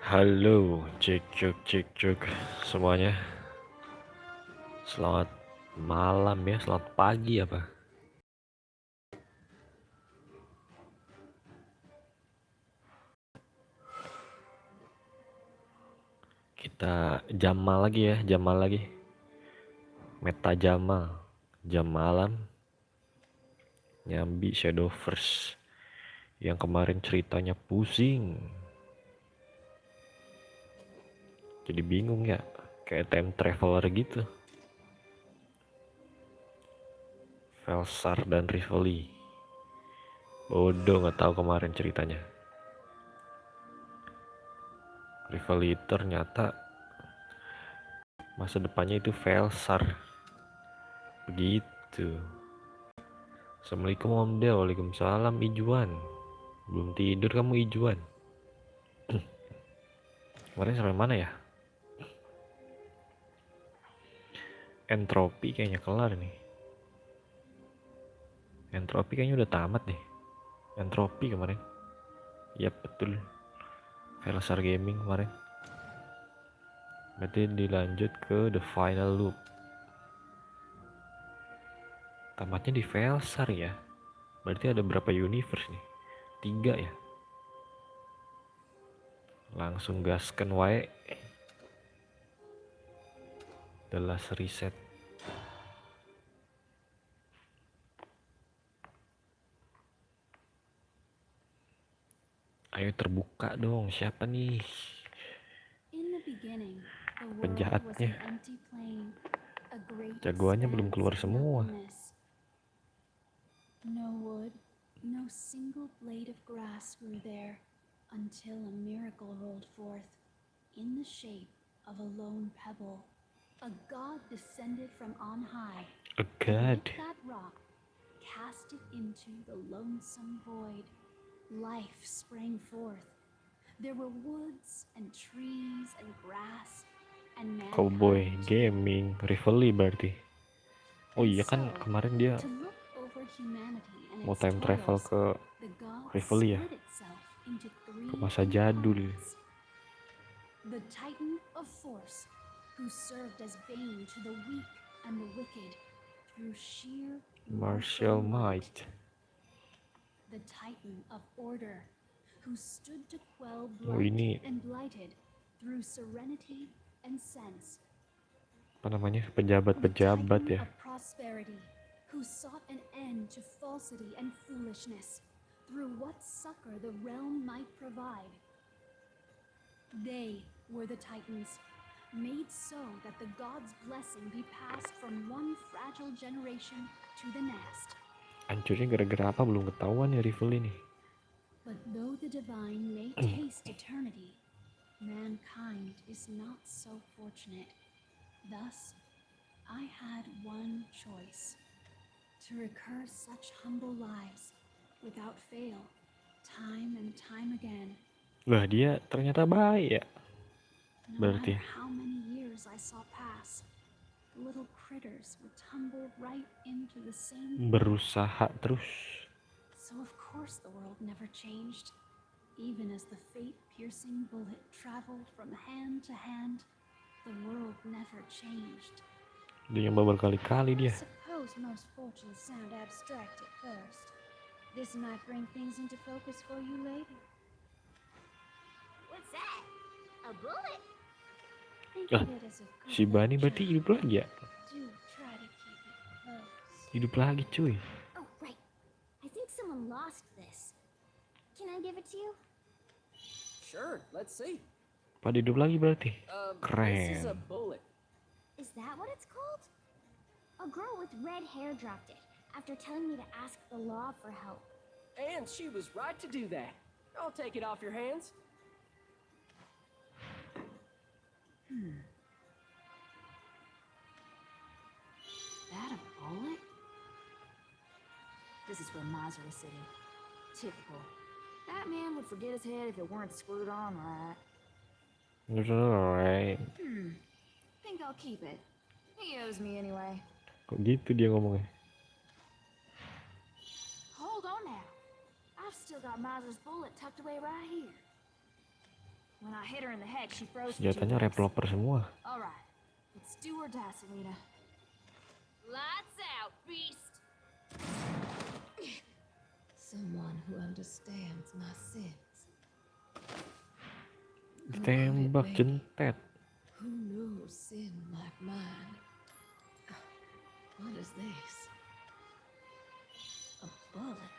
Halo, cek cek semuanya. Selamat malam ya, selamat pagi apa? Kita jamal lagi ya, jamal lagi. Meta jamal, jam malam, nyambi Shadowverse. Yang kemarin ceritanya pusing. Jadi bingung ya, kayak time traveler gitu. Vellsar dan Rivayle. Bodoh nggak tahu kemarin ceritanya. Rivayle ternyata masa depannya itu Vellsar. Begitu. Assalamualaikum Om Del. Waalaikumsalam Ijuan. Belum tidur kamu Ijuan? Kemarin sampai mana ya? Entropi kayaknya kelar nih. Entropi kayaknya udah tamat deh. Entropi kemarin. Yap betul. Vellsar Gaming kemarin. Berarti dilanjut ke The Final Loop. Tamatnya di Vellsar ya. Berarti ada berapa universe nih? 3 ya. Langsung gaskan wae. The Last Reset. Ayo terbuka dong, siapa nih penjahatnya? Jagoannya belum keluar semua. No wood, no single blade of grass grew there until a miracle rolled forth in the shape of a lone pebble. A god descended from on high. A And god. with that rock, cast it into the lonesome void. Life sprang forth. There were woods and trees and grass and Cowboy mankind. Gaming Rivayle berarti. Oh And iya kan so, kemarin dia to look over humanity and mau its time travel toils, ke the god Rivayle ya, split itself into ke 3 masa jadul. components. The Titan of Force, who served as bane to the weak and the wicked through sheer Martial might. The Titan of Order, who stood to quell Oh ini blight and blighted through serenity and sense. apa namanya, The pejabat-pejabat Titan ya. of Prosperity, who sought an end to falsity and foolishness through what succor the realm might provide. They were the Titans, made so that the god's blessing be passed from one fragile generation to the next. Hancurnya gara-gara apa belum ketahuan ya Rivayle ini. But though the divine may taste eternity, mankind is not so fortunate. Thus, I had one choice: to recur such humble lives without fail, time and time again. Lah dia ternyata baik ya. No Berarti matter how many years I saw pass, the little critters would tumble right into the same pit. berusaha terus. So of course the world never changed. Even as the fate-piercing bullet traveled from hand to hand, the world never changed. Dia nyoba berkali-kali dia. Suppose most fortunes sound abstract at first. This might bring things into focus for you later. What's that? A bullet? Think Ah, of it as a good si Bani luck berarti charm. hidup lagi ya? Do try to keep it close. Hidup lagi cuy. Oh, right. I think someone lost this. Can I give it to you? Sure, let's see. Pada hidup lagi berarti. This is a Keren. bullet. Is that what it's called? A girl with red hair dropped it after telling me to ask the law for help. And she was right to do that. I'll take it off your hands. That a bullet? This is from Mazra City. Typical. That man would forget his head if it weren't screwed on right. Alright. Think I'll keep it. He owes me anyway. Kok gitu dia ngomongnya? Hold on now. I've still got Mazra's bullet tucked away right here. When I hit her in the head, she froze. Senjatanya revolver semua. All right, let's do or die, Selena. Lights out, beast. Someone who understands my sins. Tembak jentet. Who knows sin like mine? What is this? A bullet.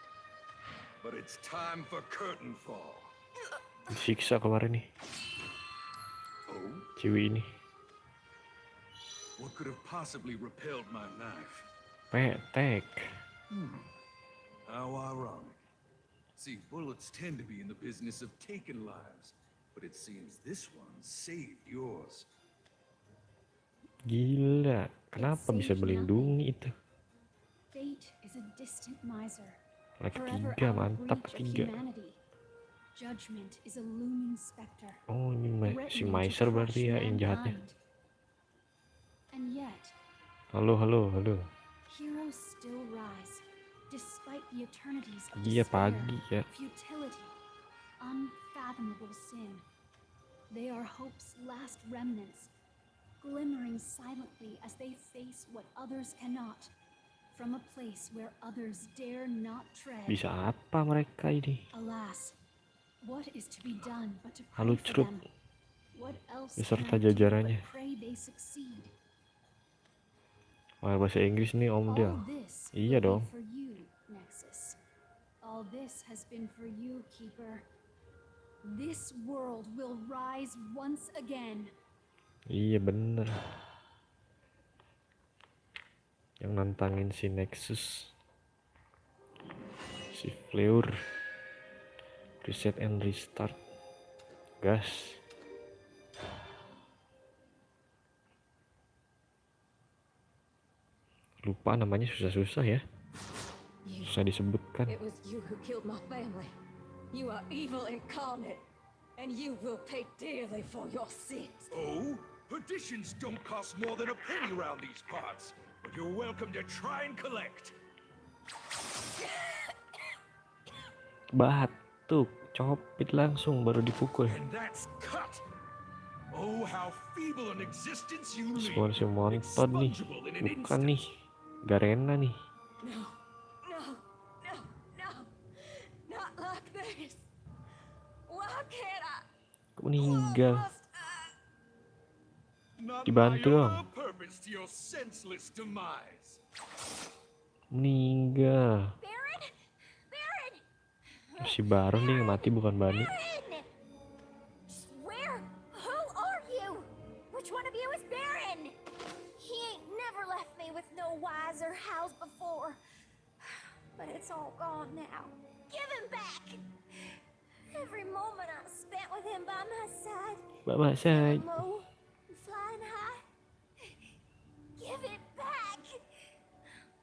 But it's time for curtain fall. Disiksa kemarin nih. Oh, Cewek ini. what could have possibly repelled my knife? Petek. How ironic. See, bullets tend to be in the business of taking lives, but it seems this one saved yours. Gila. Kenapa bisa melindungi itu? Fate is a distant miser. Like Forever 3, out of mantap reach of 3. humanity. Judgment is a looming specter. Oh ini si threatening to Meiser berarti ya crush yang jahatnya. mankind. And yet, Halo. heroes still rise, despite the eternities of Iya despair, pagi ya. futility, unfathomable sin. They are hope's last remnants, glimmering silently as they face what others cannot, from a place where others dare not tread. Bisa apa mereka ini? Alas, what is to be done but to pray Halo for Crut. them? What else Beserta can I do jajarannya. but pray they succeed? Wah bahasa Inggris nih Om dia. All this Iya will be dong. for you, Nexus. All this has been for you, Keeper. This world will rise once again. Iya bener. Yang nantangin si Nexus, si Fleur, reset and restart, gas. Lupa namanya susah-susah ya, susah disebutkan. It was you who killed my family. You are evil incarnate, and you will pay dearly for your sins. Oh? Petitions don't cost more than a penny around these parts, but you're welcome to try and collect. Batuk, copit langsung baru dipukul. And that's cut. Oh, how feeble an existence you lead. Semua si montod nih, Expungible in an bukan instant. nih, Garena nih. No, not like this. Why can't I? Meninggal. Not Dibantu my dong. own purpose to your senseless demise. Meninggal. Baron? Baron! Si Baron nih yang mati bukan Bani. Baron! Where? Who are you? Which one of you is Baron? He ain't never left me with no wiser house before. But it's all gone now. Give him back! Every moment I spent with him by my side. Bapak saya. Low, flying high. Give it back!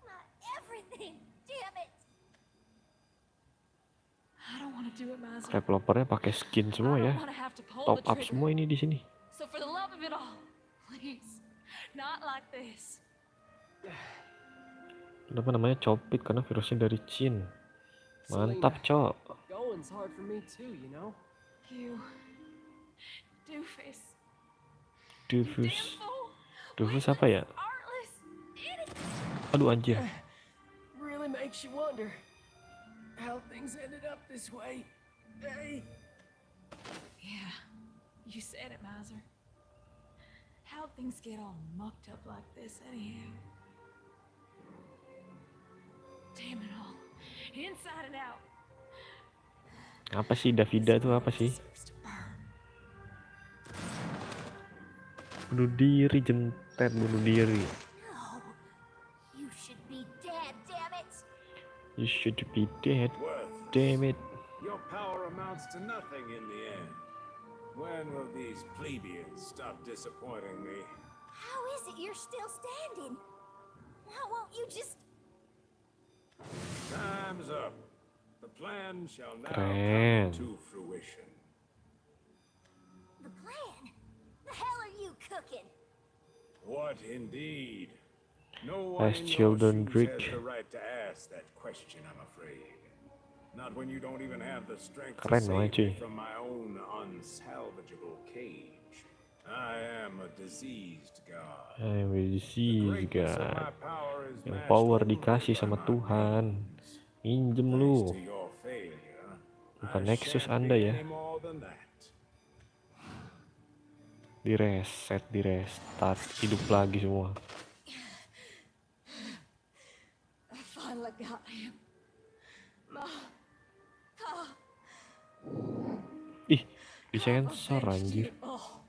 My everything, damn it! I don't want to do it, Master. Developernya pakai skin semua ya. want to have to pull Top the up trigger. semua ini di sini. So for the love of it all, please, not like this. Kenapa namanya Copit? Karena virusnya dari Chin. Mantap, Cok. Going's hard for me too, you know? You, doofus, Dufus. damn fool, Dufus apa ya? heartless, idiot. Aduh anjir. Really makes you wonder how things ended up this way. Hey. Yeah, you said it, Miser. How'd things get all mucked up like this anyhow? Damn it all, inside and out. Apa sih Davida tuh apa sih? Deserves to burn. Bunuh diri, jentet bunuh diri. No, you should be dead, damn it! You should be dead. Worthless. Damn it. Your power amounts to nothing in the end. When will these plebeians stop disappointing me? How is it you're still standing? Why won't you just... Time's up. The plan shall now Keren. come to fruition. The plan? The hell are you cooking? What indeed? No one As in children your shoes drink. has the right to ask that question, I'm afraid. Not when you don't even have the strength to Keren save namanya, me cuy. from my own unsalvageable cage. I am a diseased god. I'm a The disease greatness of god. my power is Yang matched power only dikasih by sama my Tuhan. means. Minjem Thanks lu. to your failure, Bukan I Nexus shan't Anda be ya. any more than that. Direset, direstart, hidup lagi semua. I finally got him. Ma. Pa. Ih, disensor anjir. Oh,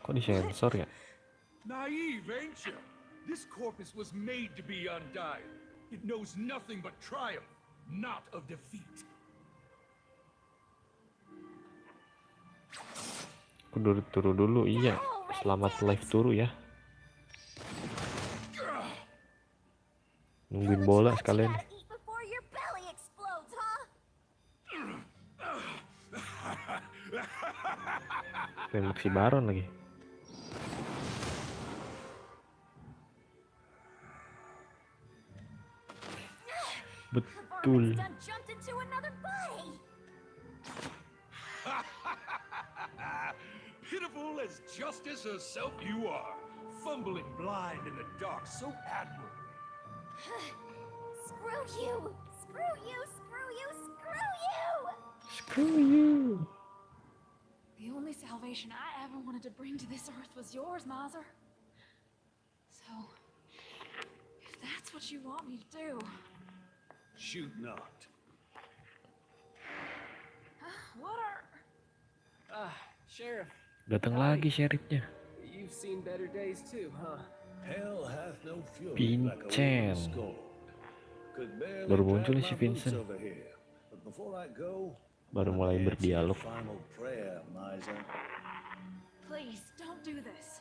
Kok disensor ya? Naive, ain't you? This corpus was made to be undying. It knows nothing but triumph, not of defeat. Aku turu dulu, iya. Selamat live turu ya. Nungguin bola sekalian. Gotta eat before your belly explodes, huh? Nembak si Baron lagi. Betul. Varmints done jumped into another body. Pitiful as justice herself you are, fumbling blind in the dark so admirably. Screw you! Screw you! Screw you! Screw you! Screw you. the only salvation I ever wanted to bring to this earth was yours, Miser. So, if that's what you want me to do, Shoot not. what are... Sheriff, Datang lagi sheriffnya. you've seen better days too, huh? Hell hath no fury like a Vincent. woman scorned. Could barely Baru muncul drag si my boots Vincent. over here. But before I go, Baru mulai answer your berdialog. final prayer, miser. Please, don't do this.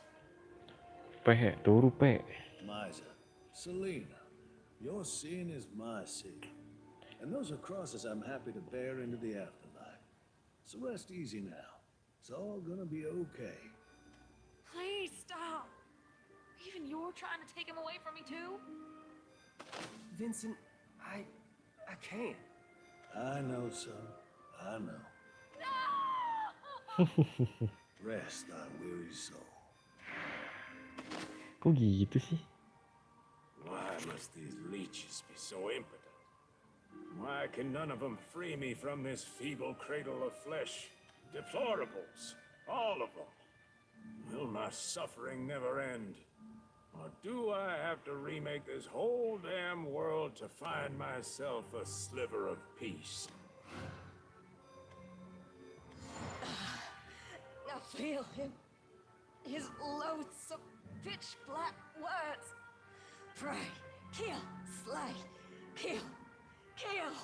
Pe, turu pe. Miser, Selena, your sin is my sin. And those are crosses I'm happy to bear into the afterlife. So rest easy now. It's all gonna be okay. Please stop. Even you're trying to take him away from me too? Vincent, I can't. I know, son. I know. No! Rest thy weary soul. Kok gitu sih? Why must these leeches be so impotent? Why can none of them free me from this feeble cradle of flesh? Deplorables, all of them. Will my suffering never end? Or do I have to remake this whole damn world to find myself a sliver of peace? I feel him. His loathsome, pitch black words. Pray, kill, slay, kill, kill.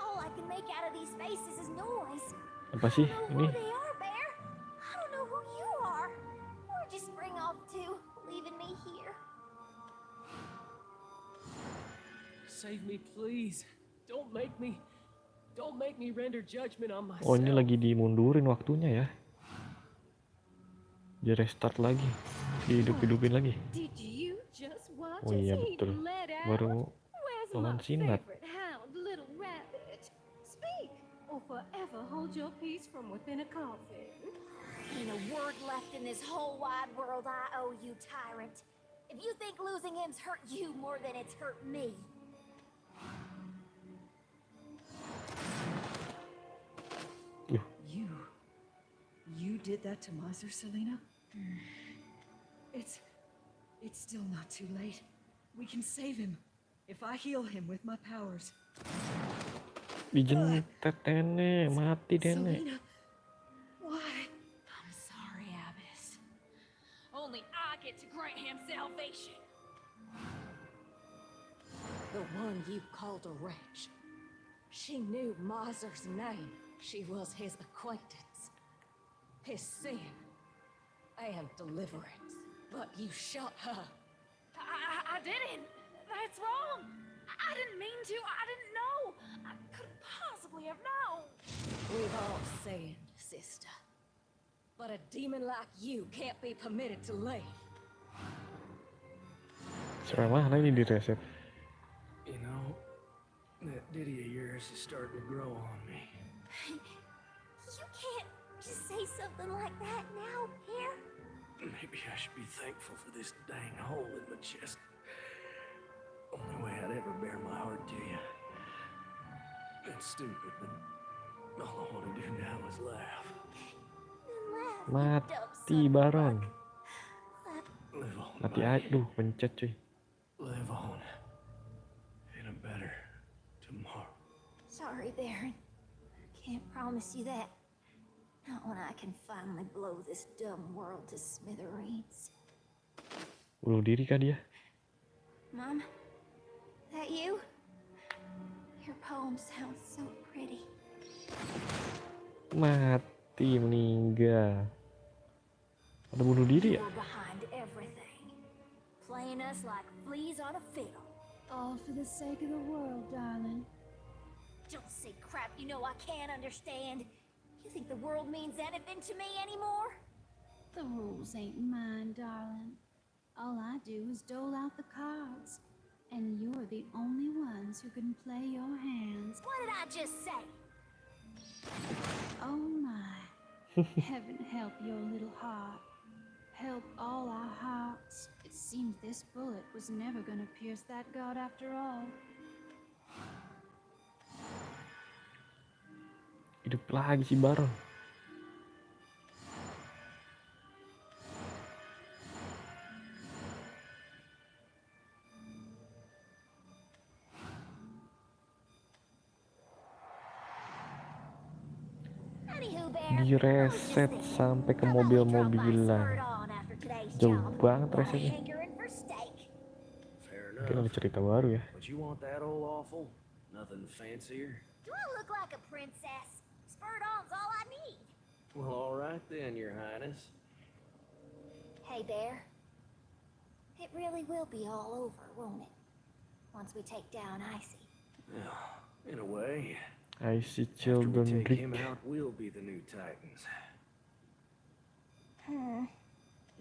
All I can make out of these faces is noise. Apa I sih don't know ini? who they are, Bear. I don't know who you are. Where'd you spring off to, leaving me here? Save me, please. Don't make me render judgment on myself. Oh, ini lagi dimundurin waktunya ya. Dia restart lagi. Dihidup-hidupin lagi. Did you just watch Oh iya as he betul. let out? Baru Where's lawan my Sinat. favorite hound, little rabbit? Speak, or forever hold your peace from within a coffin. Ain't a word left in this whole wide world I owe you, tyrant. If you think losing him's hurt you more than it's hurt me. You did that to Miser, Selena? It's still not too late. We can save him. If I heal him with my powers. Dijentet nenek, mati nenek. Selena, why? I'm sorry, Abbess. Only I get to grant him salvation. The one you called a wretch. She knew Miser's name. She was his acquaintance. His sin and deliverance. But you shot her. I didn't. That's wrong. I didn't mean to. I didn't know. I couldn't possibly have known. We've all sinned, sister. But a demon like you can't be permitted to live. Sampai mana ini di reset? You know, that ditty of yours is starting to grow on me. You can't just say something like that now, Pear. Maybe I should be thankful for this dang hole in my chest. Only way I'd ever bare my heart to you. It's stupid, but all I want to do now is laugh. Mati Baron. Live on, Mati buddy. aduh, pencet cuy. Live on. In a better tomorrow. Sorry, Baron. Can't promise you that. Not when I can finally blow this dumb world to smithereens. Bunuh diri kah dia? Mom? That you? Your poem sounds so pretty. Mati, meninggal. Ada bunuh diri ya? You're behind everything. Playing us like fleas on a fiddle. All for the sake of the world, darling. Don't say crap you know I can't understand. You think the world means anything to me anymore? The rules ain't mine, darling. All I do is dole out the cards. And you're the only ones who can play your hands. What did I just say? Oh my. Heaven help your little heart. Help all our hearts. It seems this bullet was never gonna pierce that god after all. Hidup lagi si Baron. Anywho, Bear, Direset sampai ke mobil-mobilan. Jauh banget resetnya. Fair Mungkin ada enough. cerita baru ya. But you want that old awful? Nothing fancier? Do I look like a princess? Spurred on's all I need. Well, all right then, Your Highness. Hey, Bear. It really will be all over, won't it? Once we take down Icy. Yeah, in a way. I see After we children take drink. him out, we'll be the new Titans.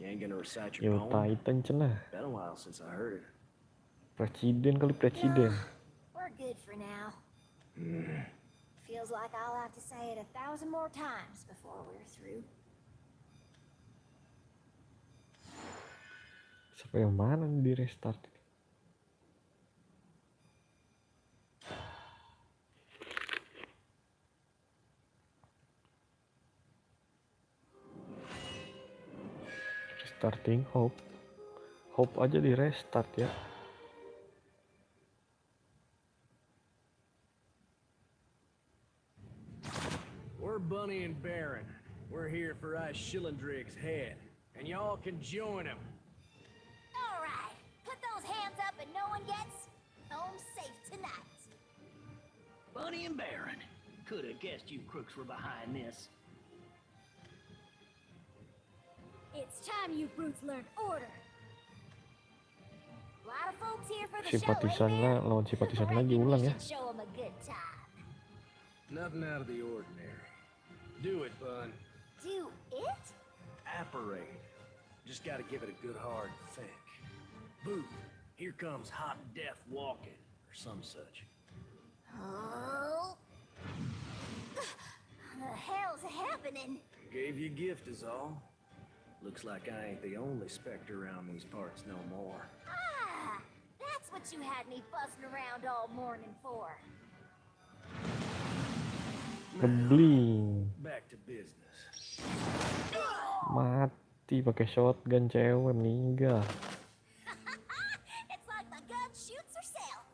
You ain't gonna recite your Yo poem? Titan cenah. Been a while since I heard it. Presiden kali presiden. We're good for now. Feels like I'll have to say it 1,000 more times before we're through. Sampai yang mana nih di restart? Restarting Hope. Hope aja di restart ya. We're Bunny and Baron. We're here for Ice Shillendrig's head, and y'all can join him. All right, put those hands up and no one gets home safe tonight. Bunny and Baron. Could have guessed you crooks were behind this. It's time you brutes learned order. A lot of folks here for the show, Simpatisan lah, lawan simpatisan lagi ulang ya. Show 'em a good time. Nothing out of the ordinary. Do it, Bun. Do it? Apparate. Just gotta give it a good hard think. Boo, here comes hot death walking, or some such. Oh. The hell's happening? Gave you a gift is all. Looks like I ain't the only specter around these parts no more. Ah, that's what you had me buzzing around all morning for. Ngebling. Back to business. Mati pakai shotgun cewek meninggal. It's like my gun shoots herself.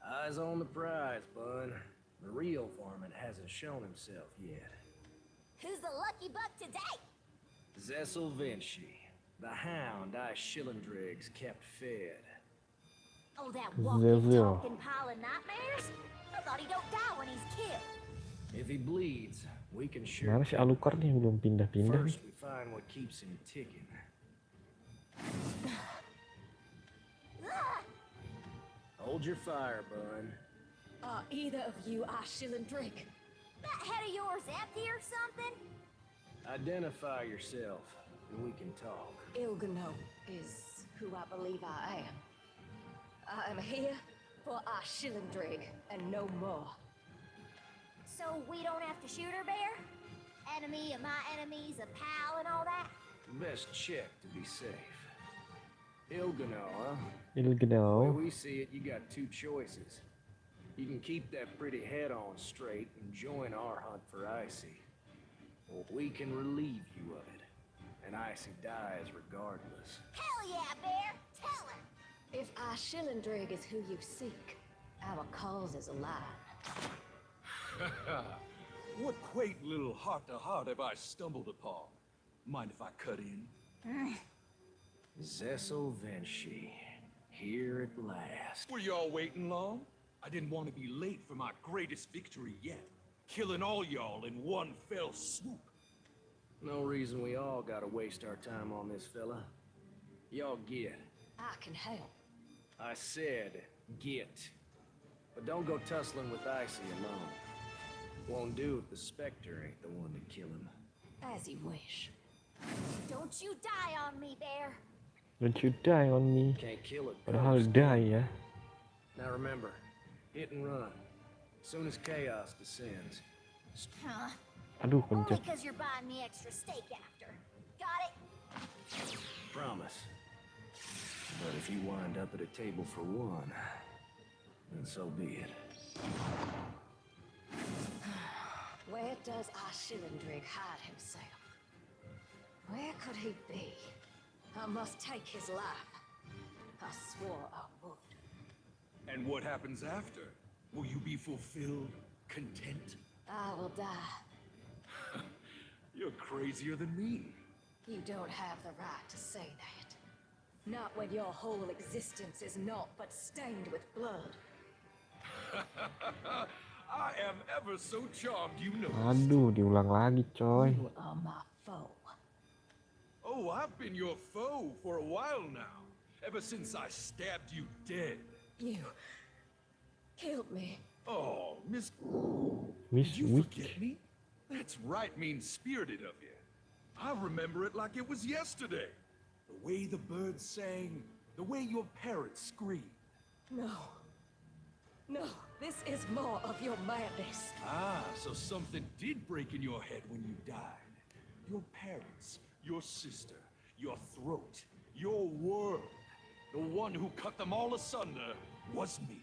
Eyes on the prize, Bun. The real varmint hasn't shown himself yet. Who's the lucky buck today? Zessel Vinci, the hound Ice Shillendrig's kept fed. Oh, that Zezil. walking, talking pile of nightmares? I thought he don't die when he's killed. If he bleeds, we can sure. Mana si Alucard nih belum pindah-pindah nih. First, we find what keeps him ticking. Ah! Hold your fire, Bun. Are either of you Ice Shillendrig? That head of yours empty or something? Identify yourself, and we can talk. Ilgano is who I believe I am. I am here for our Shillendrig and no more. So we don't have to shoot her, Bear? Enemy of my enemies, a pal and all that? Best check to be safe. Ilganau, huh? It'll get The way out. we see it, you got two choices. You can keep that pretty head on straight and join our hunt for Icy. Or we can relieve you of it. And Icy dies regardless. Hell yeah, Bear! Tell her! If our Shillendrig is who you seek, our cause is alive. What quaint little heart-to-heart have I stumbled upon? Mind if I cut in? Zessel Venshi, here at last. Were y'all waiting long? I didn't want to be late for my greatest victory yet. Killing all y'all in one fell swoop. No reason we all gotta waste our time on this fella. Y'all get. I can help. I said get. But don't go tussling with Icy alone. Won't do if the Spectre ain't the one to kill him. As you wish. Don't you die on me, Bear! Don't you die on me. Can't kill it. Padahal first. die ya. Now remember, hit and run. As soon as chaos descends. Huh? Aduh, Only pencet. because you're buying me extra steak after. Got it? Promise. But if you wind up at a table for one, then so be it. Where does our Shillendrig hide himself? Where could he be? I must take his life. I swore I would. And what happens after? Will you be fulfilled, content? I will die. You're crazier than me. You don't have the right to say that. Not when your whole existence is naught but stained with blood. I am ever so charmed, you know. Aduh, diulang lagi coy. You are my foe. Oh, I've been your foe for a while now. Ever since I stabbed you dead. You killed me. Oh, Miss... Miss Did you Wick. forget me? That's right, mean-spirited of you. I remember it like it was yesterday. The way the birds sang, the way your parrots screamed. No. No, this is more of your madness. Ah, so something did break in your head when you died. Your parents, your sister, your throat, your world. The one who cut them all asunder was me.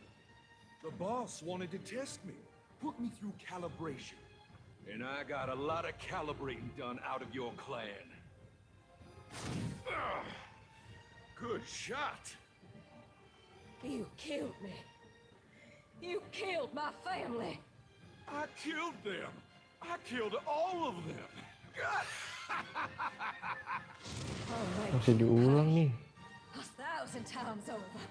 The boss wanted to test me, put me through calibration. And I got a lot of calibrating done out of your clan. Ugh. Good shot. You killed me. You killed my family. I killed them. I killed all of them. Masih diulang nih. 1,000 times over.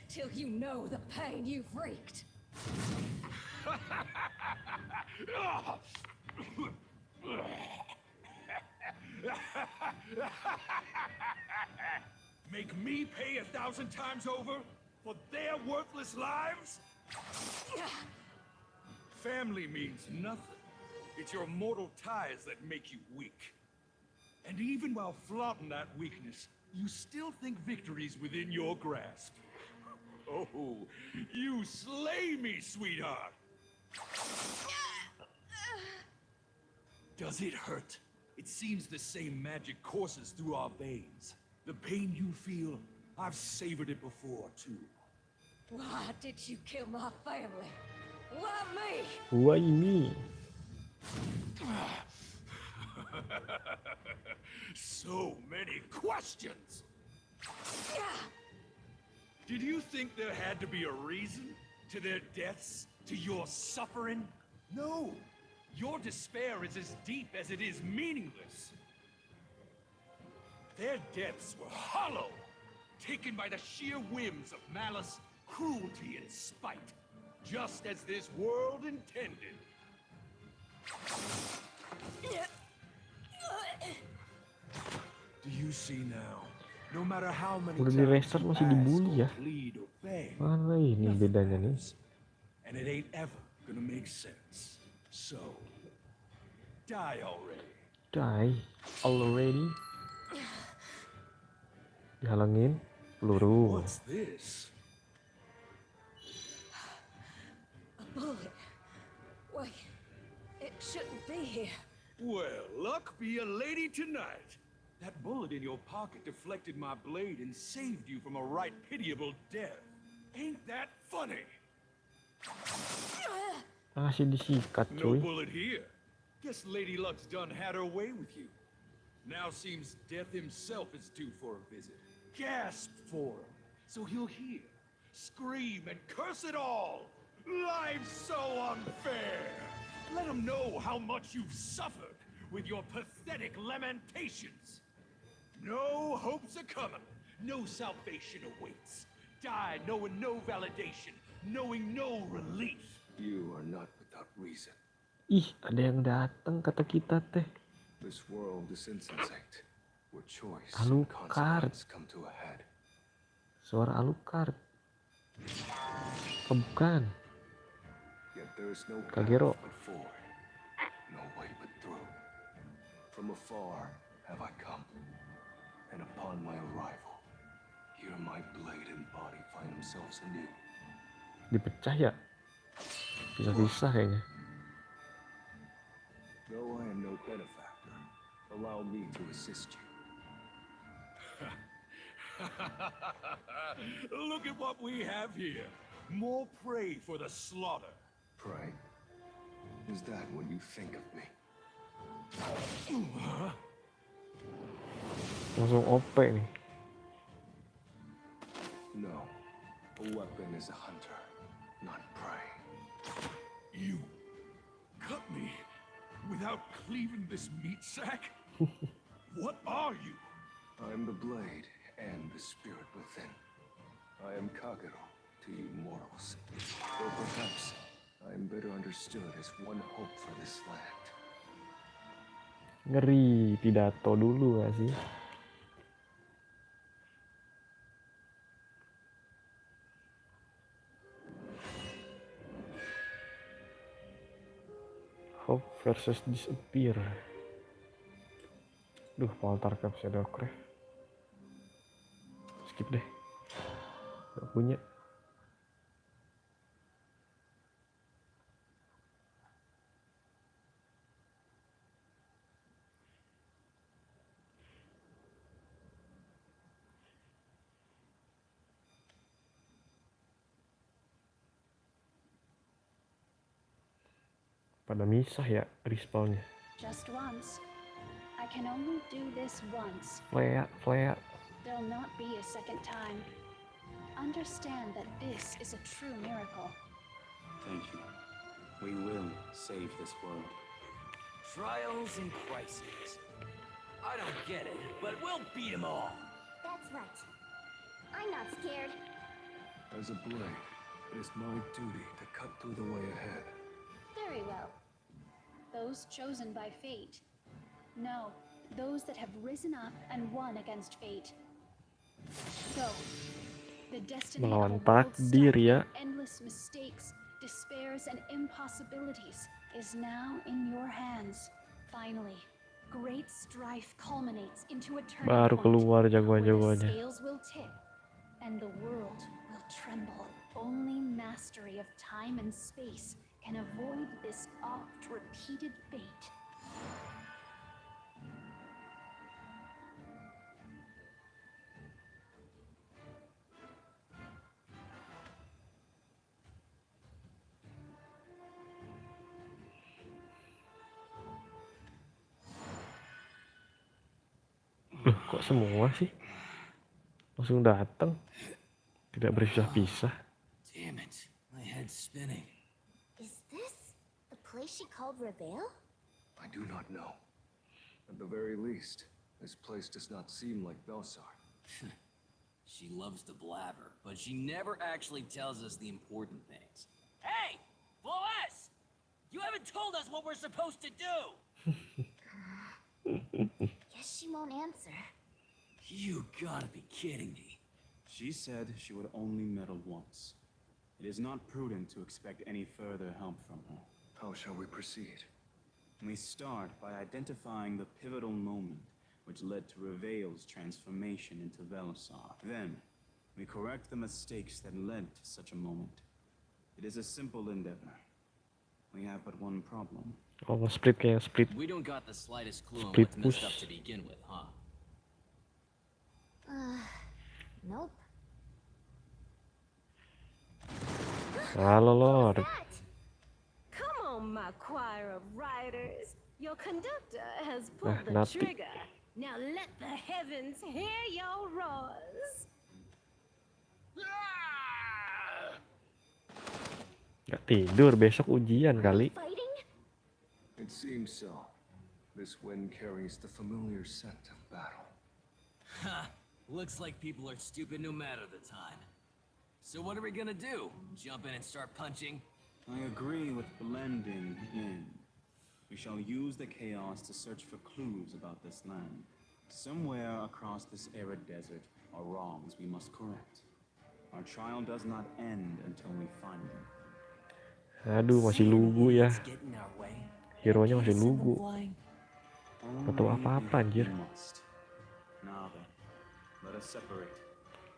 Till you know the pain you've wreaked. Make me pay 1,000 times over for their worthless lives? Family means nothing. It's your mortal ties that make you weak. And even while flaunting that weakness, you still think victory's within your grasp. Oh, you slay me, sweetheart! Does it hurt? It seems the same magic courses through our veins. The pain you feel, I've savored it before, too. Why did you kill my family? Why me? Why me? So many questions! Did you think there had to be a reason to their deaths, to your suffering? No! Your despair is as deep as it is meaningless. Their deaths were hollow, taken by the sheer whims of malice, cruelty, and spite, just as this world intended. Do you see now? No matter how many Udah di times restart you masih ask dibully ya. or plead or beg, Mana ini bedanya nih? and it ain't ever gonna make sense. So, die already. Die already. Dihalangin peluru. What's this? bullet. Wait, it shouldn't be here. Well, luck be a lady tonight. That bullet in your pocket deflected my blade and saved you from a right pitiable death. Ain't that funny? Masih disikat, No cuy. bullet here. Guess Lady Luck's done had her way with you. Now seems Death himself is due for a visit. Gasp for him, so he'll hear, scream, and curse it all. Life's so unfair. Let him know how much you've suffered with your pathetic lamentations. No hopes are coming. No salvation awaits. Die knowing no validation, knowing no relief. You are not without reason. Ih, ada yang datang kata kita teh. This world is insensate, where choice and Alucard. consequence come to a head. Suara Alucard. Oh, bukan. Yet there is no Kagero. path but forward, no way but through. From afar have I come, and upon my arrival, here my blade and body find themselves anew. Dipecah ya? Bisa-bisa kayaknya. Though I am no benefactor, allow me to assist you. Look at what we have here. More prey for the slaughter. Pray, is that what you think of me? Langsung OP nih. No, a weapon is a hunter, not prey. You cut me without cleaving this meat sack? What are you? I am the blade and the spirit within. I am Kagero to you mortals. Or perhaps I am better understood as one hope for this land. Ngeri, pidato dulu gak sih? Hope versus disappear. Duh, Poltar Cap Shadowcraft. Skip deh. Gak punya. Pada misah ya respawnnya. Just once. I can only do this once. Flea. There'll not be a second time. Understand that this is a true miracle. Thank you. We will save this world. Trials and crises. I don't get it, but we'll beat them all. That's right. I'm not scared. As a blade, it is my duty to cut through the way ahead. Very well. Those chosen by fate. No, those that have risen up and won against fate. Go. The destiny of a Melawan world takdir stuck ya. in endless mistakes, despairs, and impossibilities is now in your hands. Finally, great strife culminates into a turning Baru point, keluar where the jagoan-jagoannya. scales will tip and the world will tremble. Only mastery of time and space can avoid this oft-repeated fate. Loh, kok semua sih? Langsung datang. Tidak berpisah-pisah. Damn it, my head's spinning. Is this the place she called Rivayle? I do not know. At the very least, this place does not seem like Vellsar. She loves to blabber, but she never actually tells us the important things. Hey, boss! You haven't told us what we're supposed to do! Guess she won't answer. You gotta be kidding me. She said she would only meddle once. It is not prudent to expect any further help from her. How shall we proceed? We start by identifying the pivotal moment which led to Rivayle's transformation into Vellsar. Then, we correct the mistakes that led to such a moment. It is a simple endeavor, We have but one problem. Oh, nge-split kayak split. We don't got the slightest clue on Split what's messed up push. to begin with, huh? Nope. Halo Lord. Come on, my choir of riders. Your conductor has pulled the Nati. trigger. Now let the heavens hear your roars. Gak tidur, besok ujian kali. Fighting? It seems so. This wind carries the familiar scent of battle. Ha! Looks like people are stupid no matter the time. So what are we gonna do? Jump in and start punching? I agree with blending in. We shall use the chaos to search for clues about this land. Somewhere across this arid desert are wrongs we must correct. Our trial does not end until we find them. Aduh, masih lugu ya. Hero-nya masih lugu. Gak tahu apa-apa anjir. Now then, let us separate.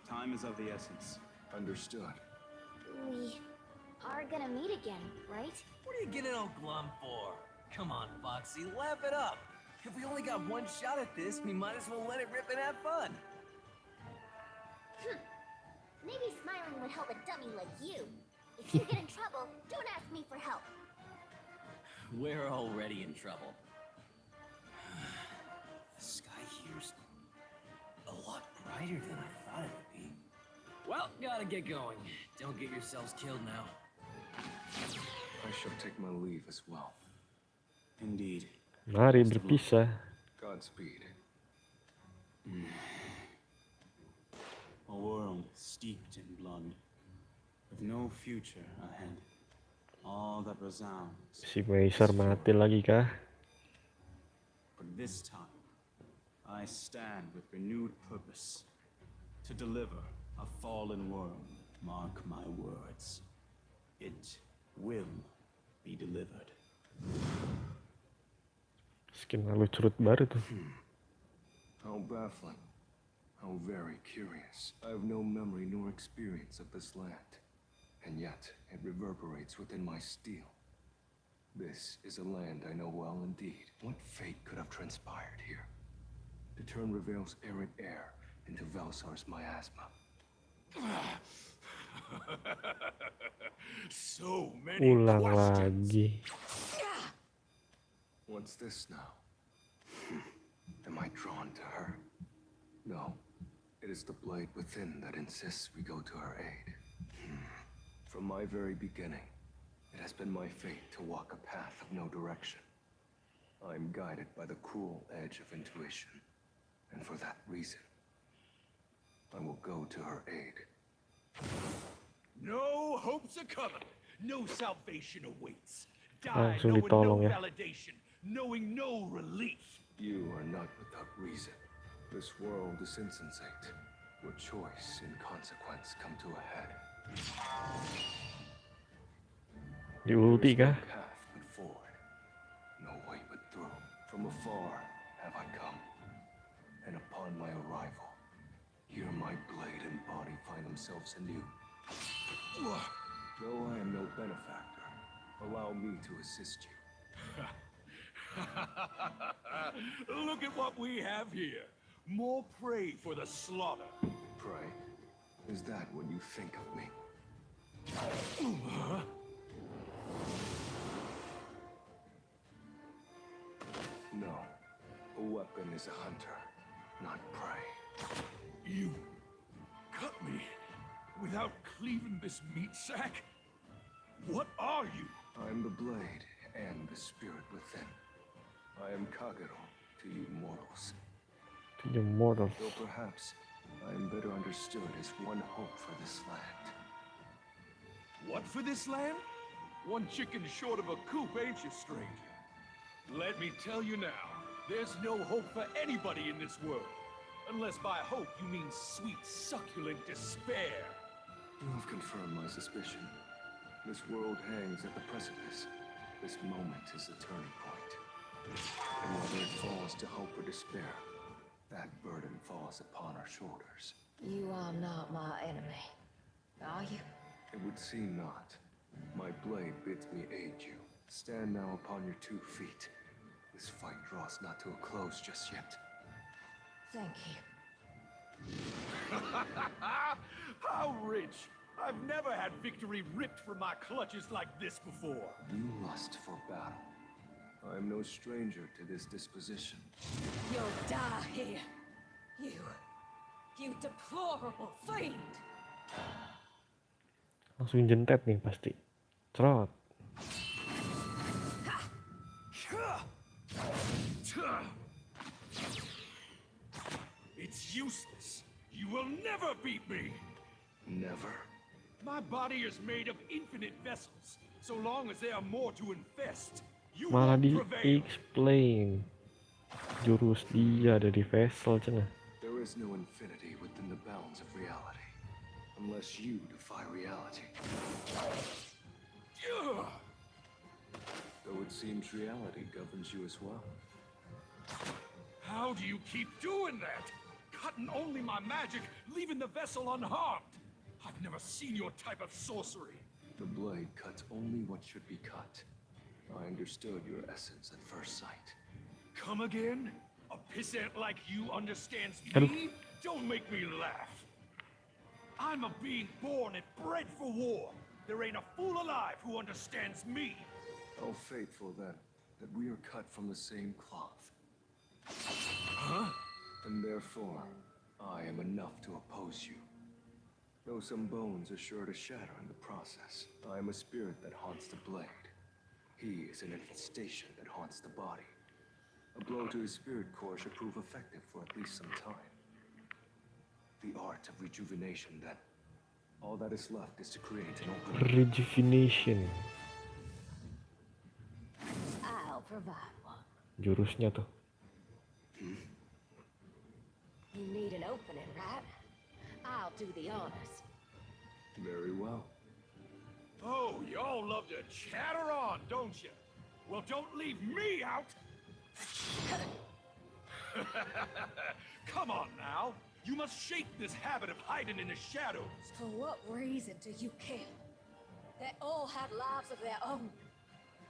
Time is of the essence. Understood. We are gonna meet again, right? What are you getting all glum for? Come on, Foxy, laugh it up. If we only got one shot at this, we might as well let it rip and have fun. Maybe smiling would help a dummy like you. If you get in trouble, don't ask me for help. We're already in trouble. The sky here's a lot brighter than I thought it would be. Well, gotta get going. Don't get yourselves killed now. I shall take my leave as well. Indeed. Mari berpisah. Godspeed. A world steeped in blood, with no future ahead. All that resounds. Si Vellsar mati lagi kah? But this time, I stand with renewed purpose to deliver a fallen world. Mark my words. It will be delivered. Skin lalu curut baru tuh. How baffling. How very curious. I have no memory nor experience of this land, and yet it reverberates within my steel. This is a land I know well indeed. What fate could have transpired here? To turn Rivayle's arid air into Vellsar's miasma. So many Ulang questions. lagi. What's this now? Am I drawn to her? No. It is the blade within that insists we go to her aid. From my very beginning, it has been my fate to walk a path of no direction. I am guided by the cruel edge of intuition, and for that reason, I will go to her aid. No hopes are coming. No salvation awaits. Die Langsung knowing ditolong no ya. validation, knowing no relief. You are not without reason. This world is insensate, where choice and consequence come to a head. Di ulti There is no kah? path but forward, no way but through. From afar have I come, and upon my arrival, here my blade and body find themselves anew. Though I am no benefactor, allow me to assist you. Look at what we have here. More prey for the slaughter. Prey? Is that what you think of me? No. A weapon is a hunter, not prey. You cut me without cleaving this meat sack? What are you? I am the blade and the spirit within. I am Kagero to you mortals. To the mortals. Though perhaps I am better understood as one hope for this land. What for this land? One chicken short of a coop, ain't you, stranger? Let me tell you now, there's no hope for anybody in this world. Unless by hope you mean sweet, succulent despair. You have confirmed my suspicion. This world hangs at the precipice. This moment is the turning point. And whether it falls to hope or despair, that burden falls upon our shoulders. You are not my enemy, are you? It would seem not. My blade bids me aid you. Stand now upon your 2 feet. This fight draws not to a close just yet. Thank you. How rich! I've never had victory ripped from my clutches like this before. You lust for battle. I am no stranger to this disposition. You'll die here. You deplorable fiend. Langsung jentet nih pasti. Cerot. It's useless. You will never beat me. Never? My body is made of infinite vessels. So long as there are more to infest, you Malah won't di prevail. explain jurus dia dari vessel cina. There is no infinity within the bounds of reality, unless you defy reality. Though it seems reality governs you as well. How do you keep doing that? Cutting only my magic, leaving the vessel unharmed. I've never seen your type of sorcery. The blade cuts only what should be cut. I understood your essence at first sight. Come again? A pissant like you understands Aduh. me? Don't make me laugh. I'm a being born and bred for war. There ain't a fool alive who understands me. How fateful, then, that we are cut from the same cloth. Huh? And therefore, I am enough to oppose you. Though some bones are sure to shatter in the process, I am a spirit that haunts the blade. He is an infestation that haunts the body. A blow to his spirit core should prove effective for at least some time. The art of rejuvenation, then. All that is left is to create an opening. Rejuvenation. I'll provide one. Jurusnya tuh. You need an opening, right? I'll do the honors. Very well. Oh, y'all love to chatter on, don't you? Well, don't leave me out! Come on now. You must shake this habit of hiding in the shadows. For what reason do you kill? They all had lives of their own.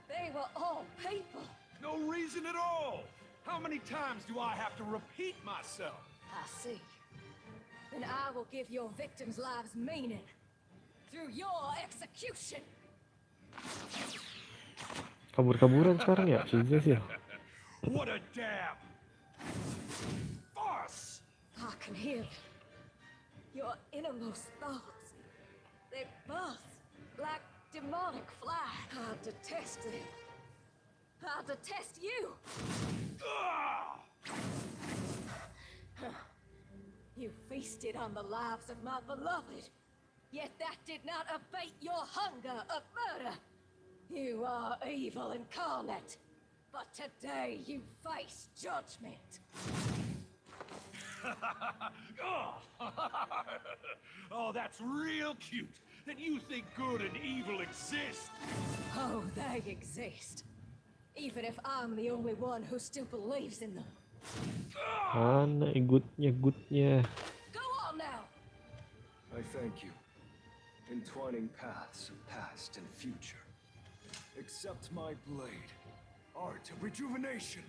They were all people. No reason at all. How many times do I have to repeat myself? I see. Then I will give your victims' lives meaning. Through your execution. Kabur-kaburan sekarang ya, sejujurnya sih. What a damn farce! I can hear it. Your innermost thoughts. They buzz like demonic flies. I detest them. I detest you. You feasted on the lives of my beloved, yet that did not abate your hunger of murder. You are evil incarnate, but today you face judgment. Oh, that's real cute, that you think good and evil exist. Oh, they exist. Even if I'm the only one who still believes in them. Mana igutnya. Go on now. I thank you. Entwining paths of past and future. Accept my blade. Art of rejuvenation.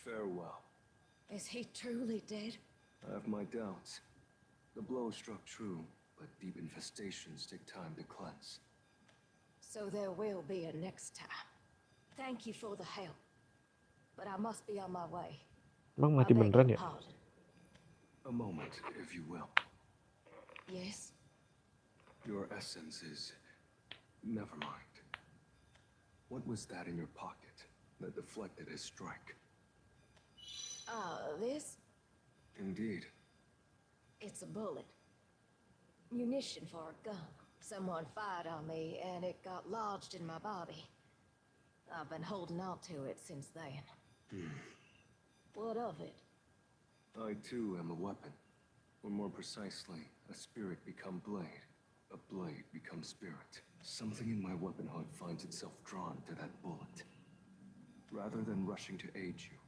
Farewell. Is he truly dead? I have my doubts. The blow struck true, but deep infestations take time to cleanse. So there will be a next time. Thank you for the help. But I must be on my way. Emang mati beneran ya? Pardon. A moment, if you will. Yes? Your essence is... Never mind. What was that in your pocket that deflected his strike? This? Indeed. It's a bullet. Munition for a gun. Someone fired on me, and it got lodged in my body. I've been holding on to it since then. What of it? I too am a weapon. Or more precisely, a spirit become blade. A blade becomes spirit. Something in my weaponhood finds itself drawn to that bullet. Rather than rushing to aid you,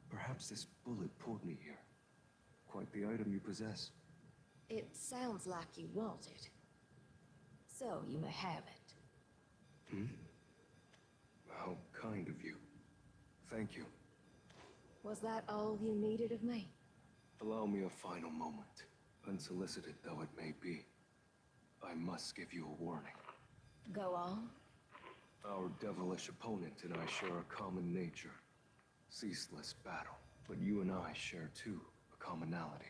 perhaps this bullet pulled me here. Quite the item you possess. It sounds like you want it. So you may have it. How kind of you. Thank you. Was that all you needed of me? Allow me a final moment. Unsolicited though it may be, I must give you a warning. Go on. Our devilish opponent and I share a common nature. Ceaseless battle. But you and I share too, a commonality.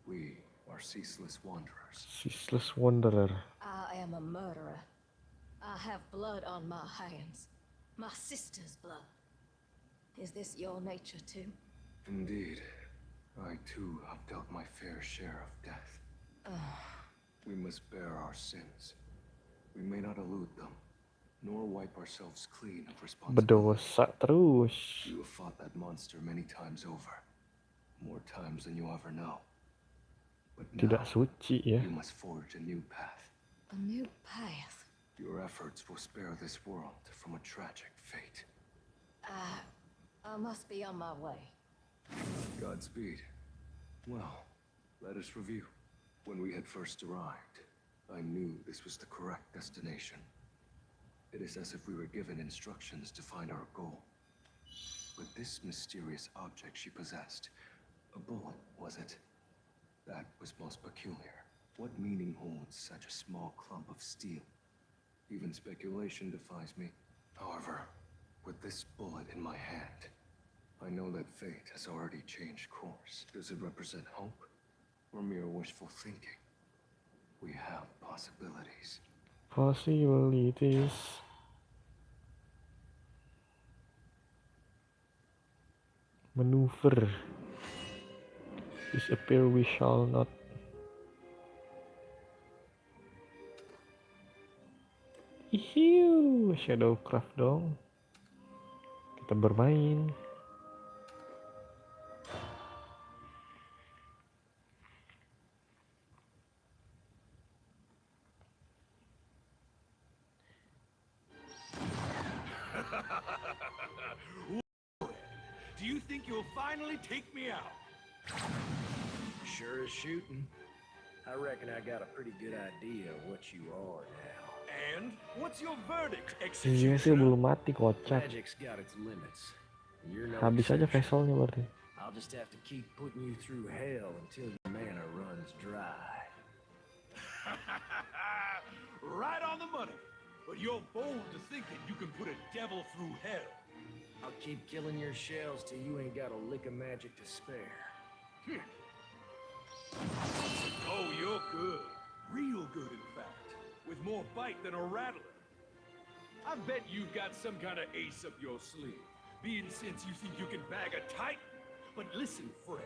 We are ceaseless wanderers. Ceaseless Wanderer. I am a murderer. I have blood on my hands. My sister's blood. Is this your nature too? Indeed. I too have dealt my fair share of death. We must bear our sins. We may not elude them, nor wipe ourselves clean of responsibility. Berdosa terus. You have fought that monster many times over. More times than you'll ever know. But Tidak now, suci ya. you must forge a new path. A new path? Your efforts will spare this world from a tragic fate. I must be on my way. Godspeed. Well, let us review. When we had first arrived, I knew this was the correct destination. It is as if we were given instructions to find our goal. But this mysterious object she possessed, a bullet, was it? That was most peculiar. What meaning holds such a small clump of steel? Even speculation defies me. However, with this bullet in my hand, I know that fate has already changed course. Does it represent hope or mere wishful thinking? We have possibilities. Possibilities. Maneuver. Disappear we shall not. Ihiu, Shadowcraft dong. Kita bermain. Do you think you'll finally take me out? Sure as shooting. I reckon I got a pretty good idea of what you are now. And what's your verdict, Iya sih belum mati kocak. Magic's got its limits. You're no Habis aja exception. Vesselnya berarti. I'll just have to keep putting you through hell until your mana runs dry. Right on the money. But you're bold to think that you can put a devil through hell. I'll keep killing your shells till you ain't got a lick of magic to spare. Oh, you're good. Real good, in fact. With more bite than a rattler. I bet you've got some kind of ace up your sleeve. Being since you think you can bag a titan. But listen, friend.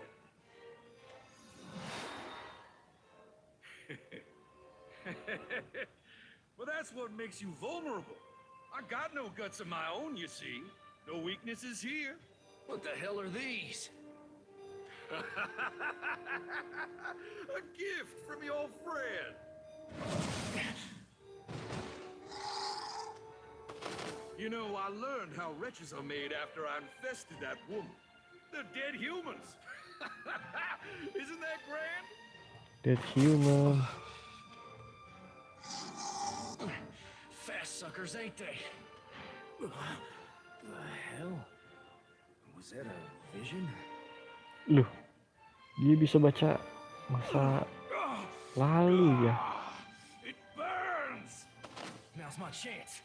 Well, that's what makes you vulnerable. I got no guts of my own, you see. No weaknesses here. What the hell are these? A gift from your friend. You know, I learned how wretches are made after I infested that woman. They're dead humans. Isn't that grand? Dead human. Fast suckers, ain't they? The hell? Was that a vision? Loh, dia bisa baca masa lalu ya. It burns. Now's my chance.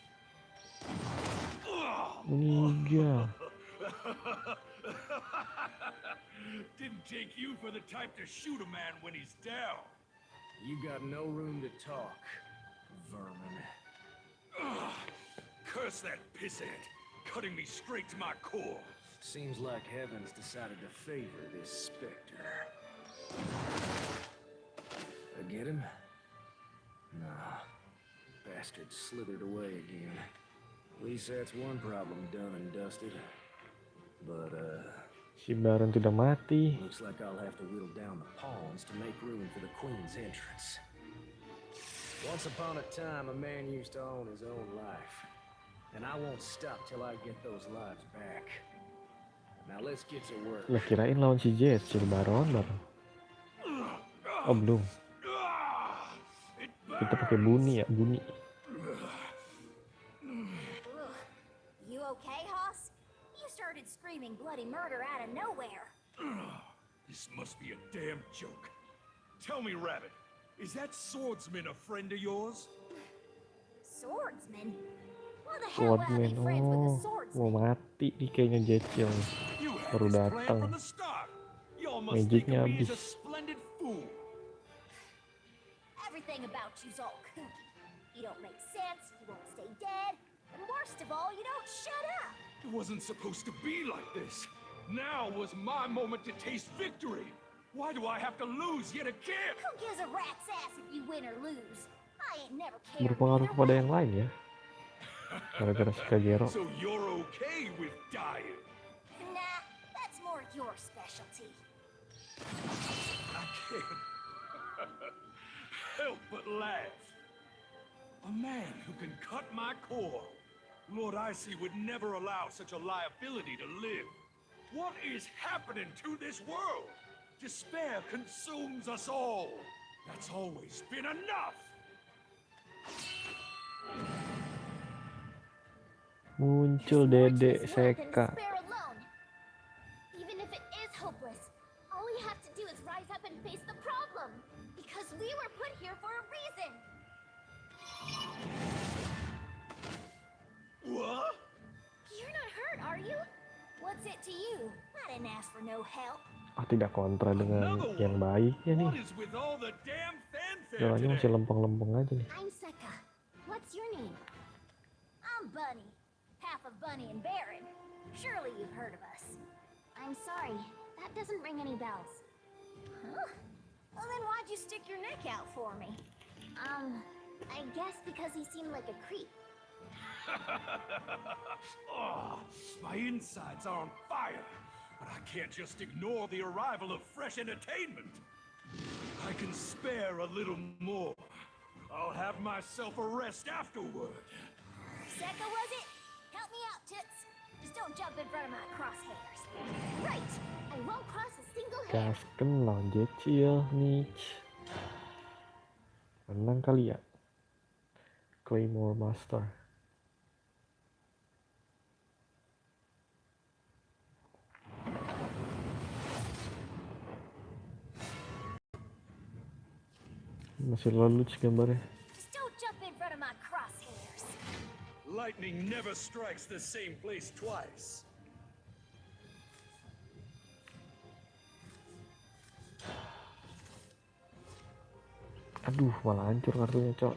Meninggal. Didn't take you for the type to shoot a man when he's down. You got no room to talk, vermin. Curse that pissant, cutting me straight to my core. Seems like heaven's decided to favor this specter. I get him? Nah. Bastard slithered away again. At least that's one problem done and dusted. But, Si Baron tidak mati. looks like I'll have to whittle down the pawns to make room for the Queen's entrance. Once upon a time, a man used to own his own life. And I won't stop till I get those lives back. Now let's get to work. Lah kirain lawan si Jet, si Baron. Oh belum. Kita pakai bunyi ya, bunyi. Ugh. You okay, Hoss? You started screaming bloody murder out of nowhere. This must be a damn joke. Tell me, Rabbit, is that swordsman a friend of yours? Swordsman? Why the hell would I Swordsman, be friends with a oh swordsman? mau mati nih kayaknya Jecil. You had Baru this plan datang. from the start. Y'all must think Magicnya of me as habis. a splendid fool. Everything about you's all kooky. You don't make sense, you won't stay dead, and worst of all, you don't shut up. It wasn't supposed to be like this. Now was my moment to taste victory. Why do I have to lose yet again? Who gives a rat's ass if you win or lose? I ain't never cared Berpengaruh either kepada way. yang lain ya. Gara-gara si Kagero. So you're okay with dying? Nah, that's more your specialty. I can't help but laugh. A man who can cut my core. Lord Icy would never allow such a liability to live. What is happening to this world? Despair consumes us all. That's always been enough. Muncul Dedek Seka. Despair alone. Even if it is hopeless, all we have to do is rise up and face the problem. Because we were put here for a reason. What? You're not hurt, are you? What's it to you? I didn't ask for no help. Ah, tidak kontra dengan yang baiknya nih. What is with all the damn fanfare Jalannya today? masih lempeng-lempeng aja nih. I'm Seka. What's your name? I'm Bunny. Half of Bunny and Baron. Surely you've heard of us. I'm sorry. That doesn't ring any bells. Huh? Well then why'd you stick your neck out for me? I guess because he seemed like a creep. Oh, my insides are on fire, but I can't just ignore the arrival of fresh entertainment. I can spare a little more. I'll have myself a rest afterward. Seka, was it? Help me out, Toots. Just don't jump in front of my crosshairs. Right. I won't cross a single hair. Gasken lawan Jecil nih. Menang kali ya. Claymore Master. Masih lalu gambarnya. Just don't jump in front of my crosshairs. Lightning never strikes the same place twice. Aduh, malah hancur kartunya, Cok.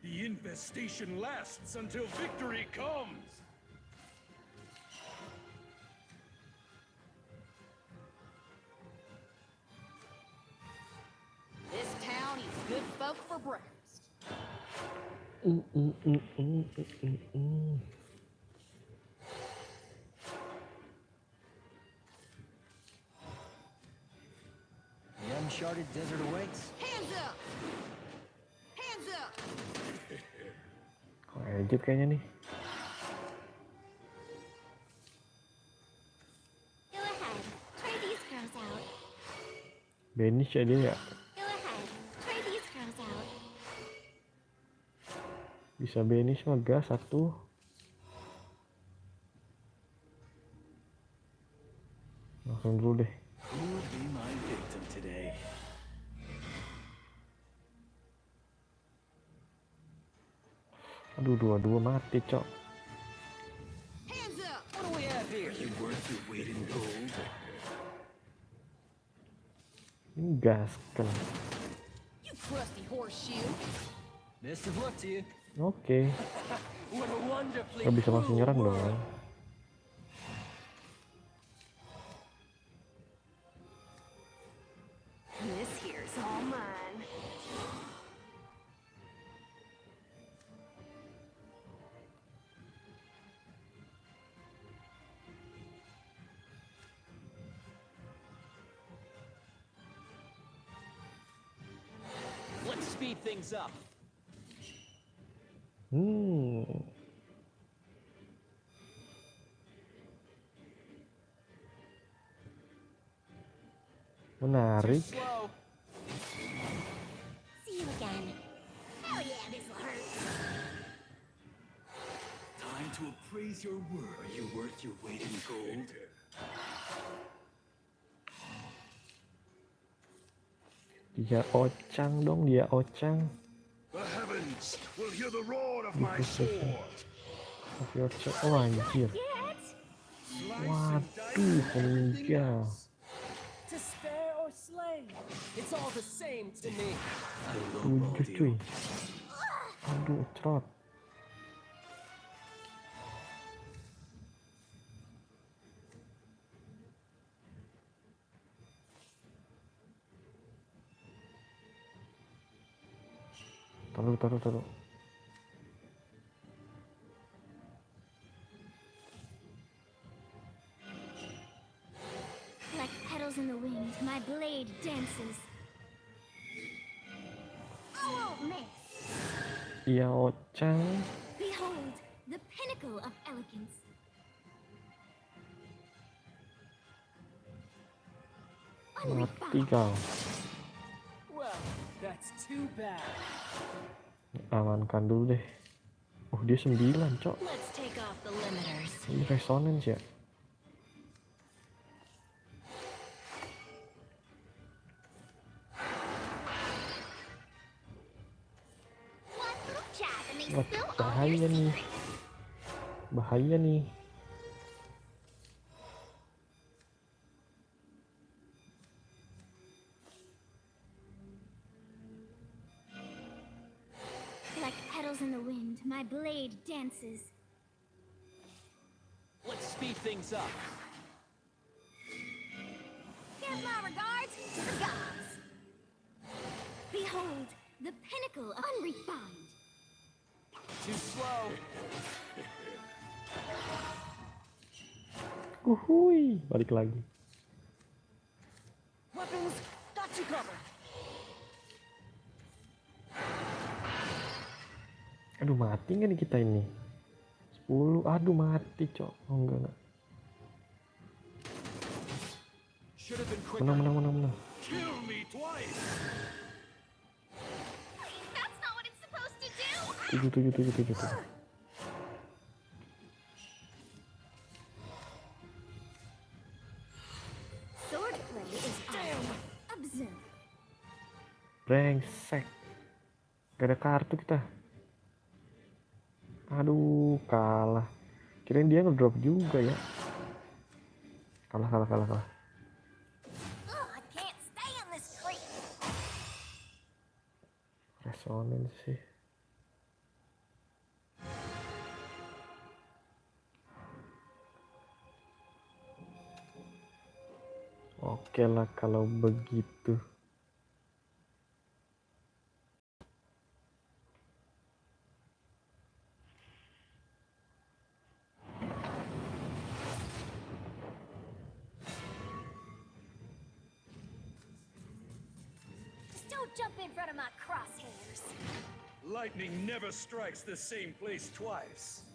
The infestation lasts until victory comes. This town eats good folk for breakfast. The uncharted desert awaits. Hands up! Hands up! Kok edit kayaknya nih. Go ahead. Try these girls out. Banish ya dia ya. Go ahead. Try these girls out. Bisa banish mah gas satu. Langsung dulu deh. Who will be my victim today? Aduh, dua-dua mati, Cok. Hands up! What do we have here? You worth your weight in gold? Ini gasken. You crusty horseshoe! Best of luck to you. Oke. What a wonderfully Gak bisa langsung cruel nyerang world. dong. This here's all mine. Let's speed things up. Menarik. See you again. Oh yeah, this'll hurt. Time to appraise your worth. Are you worth your weight in gold? Dia ocang dong, dia ocang. The heavens will hear the roar of my sword. Oh anjir. Waduh, ninja. To spare or slay, it's all the same to me. Tujuh cuy. Aduh, cerot. Taruh. Like petals in the wind, my blade dances. I won't miss. Dia ocang. Behold, the pinnacle of elegance. Mati kau. Well, that's too bad. Amankan dulu deh. Oh, dia 9, cok. Let's take off the limiters. Ini resonance ya. Wah, bahaya nih. Bahaya nih. Like petals in the wind, my blade dances. Let's speed things up. Give my regards to the gods. Behold, the pinnacle of unrefined. Too slow. Uhuy, balik lagi. Weapons, got you covered. Aduh, mati nggak nih kita ini? 10, aduh mati cok. Oh enggak. Menang. Kill me twice. That's not what it's supposed to do. 7. Swordplay is on. Observe. Brengsek. Gak ada kartu kita. Aduh, kalah. Kirain dia ngedrop juga ya. Kalah. Ugh, I can't stand this creep. Resonance sih. Oke lah kalau begitu. Just don't jump in front of my crosshairs. Lightning never strikes the same place twice.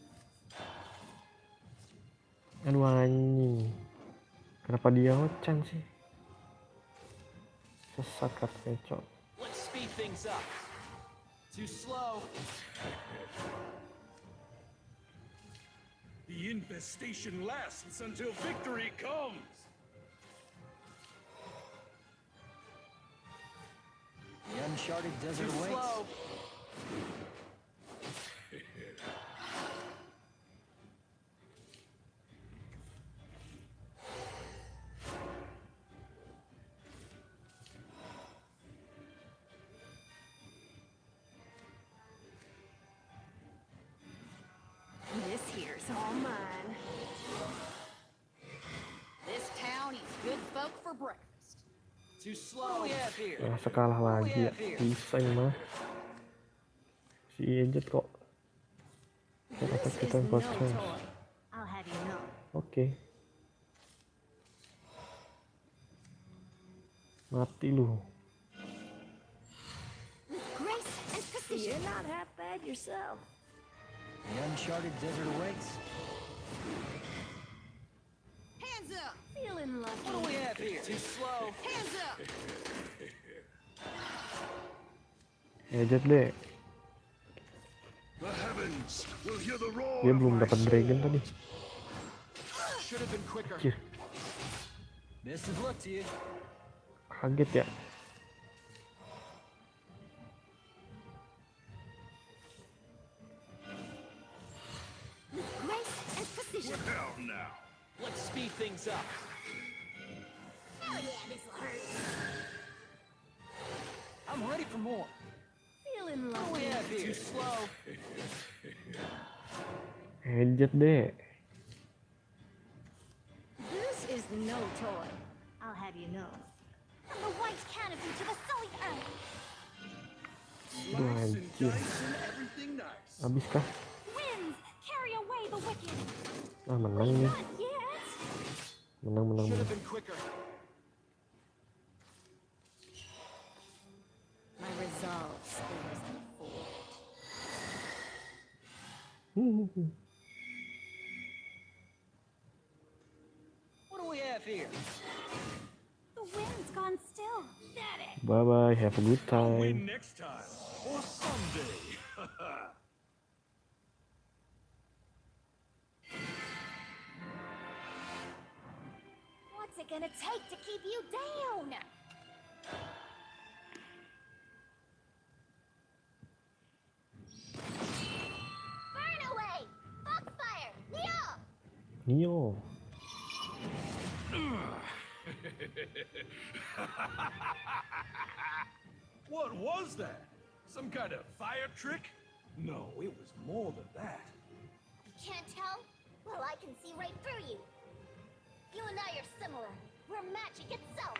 Aduh anjing. Kenapa dia ocang sih? Sesat katanya cok. Let's speed things up. Too slow. The infestation lasts until victory comes. The uncharted desert Too awaits. slow. This here's all mine. This town eats good folk for breakfast. Too slow. What do we have here? Ya sekalah lagi ya. Bisa ini mah. Si Ejet kok. Kita yang buat chance. I'll have you know. Oke. Mati lu. With grace and precision. You're not half bad yourself. The uncharted desert awaits. Hands up! Feeling lucky. What do we have here? Too slow. Hands up. Ngejat deh. The heavens will hear the roar Dia of belum my dapat dragon tadi. Should have been quicker. Cih, Best of luck to you. kaget ya. Grace and precision. Well now. Let's speed things up. Oh yeah, this'll hurt. I'm ready for more. Feeling What do like we have here? Too slow. Ngejat deh. This is no toy. I'll have you know. from the white canopy to the sully earth. Aduh, anjir. Habis kah? Winds carry away the wicked. Ah, menang nih. Not yet. Menang, menang, Should menang. have been quicker. My resolve stares me forward. What do we have here? The wind's gone still. That it. Bye bye, have a good I'll win time. next time. Or someday. What's it gonna take to keep you down? Burn away! Foxfire! Neo! Nio. What was that? Some kind of fire trick? No, it was more than that. You can't tell? Well, I can see right through you. You and I are similar. We're magic itself.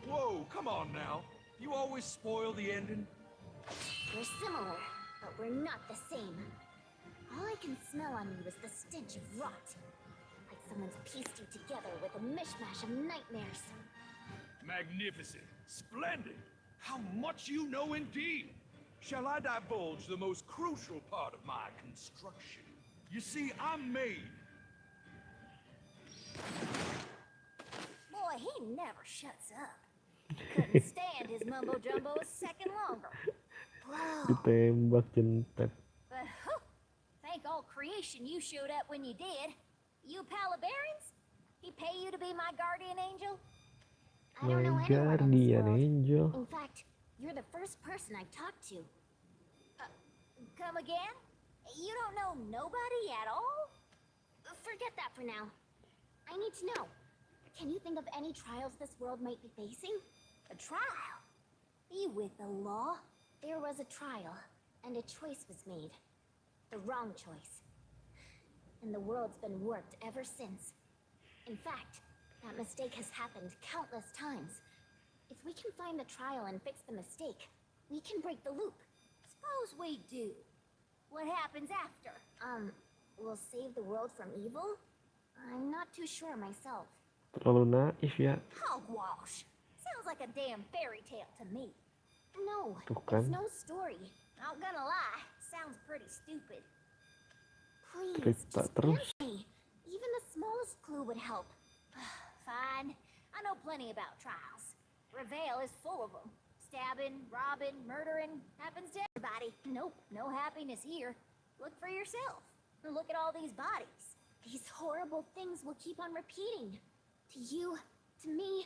Whoa, come on now. You always spoil the ending. We're similar, but we're not the same. All I can smell on you is the stench of rot. Like someone's pieced you together with a mishmash of nightmares. Magnificent. Splendid. How much you know indeed. Shall I divulge the most crucial part of my construction? You see, I'm made. Boy, he never shuts up. Couldn't stand his mumbo jumbo a second longer. Whoa. Ditembak jentet. But whew, thank all creation you showed up when you did. You pal of Baron's? He pay you to be my guardian angel? I don't know My anyone in this guardian world. angel. In fact, you're the first person I've talked to. Come again? You don't know nobody at all? Forget that for now. I need to know. Can you think of any trials this world might be facing? A trial? Be with the law? There was a trial, and a choice was made. The wrong choice. And the world's been warped ever since. In fact, that mistake has happened countless times. If we can find the trial and fix the mistake, we can break the loop. Suppose we do. What happens after? We'll save the world from evil? I'm not too sure myself. Terlalu naif ya. Hogwash. Sounds like a damn fairy tale to me. No, Tuh kan. it's no story. Not gonna lie, sounds pretty stupid. Please, Cerita just terus. answer me. Even the smallest clue would help. Fine. I know plenty about trials. Rivayle is full of them. Stabbing, robbing, murdering, happens to everybody. Nope, no happiness here. Look for yourself. Look at all these bodies. These horrible things will keep on repeating. To you, to me,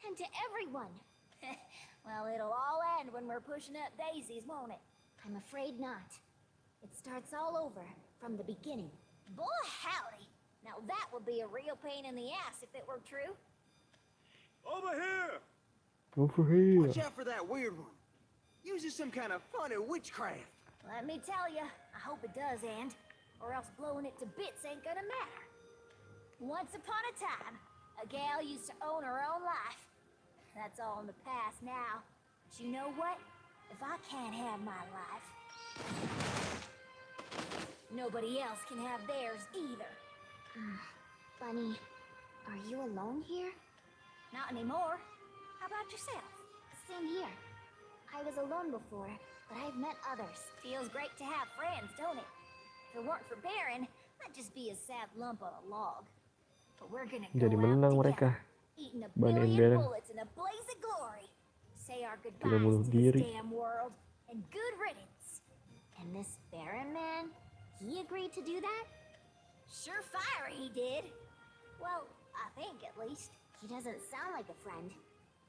and to everyone. Well, it'll all end when we're pushing up daisies, won't it? I'm afraid not. It starts all over, from the beginning. Boy, howdy! Now that would be a real pain in the ass if it were true. Over here! Over here. Watch out for that weird one. Uses some kind of funny witchcraft. Let me tell you, I hope it does end, or else blowing it to bits ain't gonna matter. Once upon a time, a gal used to own her own life. That's all in the past now. But you know what? If I can't have my life, nobody else can have theirs either. Bunny, are you alone here? Not anymore. How about yourself? Same here. I was alone before, but I've met others. Feels great to have friends, don't it? If it weren't for Baron, I'd just be a sad lump on a log. But we're gonna go Jadi out menang together. mereka. eating a Ban billion emberan. bullets in a blaze of glory. Say our Tidak goodbyes bunuh to this diri. damn world, and good riddance. And this Baron man, he agreed to do that? Sure fire he did. Well, I think at least. He doesn't sound like a friend.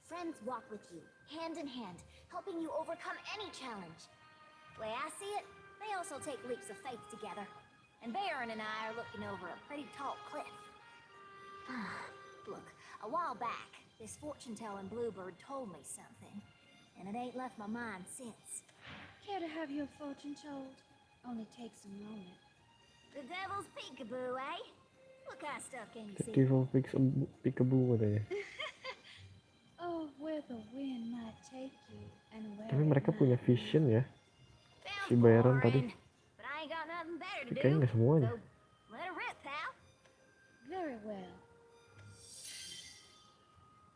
Friends walk with you, hand in hand, helping you overcome any challenge. Way I see it, they also take leaps of faith together. And Baron and I are looking over a pretty tall cliff. Look, a while back, this fortune-telling bluebird told me something, and it ain't left my mind since. Care to have your fortune told? Only takes a moment. The devil's peekaboo, eh? What kind of stuff can you see? Devil Peekaboo katanya. Oh, where the wind might take you, and where Tapi it mereka punya might vision ya. Si Sounds Baron boring, tadi. but I ain't got nothing better to Tapi do. kayaknya nggak semuanya. So, let it rip, pal. Very well.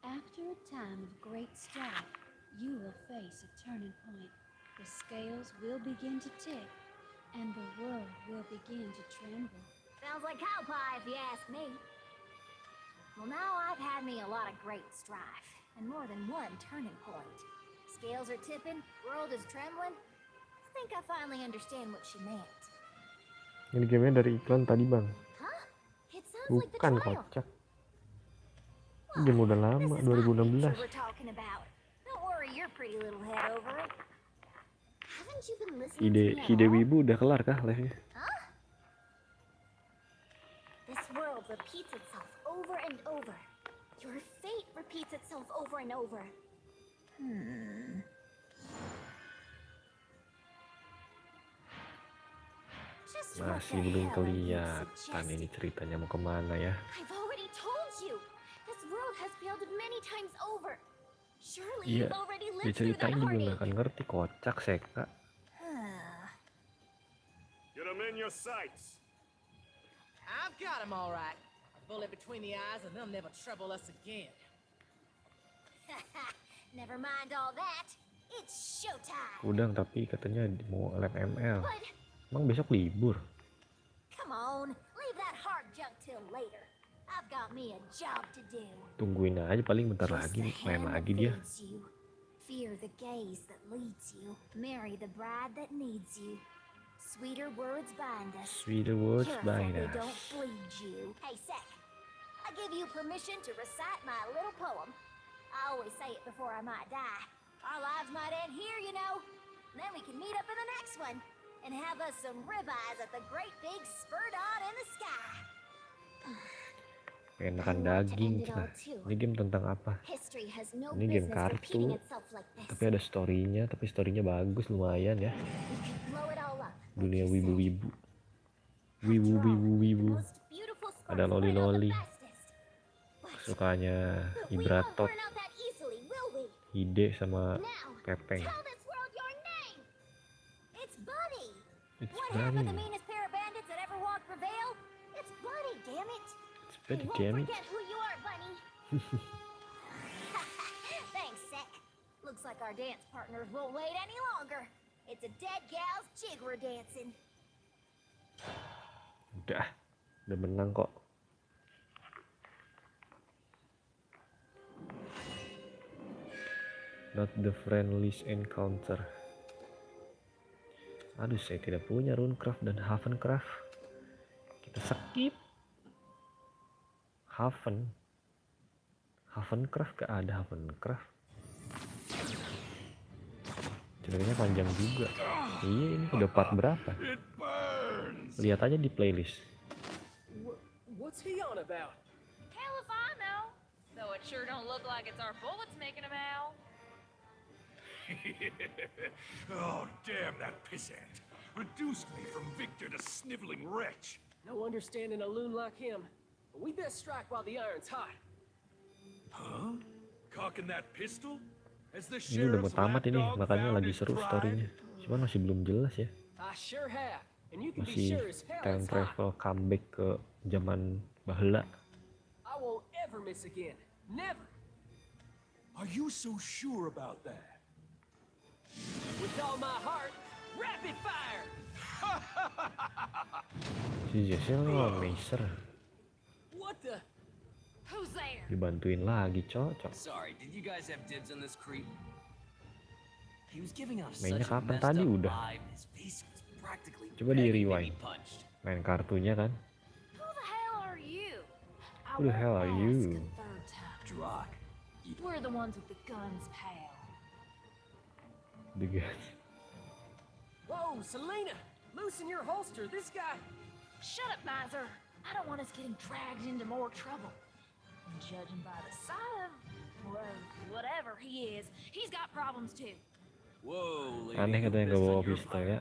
After a time of great strife, you will face a turning point. The scales will begin to tip, and the world will begin to tremble. Sounds like cow pie if you ask me. Well, now I've had me a lot of great strife, and more than one turning point. Scales are tipping, world is trembling. I think I finally understand what she meant. Ini gamenya dari iklan tadi bang. Huh? It sounds like the Bukan trial. kocak. Ini game udah lama, This is my 2016. future we're talking about. Don't worry your pretty little head over it. Haven't you been listening to me at Hide all? Wibu udah kelar kah live-nya? Huh? This world repeats itself over and over. Your fate repeats itself over and over. Just what Masih the belum hell are you kelihatan ini suggesting? ceritanya mau kemana ya. I've already told you. This world has failed many times over. Surely Iya, you've already lived through that diceritain juga nggak heartache. akan ngerti, kocak seka. Get them in your sights. I've got him all right. A bullet between the eyes and they'll never trouble us again. Never mind all that. It's showtime. Udang tapi katanya mau lab ML. But Emang besok libur? come on, leave that hard junk till later. I've got me a job to do. Tungguin aja, paling bentar Kiss lagi the main hand that lagi dia. feeds you. Fear the gaze that leads you. Marry the bride that needs you. Sweeter words bind us. Sweeter words Careful bind they us. don't bleed you. Hey, Sec. I give you permission to recite my little poem. I always say it before I might die. Our lives might end here, you know. And then we can meet up in the next one and have us some ribeyes at the great big spur-dot in the sky. Pengen makan daging. Nah, ini game tentang apa? History has no Ini game business repeating kartu, itself like this. tapi ada storynya, tapi storynya bagus lumayan ya. We could blow it all up. Dunia wibu-wibu. Wibu-wibu-wibu. Ada loli-loli. Kesukaannya Ibratot, We're not that easily, will we? Ide sama Pepeng. Tell this world your name. It's Bunny. It's What happened to the Bunny. meanest pair of bandits that ever walked Rivayle? It's Bunny, damn it. It's Bunny, We damn won't it. forget who you are, Bunny. Thanks, Sec. Looks like our dance partners won't wait any longer. It's a dead gal's jig we're dancing. Udah menang kok. Not the friendliest encounter. Aduh, saya tidak punya runecraft dan havencraft. Kita skip. Havencraft gak ada havencraft. Ceritanya panjang juga. Iya, ini udah part berapa? Lihat aja di playlist. What's he on about? Hell if I know. Though it sure don't look like it's our bullets making him out. Oh, damn that pissant. Reduced me from victor to sniveling wretch. No understanding a loon like him. But we best strike while the iron's hot. Huh? Cocking that pistol? As the Ini udah mau sheriff's tamat ini, lapdog makanya found lagi his seru pride? storynya. Cuman masih belum jelas ya. I sure have. And you can be Masih sure as hell time it's hot. travel comeback ke zaman bahula. I won't ever miss again. Never. Are you so sure about that? With all my heart, rapid fire! Si Jocelyn lawan Macer. What the? Who's there? Dibantuin lagi, cocok. Sorry, did you guys have dibs on this creep? He was giving off Mainnya such a kapan messed tadi up udah? vibe. His face was practically Coba di begging to be rewind. punched. Main kartunya kan. Who the hell are you? I Who the hell are won't you? ask a third time. Drock. We're the ones with the guns, pal. The guys. Whoa, Selena! Loosen your holster. This guy. Shut up, miser. I don't want us getting dragged into more trouble. And judging by the sight of, well, whatever he is, he's got problems too. Whoa, lady. Aneh katanya gak bawa pistol ya.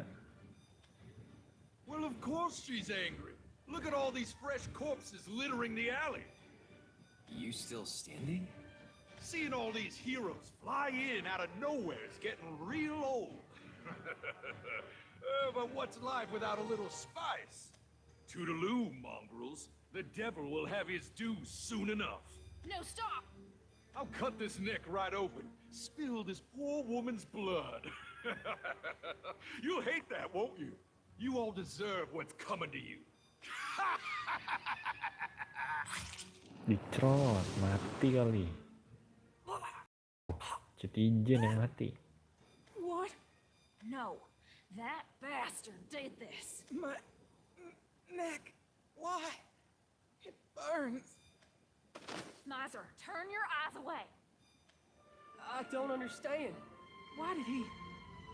Well, of course she's angry. Look at all these fresh corpses littering the alley. You still standing? Seeing all these heroes fly in out of nowhere is getting real old. But what's life without a little spice? Toodaloo, mongrels. The devil will have his due soon enough. No, stop! I'll cut this neck right open. Spill this poor woman's blood. You'll hate that, won't you? You all deserve what's coming to you. Dicrot, mati kali. Cetizen yang mati. What? No, that bastard did this. My neck. Why? It burns. Miser, turn your eyes away. I don't understand. Why did he...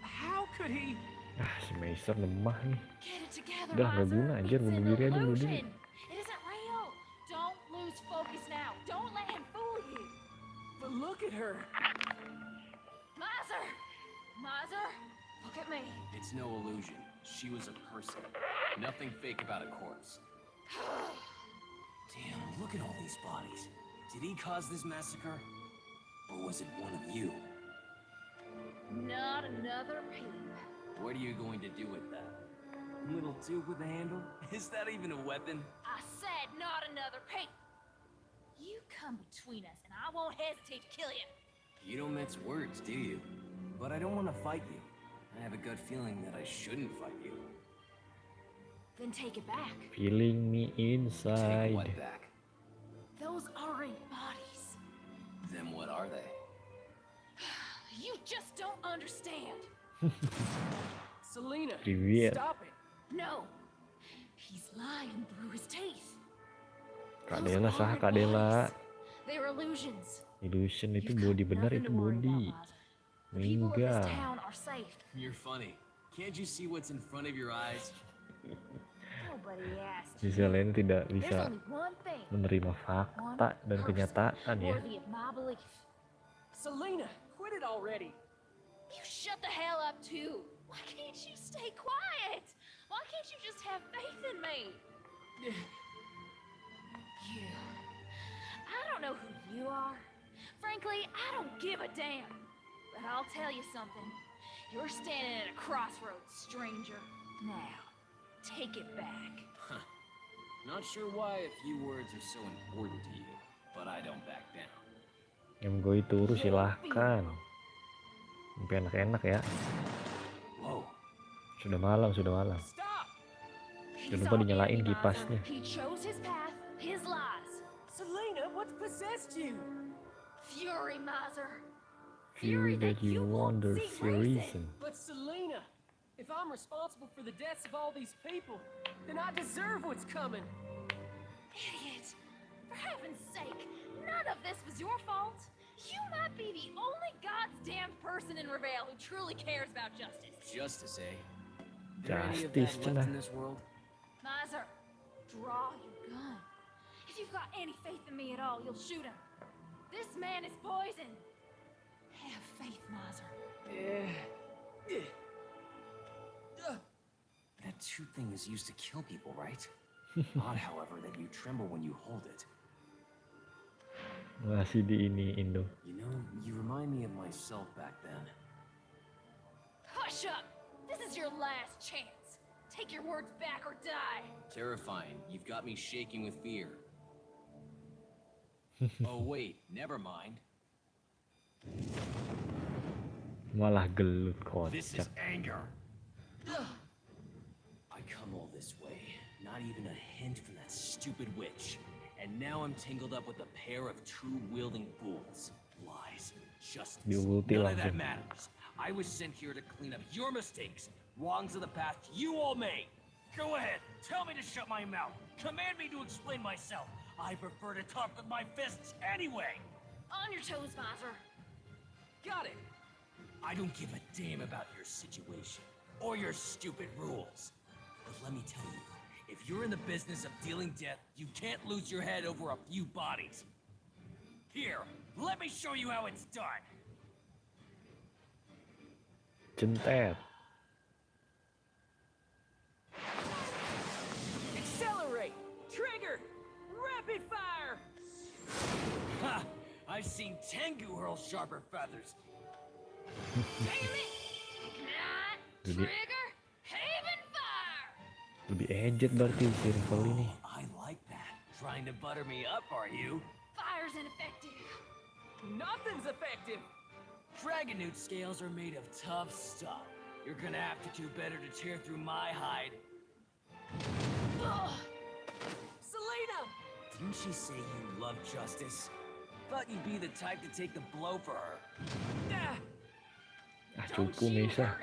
How could he... Ah, si Meister lemah nih. Get it together, Udah gak Miser. guna anjir, It's bunuh an diri aja, bunuh diri. illusion. It isn't real. Don't lose focus now. Don't let him fool you. But look at her. Miser! Miser, look at me. It's no illusion. She was a person. Nothing fake about a corpse. Damn, look at all these bodies. Did he cause this massacre? Or was it one of you? Not another peep. What are you going to do with that? Little tube with a handle? Is that even a weapon? I said not another peep. You come between us and I won't hesitate to kill you. You don't mince words, do you? But I don't want to fight you. I have a gut feeling that I shouldn't fight you. Then take it back. Feeling me Take inside. what back? Those aren't bodies. Then what are they? You just don't understand. Selena, Привет. stop it. No. He's lying through his teeth. Kak Dela sah, Kak Dela. They're illusions. Illusion itu body, benar itu body. The people of this Enggak. town are safe. You're funny. Can't you see what's in front of your eyes? Nobody asked. Sisi lain tidak There's bisa only one thing. menerima fakta dan kenyataan ya. Worthy of my belief. Selena, quit it already. You shut the hell up too. Why can't you stay quiet? Why can't you just have faith in me? You. I don't know who you are. Frankly, I don't give a damn. But I'll tell you something. You're standing at a crossroads, stranger. Now, take it back. Huh. Not sure why a few words are so important to you, but I don't back down. Yang gue turu silahkan. Mimpi enak-enak ya. Whoa. Sudah malam, sudah malam. Jangan lupa dinyalain kipasnya. He chose his path, his lies. Selena, what's possessed you? Fury, miser. Fury that you wonder the reason. But Selena, if I'm responsible for the deaths of all these people, then I deserve what's coming. Idiot. For heaven's sake, none of this was your fault. You might be the only goddamn person in Rivayle who truly cares about justice. Justice, eh? There any of that Justice, left in this world? Miser, draw your gun. If you've got any faith in me at all, you'll shoot him. This man is poison. Have faith, Miser. That tube thing is used to kill people, right? Odd, however, that you tremble when you hold it. Masih di ini Indo. You know, you remind me of myself back then. Hush up! This is your last chance. Take your words back or die. Terrifying. You've got me shaking with fear. Oh, wait. Never mind. Malah gelut This kocak. is anger. I come all this way. Not even a hint from that stupid witch. And now I'm tangled up with a pair of true-wielding fools. Lies. Justice. Diulti None of that langsung. matters. I was sent here to clean up your mistakes. Wrongs of the past you all made. Go ahead. Tell me to shut my mouth. Command me to explain myself. I prefer to talk with my fists anyway. On your toes, Miser. Got it. I don't give a damn about your situation or your stupid rules. But let me tell you, if you're in the business of dealing death, you can't lose your head over a few bodies. Here, let me show you how it's done. Jentet. Accelerate! Trigger! Rapid fire! Ha! I've seen Tengu hurl sharper feathers. Damn it! Not trigger, haven fire! Lebih edget berarti si Rivayle ini. I like that. Trying to butter me up, are you? Fire's ineffective. Nothing's effective! Dragonute scales are made of tough stuff. You're gonna have to do better to tear through my hide. Ugh. Selena! Didn't she say you love justice? Thought you'd be the type to take the blow for her. Cukup Mesa.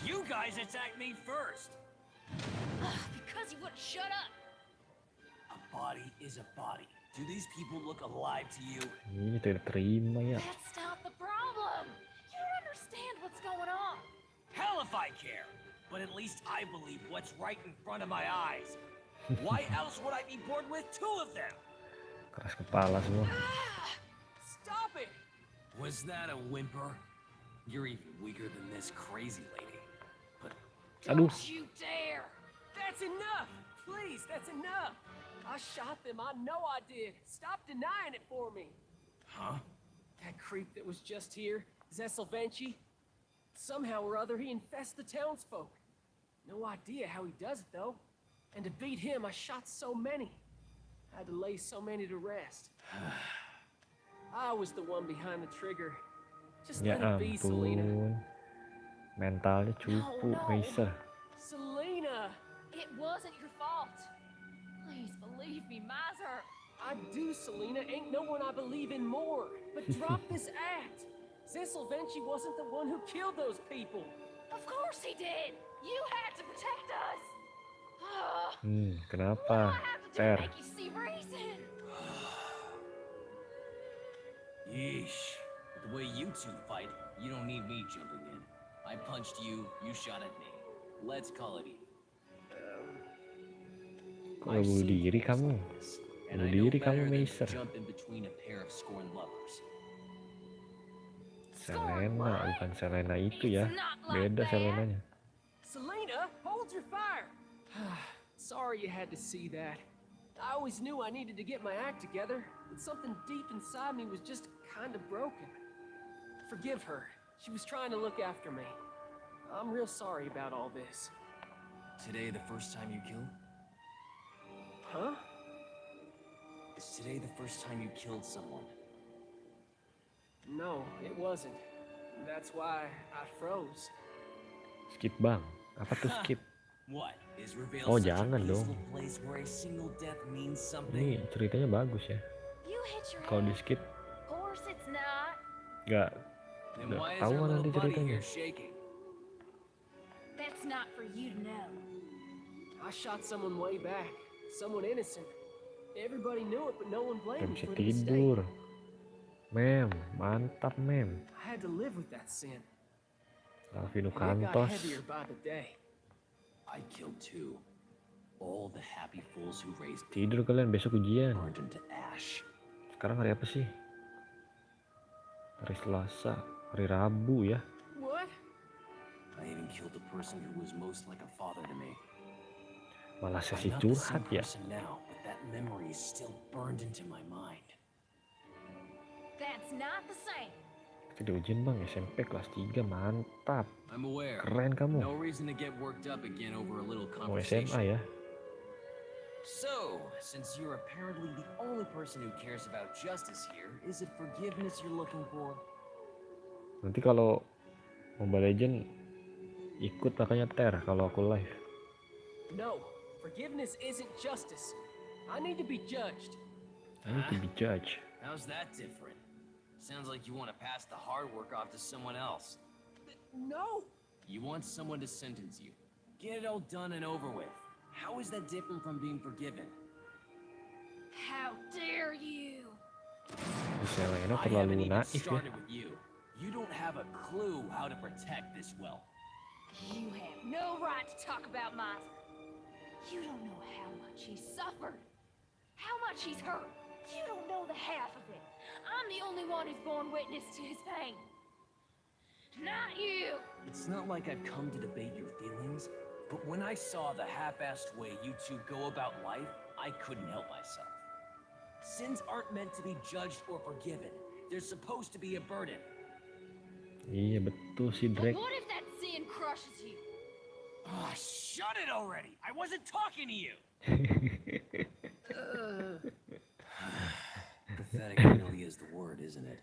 You guys attacked me first. Because you wouldn't shut up. A body is a body. Do these people look alive to you? Ini tidak terima ya. That's not the problem. You don't understand what's going on. Hell if I care. But at least I believe what's right in front of my eyes. Why else would I be born with two of them? Keras kepala semua. Stop it! Was that a whimper? You're even weaker than this crazy lady. But Aduh. Don't you dare! That's enough! Please, that's enough! I shot them, I know I did. Stop denying it for me. Huh? That creep that was just here, Zesselvenchi, somehow or other he infests the townsfolk. No idea how he does it though. And to beat him, I shot so many. Had to lay so many to rest. I was the one behind the trigger. Just Ya let it be, Selena. ampun. Mentalnya cupu, Mesa. Selena! It wasn't your fault. Please believe me, Miser. I do, Selena. Ain't no one I believe in more. But drop this act. Zesselvenchi wasn't the one who killed those people. Of course he did. You had to protect us. Kenapa? Ter. Make you see reason. Yeesh. The way you two fight, you don't need me jumping in. I punched you, you shot at me. Let's call it even. Kok bunuh diri kamu? Bunuh diri kamu, Mesa. Jump in between a pair of scorned lovers. Selena, bukan Selena itu ya. Beda Selenanya. Selena, hold your fire. Sorry you had to see that. I always knew I needed to get my act together, but something deep inside me was just kind of broken. Forgive her. She was trying to look after me. I'm real sorry about all this. Today the first time you killed? Huh? Is today the first time you killed someone? No, it wasn't. That's why I froze. Skip bang. Apa tuh skip? What? Is Rivayle Oh such a jangan dong. peaceful place where a single death means something? Ini ceritanya bagus ya. You hit your Kalau di head. skip Of course it's not. nggak Then why is tahu our nanti little buddy ceritanya. here shaking? That's not for you to know. I shot someone way back. Someone innocent. Everybody knew it, but no one Gak blamed me bisa for the mistake. tidur. Mem, mantap mem. I had to live with that sin. Alvino And it got Kantos. heavier by the day. I killed two. All the happy fools who raised Tidur kalian, besok ujian. burned into ash. Sekarang hari apa sih? Hari Selasa, hari Rabu ya. What? I even killed the person who was most like a father to me. Malah sesi I'm not the curhat same ya. person now, but that memory is still burned into my mind. That's not the same. Kita ujian bang, SMP kelas 3, mantap. I'm aware. Keren kamu. No reason to get worked up again over a little Mau conversation. SMA ya. So, since you're apparently the only person who cares about justice here, is it forgiveness you're looking for? Nanti kalau Mobile Legend ikut makanya Ter kalau aku live. No, forgiveness isn't justice. I need to be judged. I need to be judged. How's that different? Sounds like you want to pass the hard work off to someone else. No! You want someone to sentence you. Get it all done and over with. How is that different from being forgiven? How dare you? Si Selena I haven't terlalu even naif ya. started with you. You don't have a clue how to protect this wealth. You have no right to talk about Miser. You don't know how much he's suffered, how much he's hurt. You don't know the half of it. I'm the only one who's borne witness to his pain. Not you! It's not like I've come to debate your feelings, but when I saw the half-assed way you two go about life, I couldn't help myself. Sins aren't meant to be judged or forgiven. They're supposed to be a burden. Iya betul si But Drake. what if that sin crushes you? Ah, shut it already! I wasn't talking to you! Pathetic really is the word, isn't it?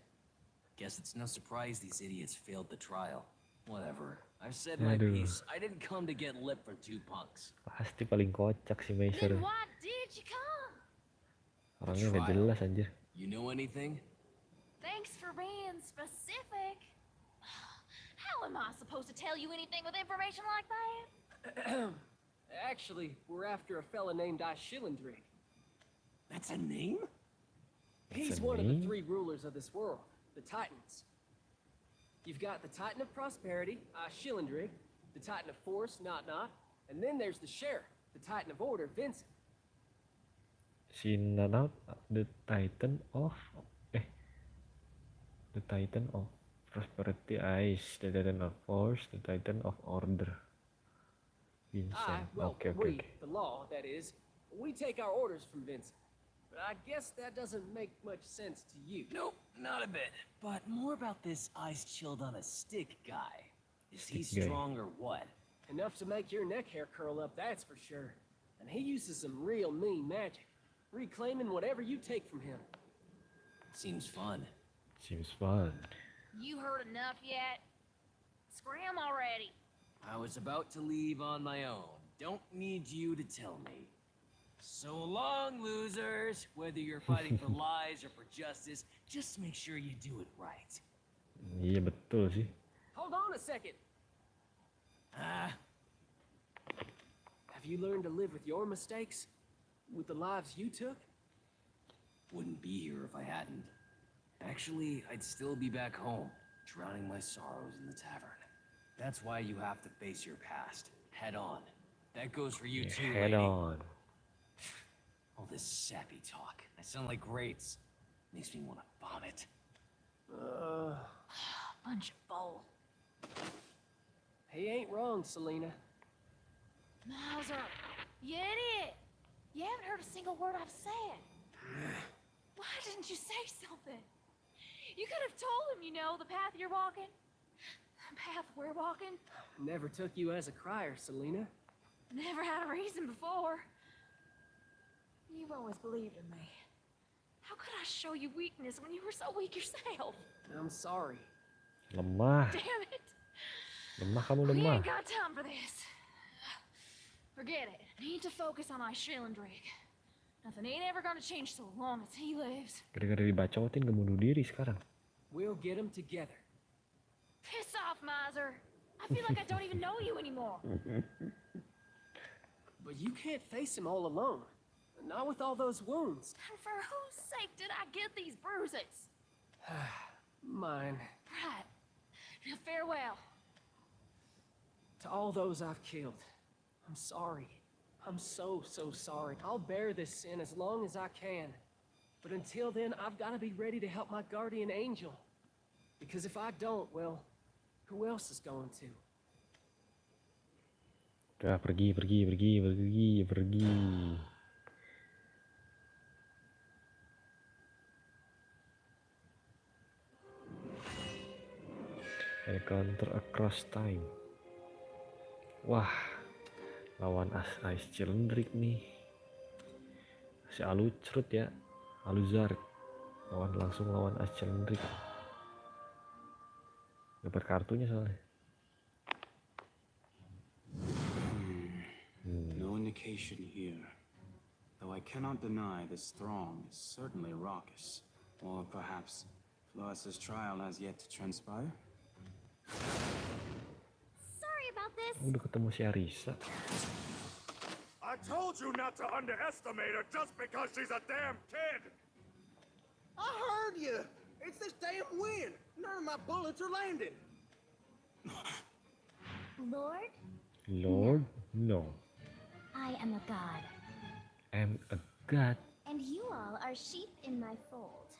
Guess it's no surprise these idiots failed the trial. Whatever. I've said my Aduh. piece. I didn't come to get lip from two punks. Pasti paling kocak si Meiser. Then why did you come? Orangnya nggak Trial. jelas anjir. You know anything? Thanks for being specific. How am I supposed to tell you anything with information like that? Actually, we're after a fella named Ishilindrik. That's a name? He's a one of the name? 3 rulers of this world, the Titans. You've got the Titan of Prosperity, Ishilindrik, the Titan of Force, Not, and then there's the Sheriff, the Titan of Order, Vincent. Si Nanaut, the Titan of the Titan of Prosperity Ice, the Titan of Force, the Titan of Order. Vincent. We, Okay. the law, that is, we take our orders from Vincent. But I guess that doesn't make much sense to you. Nope, not a bit. But more about this ice chilled on a stick guy. Is he Stick guy. strong or what? Enough to make your neck hair curl up, that's for sure. And he uses some real mean magic, reclaiming whatever you take from him. Seems fun. Seems fun. You heard enough yet? Scram already. I was about to leave on my own. Don't need you to tell me. So long, losers. Whether you're fighting for lies or for justice, just make sure you do it right. Iya betul sih. Hold on a second. Ah, Have you learned to live with your mistakes? With the lives you took? wouldn't be here if I hadn't. Actually, I'd still be back home, drowning my sorrows in the tavern. That's why you have to face your past, head on. That goes for you too, Head lady. on. All this sappy talk. I sound like Wraiths. Makes me want to vomit. Bunch of bull. He ain't wrong, Selena. Miser, you idiot! You haven't heard a single word I've said. Why didn't you say something? You could have told him, you know, the path you're walking. The path we're walking. Never took you as a crier, Selena. Never had a reason before. You've always believed in me. How could I show you weakness when you were so weak yourself? I'm sorry. Lemah. Damn it! Lemah kamu We lemah. ain't got time for this. Forget it. Need to focus on Ishilindrik. Nothing ain't ever gonna change so long as he lives. Gara-gara dibacotin kebunuh diri sekarang. We'll get him together. Piss off, Miser. I feel like I don't even know you anymore. But you can't face him all alone. Not with all those wounds. And for whose sake did I get these bruises? Mine. Right. Now farewell. To all those I've killed. I'm sorry. I'm so sorry. I'll bear this sin as long as I can. But until then, I've got to be ready to help my guardian angel. Because if I don't, well, who else is going to? Udah pergi. Encounter across time. Wah, lawan Ice Cylindric nih. Si Alucrut ya, Aluzard. Langsung lawan Ice Cylindric. Dapat kartunya soalnya. No indication here. though I cannot deny this throng is certainly raucous. Or perhaps Floris's trial has yet to transpire? Sorry about this. Udah ketemu si Arisa. I told you not to underestimate her just because she's a damn kid! I heard you. It's this damn wind. None of my bullets are landing. Lord, Lord? No. I am a god, I'm a god. and you all are sheep in my fold.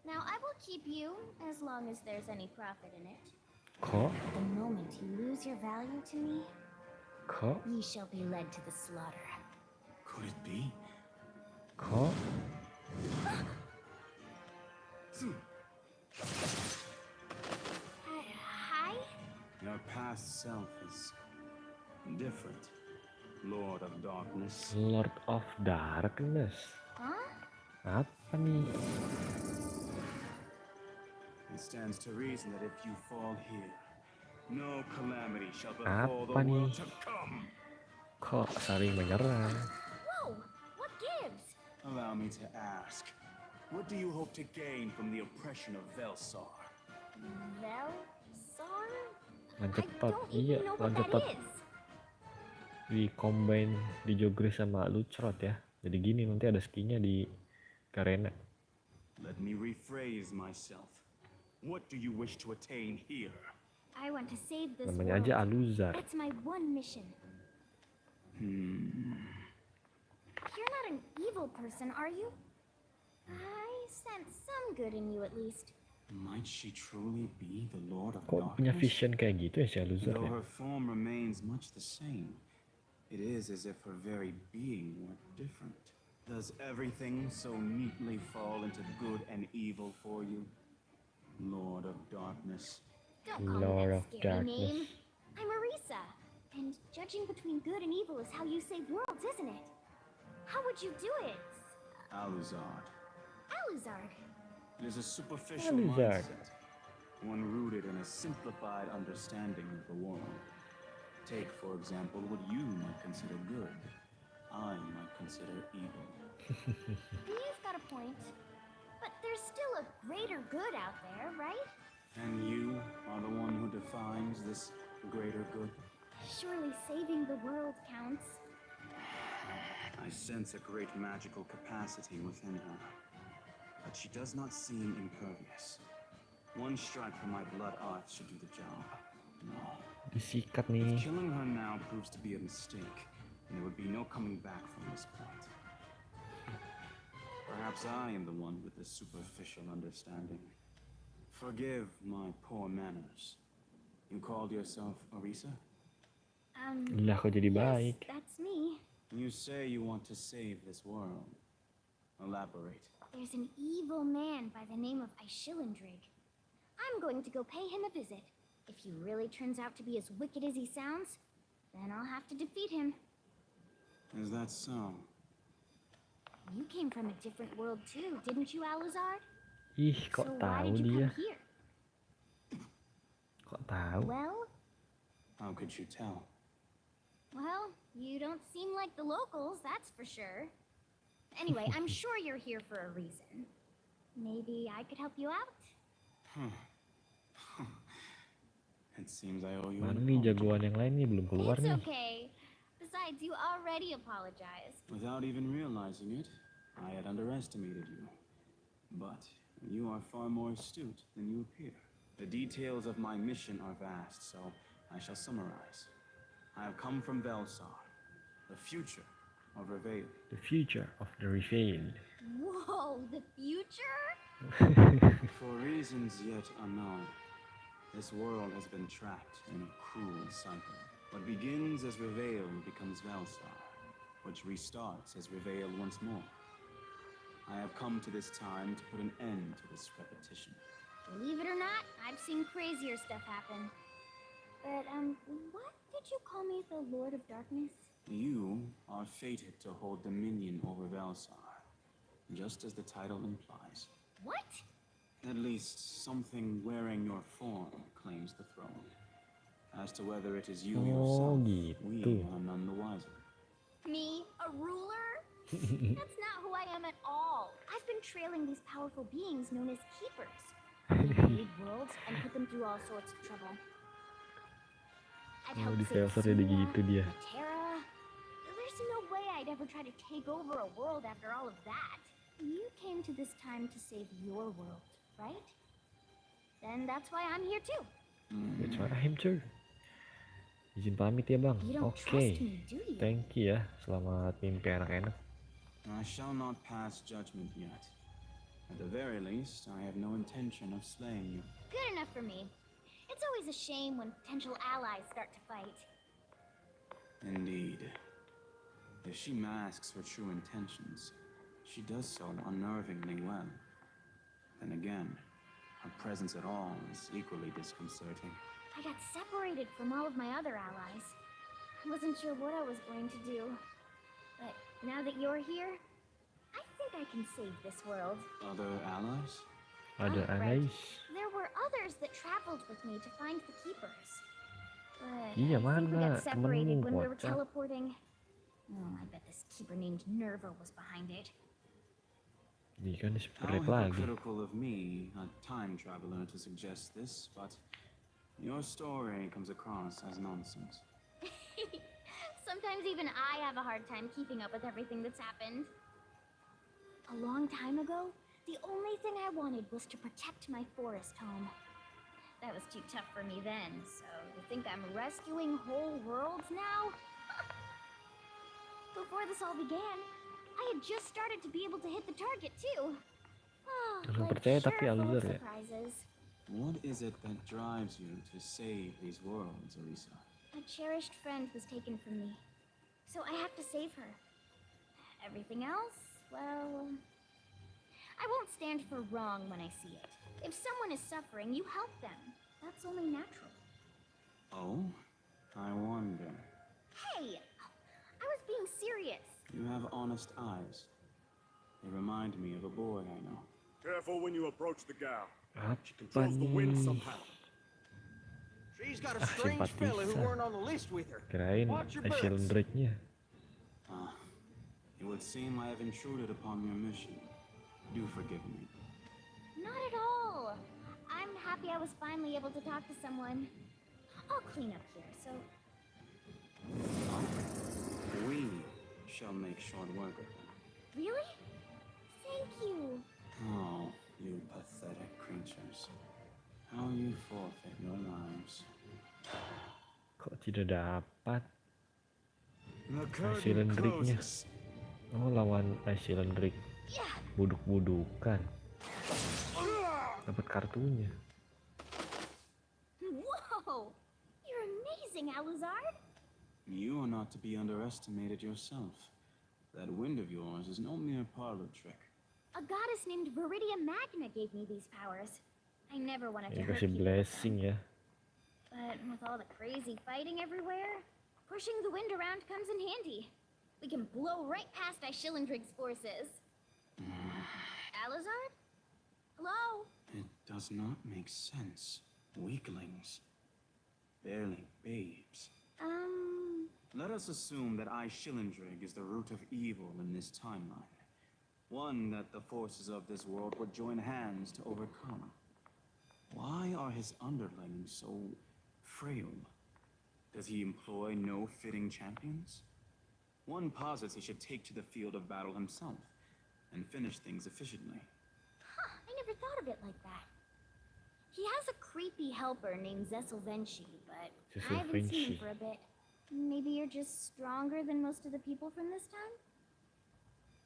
Now I will keep you as long as there's any profit in it. Kok? The moment you lose your value to me, Kok? ye shall be led to the slaughter. Could it be? Kok? Hi? Your past self is different, Lord of Darkness. Lord of Darkness. Huh? Apa nih? It stands to reason that if you fall here, no calamity shall befall the Apa nih? world to come. Kok saling menyerang? Whoa! What gives? Allow me to ask, what do you hope to gain from the oppression of Vellsar? Vellsar? Lan I cepat, don't iya, even know lan what that cepat. is. Di combine, di jogres sama lucrot ya. Jadi gini nanti ada skinnya di Garena. Let me rephrase myself. What do you wish to attain here? I want to save this Namanya world. aja Aluzar. That's my one mission. You're not an evil person, are you? I sense some good in you at least. Might she truly be the Lord of Kok punya Darkness? vision kayak gitu ya si Aluzar Though ya? her form remains much the same, it is as if her very being were different. Does everything so neatly fall into good and evil for you, Lord of Darkness? Don't call Lord me of that scary Darkness. name. I'm Arisa, and judging between good and evil is how you save worlds, isn't it? How would you do it? Aluzard. Aluzard. It is a superficial Aluzard. mindset, one rooted in a simplified understanding of the world. Take, for example, what you might consider good, I might consider evil. You've got a point. But there's still a greater good out there, right? And you are the one who defines this greater good? Surely saving the world counts. I sense a great magical capacity within her, but she does not seem impervious. One strike from my blood arts should do the job. No. Disikat If nih. killing her now proves to be a mistake, then there would be no coming back from this point. Perhaps I am the one with the superficial understanding. Forgive my poor manners. You called yourself Arisa? Lah kok jadi yes, baik? that's me. You say you want to save this world. Elaborate. There's an evil man by the name of Ishilindrig. I'm going to go pay him a visit. If he really turns out to be as wicked as he sounds, then I'll have to defeat him. Is that so? You came from a different world too, didn't you, Aluzard? Ih, kok So why tahu did you dia? come here? Kok tahu? Well, How could you tell? you don't seem like the locals, that's for sure. Anyway, I'm sure you're here for a reason. Maybe I could help you out? It seems I owe you Mana an nih apology. jagoan yang lain nih belum keluar It's nih. okay. Besides, you already apologized. Without even realizing it, I had underestimated you. But you are far more astute than you appear. The details of my mission are vast, so I shall summarize. I have come from Vellsar, the future of Rivayle. The future of the Rejuvenation. Whoa, the future? For reasons yet unknown, this world has been trapped in a cruel cycle. What begins as Rivayle becomes Vellsar, which restarts as Rivayle once more. I have come to this time to put an end to this repetition. Believe it or not, I've seen crazier stuff happen. But, what did you call me the Lord of Darkness? You are fated to hold dominion over Vellsar, just as the title implies. What? At least something wearing your form claims the throne. As to whether it is you Oh, yourself, gitu. we are none the wiser. Me, a ruler? That's not who I am at all. I've been trailing these powerful beings known as keepers. They create worlds and put them through all sorts of trouble. I'd Oh, help di save Vellsar jadi Suya, gitu dia. Terra. There's no way I'd ever try to take over a world after all of that. You came to this time to save your world, right? Then that's why I'm here too. That's why I'm too. Izin pamit ya bang. You don't Oke. trust me, do you? Thank you ya. Selamat mimpi enak-enak. I shall not pass judgment yet. At the very least, I have no intention of slaying you. Good enough for me. It's always a shame when potential allies start to fight. Indeed. If she masks her true intentions, she does so unnervingly well. Then again, her presence at all is equally disconcerting. I got separated from all of my other allies. I wasn't sure what I was going to do. But now that you're here, I think I can save this world. Other allies? Ada Right. allies. There were others that traveled with me to find the keepers. But Iya, I think we mana? got separated Temenmu, when we were kocak. teleporting. Oh, I bet this keeper named Nerva was behind it. Ini kan How di lagi. hypocritical of me, a time traveler, to suggest this, but your story comes across as nonsense. Sometimes even I have a hard time keeping up with everything that's happened. A long time ago, the only thing I wanted was to protect my forest home. That was too tough for me then, so you think I'm rescuing whole worlds now? Before this all began, I had just started to be able to hit the target too. Belum Life percaya sure tapi full of alur ya. surprises. What is it that drives you to save these worlds, Elisa? A cherished friend was taken from me, so I have to save her. Everything else, well, I won't stand for wrong when I see it. If someone is suffering, you help them. That's only natural. Oh? I wonder. Hey, I was being serious. You have honest eyes. They remind me of a boy I know. Careful when you approach the gal. She Apa controls the wind nih? somehow. She's got a strange fella who weren't on the list with her. Kirain Watch your asal butts. Drake-nya. It would seem I have intruded upon your mission. Do forgive me. Not at all. I'm happy I was finally able to talk to someone. I'll clean up here, so... We shall make short work of them. Really? Thank you. Oh, you pathetic creatures. How you forfeit your lives. Kok tidak dapat The Asal Drake-nya? Oh, lawan Asal Drake. Buduk-budukan. Dapat kartunya. Whoa! You're amazing, Alizard. You are not to be underestimated yourself. That wind of yours is no mere parlor trick. A goddess named Viridia Magna gave me these powers. I never wanted to Ini hurt kasih people with them. blessing ya. But with all the crazy fighting everywhere, pushing the wind around comes in handy. We can blow right past Ishilindrig's forces. Alizard? Hello? It does not make sense. Weaklings. Barely babes. Let us assume that Ishilindrig is the root of evil in this timeline. One that the forces of this world would join hands to overcome. Why are his underlings so frail? Does he employ no fitting champions? One posits he should take to the field of battle himself and finish things efficiently. Huh, I never thought of it like that. He has a creepy helper named Zesselvenchi, but I haven't seen him for a bit. Maybe you're just stronger than most of the people from this time?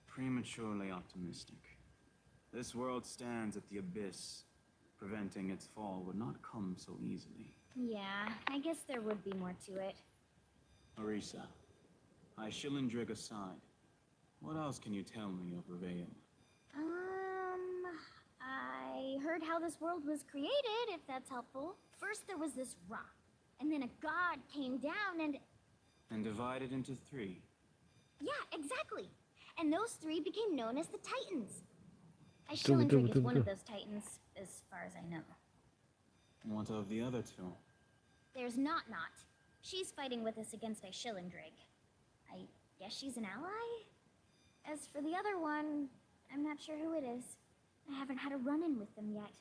Prematurely optimistic. This world stands at the abyss. Preventing its fall would not come so easily. Yeah, I guess there would be more to it. Orisa, Ishilindrig aside, what else can you tell me of Rivayle? I heard how this world was created, if that's helpful. First there was this rock, and then a god came down and... And divided into three. Yeah, exactly. And those three became known as the Titans. Ishilindrig is one of those Titans, as far as I know. What of the other two? There's Not. She's fighting with us against Ishilindrig. I guess she's an ally? As for the other one, I'm not sure who it is. I haven't had a run-in with them yet.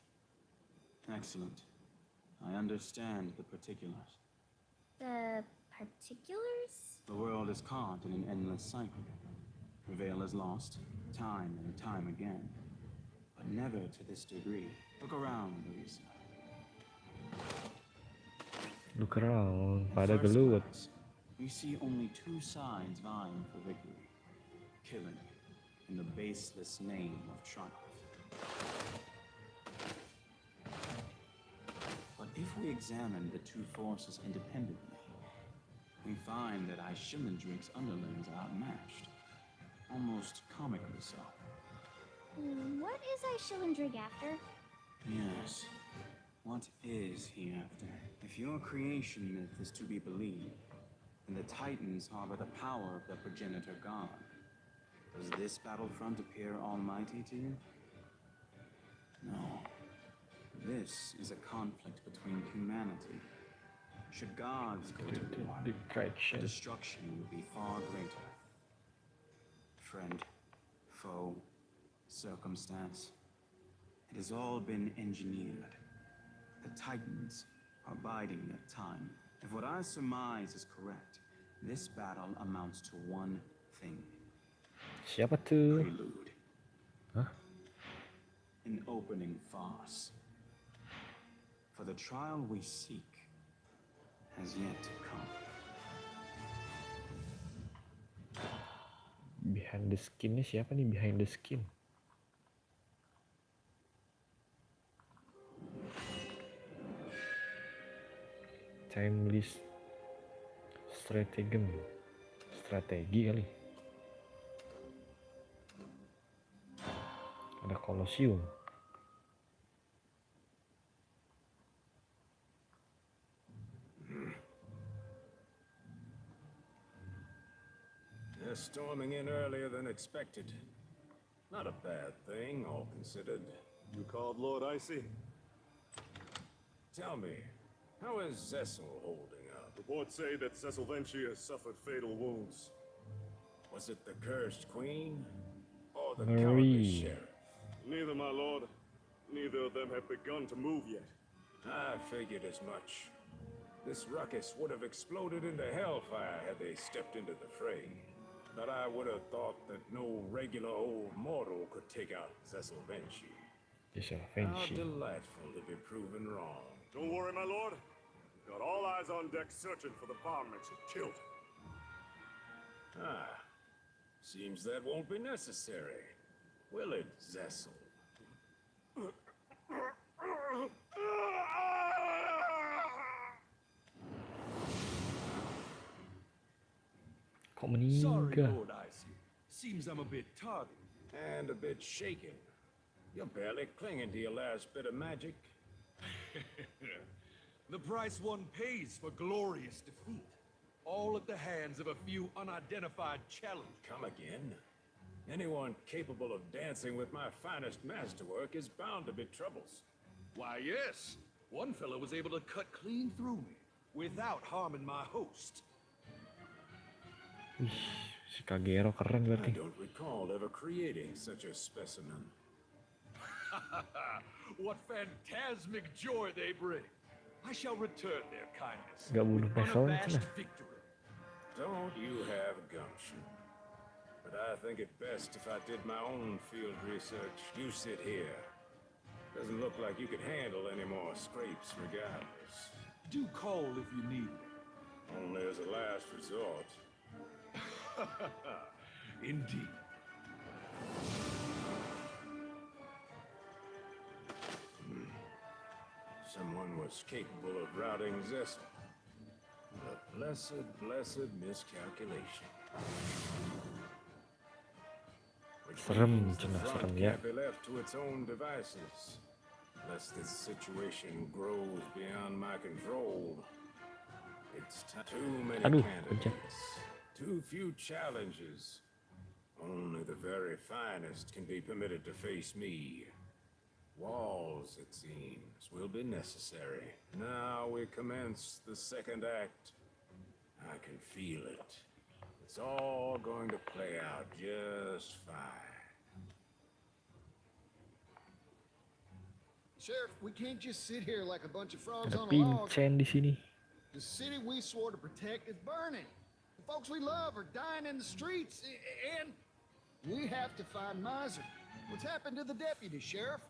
Excellent. I understand the particulars. The particulars? The world is caught in an endless cycle. Rivayle is lost, time and time again. But never to this degree. Look around, Louisa. Look around, pada At first gelut. glance, we see only two sides vying for victory. Killing in the baseless name of triumph. But if we examine the two forces independently, we find that Aishilindrig's underlings are outmatched. Almost comically so. What is Aishilindrig after? Yes. What is he after? If your creation myth is to be believed, then the Titans harbor the power of their progenitor god. Does this battlefront appear almighty to you? No. This is a conflict between humanity. Should gods go to war, the destruction would be far greater. Friend, foe, circumstance. It has all been engineered. The Titans are biding their time. If what I surmise is correct, this battle amounts to one thing. Siapa tuh? Prelude. Hah? An opening farce. For the trial we seek has yet to come. Behind the skin-nya siapa nih behind the skin? Timeless stratagem. Strategi kali. Ada Colosseum. They're storming in earlier than expected. Not a bad thing, all considered. You called Lord Icy? Tell me, how is Zessel holding up? Reports say that Cecilvenci has suffered fatal wounds. Was it the cursed queen? Or the Marie. cowardly sheriff? Neither, my lord. Neither of them have begun to move yet. I figured as much. This ruckus would have exploded into hellfire had they stepped into the fray. But I would have thought that no regular old mortal could take out Cecilvenci. How delightful to be proven wrong. Don't worry, my lord. We've got all eyes on deck searching for the varmints who killed him. Ah, seems that won't be necessary. Will it, Zessel? Kok meninggal? Sorry, Lord Icy. Seems I'm a bit tardy. And a bit shaken. You're barely clinging to your last bit of magic. The price one pays for glorious defeat. All at the hands of a few unidentified challengers. Come again? Anyone capable of dancing with my finest masterwork is bound to be troubles. Why, yes. One fellow was able to cut clean through me without harming my host. Wih, si Kagero keren I berarti. don't recall ever creating such a specimen. What phantasmic joy they bring. I shall return their kindness. Gak bunuh with Pesol unabashed lah. victory. Don't you have gumption? But I think it best if I did my own field research. You sit here. Doesn't look like you could handle any more scrapes regardless. Do call if you need me. Only as a last resort. Indeed. Someone was capable of routing Zessel. A blessed, blessed miscalculation. Which Serem, means the cina front serem ya. can't be left to its own devices. Unless this situation grows beyond my control. It's too many Aduh, candidates. Too few challenges. Only the very finest can be permitted to face me. Walls, it seems, will be necessary. Now we commence the second act. I can feel it. It's all going to play out just fine. Sheriff, we can't just sit here like a bunch of frogs Ada on a log. Pincen di sini. The city we swore to protect is burning. The folks we love are dying in the streets, and we have to find Miser. What's happened to the deputy, Sheriff?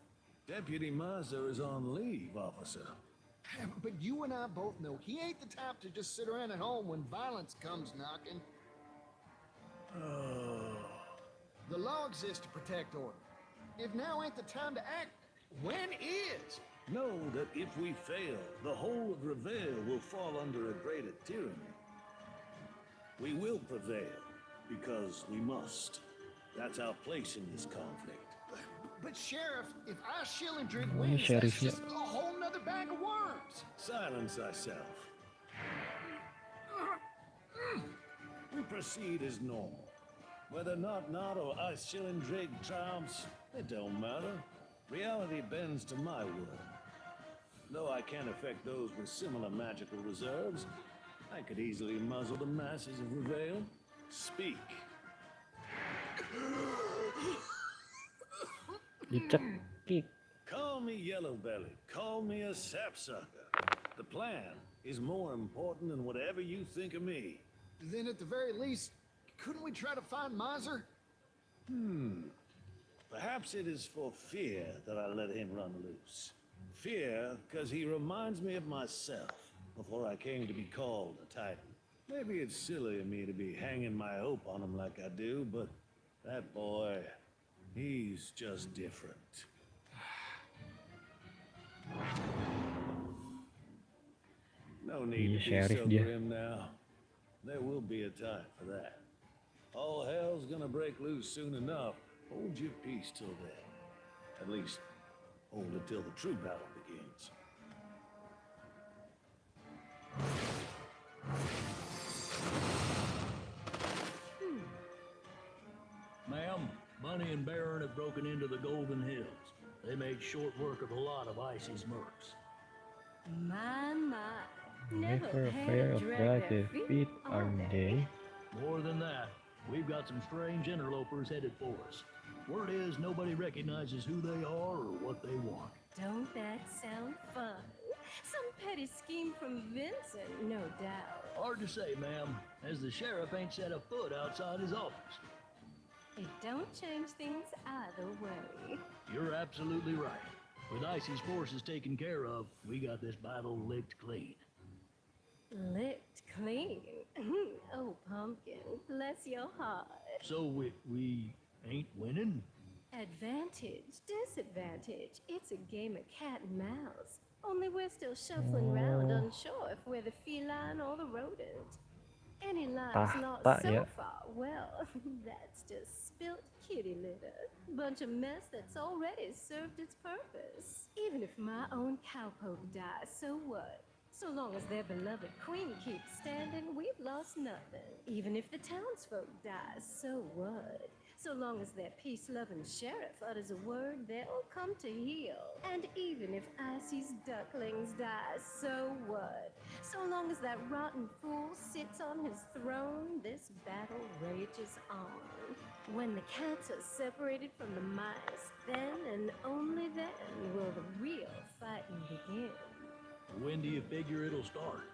Deputy Miser is on leave, officer. But you and I both know he ain't the type to just sit around at home when violence comes knocking. The law exists to protect order. If now ain't the time to act, when is? Know that if we fail, the whole of Rivayle will fall under a greater tyranny. We will prevail, because we must. That's our place in this conflict. But Sheriff, if I shill and drink wings, that's just a whole nother bag of worms. Silence thyself. We proceed as normal. Whether not or Ice Shilling Drake triumphs, it don't matter. Reality bends to my will. Though I can't affect those with similar magical reserves, I could easily muzzle the masses of Rivayle. Speak. Call me Yellow-Belly, call me a sapsucker. The plan is more important than whatever you think of me. Then at the very least, couldn't we try to find Miser? Perhaps it is for fear that I let him run loose. Fear, because he reminds me of myself before I came to be called a Titan. Maybe it's silly of me to be hanging my hope on him like I do, but that boy, he's just different. No need to be so grim now. There will be a time for that. All hell's gonna break loose soon enough. Hold your peace till then. At least, hold it till the true battle begins. Ma'am, Bunny and Baron have broken into the Golden Hills. They made short work of a lot of Icy's mercs. My. Never fair of drag their feet, are they? More than that, we've got some strange interlopers headed for us. Word is nobody recognizes who they are or what they want. Don't that sound fun? Some petty scheme from Vincent, no doubt. Hard to say, ma'am, as the sheriff ain't set a foot outside his office. It don't change things either way. You're absolutely right. With Icy's forces taken care of, we got this battle licked clean. Licked clean? Oh, Pumpkin, bless your heart. So we ain't winning? Advantage, disadvantage. It's a game of cat and mouse. Only we're still shuffling round unsure if we're the feline or the rodent. Any lives not so far, well, that's just spilt kitty litter. Bunch of mess that's already served its purpose. Even if my own cowpoke dies, so what? So long as their beloved queen keeps standing, we've lost nothing. Even if the townsfolk dies, so what? So long as their peace-loving sheriff utters a word, they'll come to heel. And even if Icy's ducklings die, so what? So long as that rotten fool sits on his throne, this battle rages on. When the cats are separated from the mice, then and only then will the real fighting begin. When do you figure it'll start?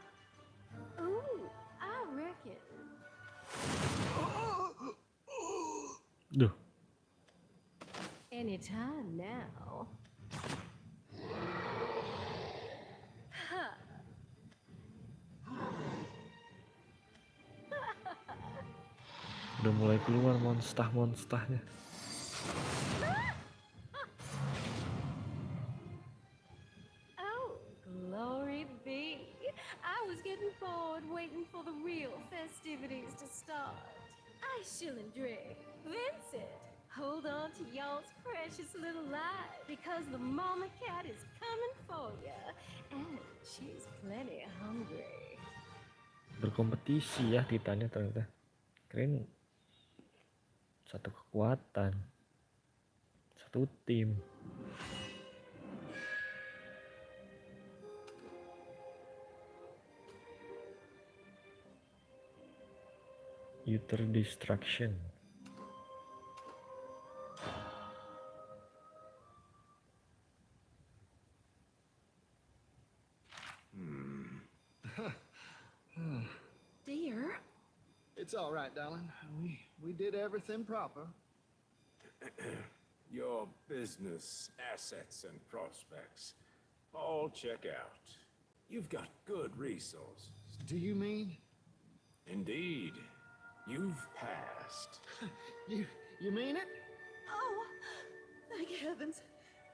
Ooh, I reckon. Duh. Anytime now. Ha. Udah mulai keluar monster-monsternya. Oh, glory be. I was getting bored waiting for the real festivities to start. I shouldn't drink. Vincent, hold on to y'all's precious little life because the mama cat is coming for ya. And she's plenty hungry. Berkompetisi ya Titannya ternyata. Keren. Satu kekuatan. Satu tim. Uter distraction. Dear? It's all right, darling. We did everything proper. Your business, assets, and prospects all check out. You've got good resources. Do you mean? Indeed. You've passed. You mean it? Oh, thank heavens.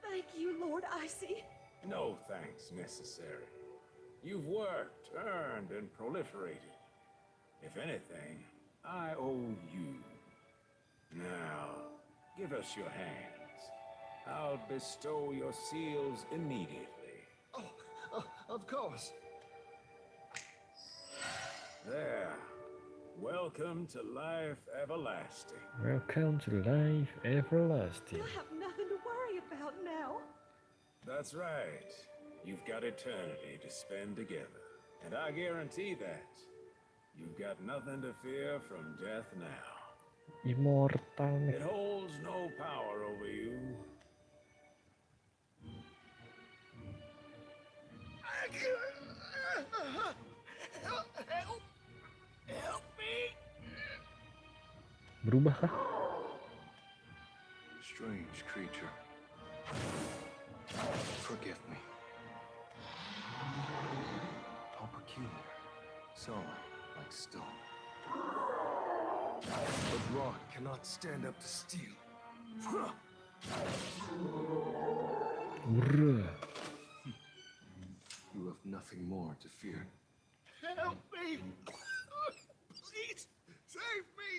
Thank you, Lord Icy. No thanks necessary. You've worked, earned, and proliferated. If anything, I owe you. Now, give us your hands. I'll bestow your seals immediately. Oh, of course. There. Welcome to life everlasting. Welcome to life everlasting. You have nothing to worry about now. That's right. You've got eternity to spend together. And I guarantee that. You've got nothing to fear from death now. Immortal. It holds no power over you. Help me! Berubah kah? Strange creature. Forgive me. How peculiar. Solid, like stone. But rock cannot stand up to steel. Bruh. You have nothing more to fear. Help me! Please, save me!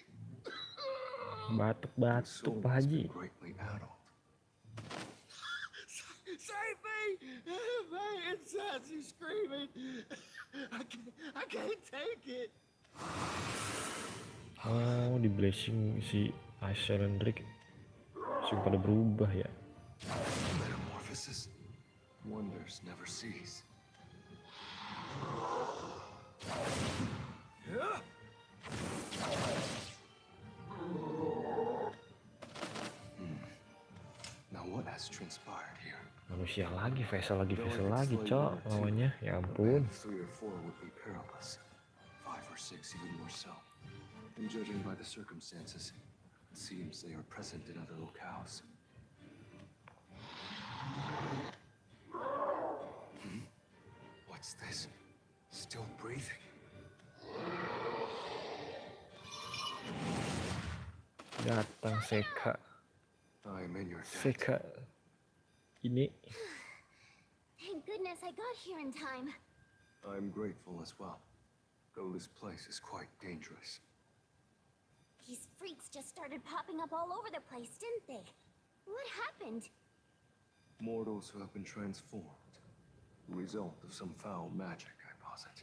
Batuk-batuk Pak Haji. Greatly addled. Save me! My insides are screaming. I can't take it. Oh, di blessing si Asal dan Drake langsung pada berubah ya. Metamorphosis. Wonders never cease. Now what has transpired here? Manusia lagi, Vessel lagi, cok lawannya. Ya ampun. 3 or 4 would be perilous. 5 or 6 even more so. And judging by the circumstances, it seems they are present in other locales. What's this? Still breathing. Datang Seka. I am in your debt. Seka. Ini. Thank goodness I got here in time. I'm grateful as well, though this place is quite dangerous. These freaks just started popping up all over the place, didn't they? What happened? Mortals who have been transformed. The result of some foul magic, I posit.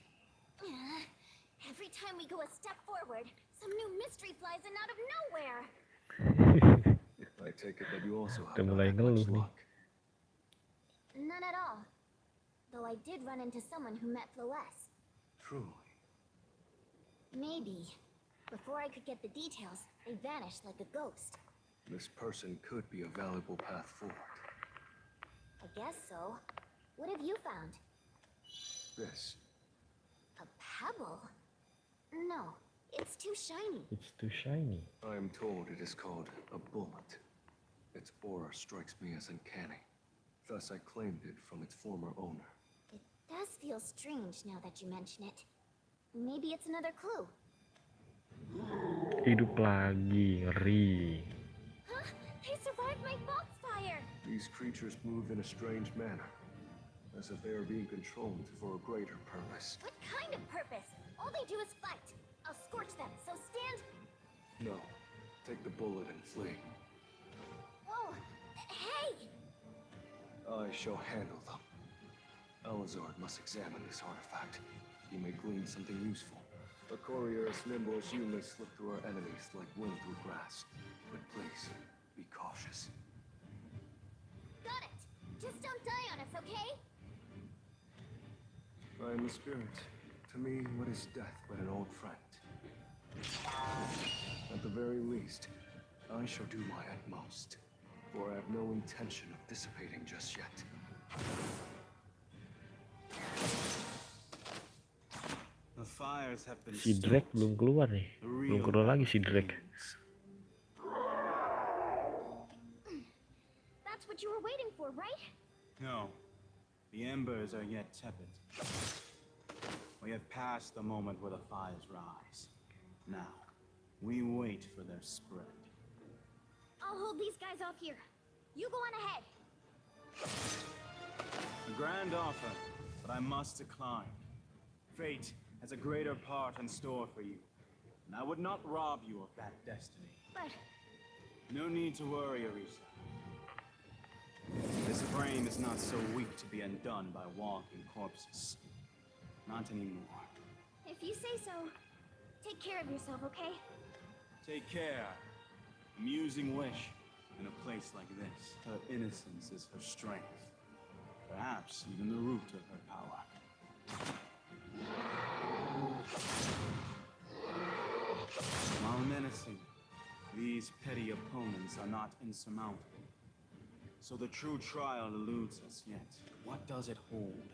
Every time we go a step forward, some new mystery flies in out of nowhere. I take it that you also have Udah not mulai had ngeluh much nih. luck. None at all. Though I did run into someone who met Floes. Truly. Maybe. Before I could get the details, they vanished like a ghost. This person could be a valuable path forward. I guess so. What have you found? This. A pebble? No, it's too shiny. It's too shiny. I am told it is called a bullet. Its aura strikes me as uncanny. Thus I claimed it from its former owner. It does feel strange now that you mention it. Maybe it's another clue. Hidup lagi, ngeri. Huh? They survived my foxfire! These creatures move in a strange manner, as if they are being controlled for a greater purpose. What kind of purpose? All they do is fight. I'll scorch them, so stand... No. Take the bullet and flee. Whoa! Hey! I shall handle them. Elazard must examine this artifact. He may glean something useful. A courier as nimble as you may slip through our enemies like wind through grass. But please, be cautious. Got it! Just don't die on us, okay? I am the spirit. To me, what is death but an old friend? At the very least, I shall do my utmost, for I have no intention of dissipating just yet. The fires have been Si Drake belum keluar nih. Belum keluar lagi si Drake. That's what you were waiting for, right? No, the embers are yet tepid. We have passed the moment where the fires rise. Now, we wait for their spread. I'll hold these guys off here. You go on ahead. A grand offer, but I must decline. Fate has a greater part in store for you, and I would not rob you of that destiny. But... No need to worry, Arisa. This frame is not so weak to be undone by walking corpses. Not anymore. if you say so, take care of yourself, okay? Take care. Amusing wish. In a place like this, her innocence is her strength. Perhaps even the root of her power. While menacing, these petty opponents are not insurmountable. So the true trial eludes us yet. What does it hold?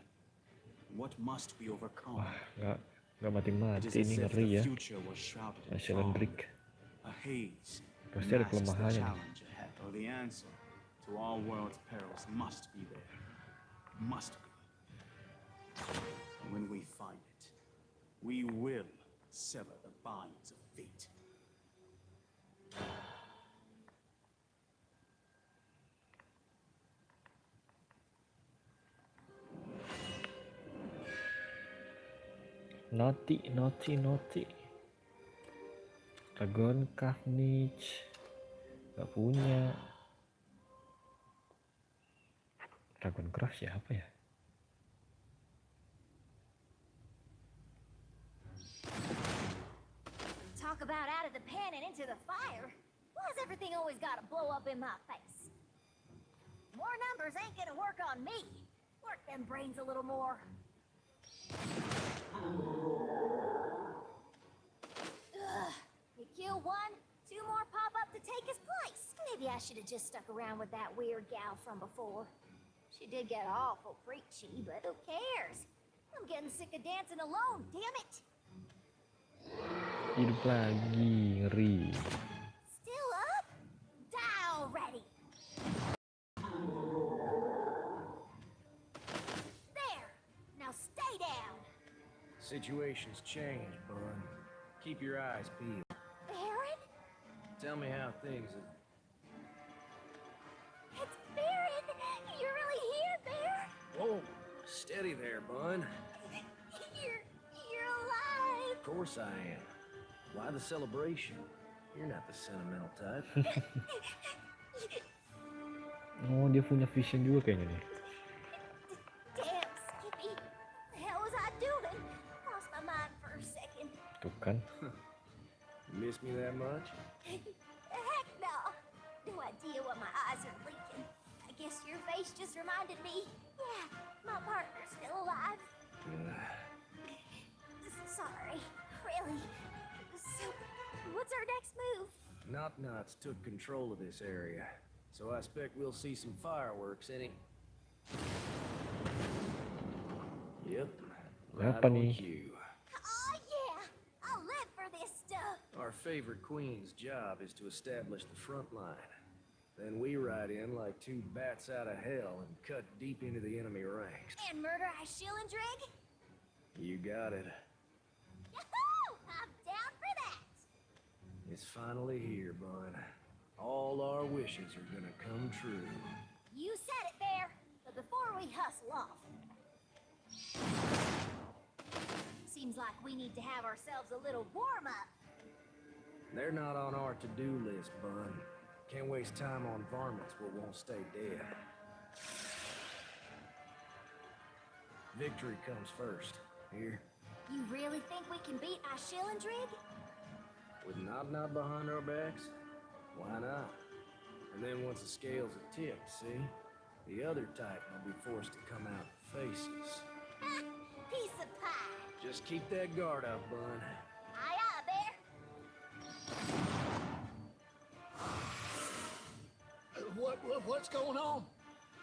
What must we overcome? Wah, nggak mati-mati ini, ngeri ya. Cylindric. A haze. Pasti ada kelemahannya nih. Or the answer to all world's perils must be there. Must be. And when we find it, we will sever the binds of fate. Naughty. Dragon Carnage. Gak punya. Dragon Craft siapa ya? Talk about out of the pan and into the fire. Why's everything always gotta blow up in my face? More numbers ain't gonna work on me. Work them brains a little more. Ugh. You kill one, two more pop up to take his place. Maybe I should have just stuck around with that weird gal from before. She did get awful preachy, but who cares? I'm getting sick of dancing alone, damn it! Hidup lagi, ngeri. Still up? Die already! There! Now stay down! Situations change, bud. Keep your eyes peeled. Baron? Tell me how things have... It's Baron! You're really here, Bear? Whoa, steady there, bud. You're alive! Of course I am. Why the celebration? You're not the sentimental type. Oh, dia punya vision juga kayaknya nih. Damn, Skippy. The hell was I doing? Lost my mind for a second. Tuh kan. Miss me that much? Heck no. No idea what my eyes are blinking. I guess your face just reminded me. Yeah, my partner's still alive. Sorry, really. So, what's our next move? Knock-Knots took control of this area, so I expect we'll see some fireworks any... Yep, right Apa on nih? cue. Oh yeah, I'll live for this stuff. Our favorite queen's job is to establish the front line. Then we ride in like two bats out of hell and cut deep into the enemy ranks. And murder Shillandrig? You got it. Yahoo! I'm down for that. It's finally here, bud. All our wishes are gonna come true. You said it, Bear. But before we hustle off, seems like we need to have ourselves a little warm-up. They're not on our to-do list, bud. Can't waste time on varmints what won't stay dead. Victory comes first. Here. You really think we can beat Shillandrig? With Knock-Knock behind our backs? Why not? And then once the scales are tipped, see? The other Titan will be forced to come out faces. Piece of pie. Just keep that guard up, bud. Aye, aye, Bear. What's going on?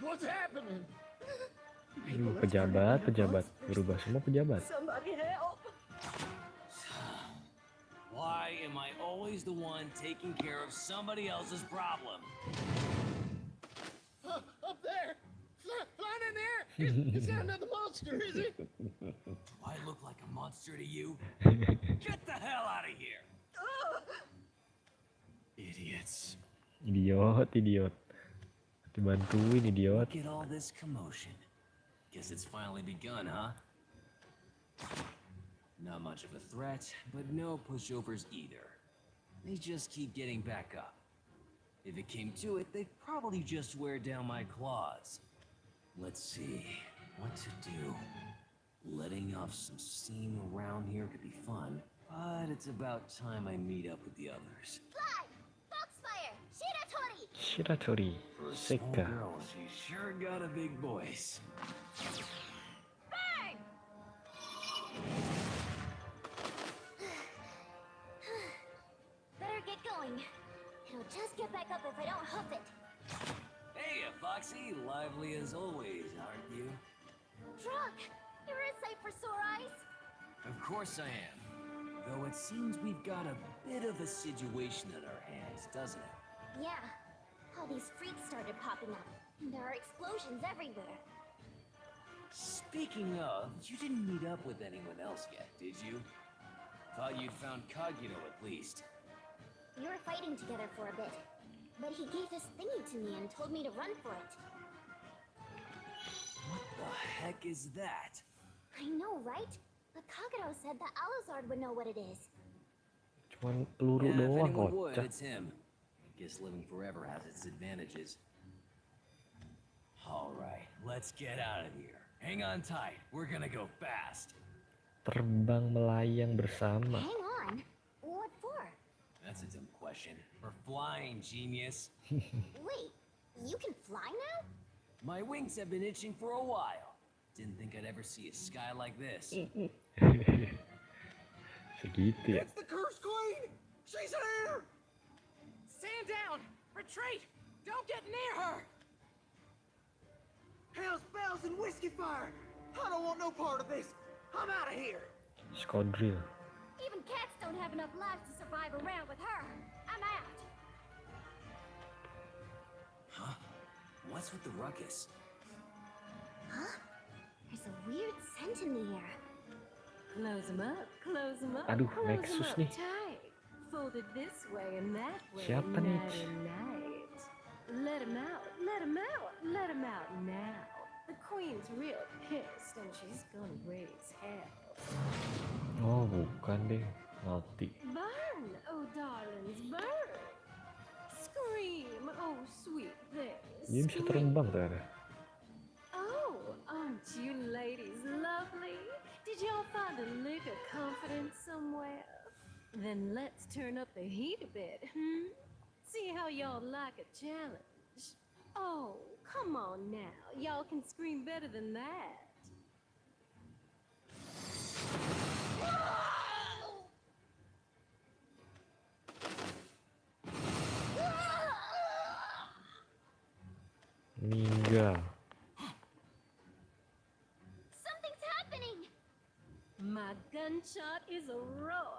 What's happening? Pejabat berubah semua pejabat. Somebody help! Why am I always the one taking care of somebody else's problem? Up there! Flying in there! It's not another monster, is it? Do I look like a monster to you? Get the hell out of here! Idiots. Idiot. Dibantuin idiot. Look at all this commotion. Guess it's finally begun, huh? Not much of a threat, but no pushovers either. They just keep getting back up. If it came to it, they'd probably just wear down my claws. Let's see what to do. Letting off some steam around here could be fun, but it's about time I meet up with the others. Fly! Foxfire! Shiratori! Shiratori. For a small Seka. girl, she sure got a big voice. Burn! Better get going. It'll just get back up if I don't hoof it. Hey, Foxy, lively as always, aren't you? Drunk! You're a sight for sore eyes. Of course I am. Though it seems we've got a bit of a situation at our hands, doesn't it? Yeah. All these freaks started popping up. And there are explosions everywhere. Speaking of, you didn't meet up with anyone else yet, did you? Thought you'd found Kagito at least. We were fighting together for a bit. But he gave this thingy to me and told me to run for it. What the heck is that? I know, right? But Kagero said that Alizard would know what it is. Cuman peluru Yeah, if doang anyone would, kocak. it's him. Guess living forever has its advantages. All right, let's get out of here. Hang on tight. We're gonna go fast. Terbang melayang bersama. Hang on. What for? That's a dumb question. For flying, genius. Wait, you can fly now? My wings have been itching for a while. Didn't think I'd ever see a sky like this. Segitu ya. It's the Cursed Queen! She's here! Stand down! Retreat! Don't get near her! Hell's bells and whiskey fire! I don't want no part of this! I'm out of here! Skodril. Even cats don't have enough lives to survive around with her. I'm out. Huh? What's with the ruckus? Huh? There's a weird scent in the air. Close them up, close them up. Aduh, close 'em Nexus up nih. tight. Folded this way and that way. Siapa nih? night and night. Let him out, let him out, let him out now. The queen's real pissed and she's gonna raise hell. Oh, bukan deh. Mati. Burn, oh darlings, burn. Scream, oh sweet thing. Dia bisa terbang ternyata. Oh, aren't you ladies lovely? Did y'all find a lick of confidence somewhere? Then let's turn up the heat a bit, See how y'all like a challenge. Oh, come on now. Y'all can scream better than that. Meninggal. Something's happening! My gunshot is a roar,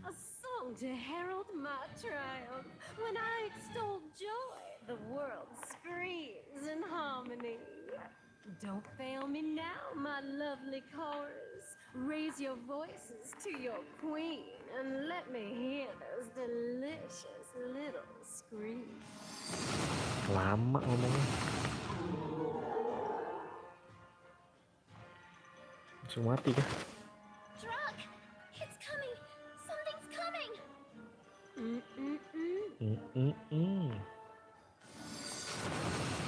a song to herald my triumph. When I extol joy, the world screams in harmony. Don't fail me now, my lovely chorus. Raise your voices to your queen and let me hear those delicious little screams. Lama ngomongnya. Langsung mati kah? Drug! It's coming! Something's coming!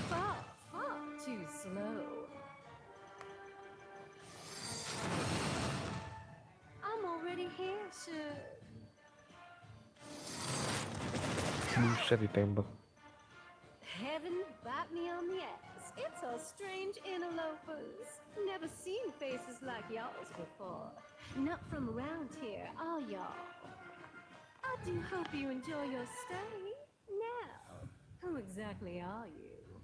Far, far too slow. I'm already here, sir. Buset ditembak. Heaven bite me on the ass. It's a strange interlopers. Never seen faces like y'all's before. Not from around here, are y'all? I do hope you enjoy your stay. Now, who exactly are you?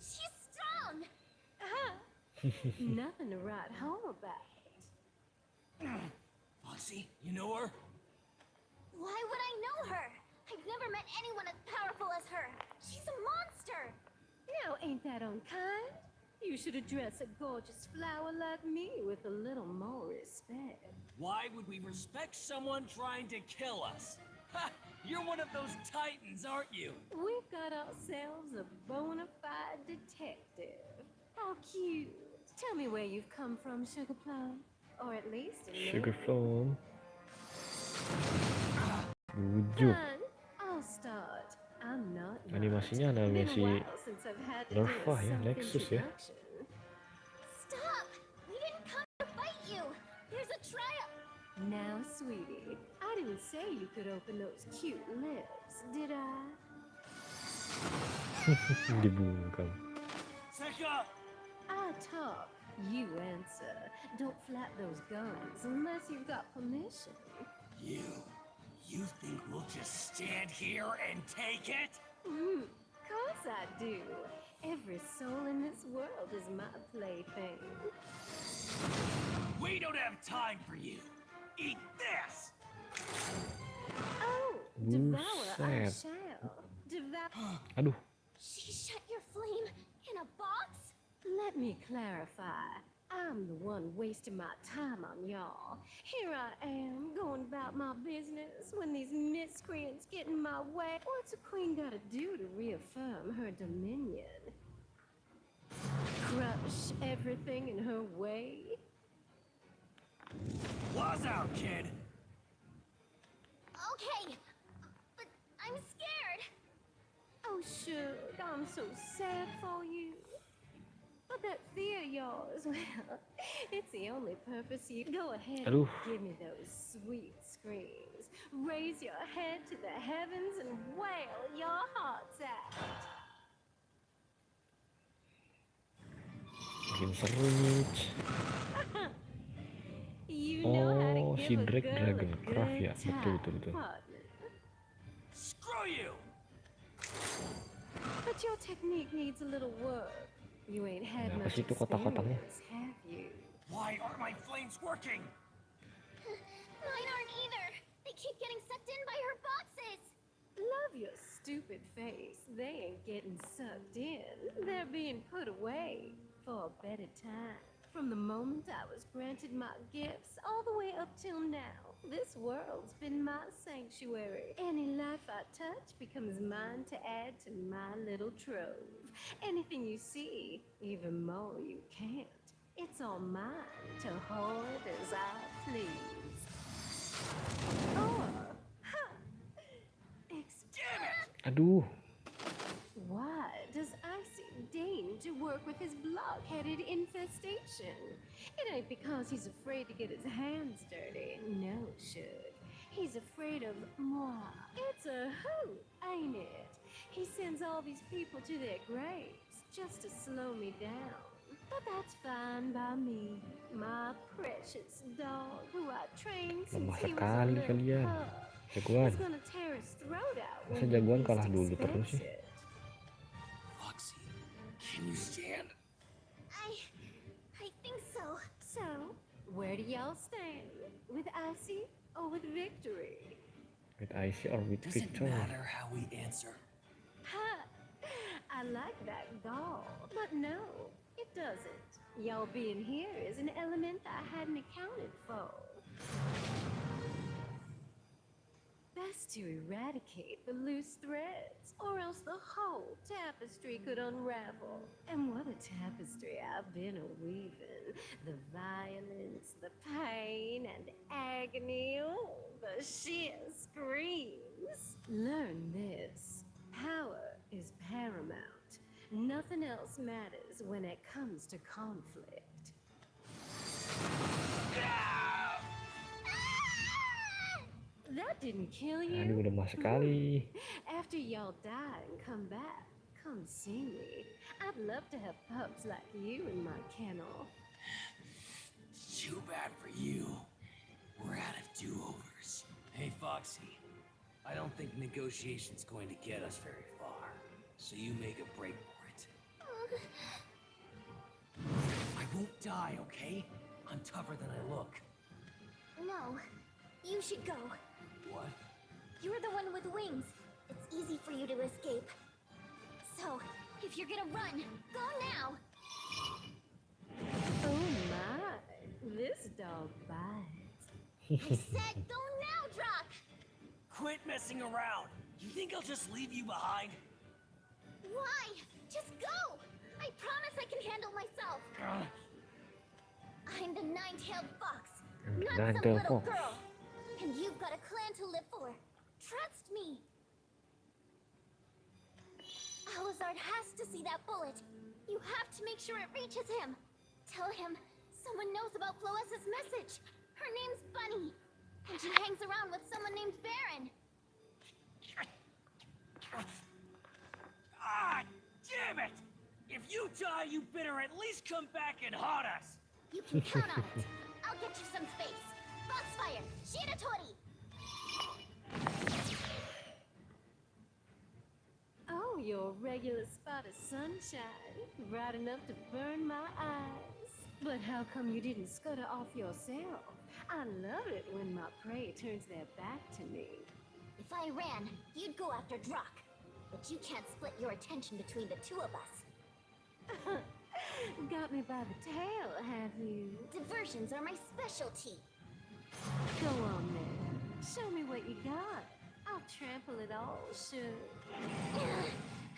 She's strong! Nothing to write home about. Foxy, you know her? Why would I know her? I've never met anyone as powerful as her. She's a monster! Now, ain't that unkind? You should address a gorgeous flower like me with a little more respect. Why would we respect someone trying to kill us? Ha! You're one of those titans, aren't you? We've got ourselves a bona fide detective. How cute. Tell me where you've come from, Sugar Plum. Or at least a Sugar name. Plum. 7. Fine, I'll start. I'm not Animasinya Been a animasi while since I've had to do Nerfa a ya, Nexus ya. self-introduction. Stop! We didn't come to fight you! There's a trial! Now, sweetie, I didn't say you could open those cute lips, did I? Dibungkam. Seka! I talk, you answer. Don't flap those gums unless you've got permission. You think we'll just stand here and take it? Course I do. Every soul in this world is my plaything. We don't have time for you. Eat this! Oh, devour I Buset. shall. Devour. Aduh. She shut your flame in a box? Let me clarify. I'm the one wasting my time on y'all. Here I am, going about my business when these miscreants get in my way. What's a queen gotta do to reaffirm her dominion? Crush everything in her way? Claws out, kid! Okay, but I'm scared. Oh, sure, I'm so sad for you. But that fear of yours, well, it's the only purpose you... Go ahead and Aduh. give me those sweet screams. Raise your head to the heavens and wail your hearts out. Makin seru nih. You know how to Oh, si give a Drake girl Dragon a Craft good ya. Betul, betul, betul. partner. Screw you! But your technique needs a little work. You ain't had Kenapa much sih itu kotak-kotaknya? experience, have you? Why aren't my flames working? Mine aren't either. They keep getting sucked in by her boxes. Love your stupid face. They ain't getting sucked in. They're being put away for a better time. From the moment I was granted my gifts all the way up till now, this world's been my sanctuary. Any life I touch becomes mine to add to my little trove. Anything you see, even more you can't. It's all mine to hoard as I please. Or, Aduh. why does Icy deign to work with his block-headed infestation? It ain't because he's afraid to get his hands dirty, no, Shug. He's afraid of moi. It's a hoot, ain't it? He sends all these people to their graves just to slow me down. But that's fine by me. My precious dog, who I trained since Lemah he was a sekali little kalian. pup. Jagoan. He's gonna tear his throat out Masa when he jagoan least kalah dulu terus expects sih? it. Foxy, can you stand? I think so. So, where do y'all stand? With Icy or with Victory? With Icy or with Does it Victor? matter how we answer? Ha! I like that gall, but no, it doesn't. Y'all being here is an element I hadn't accounted for. Best to eradicate the loose threads, or else the whole tapestry could unravel. And what a tapestry I've been a-weaving. The violence, the pain and agony, oh, the sheer screams. Learn this. Power is paramount. Nothing else matters when it comes to conflict. That didn't kill you? Aduh, lemah sekali. After y'all die and come back, come see me. I'd love to have pups like you in my kennel. Too bad for you. We're out of do-overs. Hey, Foxy. I don't think negotiation's going to get us very far. So you make a break for it. I won't die, okay? I'm tougher than I look. No, you should go. What? You're the one with wings. It's easy for you to escape. So, if you're gonna run, go now! Oh my, this dog bites. I said go now, Drock! Quit messing around! You think I'll just leave you behind? Why? Just go! I promise I can handle myself! I'm the nine-tailed fox, not some little girl! And you've got a clan to live for. Trust me! Alizard has to see that bullet. You have to make sure it reaches him. Tell him someone knows about Floessa's message. Her name's Bunny, and she hangs around with someone named Baron. Ah, damn it! If you die, you better at least come back and haunt us! You can count on it. I'll get you some space. Foxfire, Shiratori! Oh, your regular spot of sunshine, bright enough to burn my eyes. But how come you didn't scutter off yourself? I love it when my prey turns their back to me. If I ran, you'd go after Drock. But you can't split your attention between the two of us. Got me by the tail, have you? Diversions are my specialty. Go on then. Show me what you got. I'll trample it all, sure.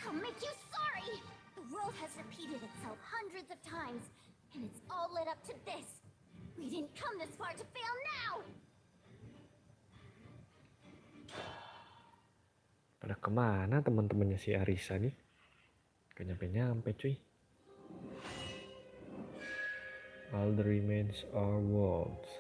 I'll make you sorry! The world has repeated itself hundreds of times, and it's all led up to this. We didn't come this far to fail now! Pada kemana teman-temannya si Arisa nih? Gak nyampe-nyampe cuy. All the remains are walls.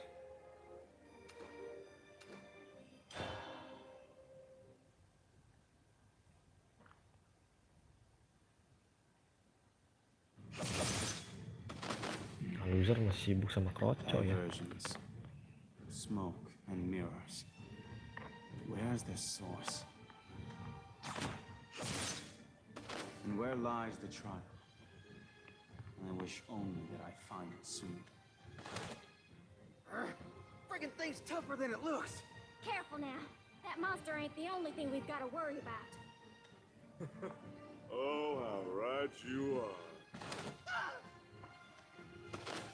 Loser masih sibuk sama kroco ya. Diversions, smoke and mirrors. Where's their source? And where lies the trial? I wish only that I find it soon. Friggin' thing's tougher than it looks. Careful now. That monster ain't the only thing we've got to worry about. Oh, how right you are.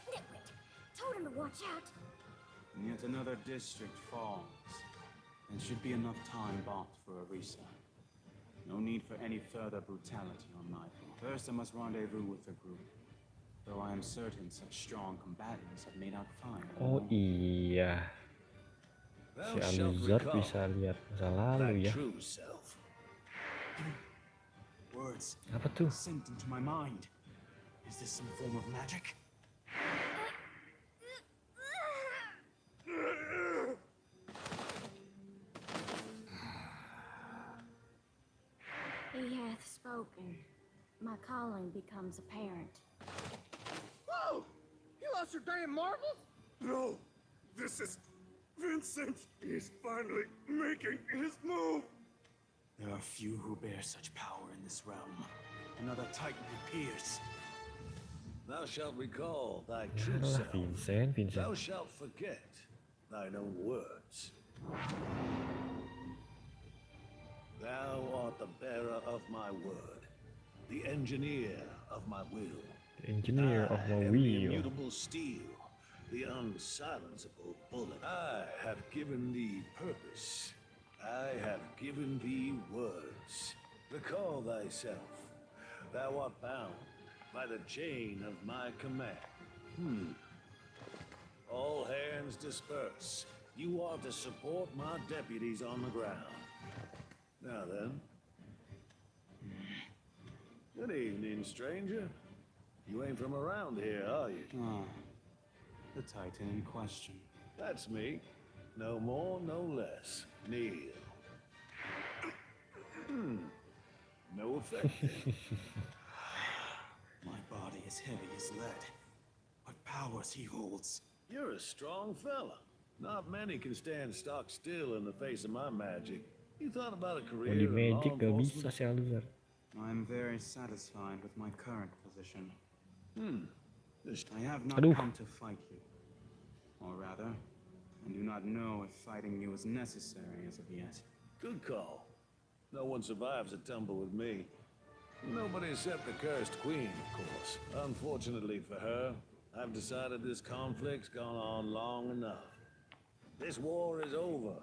Nitwit! Told him to watch out. And yet another district falls. There should be enough time bought for a reset. No need for any further brutality on Nightbot. First I must rendezvous with the group. Though I am certain such strong combatants have made out fine. Oh iya. Si Alizard bisa lihat masa lalu ya. Words Apa tuh? synced into my mind. Is this some form of magic? He hath spoken. My calling becomes apparent. Whoa! You lost your damn marbles? No, this is... Vincent is finally making his move. There are few who bear such power in this realm. Another Titan appears. Thou shalt recall thy true Adalah self. Vincent. Thou shalt forget thine own words. Thou art the bearer of my word, the engineer of my will. The engineer of my I am the will. immutable steel, the unsilenceable bullet. I have given thee purpose. I have given thee words. Recall thyself. Thou art bound by the chain of my command. All hands disperse. You are to support my deputies on the ground. Now then. Good evening, stranger. You ain't from around here, are you? Ah, the Titan in question. That's me. No more, no less. Kneel. No effect. My body is heavy as lead. What powers he holds. You're a strong fella. Not many can stand stock still in the face of my magic. You thought about a career Holy in law magic gak bisa enforcement? sih Aluzar. I'm very satisfied with my current position. I have not Aduh. come to fight you. Or rather, I do not know if fighting you is necessary as of yet. Good call. No one survives a tumble with me. Nobody except the cursed queen, of course. Unfortunately for her, I've decided this conflict's gone on long enough. This war is over.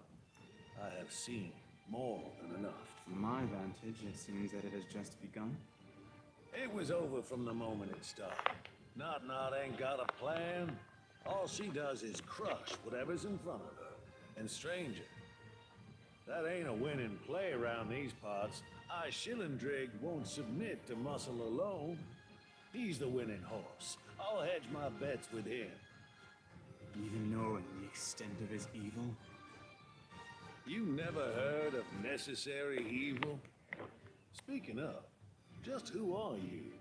I have seen more than enough. From my vantage, it seems that it has just begun. It was over from the moment it started. Not ain't got a plan. All she does is crush whatever's in front of her. And stranger, that ain't a winning play around these parts. Shillendrig won't submit to muscle alone. He's the winning horse. I'll hedge my bets with him. Even knowing the extent of his evil? You never heard of necessary evil? Speaking of, just who are you?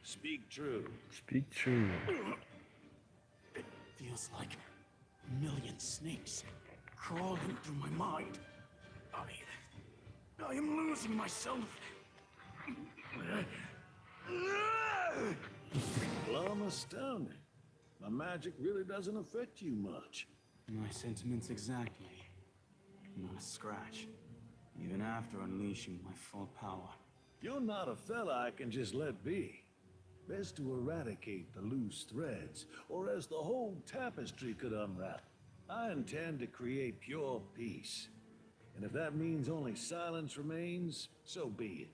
Speak true. Speak true. It feels like a million snakes crawling through my mind. I am losing myself. Well, I'm astounded. My magic really doesn't affect you much. My sentiments exactly. Not a scratch. Even after unleashing my full power. You're not a fella I can just let be. Best to eradicate the loose threads, or else the whole tapestry could unravel. I intend to create pure peace. And if that means only silence remains, so be it.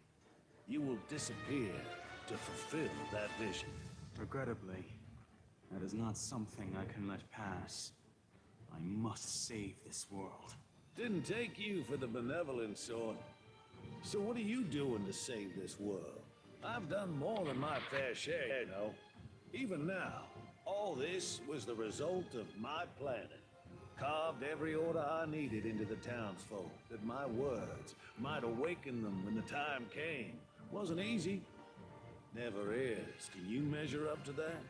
You will disappear to fulfill that vision. Regrettably, that is not something I can let pass. I must save this world. Didn't take you for the benevolent sort. So what are you doing to save this world? I've done more than my fair share, you know. Even now, all this was the result of my planning. Carved every order I needed into the townsfolk, that my words might awaken them when the time came. Wasn't easy. Never is. Can you measure up to that?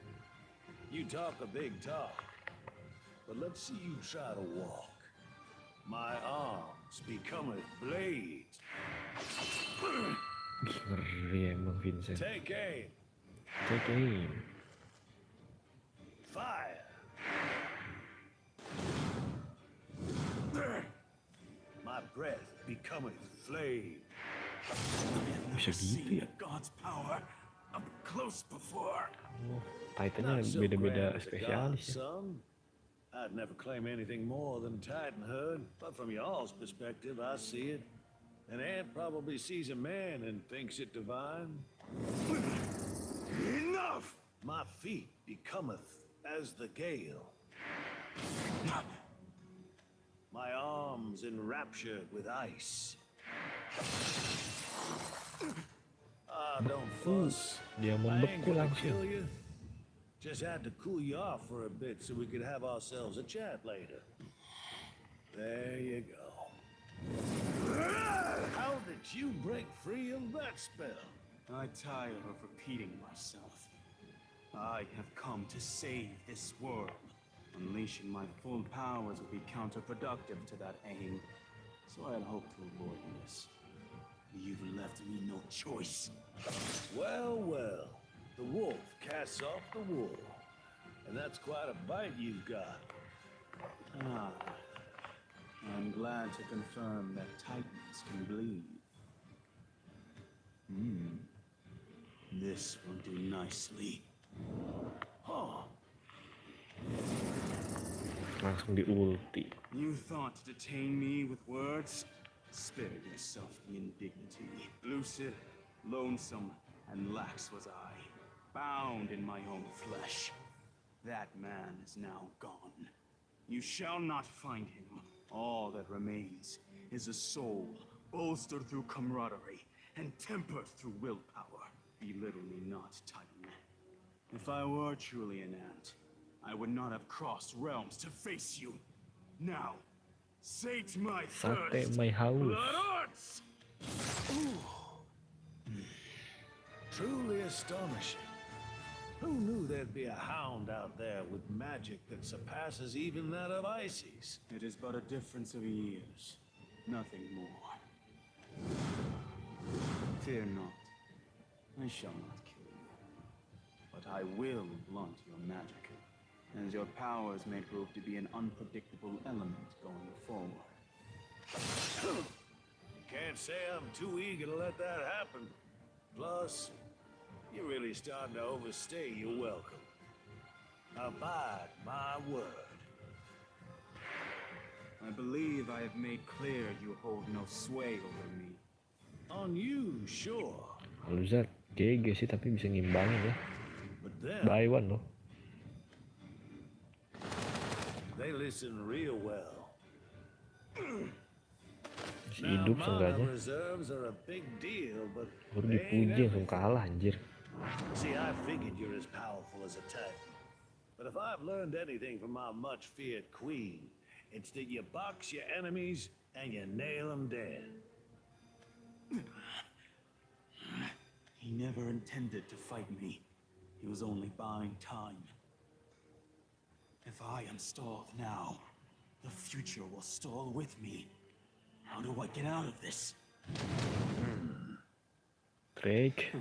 You talk a big talk, but let's see you try to walk. My arms becometh blades. Ngeri emang Vincent. Take aim. Take aim. Fire. My breath becometh flame. Bisa gitu ya? God's power up close before. Titannya Not so beda-beda grand as a spesialis god, ya. son. I'd never claim anything more than Titanhood, but from y'all's perspective, I see it. An ant probably sees a man and thinks it divine. Enough! My feet becometh as the gale. My arms enraptured with ice. Don't fuss. Dia I ain't membeku gonna langsung. kill you. Just had to cool you off for a bit so we could have ourselves a chat later. There you go. How did you break free of that spell? I tire of repeating myself. I have come to save this world. Unleashing my full powers would be counterproductive to that aim, so I'd hope to avoid this. You've left me no choice. Well, well. The wolf casts off the wool. And that's quite a bite you've got. I'm glad to confirm that Titans can bleed. This will do nicely. Langsung di ulti. You thought to detain me with words? Spare yourself the indignity. Lucid, lonesome, and lax was I, bound in my own flesh. That man is now gone. You shall not find him. All that remains is a soul bolstered through camaraderie and tempered through willpower. Belittle me not, Titan. If I were truly an ant, I would not have crossed realms to face you. Now, sate my Sate thirst. my haus. Blood arts! Truly astonishing. Who knew there'd be a hound out there with magic that surpasses even that of Icy's? It is but a difference of years, nothing more. Fear not. I shall not kill you. But I will blunt your magic, as your powers may prove to be an unpredictable element going forward. Can't say I'm too eager to let that happen. Plus, you're really starting to overstay your welcome. Abide my word. I believe I have made clear you hold no sway over me. On you, sure. Kalau Zat GG sih, tapi bisa ngimbangin ya. Buy one loh. They listen real well. Masih hidup seenggaknya. Reserves are a big deal, but baru dipuji langsung kalah anjir. See, I figured you're as powerful as a Titan. But if I've learned anything from my much-feared queen, it's that you box your enemies and you nail them dead. He never intended to fight me. He was only buying time. If I am stalled now, the future will stall with me. How do I get out of this? Drake.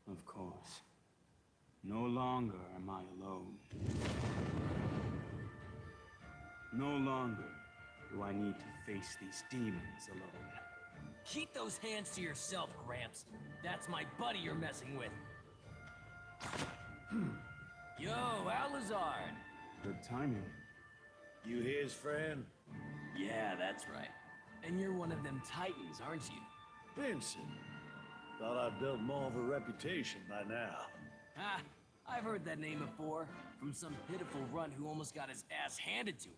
Of course. No longer am I alone. No longer do I need to face these demons alone. Keep those hands to yourself, Gramps. That's my buddy you're messing with. Yo, Alizard. Good timing. You his friend? Yeah, that's right. And you're one of them Titans, aren't you? Vincent. Thought I'd built more of a reputation by now. Ah, I've heard that name before. From some pitiful runt who almost got his ass handed to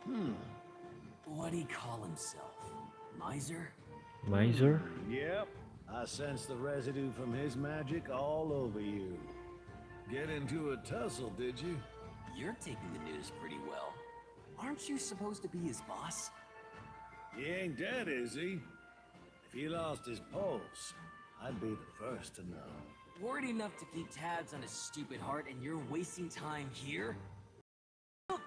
him. What'd he call himself? Miser? Miser? Yep. I sense the residue from his magic all over you. Get into a tussle, did you? You're taking the news pretty well. Aren't you supposed to be his boss? He ain't dead, is he? If he lost his pulse, I'd be the first to know. Worried enough to keep tabs on his stupid heart, and you're wasting time here?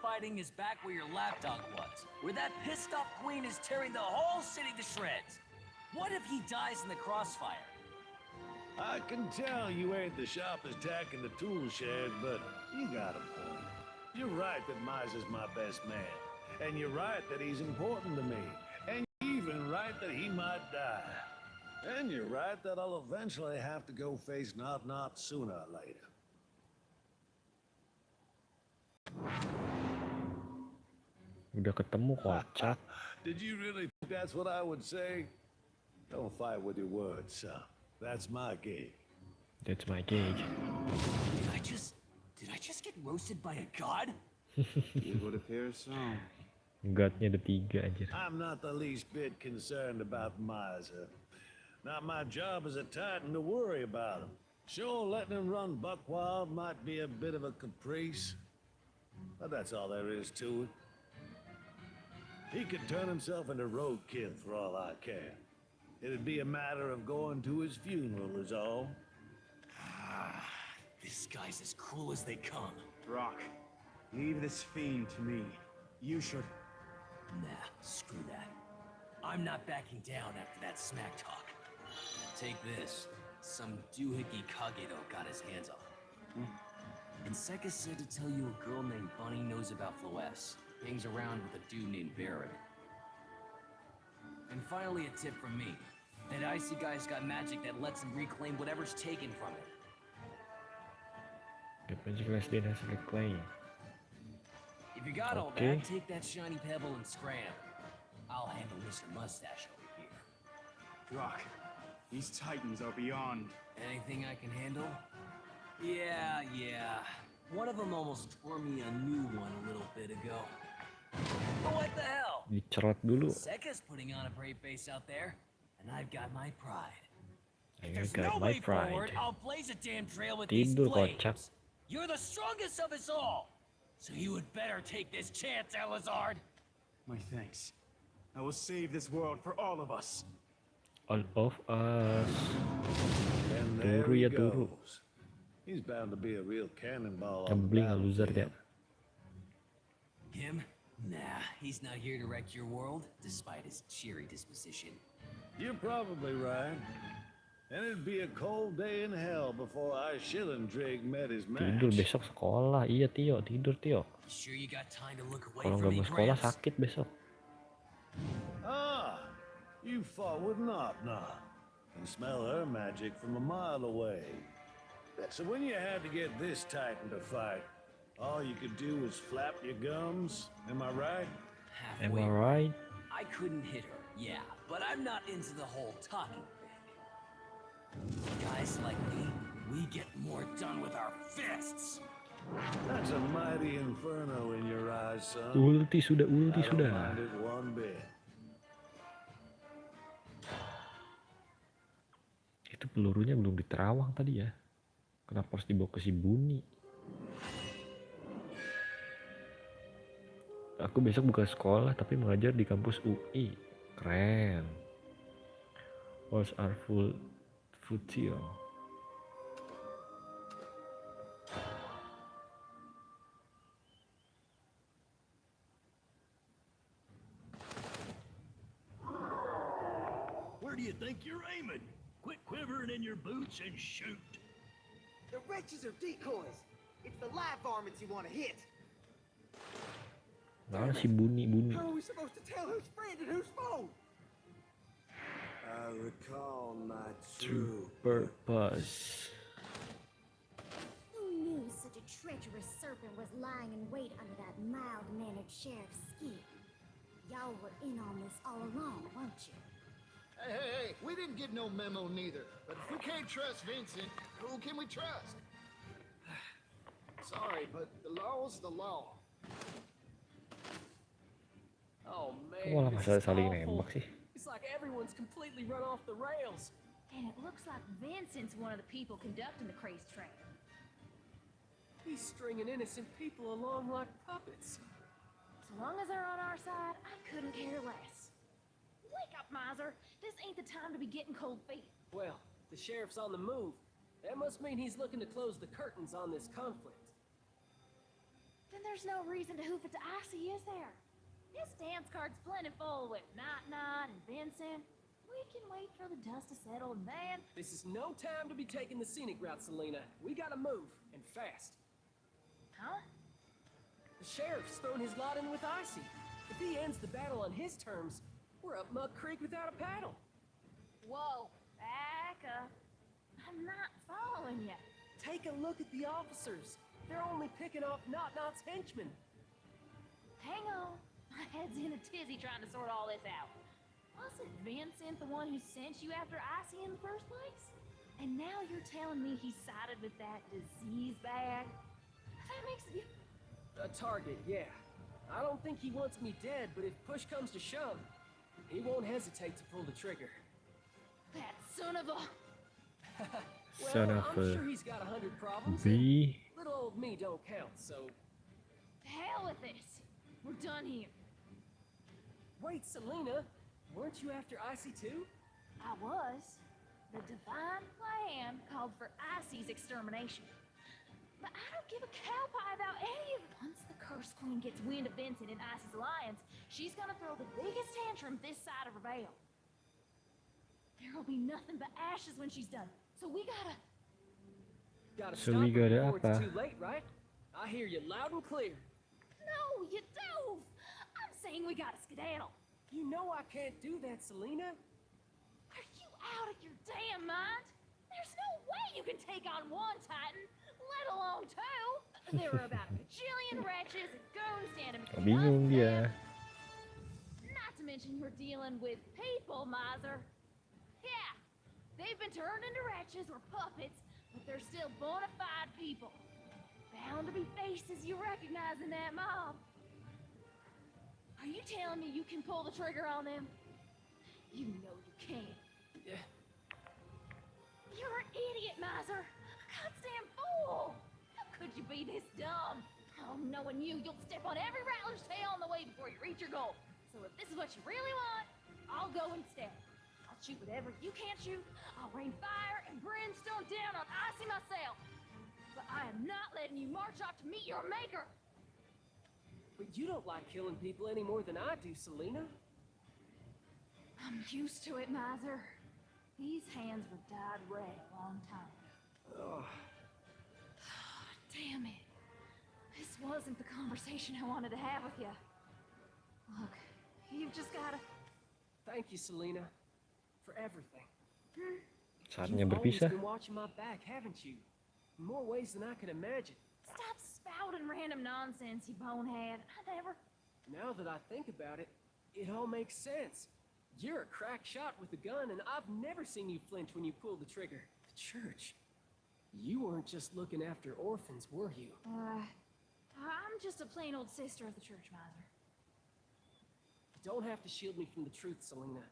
Fighting is back where your lapdog was, where that pissed-off queen is tearing the whole city to shreds. What if he dies in the crossfire? I can tell you ain't the sharpest tack in the tool shed, but you got a point. You're right that Miser's my best man, and you're right that he's important to me, and you're even right that he might die. And you're right that I'll eventually have to go face Not sooner or later. Udah ketemu kocak. Did you really think that's what I would say? Don't fight with your words, son. That's my gig. That's my gig. Did I just get roasted by a god? It would appear so. Godnya ada 3 anjir. I'm not the least bit concerned about Miser. Not my job as a Titan to worry about him. Sure, letting him run buck wild might be a bit of a caprice, but that's all there is to it. He could turn himself into roadkill for all I care. It'd be a matter of going to his funeral is all. This guy's as cruel as they come. Rock, leave this fiend to me. You should... Nah, screw that. I'm not backing down after that smack talk. Take this. Some doohickey Kageto got his hands on it. And Seka said to tell you a girl named Bunny knows about Floess. Hangs around with a dude named Baron. And finally a tip from me. That icy guy's got magic that lets him reclaim whatever's taken from him. Claysdale has reclaimed. If you got all that, take that shiny pebble and scram. I'll handle Mr. Mustache over here. Rock, these Titans are beyond... Anything I can handle? Yeah. One of them almost tore me a new one a little bit ago. But what the hell? Dicerot dulu. Seka's putting on a brave face out there, and I've got my pride. I There's got no my way pride. forward. I'll blaze a damn trail with these Tidur flames. kocak. You're the strongest of us all, so you would better take this chance, Alizard. My thanks. I will save this world for all of us. All of us. And Turu there he ya turu. goes. He's bound to be a real cannonball on the Gambling loser battlefield. dia. Him? Nah, he's not here to wreck your world, despite his cheery disposition. You're probably right. And it'd be a cold day in hell before I Drake met his match. Tidur besok sekolah. Iya Tio, tidur Tio. Sure you got time to look away Kalau from nggak me, mau sekolah Gramps? sakit besok. Ah, you fought with Knock Knock. Can smell her magic from a mile away. So when you had to get this titan to fight, all you could do was flap your gums. Am I right? Am I right? I couldn't hit her, yeah, but I'm not into the whole talking thing. Guys like me, we get more done with our fists. That's a mighty inferno in your eyes, son. Ulti sudah, ulti I don't sudah. mind it one bit. Itu pelurunya belum diterawang tadi ya. Kenapa harus dibawa ke si Buni? Aku besok buka sekolah tapi mengajar di kampus UI. Keren. Halls are full futile. Where do you think you're aiming? Quit quivering in your boots and shoot. The wretches are decoys. It's the live varmints you want to hit. Mana si Buni? How are we supposed to tell who's friend and who's foe? I recall my True purpose. Who knew such a treacherous serpent was lying in wait under that mild-mannered sheriff's skin? Y'all were in on this all along, weren't you? Hey, we didn't get no memo neither. But if we can't trust Vincent, who can we trust? Sorry, but the law's the law. Oh Kok malah man, masalah this is saling awful. nembak sih? It's like everyone's completely run off the rails. And it looks like Vincent's one of the people conducting the craze train. He's stringing innocent people along like puppets. So long as they're on our side, I couldn't care less. Wake up, miser. This ain't the time to be getting cold feet. Well, the sheriff's on the move. That must mean he's looking to close the curtains on this conflict. Then there's no reason to hoof it to Icy, is there? His dance card's plentiful with Night and Vincent. We can wait for the dust to settle, and man. This is no time to be taking the scenic route, Selena. We gotta move, and fast. Huh? The sheriff's thrown his lot in with Icy. If he ends the battle on his terms, we're up Mud Creek without a paddle. Whoa, back up. I'm not following you. Take a look at the officers. They're only picking off Knock-Knock's henchmen. Hang on. My head's in a tizzy trying to sort all this out. Wasn't Vincent the one who sent you after Icy in the first place? And now you're telling me he sided with that disease bag? That makes you... A target, yeah. I don't think he wants me dead, but if push comes to shove, he won't hesitate to pull the trigger. That son of a... Well, Son of I'm a sure he's got 100 problems. B. Little old me don't count, so... The hell with this. We're done here. Wait, Selena, weren't you after Icy too? I was. The divine plan called for Icy's extermination. But I don't give a cow pie about any of it. Once the Curse Queen gets wind of Vincent and Icy's alliance, she's gonna throw the biggest tantrum this side of Rivayle. There'll be nothing but ashes when she's done. So we gotta... Gotta So stop we her gotta before apa? it's too late, right? I hear you loud and clear. No, you dove! I'm saying we gotta skedaddle. You know I can't do that, Selena. Are you out of your damn mind? There's no way you can take on one Titan, let alone two. There are about a bajillion wretches and goons standing between us Bingung and dia. them. Not to mention you're dealing with people, miser. Yeah, they've been turned into wretches or puppets, but they're still bona fide people. Bound to be faces you recognize in that mob. Are you telling me you can pull the trigger on them? You know you can. Yeah. You're an idiot, miser. A goddamn fool. How could you be this dumb? Oh, knowing you, you'll step on every rattler's tail on the way before you reach your goal. So if this is what you really want, I'll go instead. I'll shoot whatever you can't shoot. I'll rain fire and brimstone down on Icy myself. but I am not letting you march off to meet your maker. But you don't like killing people any more than I do, Selena. I'm used to it, Miser. These hands were dyed red a long time ago. Ugh. Damn it. This wasn't the conversation I wanted to have with you. Look, you've just gotta... Thank you, Selena, for everything. Saatnya You've always berpisah. been watching my back, haven't you? In more ways than I could imagine. Stop spouting random nonsense, you bonehead. I never... Now that I think about it, it all makes sense. You're a crack shot with a gun, and I've never seen you flinch when you pulled the trigger. The church. You weren't just looking after orphans, were you? I'm just a plain old sister of the church, Miser. You don't have to shield me from the truth, Selena.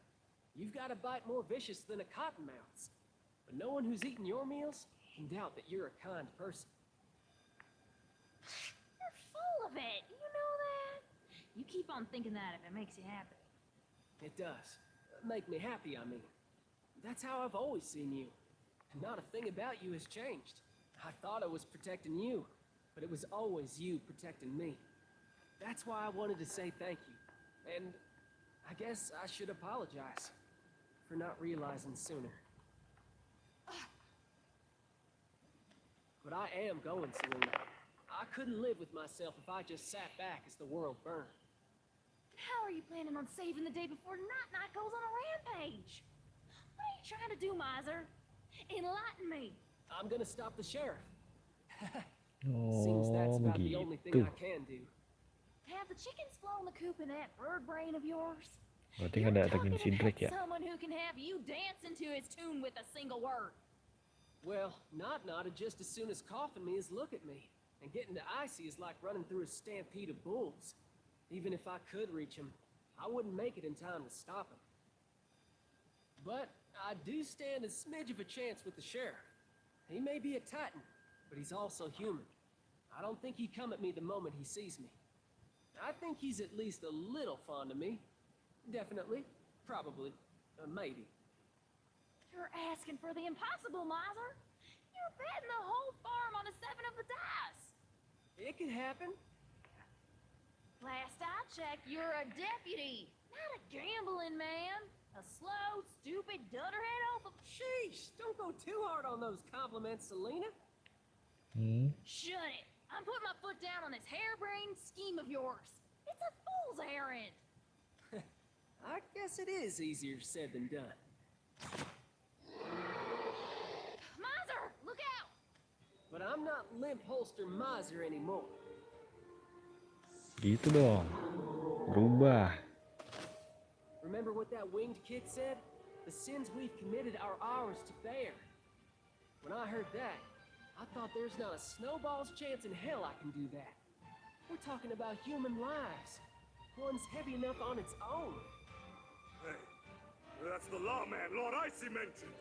You've got a bite more vicious than a cottonmouth's. But no one who's eaten your meals can doubt that you're a kind person. You're full of it, you know that? You keep on thinking that if it makes you happy. It does. Make me happy, I mean. That's how I've always seen you. Not a thing about you has changed. I thought I was protecting you, but it was always you protecting me. That's why I wanted to say thank you. And I guess I should apologize for not realizing sooner. But I am going, Selena. I couldn't live with myself if I just sat back as the world burned. How are you planning on saving the day before Night goes on a rampage? What are you trying to do, Miser? Enlighten me. I'm gonna stop the sheriff. Oh, Seems that's about the only thing I can do. Have the chickens flown the coop in that bird brain of yours? Berarti nggak ada atakin si Drake ya? Someone who can have you dancing to his tune with a single word. Well, Not just as soon as coughing me is look at me. And getting to Icy is like running through a stampede of bulls. Even if I could reach him, I wouldn't make it in time to stop him. But I do stand a smidge of a chance with the sheriff. He may be a titan, but he's also human. I don't think he'd come at me the moment he sees me. I think he's at least a little fond of me. Definitely. Probably. Maybe. You're asking for the impossible, Miser. You're betting the whole farm on a 7 of the dice. It could happen. Last I checked, you're a deputy, not a gambling man. A slow, stupid, dunderhead off of... Sheesh, don't go too hard on those compliments, Selena. Shut it. I'm putting my foot down on this harebrained scheme of yours. It's a fool's errand. I guess it is easier said than done. Miser, look out! But I'm not limp holster Miser anymore. Gitu dong. Berubah. Remember what that winged kid said? The sins we've committed are ours to bear. When I heard that, I thought there's not a snowball's chance in hell I can do that. We're talking about human lives. One's heavy enough on its own. Hey, that's the lawman Lord Icy mentioned.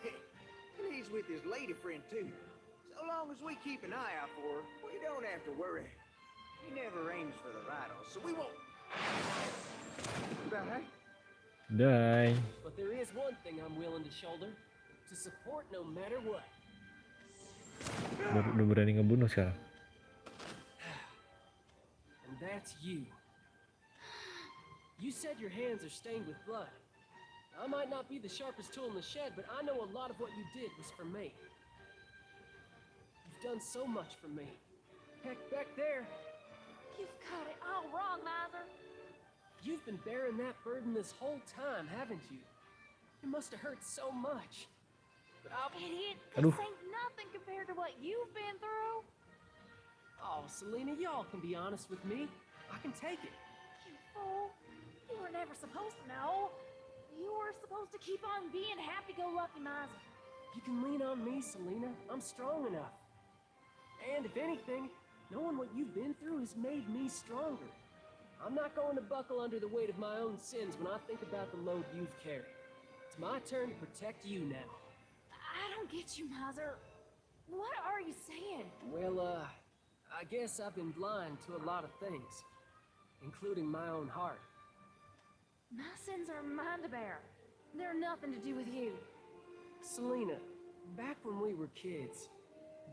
And he's with his lady friend, too. So long as we keep an eye out for her, we don't have to worry. He never aims for the vitals, so we won't... Right? Die. But there is one thing I'm willing to shoulder. To support no matter what. Udah berani ngebunuh sekarang. And that's you. You said your hands are stained with blood. I might not be the sharpest tool in the shed, but I know a lot of what you did was for me. You've done so much for me. Heck, back there, You've got it all wrong, Miser. you've been bearing that burden this whole time, haven't you? It must have hurt so much. But Idiot, Aduh. this ain't nothing compared to what you've been through. Oh, Selena, y'all can be honest with me. I can take it. You fool. You were never supposed to know. You were supposed to keep on being happy-go-lucky, Miser. You can lean on me, Selena. I'm strong enough. And if anything, knowing what you've been through has made me stronger. I'm not going to buckle under the weight of my own sins when I think about the load you've carried. It's my turn to protect you now. I don't get you, Miser. What are you saying? Well, I guess I've been blind to a lot of things, including my own heart. My sins are mine to bear. They're nothing to do with you. Selena, back when we were kids,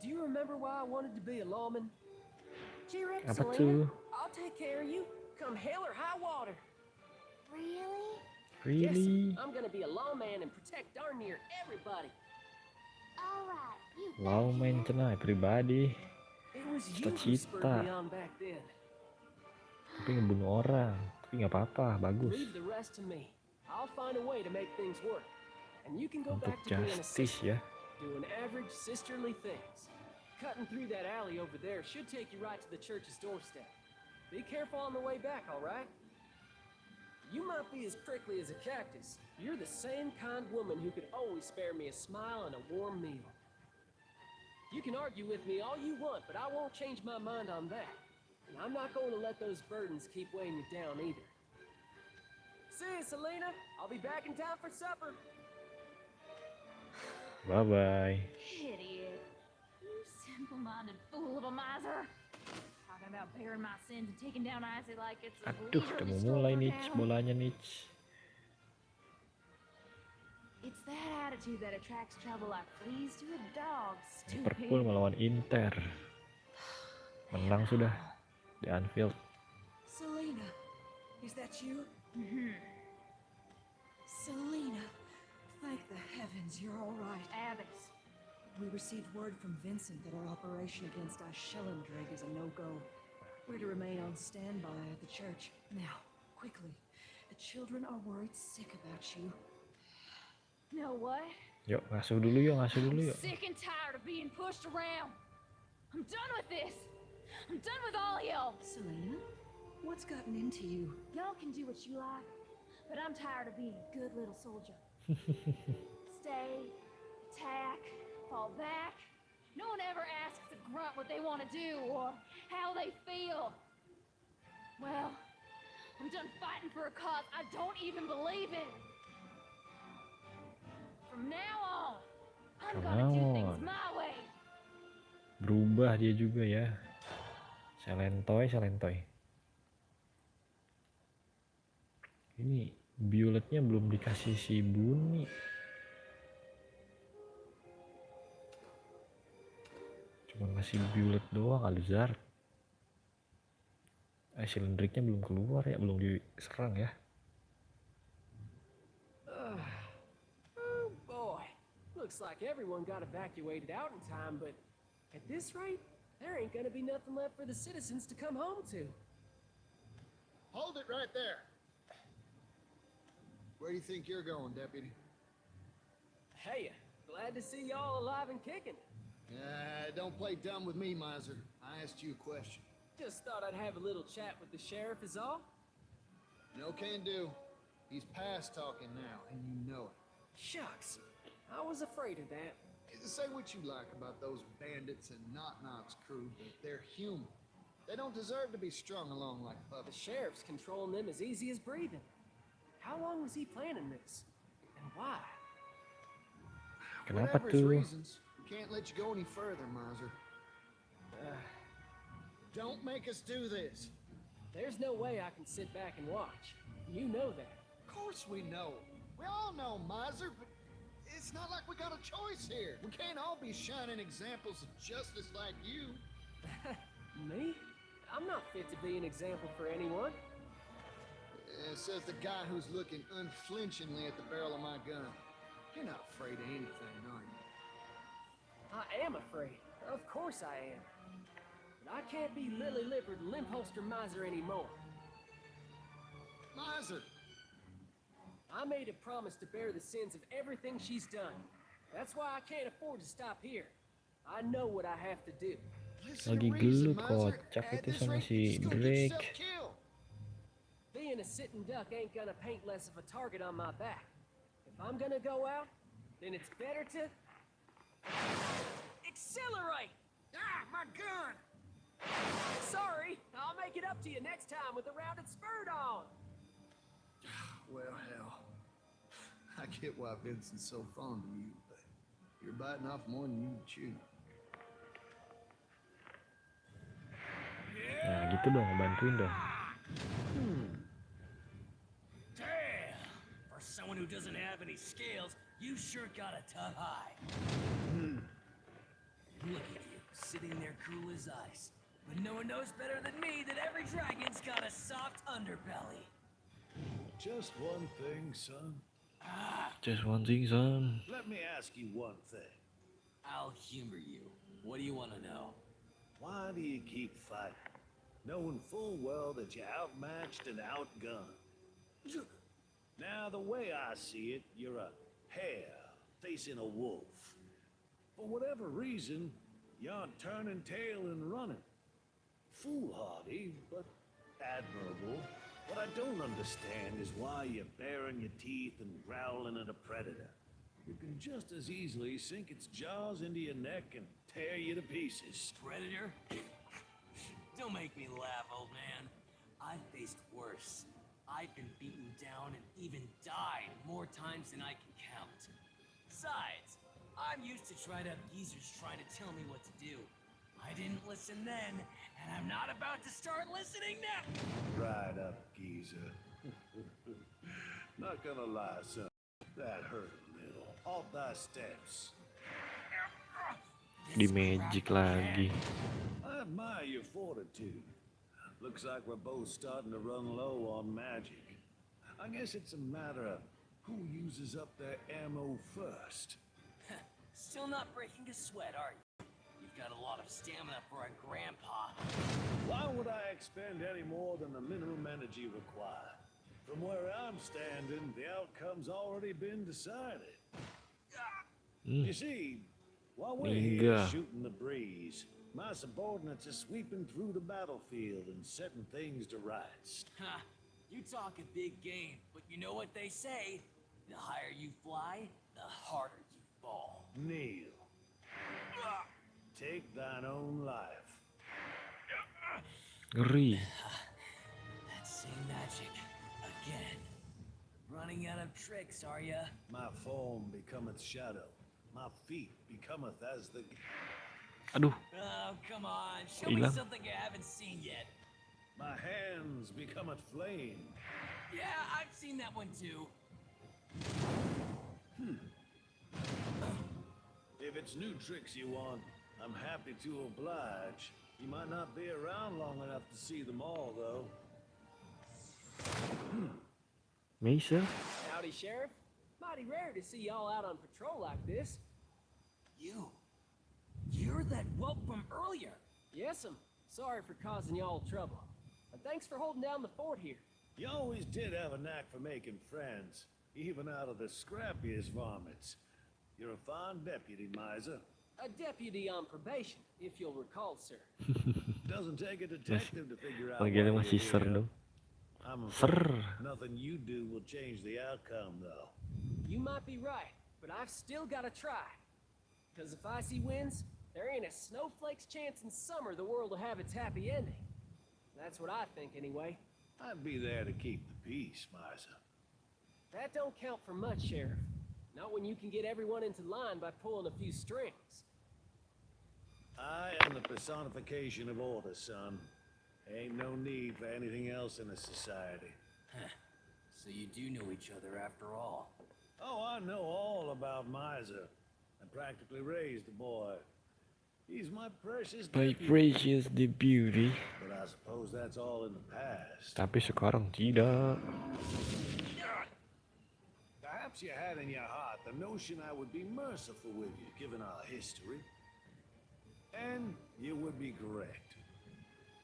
Do you remember why I wanted to be a lawman? Cheer up, Apa Selena. tuh? I'll take care of you. Come hell or high water. Really? Yes, Really? I'm gonna be a lawman and protect darn near everybody. Alright, you Lawman cenah pribadi. It was you who spurred Cita-cita. me on back then. Tapi ngebunuh orang. Tapi nggak apa-apa, bagus. Leave the rest to me. I'll find a way to make things work. And you can go Untuk back to being a justice sister, ya. doing average sisterly things. Cutting through that alley over there should take you right to the church's doorstep. Be careful on the way back, all right? You might be as prickly as a cactus. You're the same kind woman who could always spare me a smile and a warm meal. You can argue with me all you want, but I won't change my mind on that. And I'm not going to let those burdens keep weighing you down either. See you, Selena. I'll be back in time for supper. Bye-bye. Idiot. You simple-minded fool of a miser. Talking about bearing my sins and taking down Isaac like it's a Aduh, udah mau mulai nih bolanya nih. It's that attitude that attracts trouble like fleas to a dog, Liverpool stupid. melawan Inter. Menang sudah di Anfield. Selena, is that you? Mm-hmm. Selena, thank the heavens you're all right. Abbas. We received word from Vincent that our operation against Ashellendrig is a no-go. We're to remain on standby at the church. Now, quickly, the children are worried sick about you. Know what? Yuk, ngasuh dulu yuk, ngasuh dulu I'm yuk. sick and tired of being pushed around. I'm done with this. I'm done with all y'all. Selena, what's gotten into you? Y'all can do what you like, but I'm tired of being a good little soldier. Stay, attack, fall back. No one ever asks a grunt what they want to do or how they feel. Well, I'm done fighting for a cause I don't even believe in. From now on, I'm gonna do things my way. Berubah dia juga ya. Selentoy. Ini violetnya belum dikasih si Bunyi. Cuma ngasih violet doang, Alzar. Cylindricnya belum keluar ya, belum diserang ya. Oh boy. Looks like everyone got evacuated out in time, but at this rate, there ain't gonna be nothing left for the citizens to come home to. Hold it right there. Where do you think you're going, Deputy? Hey, glad to see y'all alive and kicking. Don't play dumb with me, Miser. I asked you a question. Just thought I'd have a little chat with the sheriff is all. No can do. He's past talking now, and you know it. Shucks, I was afraid of that. Say what you like about those bandits and Knock-Knock's crew, but they're human. They don't deserve to be strung along like The puppets. sheriff's controlling them as easy as breathing. How long was he planning this? And why? Kenapa Whatever his tuh? reasons, we can't let you go any further, Miser. Don't make us do this. There's no way I can sit back and watch. You know that. Of course we know. We all know, Miser, but it's not like we got a choice here. We can't all be shining examples of justice like you. Me? I'm not fit to be an example for anyone. Says the guy who's looking unflinchingly at the barrel of my gun. You're not afraid of anything, are you? I am afraid. Of course I am. But I can't be lily-livered, limp-holster miser anymore. Miser! I made a promise to bear the sins of everything she's done. That's why I can't afford to stop here. I know what I have to do. Lagi gelut kocak itu sama si Drake. Being a sitting duck ain't gonna paint less of a target on my back. If I'm gonna go out, then it's better to accelerate. Ah, my gun! Sorry, I'll make it up to you next time with a rounded spurt on. Well, hell. I get why Vincent's so fond of you, but you're biting off more than you can chew. Nah gitu dong, bantuin dong. Damn! For someone who doesn't have any scales, you sure got a tough hide. Look at you, sitting there cool as ice. But no one knows better than me that every dragon's got a soft underbelly. Just one thing, son. Just one thing, son. Let me ask you one thing. I'll humor you. What do you want to know? Why do you keep fighting, knowing full well that you're outmatched and outgunned? Now, the way I see it, you're a hare facing a wolf. For whatever reason, you're turning tail and running. Foolhardy, but admirable. What I don't understand is why you're baring your teeth and growling at a predator. You can just as easily sink its jaws into your neck and tear you to pieces. Predator? Don't make me laugh, old man. I've faced worse. I've been beaten down and even died more times than I can count. Besides, I'm used to tried up geezers trying to tell me what to do. I didn't listen then, and I'm not about to start listening now. Right up, geezer. Not gonna lie, son. That hurt a little. Off thy steps. Di magic lagi. I admire your fortitude. Looks like we're both starting to run low on magic. I guess it's a matter of who uses up their ammo first. Still not breaking a sweat, are you? You've got a lot of stamina for a grandpa. Why would I expend any more than the minimum energy required? From where I'm standing, the outcome's already been decided. You see, while we're here shooting the breeze, my subordinates are sweeping through the battlefield and setting things to rights. Ha! You talk a big game, but you know what they say? The higher you fly, the harder you fall. Kneel. Take thine own life. Ngeri. That same magic again. Running out of tricks, are ya? My form becometh shadow. My feet becometh as the... Aduh. Oh, come on. Show me something you haven't seen yet. My hands becometh flame. Yeah, I've seen that one too. If it's new tricks you want, I'm happy to oblige. You might not be around long enough to see them all, though. Mesa? Howdy, Sheriff. Mighty rare to see y'all out on patrol like this. You're that whelp from earlier. Yes'm. Sorry for causing y'all trouble. And thanks for holding down the fort here. You always did have a knack for making friends, even out of the scrappiest varmints. You're a fine deputy, Miser. A deputy on probation, if you'll recall, sir. Doesn't take a detective to figure out Panggilnya why masih you're ser here. dong. I'm Ser. afraid nothing you do will change the outcome, though. You might be right, but I've still got to try. Because if Icy wins, there ain't a snowflake's chance in summer the world will have its happy ending. That's what I think, anyway. I'd be there to keep the peace, Miser. That don't count for much, Sheriff. Not when you can get everyone into line by pulling a few strings. I am the personification of order, son. Ain't no need for anything else in a society. So you do know each other after all. Oh, I know all about Miser. I practically raised the boy. He's my precious My deputy. precious deputy. But I suppose that's all in the past. Tapi sekarang tidak. Perhaps you had in your heart the notion I would be merciful with you, given our history. And you would be correct.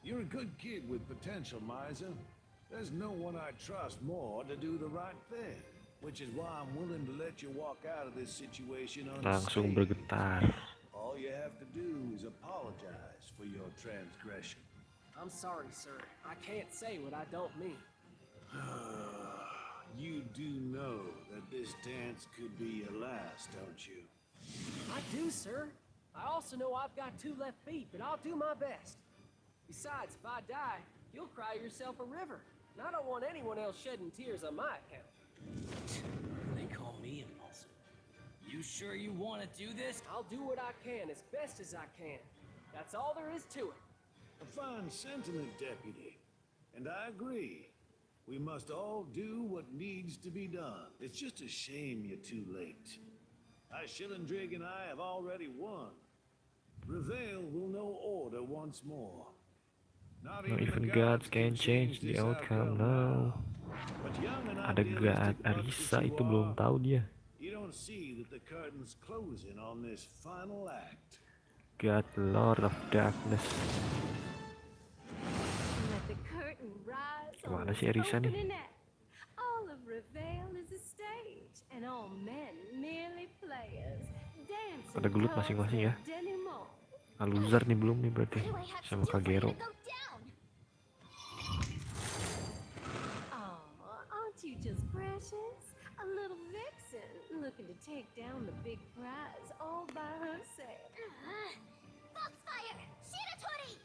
You're a good kid with potential, Miser. There's no one I trust more to do the right thing. Which is why I'm willing to let you walk out of this situation Langsung unscathed. bergetar. All you have to do is apologize for your transgression. I'm sorry, sir. I can't say what I don't mean. You do know that this dance could be your last, don't you? I do, sir. I also know I've got 2 left feet, but I'll do my best. Besides, if I die, you'll cry yourself a river. And I don't want anyone else shedding tears on my account. They call me impulsive. You sure you want to do this? I'll do what I can as best as I can. That's all there is to it. A fine sentiment, Deputy. And I agree. We must all do what needs to be done. It's just a shame you're too late. Shillendrig and I have already won. Rivayle will know order once more. Not No, even the gods can change the this outcome now. But young and Ada god idealistic bucks Arisa that you itu belum are, tahu dia. you don't see that the curtain's closing on this final act. God Lord of Darkness. Let the curtain rise on Gimana this sih Arisa nih? opening act. All of Rivayle is a stage, and all men merely players. Dancing Ada gelut towards masing-masing ya. their denouement. Aluzar nih belum nih berarti sama Kagero. Aw, aren't you just precious? A little vixen looking to take down the big prize all by herself. Foxfire! Shiratori!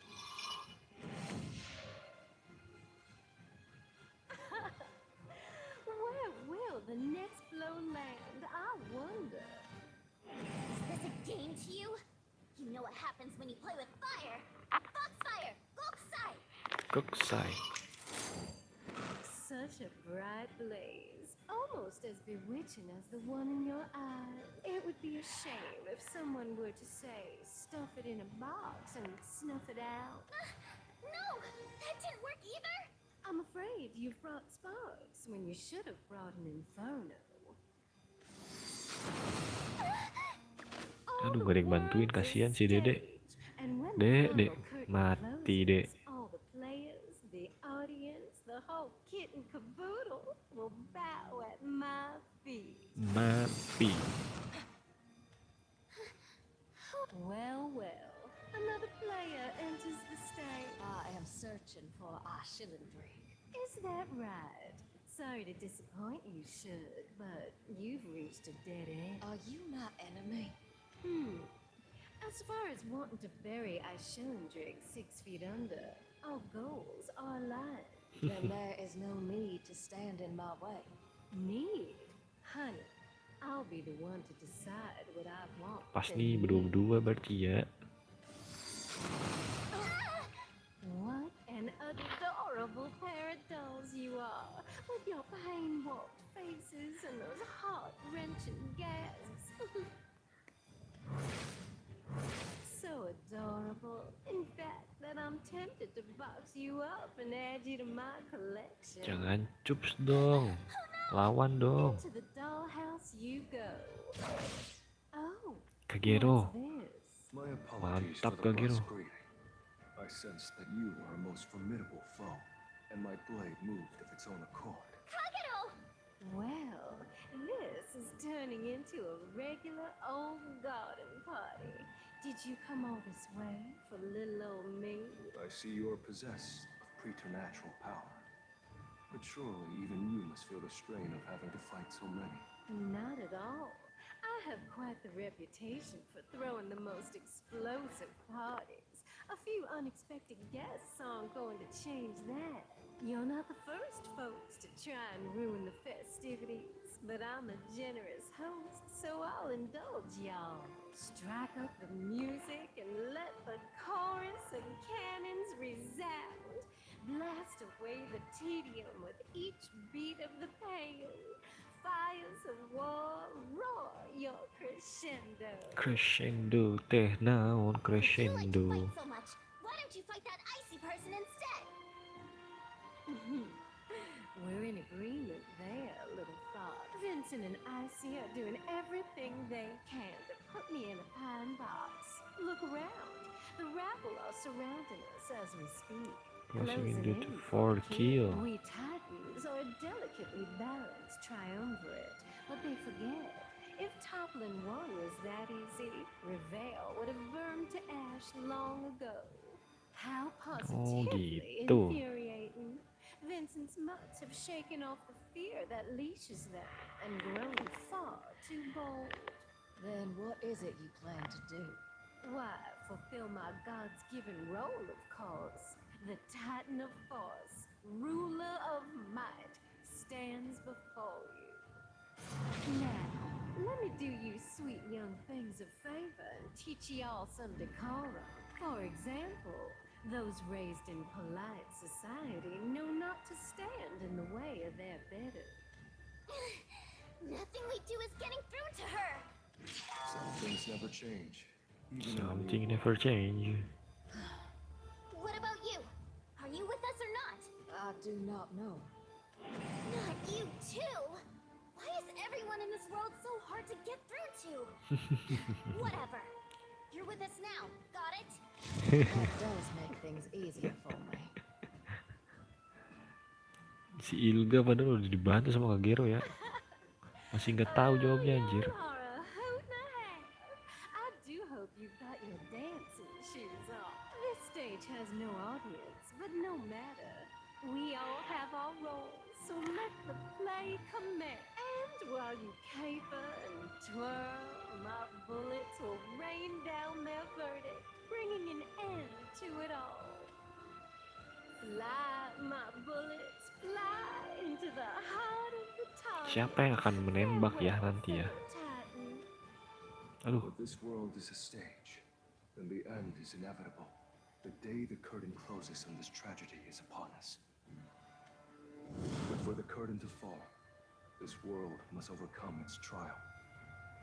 Where will the next blow land? I wonder. Is this a game to you? You know what happens when you play with fire. Foxfire! Gokusai! Kokusai. Such a bright blaze, almost as bewitching as the one in your eye. It would be a shame if someone were to say, stuff it in a box and snuff it out. No! That didn't work either! I'm afraid you've brought sparks when you should have brought an inferno. Aduh, gak ada yang bantuin, kasihan si Dede. Dek, mati Dek. All the players, the audience, the whole kit and caboodle will bow at my feet. Mati. Well, well, another player enters the stage. I am searching for a shilling drink. Is that right? Sorry to disappoint you, Shug, but you've reached a dead end. Are you my enemy? As far as wanting to bury a Shillendrig 6 feet under, our goals are aligned. Then there is no need to stand in my way. Need? Honey, I'll be the one to decide what I want. Pas nih berdua berarti ya. What an adorable pair of dolls you are, with your pain-walked faces and those heart-wrenching gasps. So adorable, in fact, that I'm tempted to box you up and add you to my collection. Jangan cups dong. Lawan dong. Into the dollhouse you go. Oh, Kagero. what's this? My apologies Mantap, for the Kagero. brusque greeting. I sensed that you are a most formidable foe, and my blade moved of its own accord. Kagero! Well, this is turning into a regular old garden party. Did you come all this way for little old me? I see you are possessed of preternatural power. But surely even you must feel the strain of having to fight so many. Not at all. I have quite the reputation for throwing the most explosive parties. A few unexpected guests aren't going to change that. You're not the first folks to try and ruin the festivities, but I'm a generous host, so I'll indulge y'all. Strike up the music and let the chorus and cannons resound. Blast away the tedium with each beat of the pain. Fires of war, roar your crescendo. Crescendo teh naon You like to crescendo. fight so much. Why don't you fight that icy person instead? We're in agreement there, little thought. Vincent and Icy are doing everything they can to put me in a pine box. Look around. The rabble are surrounding us as we speak. Closing Closing into in for kill. We Titans are a delicately balanced triumvirate, but they forget. If toppling one was that easy, Rivayle would have burned to ash long ago. How positively gitu. infuriating. Vincent's mutts have shaken off the fear that leashes them and grown far too bold. Then what is it you plan to do? Why, fulfill my God's-given role, of course. The Titan of Force, ruler of might, stands before you. Now, let me do you sweet young things a favor and teach ye all some decorum. For example, those raised in polite society know not to stand in the way of their betters. Nothing we do is getting through to her. Some things never change. Something never change. What about you? Are you with us or not? I do not know. Not you too. Why is everyone in this world so hard to get through to? Whatever. You're with us now. Got it? That does make things easier for me. Si Ilga padahal udah dibantu sama Kak Gero ya. Masih nggak tahu jawabnya anjir. Laura, hoot and a half. I do hope you've got your dancing shoes on. This stage has no audience, but no matter. We all have our roles, so let the play commence. And while you caper and twirl, my bullets will rain down their verdict, bringing an end to it all. Fly, my bullets, fly into the heart of the target. Siapa yang akan menembak ya nanti ya? Aduh. If this world is a stage, then the end is inevitable. The day the curtain closes on this tragedy is upon us. But for the curtain to fall, this world must overcome its trial.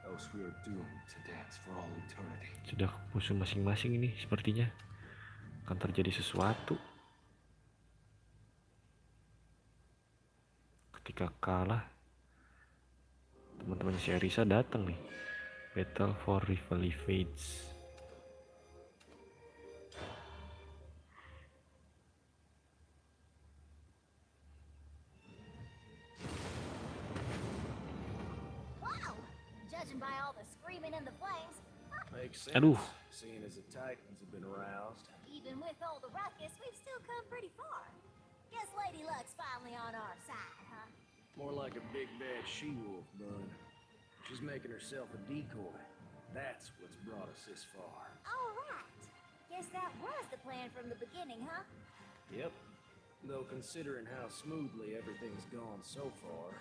Else we are doomed to dance for all eternity. Sudah musuh masing-masing ini sepertinya. Akan terjadi sesuatu. Ketika kalah, teman-temannya si Arisa datang nih. Battle for Rivayle fades. Wow! Judging by all the screaming and the flames, Makes sense. Aduh. Seeing as the Titans have been aroused. even with all the ruckus, we've still come pretty far. Guess Lady Luck's finally on our side, huh? More like a big bad she-wolf, bud. She's making herself a decoy. That's what's brought us this far. All right. Guess that was the plan from the beginning, huh? Yep. Though considering how smoothly everything's gone so far,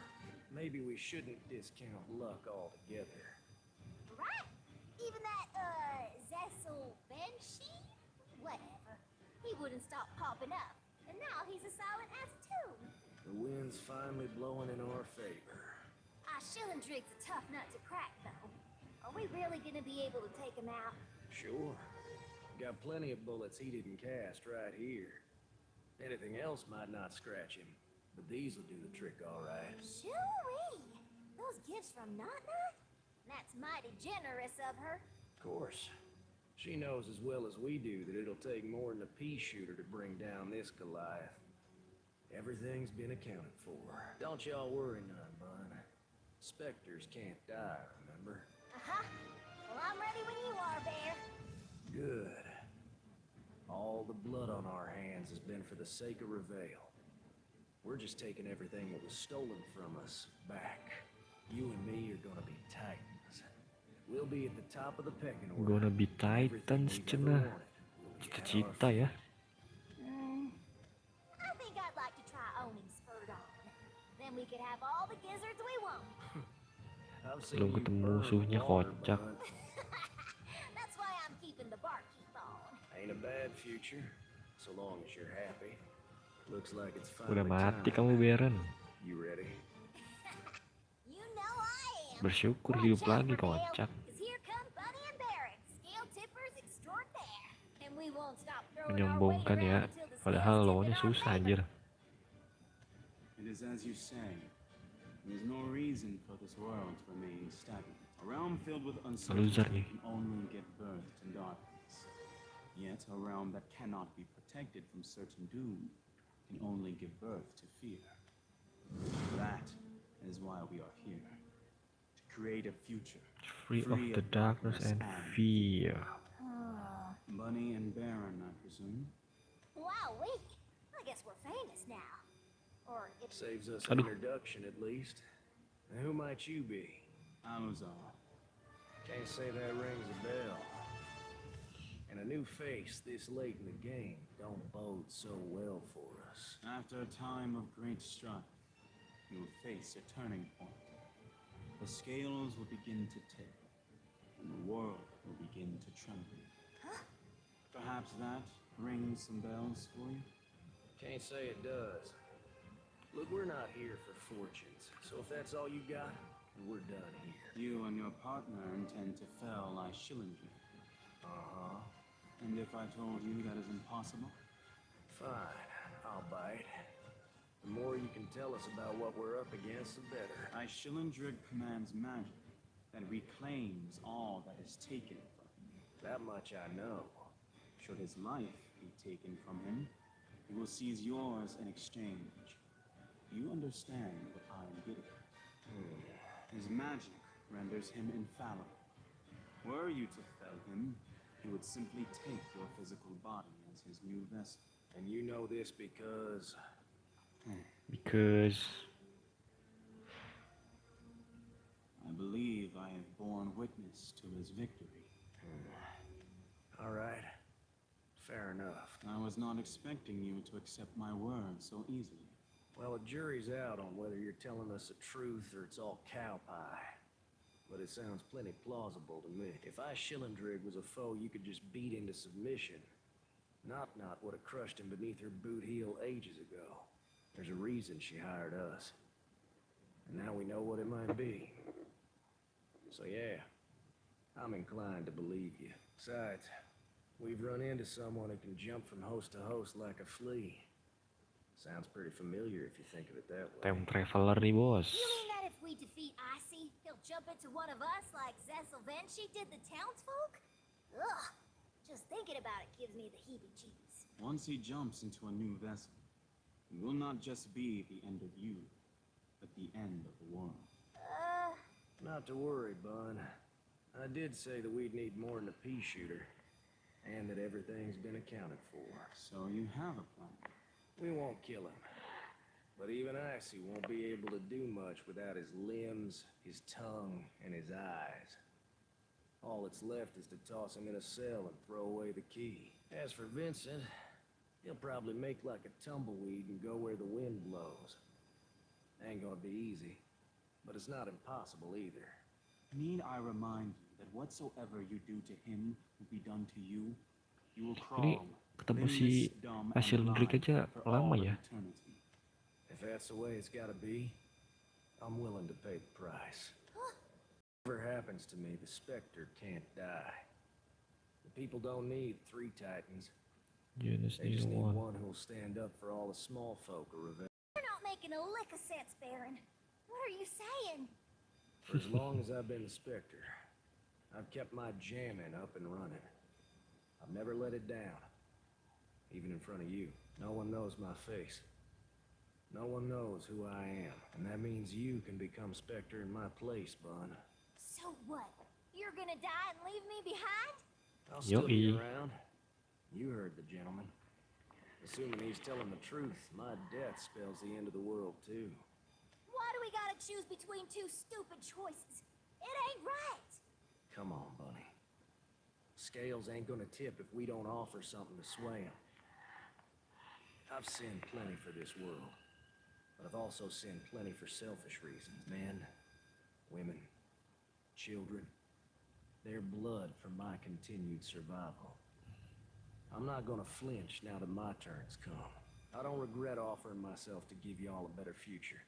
maybe we shouldn't discount luck altogether. Right? Even that, Zessel Banshee? Whatever. He wouldn't stop popping up. And now he's as silent as a tomb. The wind's finally blowing in our favor. Shillendrig's a tough nut to crack, though. Are we really gonna be able to take him out? Sure. Got plenty of bullets he didn't cast right here. Anything else might not scratch him, but these will do the trick all right. Shoo-wee! Those gifts from Not-Not? That's mighty generous of her. Of course. She knows as well as we do that it'll take more than a pea shooter to bring down this Goliath. Everything's been accounted for. Don't y'all worry none, bud. Spectres can't die, remember? Uh-huh. Well, I'm ready when you are, Bear. Good. All the blood on our hands has been for the sake of Rivayle. We're just taking everything that was stolen from us back. You and me are gonna be titans. We'll be at the top of the pecking order. Gonna be titans, cenah. Cita-cita ya. I think I'd like to try owning Spurred on. Then we could have all the gizzards we want. Belum ketemu musuhnya kocak. That's why I'm keeping the barkeep on. Ain't a bad future, so long as you're happy. Looks like it's Udah finally mati time. kamu, Beren. You ready? You know I am. Bersyukur hidup lagi kocak. Cause here come Bunny and Baron, scale tippers extraordinaire. And we won't stop throwing our weight Menyombongkan ya. around until the Padahal scales lawannya tip in our susah favor. anjir. It is as you say. There's no reason for this world to remain stagnant. A realm filled with uncertainty can only give birth to darkness. Yet a realm that cannot be protected from certain doom can only give birth to fear. That is why we are here. To create a future. Free of the darkness and fear. Bunny and Baron, I presume. Wow, I guess we're famous now. Or if Saves us an introduction at least. And who might you be? Vellsar. Can't say that rings a bell. And a new face this late in the game don't bode so well for us. After a time of great strife, you will face a turning point. The scales will begin to tip, and the world will begin to tremble. Perhaps that rings some bells for you? Can't say it does. Look, we're not here for fortunes, so if that's all you got, we're done here. You and your partner intend to fell Shadowverse. Uh-huh. And if I told you that is impossible? Fine, I'll bite. The more you can tell us about what we're up against, the better. Shilendrig commands magic that reclaims all that is taken from him. That much I know. Should his life be taken from him, he will seize yours in exchange. You understand what I am getting at. His magic renders him infallible. Were you to fell him, he would simply take your physical body as his new vessel. And you know this because... Because... I believe I have borne witness to his victory. All right. Fair enough. I was not expecting you to accept my word so easily. Well, the jury's out on whether you're telling us the truth or it's all cow pie. But it sounds plenty plausible to me. If Shilendrig was a foe you could just beat into submission, Knock would have crushed him beneath her boot heel ages ago. There's a reason she hired us. And now we know what it might be. So yeah, I'm inclined to believe you. Besides, we've run into someone who can jump from host to host like a flea. Sounds pretty familiar if you think of it that way. Time traveler nih, bos. You mean that if we defeat Icy, he'll jump into one of us like Zesselvenshi did the townsfolk? Ugh, just thinking about it gives me the heebie-jeebies. Once he jumps into a new vessel, it will not just be the end of you, but the end of the world. Not to worry, Bun. I did say that we'd need more than a pea shooter, and that everything's been accounted for. So you have a plan. We won't kill him. But even Icy won't be able to do much without his limbs, his tongue, and his eyes. All that's left is to toss him in a cell and throw away the key. As for Vincent, he'll probably make like a tumbleweed and go where the wind blows. Ain't gonna be easy, but it's not impossible either. Need I remind you that whatsoever you do to him will be done to you? You will Ini crawl, ketemu si Shilendrig aja lama ya. If that's the way it's gotta be, I'm willing to pay the price. Whatever happens to me, the Spectre can't die. The people don't need 3 Titans. They just need one who'll stand up for all the small folk of Rejuvenation. You're not making a lick of sense, Baron. What are you saying? For as long as I've been the Spectre, I've kept my jamming up and running. I've never let it down, even in front of you. No one knows my face. No one knows who I am, and that means you can become Spectre in my place, Bun. So what? You're gonna die and leave me behind? I'll still be around. You heard the gentleman. Assuming he's telling the truth, my death spells the end of the world, too. Why do we gotta choose between 2 stupid choices? It ain't right! Come on, Bunny. Scales ain't gonna tip if we don't offer something to sway 'em. I've sinned plenty for this world, but I've also sinned plenty for selfish reasons. Men, women, children, their blood for my continued survival. I'm not gonna flinch now that my turn's come. I don't regret offering myself to give y'all a better future.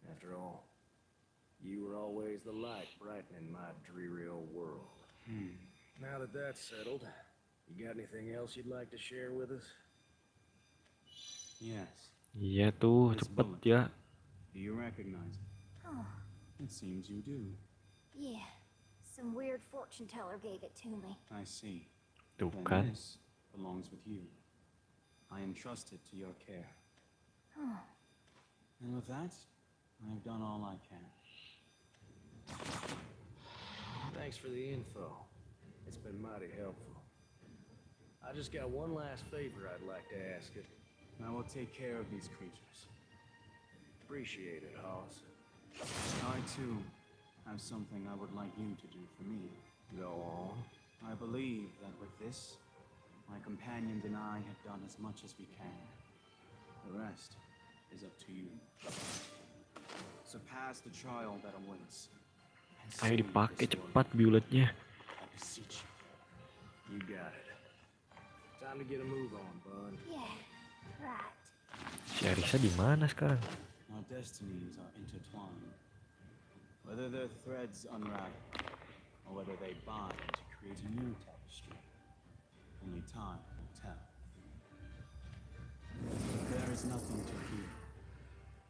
After all, you were always the light brightening my dreary old world. Now that that's settled, you got anything else you'd like to share with us? Yes. Iya tuh, cepet ya. Do you recognize it? Oh, It seems you do. yeah. Some weird fortune teller gave it to me. I see. Tuh Then kan. this belongs with you. I entrust it to your care. Oh. And with that, I have done all I can. Thanks for the info. It's been mighty helpful. I just got one last favor I'd like to ask it. I will take care of these creatures. Appreciate it, Hoss. I, too, have something I would like you to do for me. Go on. I believe that with this, my companions and I have done as much as we can. The rest is up to you. Surpass the trial that awaits. Ayo dipakai cepat bulletnya. I beseech you. You got it. Time to get a move on, bud. Yeah, right. Si Arisa di mana sekarang? Our destinies are intertwined. Whether their threads unravel, or whether they bind to create a new tapestry, street. Only time will tell. There is nothing to fear,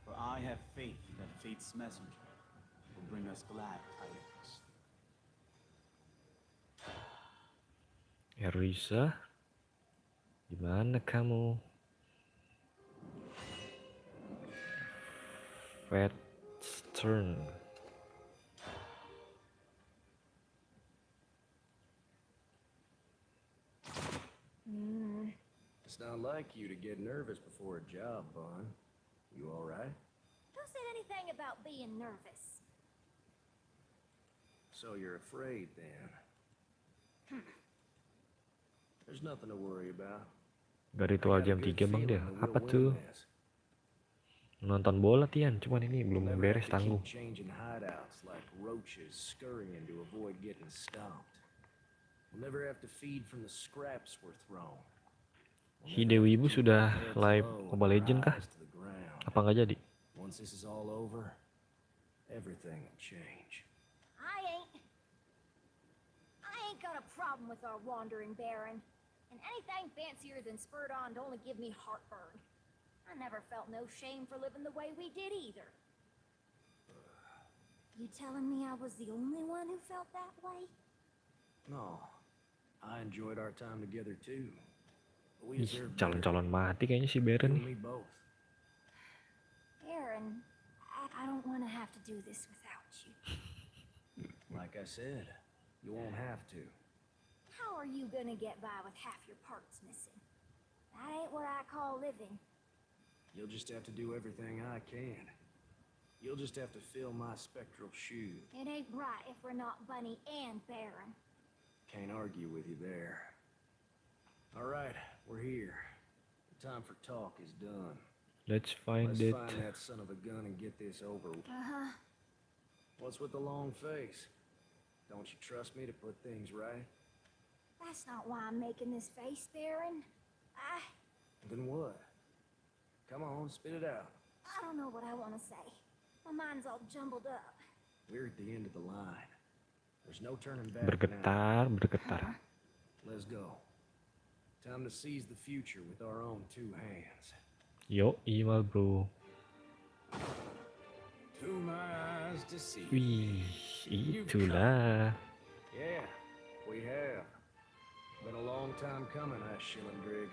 for I have faith that fate's messenger will bring us glad tidings. Erisa, gimana kamu? Fat's turn. It's not like you to get nervous before a job, Vaughn. You all right? Who said anything about being nervous? So you're afraid, then? There's nothing to worry about. Gak ritual jam 3 bang dia. Apa tuh? Nonton bola Tian, cuman ini belum beres tanggung. Changing hideouts like roaches scurrying to avoid getting stomped. We'll never have to feed from the scraps we're thrown. Dewi Ibu sudah live Mobile Legend kah? Apa nggak jadi? Once this is all over, everything will change. I ain't got a problem with our wandering baron. And anything fancier than spurred on to only give me heartburn. I never felt no shame for living the way we did either. You telling me I was the only one who felt that way? No, I enjoyed our time together too. Ih, calon-calon mati kayaknya si Baron nih. Baron, I don't want to have to do this without you. Like I said, you won't have to. How are you gonna get by with half your parts missing? That ain't what I call living. You'll just have to do everything I can. You'll just have to fill my spectral shoes. It ain't right if we're not Bunny and Baron. Can't argue with you there. All right, we're here. The time for talk is done. Let's find that son of a gun and get this over with. Uh-huh. What's with the long face? Don't you trust me to put things right? That's not why I'm making this face, Baron. Then what? Come on, spit it out. I don't know what I want to say. My mind's all jumbled up. We're at the end of the line. There's no turning back Bergetar, bergetar. Let's go. Time to seize the future with our own two hands. Yo, imal bro. To my eyes to see. Wih, itulah. Yeah, we have. Been a long time coming, Shillendrig.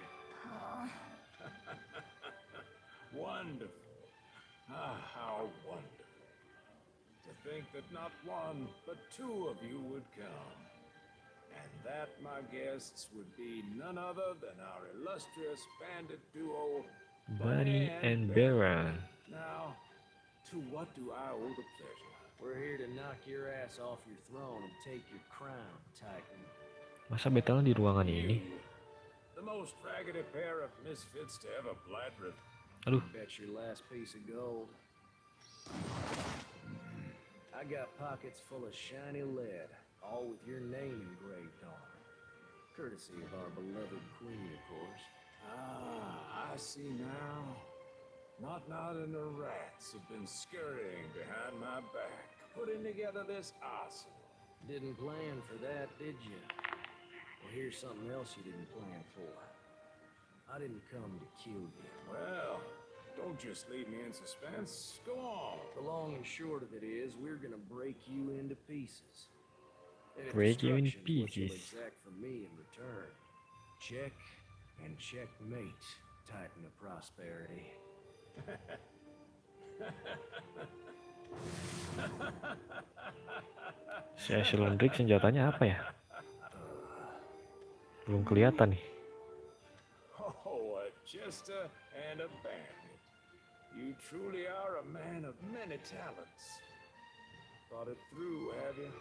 Wonderful. Ah, how wonderful. To think that not one, but two of you would come. And that, my guests, would be none other than our illustrious bandit duo, Bunny and Baron. Now, to what do I owe the pleasure? We're here to knock your ass off your throne and take your crown, Titan. Masa Betal di ruangan ini? The most raggedy pair of misfits to ever blight Rivayle. Aduh. Bet your last piece of gold. I got pockets full of shiny lead, all with your name engraved on them. Courtesy of our beloved queen, of course. Ah, I see now. Not and the rats have been scurrying behind my back, putting together this arsenal. Didn't plan for that, did you? Well, here's something else you didn't plan for. I didn't come to kill you. Well, don't just leave me in suspense. Go on. The long and short of it is, we're gonna break you into pieces. And Break you in instructions, what you'll pieces. exact from me in return. Check and checkmate, Titan of Prosperity. Si Shadowverse senjatanya apa ya? Belum kelihatan nih. Oh, a jester and a bandit. You truly are a man of many talents. Thought it through, have you?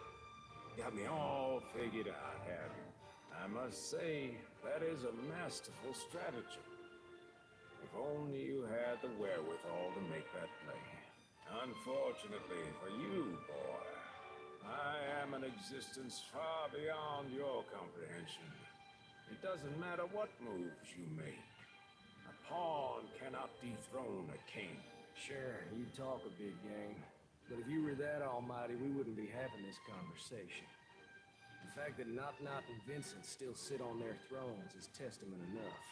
Got me all figured out, have you? I must say, that is a masterful stratagem. If only you had the wherewithal to make that play. Unfortunately for you, boy, I am an existence far beyond your comprehension. It doesn't matter what moves you make. A pawn cannot dethrone a king. Sure, you talk a big game. But if you were that almighty, we wouldn't be having this conversation. fact that Not and Vincent still sit on their thrones is testament enough.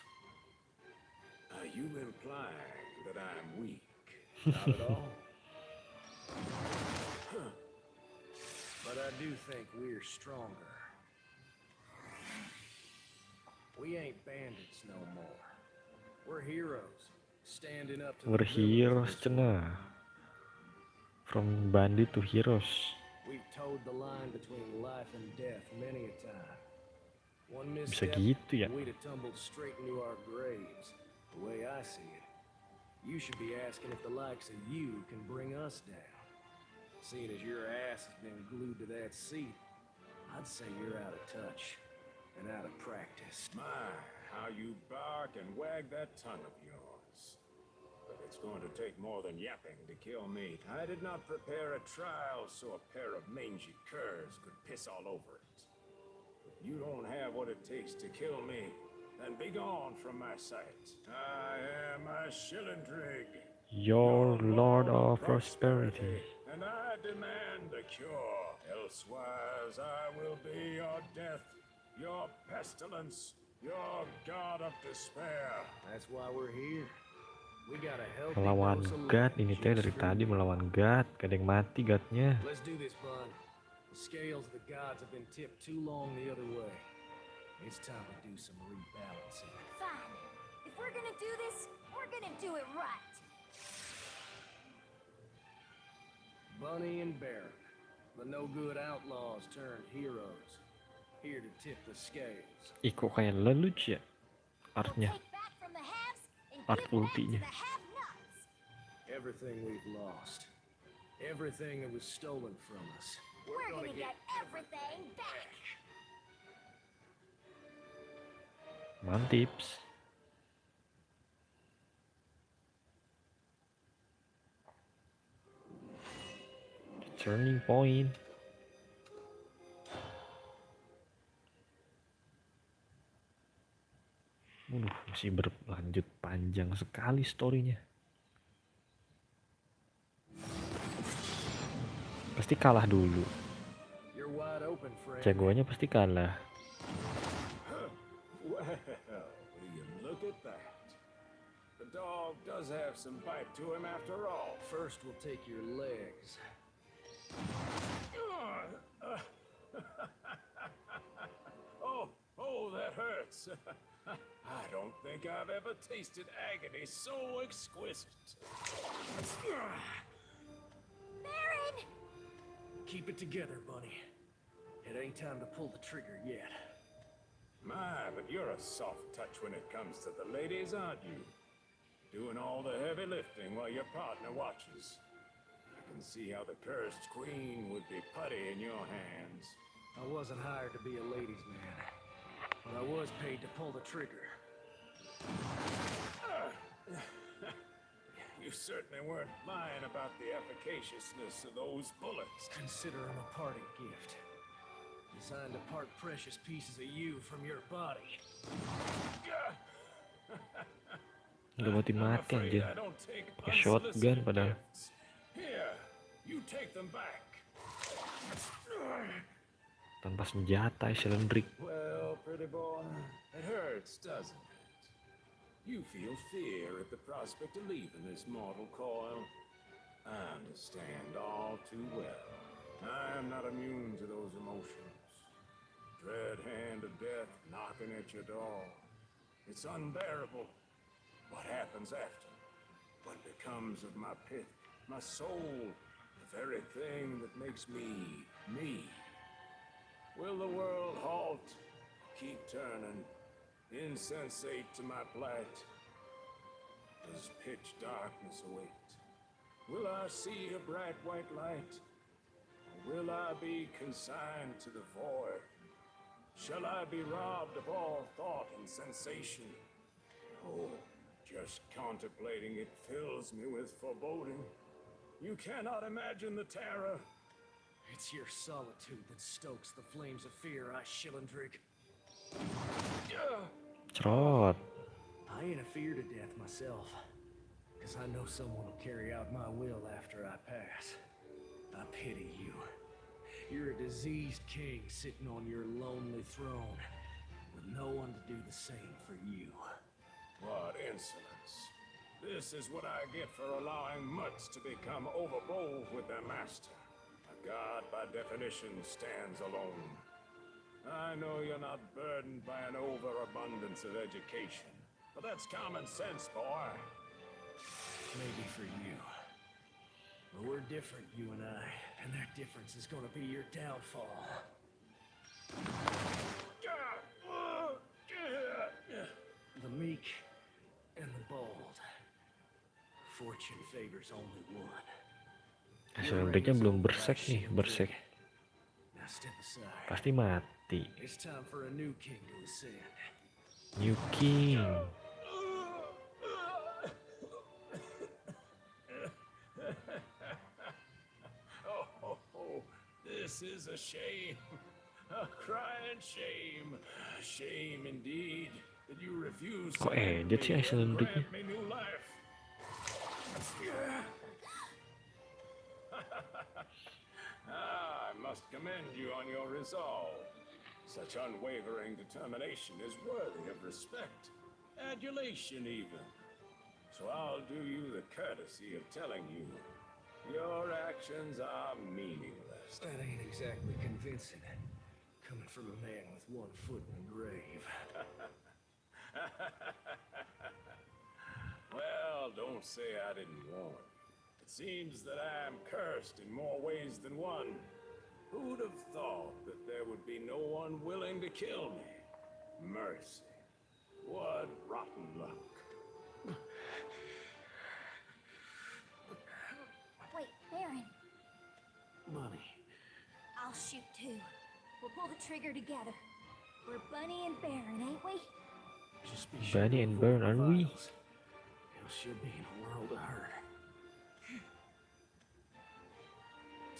Are you implying that I'm weak? Not at all. But I do think we're stronger. We ain't bandits no more. We're heroes, standing up to We're heroes, cena. From bandit to heroes. We've towed the line between life and death many a time. One Bisa misstep, gitu ya? we'd have tumbled straight into our graves. The way I see it, you should be asking if the likes of you can bring us down. Seeing as your ass has been glued to that seat, I'd say you're out of touch and out of practice. My, how you bark and wag that tongue of yours. But it's going to take more than yapping to kill me. I did not prepare a trial so a pair of mangy curs could piss all over it. If you don't have what it takes to kill me, then be gone from my sight. I am a Shillendrig, Your Lord of Prosperity. and I demand a cure. Elsewise, I will be your death, your pestilence, your god of despair. That's why we're here. We got a healthy Melawan dose of God, living ini teh dari just for tadi you. melawan God, gak ada yang mati Godnya. Let's do this, bud. The scales of the gods have been tipped too long the other way. It's time to do some rebalancing. Fine. If we're gonna do this, we're gonna do it right. Bunny and Baron, the no-good outlaws turned heroes, here to tip the scales. Ih kok kayak leluc ya artnya, Back from the haves and art give back to ultinya. the have-nots. Everything we've lost, everything that was stolen from us, We're gonna get everything back. Mantips. Turning point. Masih berlanjut panjang sekali storynya. Pasti kalah dulu. You're wide open, friend. Jagoannya pasti kalah. Well, will you look at that? The dog does have some bite to him after all. First, we'll take your legs. Oh, that hurts. I don't think I've ever tasted agony so exquisite. Baron! Keep it together, Bunny. It ain't time to pull the trigger yet. My, but you're a soft touch when it comes to the ladies, aren't you? Doing all the heavy lifting while your partner watches. I can see how the cursed queen would be putty in your hands. I wasn't hired to be a ladies' man, but I was paid to pull the trigger. You certainly weren't lying about the efficaciousness of those bullets. Consider them a parting gift. Designed to part precious pieces of you from your body. Udah mau dimati anjir. I don't take Pakai shotgun padahal. Here, you take them back. Tanpa senjata, Shadowverse. Well, pretty boy, it hurts, doesn't it? You feel fear at the prospect of leaving this mortal coil. I understand all too well. I am not immune to those emotions. Dread hand of death knocking at your door. It's unbearable. What happens after? What becomes of my pith, my soul, the very thing that makes me, me? Will the world halt, keep turning, insensate to my plight? Does pitch darkness await? Will I see a bright white light? Or will I be consigned to the void? Shall I be robbed of all thought and sensation? Oh, just contemplating it fills me with foreboding. You cannot imagine the terror. It's your solitude that stokes the flames of fear, I Shillendrig. Cerot. I ain't afeared to death myself, because I know someone will carry out my will after I pass. I pity you. You're a diseased king sitting on your lonely throne with no one to do the same for you. What insolence. This is what I get for allowing mutts to become overbold with their master. A god, by definition, stands alone. I know you're not burdened by an overabundance of education, but that's common sense, boy. Maybe for you. But we're different, you and I, and that difference is gonna be your downfall. The meek and the bold. Fortune favors only one. Asal breaknya belum bersek nih, bersek. Now step aside. Pasti mati. It's time for a new king to ascend. New King. Oh, this is a shame. A crying shame. Shame indeed that you refuse to Kok edit sih Asal breaknya? grant me new life. I must commend you on your resolve. Such unwavering determination is worthy of respect, adulation even. So I'll do you the courtesy of telling you, your actions are meaningless. That ain't exactly convincing. Coming from a man with one foot in the grave. Well, don't say I didn't warn you. It seems that I am cursed in more ways than one. Who'd have thought that there would be no one willing to kill me? Mercy. What rotten luck. Wait, Baron. Money. I'll shoot too. We'll pull the trigger together. We're Bunny and Baron, ain't we? Just be Bunny and Baron, aren't we? Else you'll be in a world of hurt.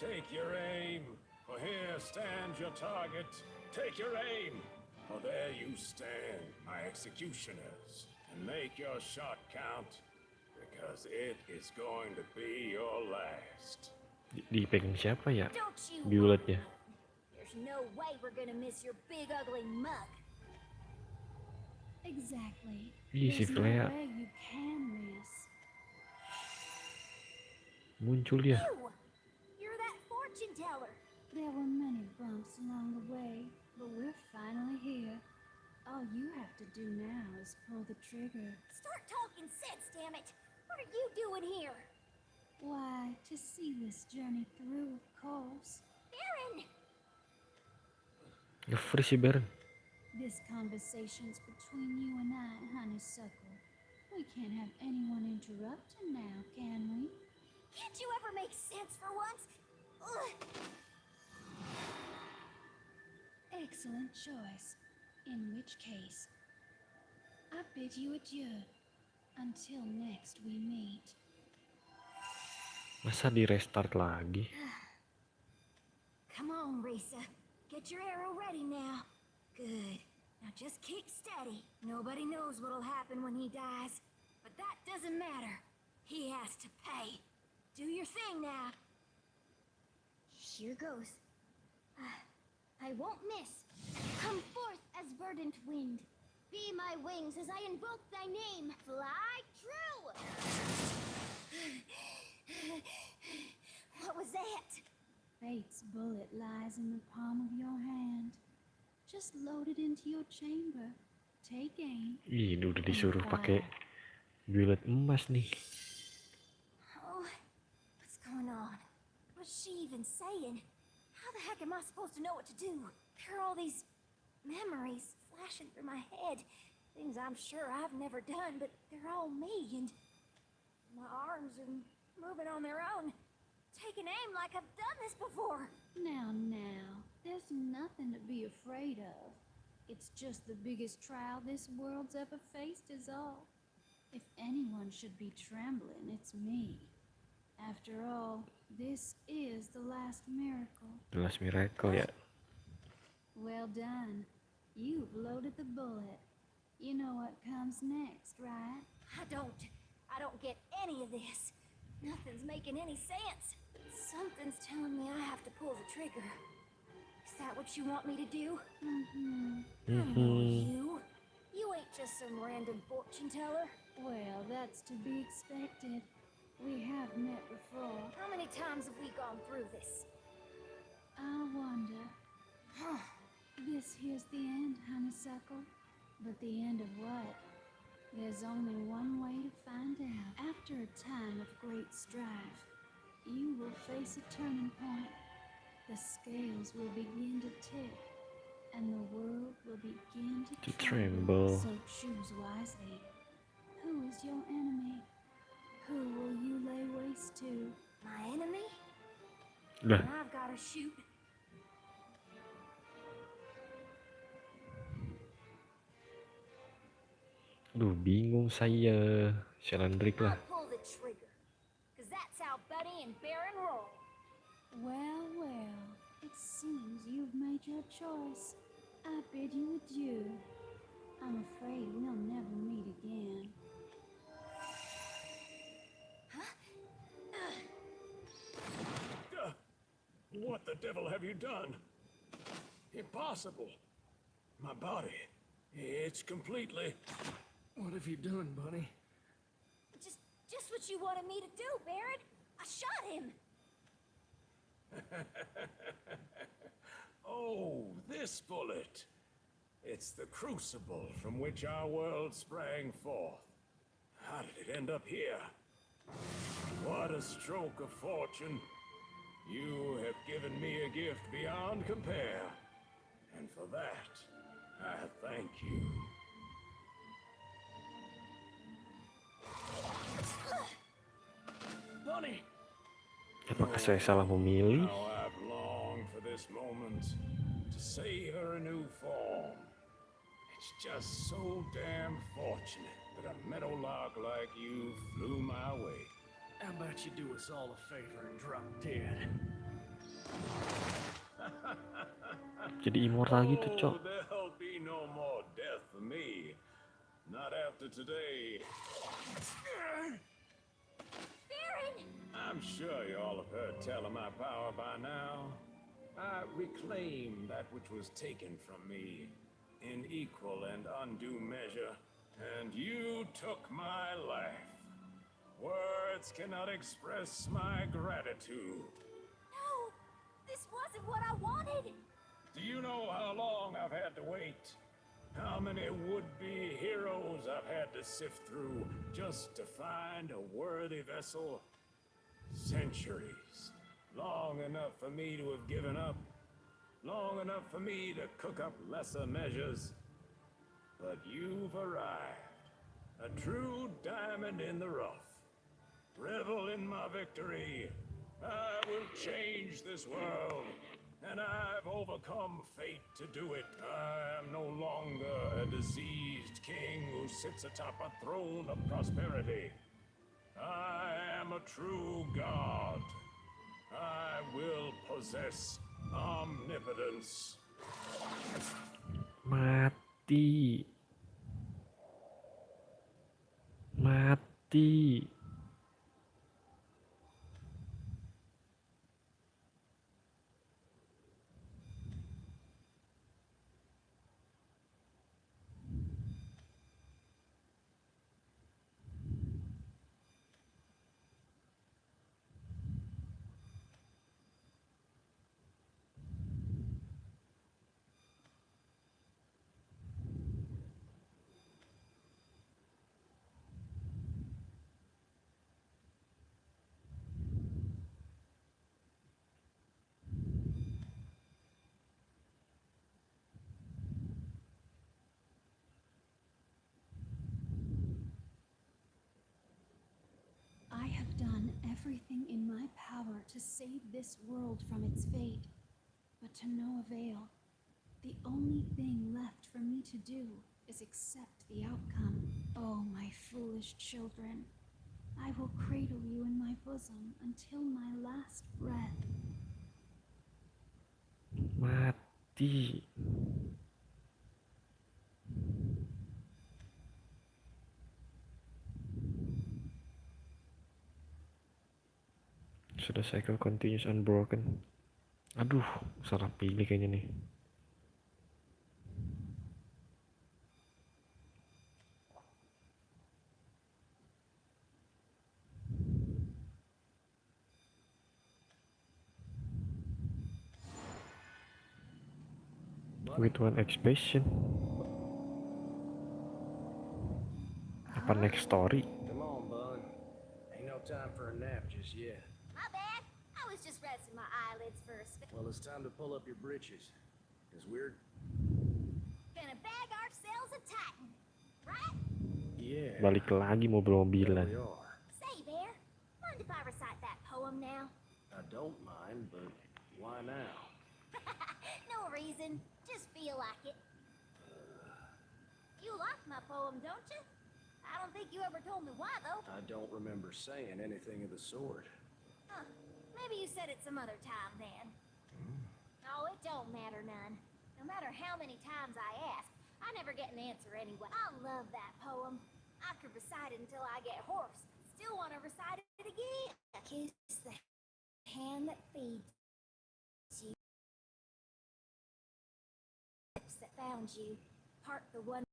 Take your aim, for here stands your target. Take your aim, for there you stand, my executioners. And make your shot count, because it is going to be your last. Dipegang siapa ya? Don't you Bulatnya. There's no way we're gonna miss your big ugly mug. Exactly. Ih, si There's no Flea way you can miss. muncul dia. You! You're that fortune teller. There were many bumps along the way, but we're finally here. All you have to do now is pull the trigger. Start talking sense, damn it! What are you doing here? Why, to see this journey through, of course. Baron! Nge-freeze si Baron. This conversation's between you and I, honeysuckle. We can't have anyone interrupting now, can we? Can't you ever make sense for once? Ugh. Excellent choice. In which case, I bid you adieu. Until next we meet. Masa di restart lagi? Come on, Risa. Get your arrow ready now. Good. Now just keep steady. Nobody knows what'll happen when he dies. But that doesn't matter. He has to pay. Do your thing now. Here goes. I won't miss. Come forth as verdant wind. Be my wings as I invoke thy name. Fly true! What was that? Fate's bullet lies in the palm of your hand. Just load it into your chamber. Take aim. Ih, udah disuruh pakai bullet emas nih. Oh, what's going on? What's she even saying? How the heck am I supposed to know what to do? There are all these memories flashing through my head. Things I'm sure I've never done, but they're all me, and my arms are moving on their own. Taking aim like I've done this before. Now, there's nothing to be afraid of. It's just the biggest trial this world's ever faced is all. If anyone should be trembling, it's me. After all, this is the last miracle. The last miracle ya. Well done. You've loaded the bullet. You know what comes next, right? I don't get any of this. Nothing's making any sense. Something's telling me I have to pull the trigger. Is that what you want me to do? I know Mhm. you. You ain't just some random fortune teller. Well, that's to be expected. We have met before. How many times have we gone through this? I wonder. This here's the end, honeysuckle. But the end of what? There's only one way to find out. After a time of great strife, you will face a turning point. The scales will begin to tip, and the world will begin to tremble. So choose wisely. Who is your enemy? Who will you lay waste to? My enemy? Lah. And I've got to shoot. Aduh, bingung saya. Shalandrik lah. I'll pull the trigger. Cause that's how Buddy and Baron roll. Well, well, it seems you've made your choice. I bid you adieu. I'm afraid we'll never meet again. What the devil have you done? Impossible. My body, it's completely... What have you done, Bunny? Just what you wanted me to do, Baron. I shot him. Oh, this bullet. It's the crucible from which our world sprang forth. How did it end up here? What a stroke of fortune. You have given me a gift beyond compare. And for that, I thank you. Bunny! Apakah saya salah memilih? How I've longed for this moment to savor a new form. It's just so damn fortunate that a meadowlark like you flew my way. How about you do us all a favor and drop dead? Jadi immortal gitu, Oh, Cok. there'll be no more death for me. Not after today. Baron! I'm sure you all have heard tell of my power by now. I reclaim that which was taken from me in equal and undue measure, and you took my life. Words cannot express my gratitude. No, this wasn't what I wanted. Do you know how long I've had to wait? How many would-be heroes I've had to sift through just to find a worthy vessel? Centuries. Long enough for me to have given up. Long enough for me to cook up lesser measures. But you've arrived. A true diamond in the rough. Revel in my victory. I will change this world. And I've overcome fate to do it. I am no longer a diseased king who sits atop a throne of prosperity. I am a true god. I will possess omnipotence. Mati. Mati. I have done everything in my power to save this world from its fate, but to no avail. The only thing left for me to do is accept the outcome. Oh, my foolish children, I will cradle you in my bosom until my last breath. Mati. So the cycle continues unbroken. Aduh, salah pilih kayaknya nih. With one expansion. Apa next story? Come on, bud. Ain't no time for a nap just yet. My bad. I was just resting my eyelids for a spin. Well, it's time to pull up your britches. Cause we're... Gonna bag ourselves a titan, right? Yeah. Balik lagi mobil-mobilan. There we are. Say, Bear, mind if I recite that poem now? I don't mind, but why now? No reason. Just feel like it. You like my poem, don't you? I don't think you ever told me why, though. I don't remember saying anything of the sort. Huh. Maybe you said it some other time, then. Oh, it don't matter none. No matter how many times I ask, I never get an answer anyway. I love that poem. I could recite it until I get hoarse. Still want to recite it again. Kiss the hand that feeds you. Lips that found you. Heart the one.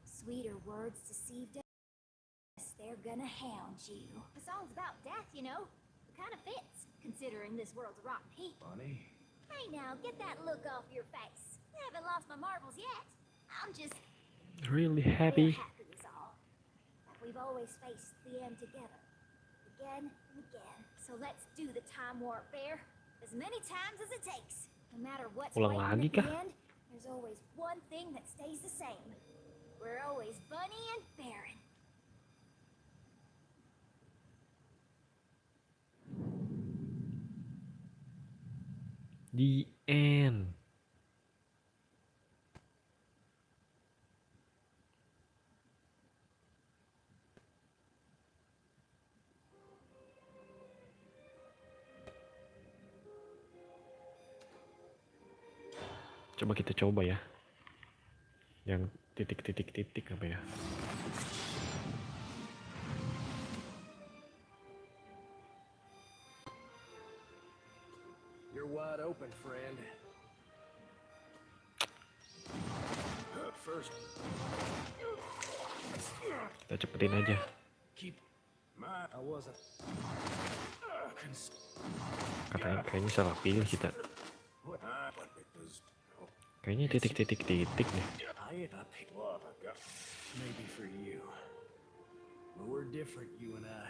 Sweeter words deceived us. They're gonna hound you. The song's about death, you know. It kind of fits, considering this world's a rotten heap. Funny. Hey now, get that look off your face. I haven't lost my marbles yet. I'm just Really happy. real happy is all. That we've always faced the end together. Again and again. So let's do the time warfare. As many times as it takes. No matter what's Ulang waiting lagi at the kah? end, there's always one thing that stays the same. We're always Bunny and Baron. The end. Coba kita coba ya. Yang titik-titik-titik apa ya? You're wide open, friend. First. Kita cepetin aja. Keep. I wasn't. Katanya kayaknya salah pilih kita. Kayaknya titik-titik-titik nih. Maybe for you. But we're different, you and I.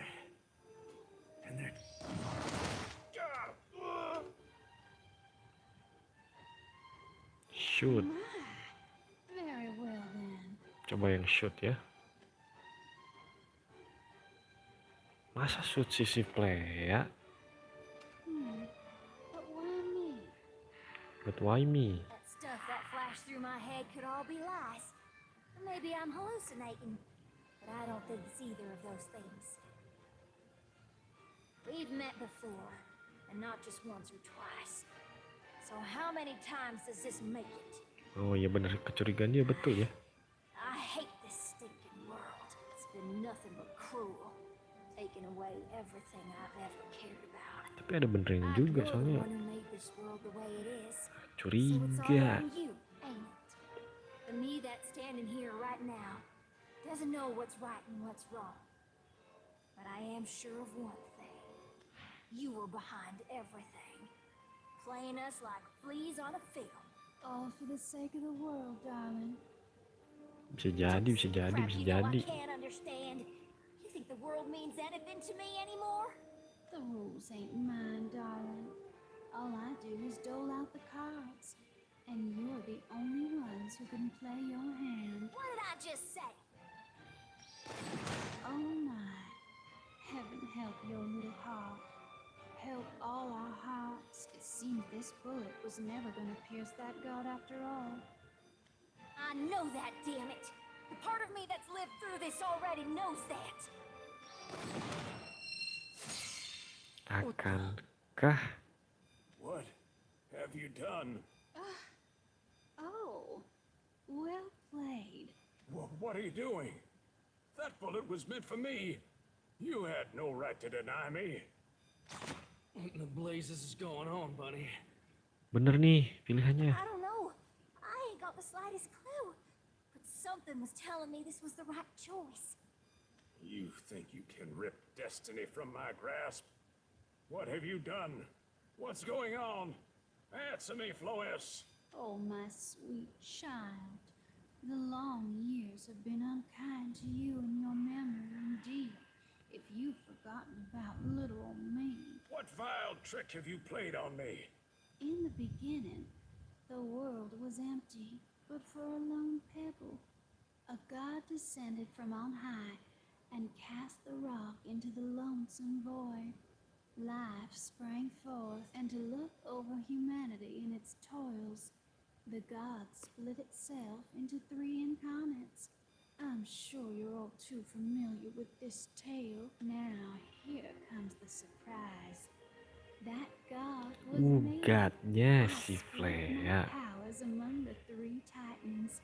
And they're... Shoot. Very well then. Coba yang shoot ya. Masa shoot sisi playa? But why me? But why me? That stuff that flashed through my head could all be lies. Or maybe I'm hallucinating. But I don't think it's either of those things. We've met before, and not just once or twice. So how many times does this make it? Oh iya bener, kecurigaan dia betul ya. I hate this stinking world. It's been nothing but cruel. Taking away everything I've ever cared about. Tapi ada benernya juga You're the soalnya. one who made this world the way it is. Curiga. So it's all on you, ain't it? The me that's standing here right now doesn't know what's right and what's wrong. But I am sure of one thing. You were behind everything. Playing us like fleas on a film. All for the sake of the world, darling. Bisa jadi, bisa jadi, Crap, bisa you know jadi. I can't understand. You think the world means anything to me anymore? The rules ain't mine, darling. All I do is dole out the cards. And you're the only ones who can play your hand. What did I just say? Oh my. Heaven help your little heart. Help all our hearts. It seems this bullet was never gonna pierce that god after all. I know that, damn it. The part of me that's lived through this already knows that. Akankah? What have you done? Oh, well played. What are you doing? That bullet was meant for me. You had no right to deny me. What in the blazes is going on, Bunny? Bener nih pilihannya. I don't know. I ain't got the slightest clue. But something was telling me this was the right choice. You think you can rip destiny from my grasp? What have you done? What's going on? Answer me, Flois. Oh, my sweet child. The long years have been unkind to you and your memory indeed, if you've forgotten about little old me. What vile trick have you played on me? In the beginning, the world was empty, but for a lone pebble. A god descended from on high and cast the rock into the lonesome void. Life sprang forth, and to look over humanity in its toils, the god split itself into 3 incarnates. I'm sure you're all too familiar with this tale. Now, here comes the surprise. That god was me. Godnya I si split my Flea. powers among the 3 titans.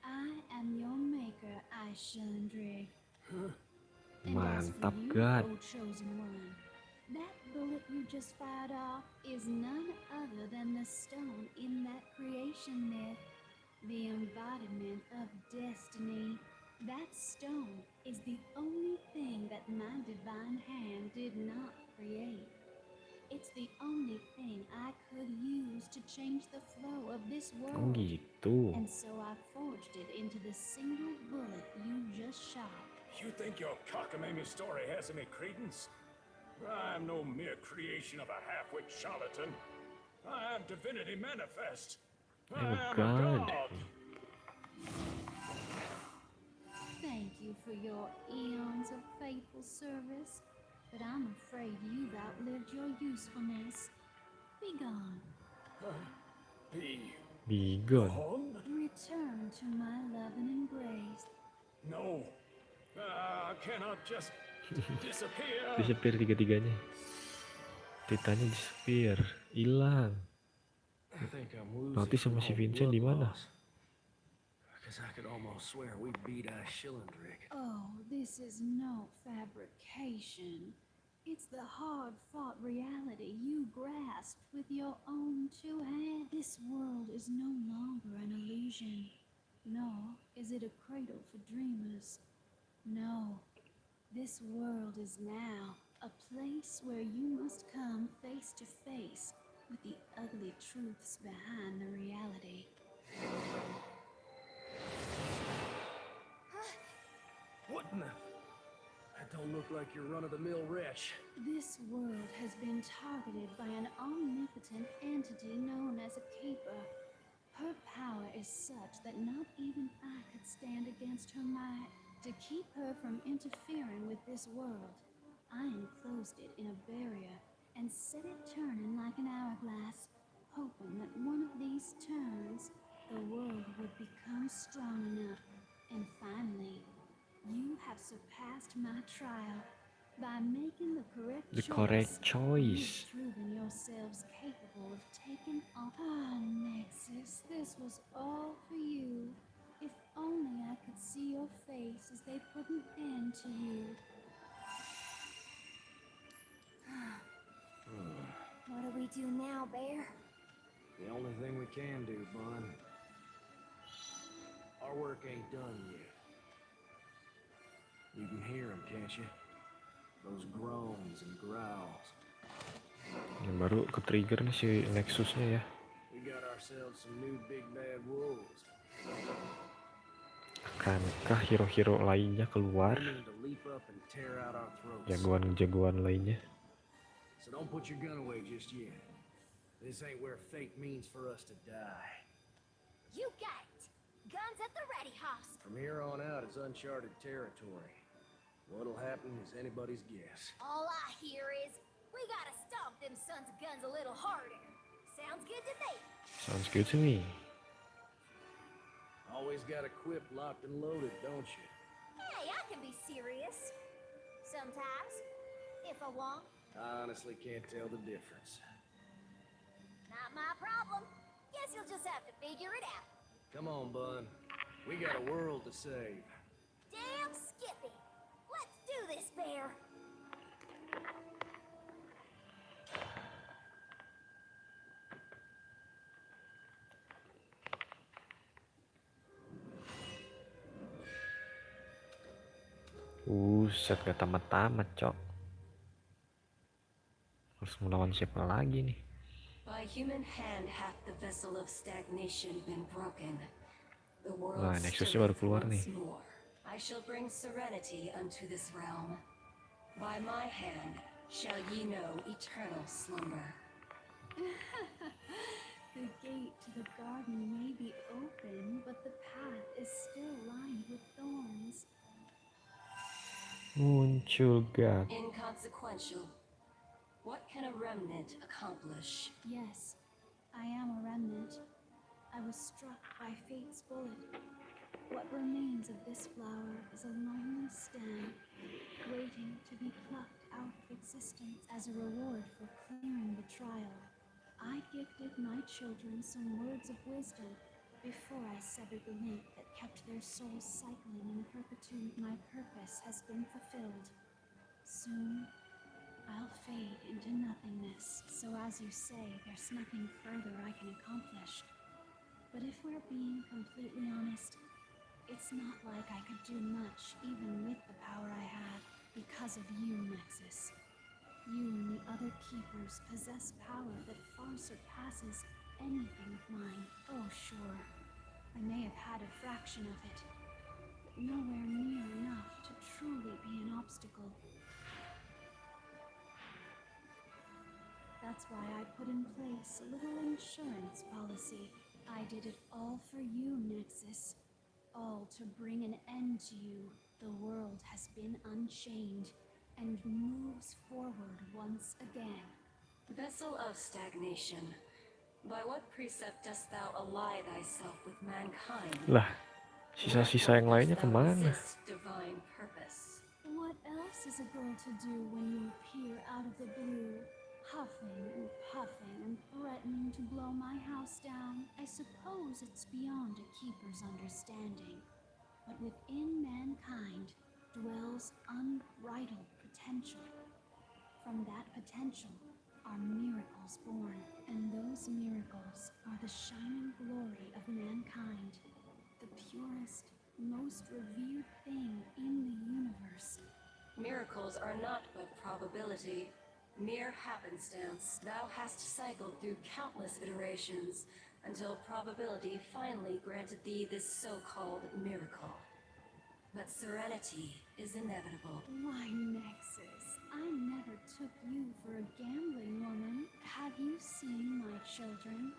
I am your maker, Aishelandrig. And as for Mantap, you, God. O chosen one, that bullet you just fired off is none other than the stone in that creation myth, the embodiment of destiny. That stone is the only thing that my divine hand did not create. It's the only thing I could use to change the flow of this Oh world. gitu. And so I forged it into the single bullet you just shot. You think your cockamamie story has any credence? I'm no mere creation of a half-wit charlatan. I am divinity manifest. I am a God. god. Thank you for your eons of faithful service, but I'm afraid you've outlived your usefulness. Be gone. Be gone. Return to my loving embrace. No. I cannot just disappear. Disappear tiga-tiganya. Titanya disappear, hilang. I think I'm losing Nanti sama si all Vincent di blood mana? loss. Because I could almost swear we beat Aishelandrig. Oh, this is no fabrication. It's the hard-fought reality you grasped with your own 2 hands. This world is no longer an illusion, nor is it a cradle for dreamers. No, this world is now a place where you must come face to face with the ugly truths behind the reality. What in the... That don't look like your run-of-the-mill wretch. This world has been targeted by an omnipotent entity known as a keeper. Her power is such that not even I could stand against her might. To keep her from interfering with this world, I enclosed it in a barrier and set it turning like an hourglass, hoping that one of these turns, the world would become strong enough. And finally, you have surpassed my trial. By making the correct choice, you've proven yourselves capable of taking on. Ah, Nexus, this was all for you. If only I could see your face as they put an end to you. What do we do now, Bear? The only thing we can do, Bun. Our work ain't done yet. You can hear them, can't you? Those groans and growls. Yang baru ke-trigger nih si Nexusnya ya. We got ourselves some new big bad wolves. Akankah hero-hero lainnya keluar? They need to leap up and tear out our throats. Jagoan-jagoan lainnya. So don't put your gun away just yet. This ain't where fate means for us to die. You got it. Guns at the ready, Hoss. From here on out, it's uncharted territory. What'll happen is anybody's guess. All I hear is, we gotta stomp them sons of guns a little harder. Sounds good to me. Sounds good to me. Always got equipped, locked and loaded, don't you? Hey, I can be serious. Sometimes. If I want. I honestly can't tell the difference. Not my problem. Guess you'll just have to figure it out. Come on, Bun. We got a world to save. Damn Skippy. Let's do this, Bear. Buset, gak tamat-tamat, Cok. Harus melawan siapa lagi nih? By human hand hath the vessel of stagnation been broken. The world Nah, Nexusnya baru stirreth keluar once nih. more. I shall bring serenity unto this realm. By my hand shall ye know eternal slumber. The gate to the garden may be open, but the path is still lined with thorns. Muncul God. Inconsequential. What can a remnant accomplish? Yes, I am a remnant. I was struck by fate's bullet. What remains of this flower is a lonely stem, waiting to be plucked out of existence as a reward for clearing the trial. I gifted my children some words of wisdom before I severed the link that kept their souls cycling in perpetuity. My purpose has been fulfilled. Soon, I'll fade into nothingness. So as you say, there's nothing further I can accomplish. But if we're being completely honest, it's not like I could do much even with the power I had because of you, Nexus. You and the other keepers possess power that far surpasses anything of mine. Oh, sure, I may have had a fraction of it, but nowhere near enough to truly be an obstacle. That's why I put in place a little insurance policy. I did it all for you, Nexus. All to bring an end to you. The world has been unchained and moves forward once again. Vessel of stagnation. By what precept dost thou ally thyself with mankind? Lah, sisa-sisa yang lainnya kemana? Resist divine purpose. What else is a girl to do when you appear out of the blue? Huffing and puffing and threatening to blow my house down. I suppose it's beyond a keeper's understanding. But within mankind dwells unbridled potential. From that potential are miracles born, and those miracles are the shining glory of mankind, the purest, most revered thing in the universe. Miracles are not but probability, mere happenstance. Thou hast cycled through countless iterations until probability finally granted thee this so-called miracle. But serenity is inevitable. Why, Nexus, I never took you for a gambling woman. Have you seen my children?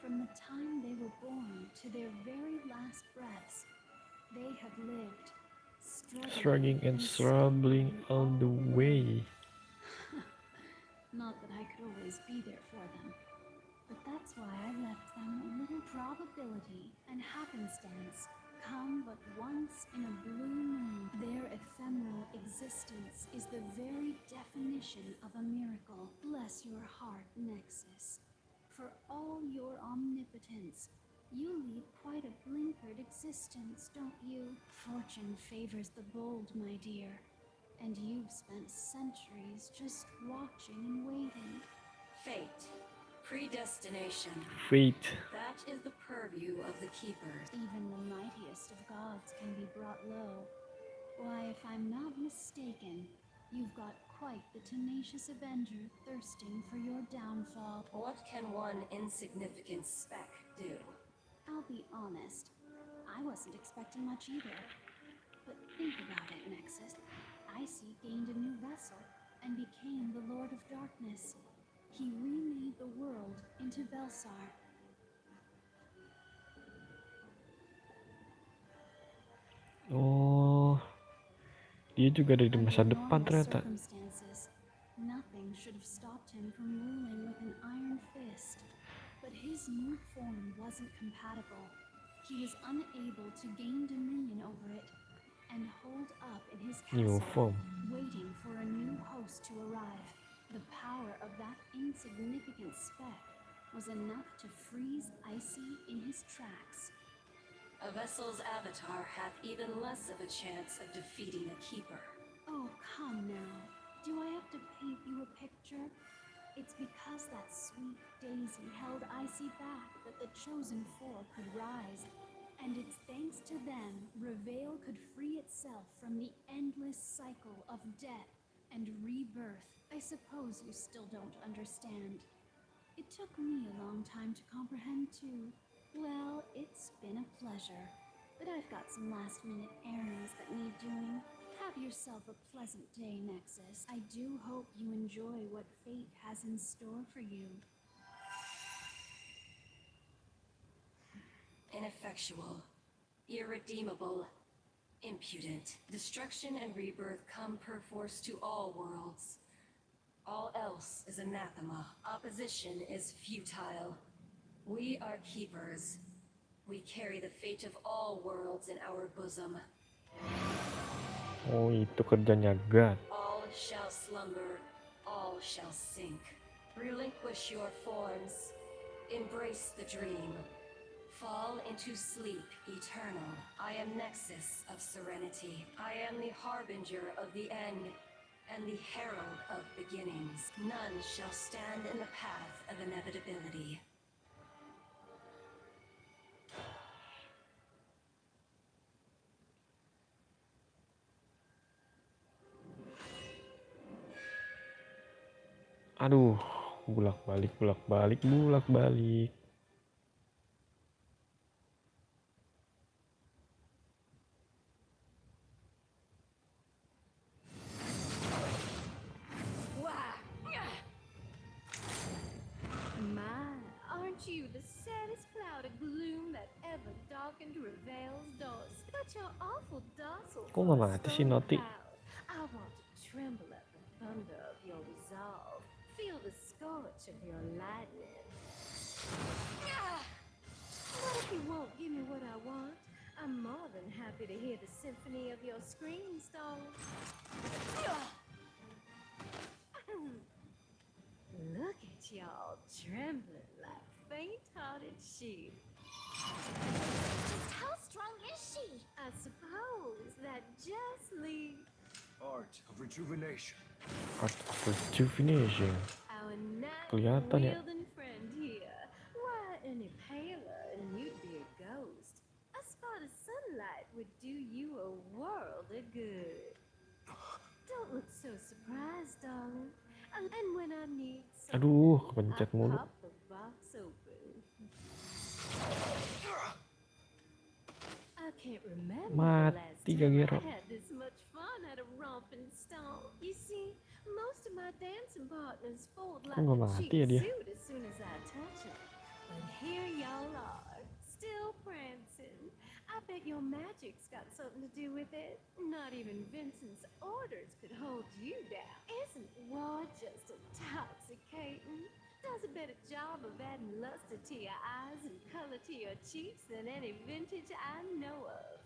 From the time they were born to their very last breaths, they have lived, Struggling and struggling on the way. Not that I could always be there for them, but that's why I left them a little probability and happenstance. Come but once in a blue moon. Their ephemeral existence is the very definition of a miracle. Bless your heart, Nexus. For all your omnipotence, you lead quite a blinkered existence, don't you? Fortune favors the bold, my dear. And you've spent centuries just watching and waiting. Fate. Predestination. Fate. That is the purview of the keepers. Even the mightiest of gods can be brought low. Why, if I'm not mistaken, you've got quite the tenacious avenger thirsting for your downfall. What can one insignificant speck do? I'll be honest, I wasn't expecting much either. But think about it, Nexus. Icy gained a new vessel and became the Lord of Darkness. He remade the world into Vellsar. Oh, dia juga ada di masa depan ternyata. Nothing should have stopped him from ruling with an iron fist. But his new form wasn't compatible. He was unable to gain dominion over it and hold up in his New castle, form. waiting for a new host to arrive. The power of that insignificant speck was enough to freeze Icy in his tracks. A vessel's avatar hath even less of a chance of defeating a keeper. Oh, come now. Do I have to paint you a picture? It's because that sweet daisy held Icy back that the chosen four could rise. And it's thanks to them Rivayle could free itself from the endless cycle of death and rebirth. I suppose you still don't understand. It took me a long time to comprehend too. Well, it's been a pleasure. But I've got some last-minute errands that need doing. Have yourself a pleasant day, Nexus. I do hope you enjoy what fate has in store for you. Ineffectual, irredeemable, impudent. Destruction and rebirth come perforce to all worlds. All else is anathema. Opposition is futile. We are keepers. We carry the fate of all worlds in our bosom. Oh, itu kerjanya God. All shall slumber, all shall sink. Relinquish your forms. Embrace the dream. Fall into sleep eternal. I am Nexus of Serenity. I am the harbinger of the end and the herald of beginnings. None shall stand in the path of inevitability. Aduh, bolak-balik, bolak-balik, bolak-balik. My, aren't you the saddest cloud of gloom that ever darkened Rivayle's doors? But you're awful docile. Kok nggak mati sih Noti? I want to tremble at the thunder of your resolve. Feel the scorch of your lightning. What if you won't give me what I want? I'm more than happy to hear the symphony of your screams, darling. Look at y'all trembling like faint-hearted sheep. Just how strong is she? I suppose that just leaves Art of rejuvenation. Art of Rejuvenation. our Kelihatan ya. night-wielding friend here. Why, any paler and you'd be a ghost. A spot of sunlight would do you a world of good. Don't look so surprised, darling. And when I need Aduh, something, kepencet I mulu. pop the box open. I can't remember the last Mati time Gagero. I had this much fun at a romping stomp. You see, most of my dancing partners fold Kok like nggak a mati cheap ya dia? suit as soon as I touch them. But here y'all are, still prancing. I bet your magic's got something to do with it. Not even Vincent's orders could hold you down. Isn't war just intoxicating? Does a better job of adding luster to your eyes and color to your cheeks than any vintage I know of.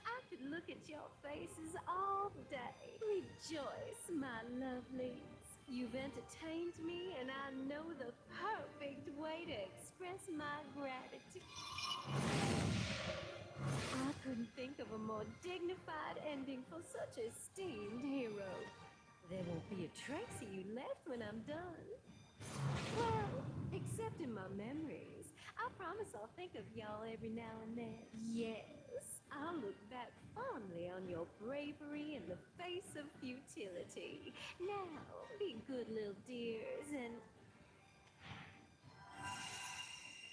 I could look at your faces all day. Rejoice, my lovelies. You've entertained me, and I know the perfect way to express my gratitude. I couldn't think of a more dignified ending for such a esteemed hero. There won't be a trace of you left when I'm done. Well, except in my memories. I promise I'll think of y'all every now and then. Yes, I'll look back fondly on your bravery in the face of futility. Now, be good little dears and...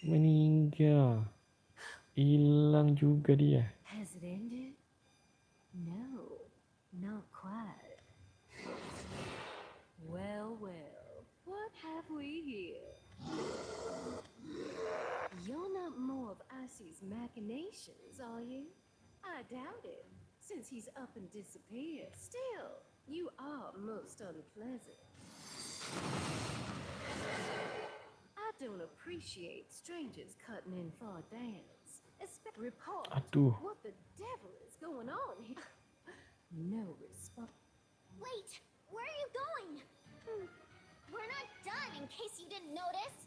Meninggal. Hilang juga dia. Has it ended? No, not quite. Well, well, what have we here? You're not more of Icy's machinations, are you? I doubt it, since he's up and disappeared. Still, you are most unpleasant. I don't appreciate strangers cutting in for a dance. Report Aduh. what the devil is going on here. No response. Wait, where are you going? We're not done, in case you didn't notice.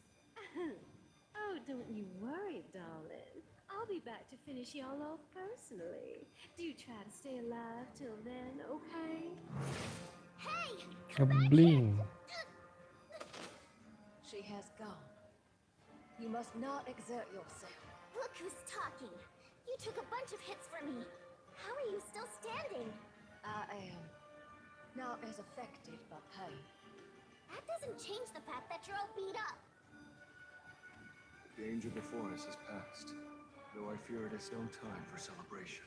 Oh, don't you worry, darling. I'll be back to finish y'all off personally. Do try to stay alive till then, okay? Hey! Ngebling. She has gone. You must not exert yourself. Look who's talking. You You took a bunch of hits from me. How are you still standing? I am not as affected by pain. That doesn't change the fact that you're all beat up. The danger before us has passed, though I fear it is no time for celebration.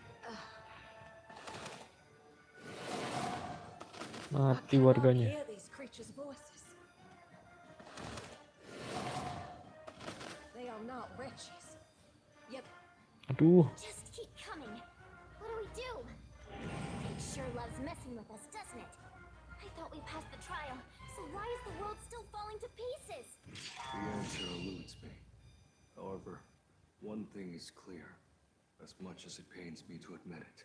Mati I warganya. hear these creatures' voices. They are not wretches. Yet Aduh. Just keep coming. What do we do? It sure loves messing with us, doesn't it? I thought we passed the trial, so why is the world still falling to pieces? The answer eludes me. However, one thing is clear, as much as it pains me to admit it.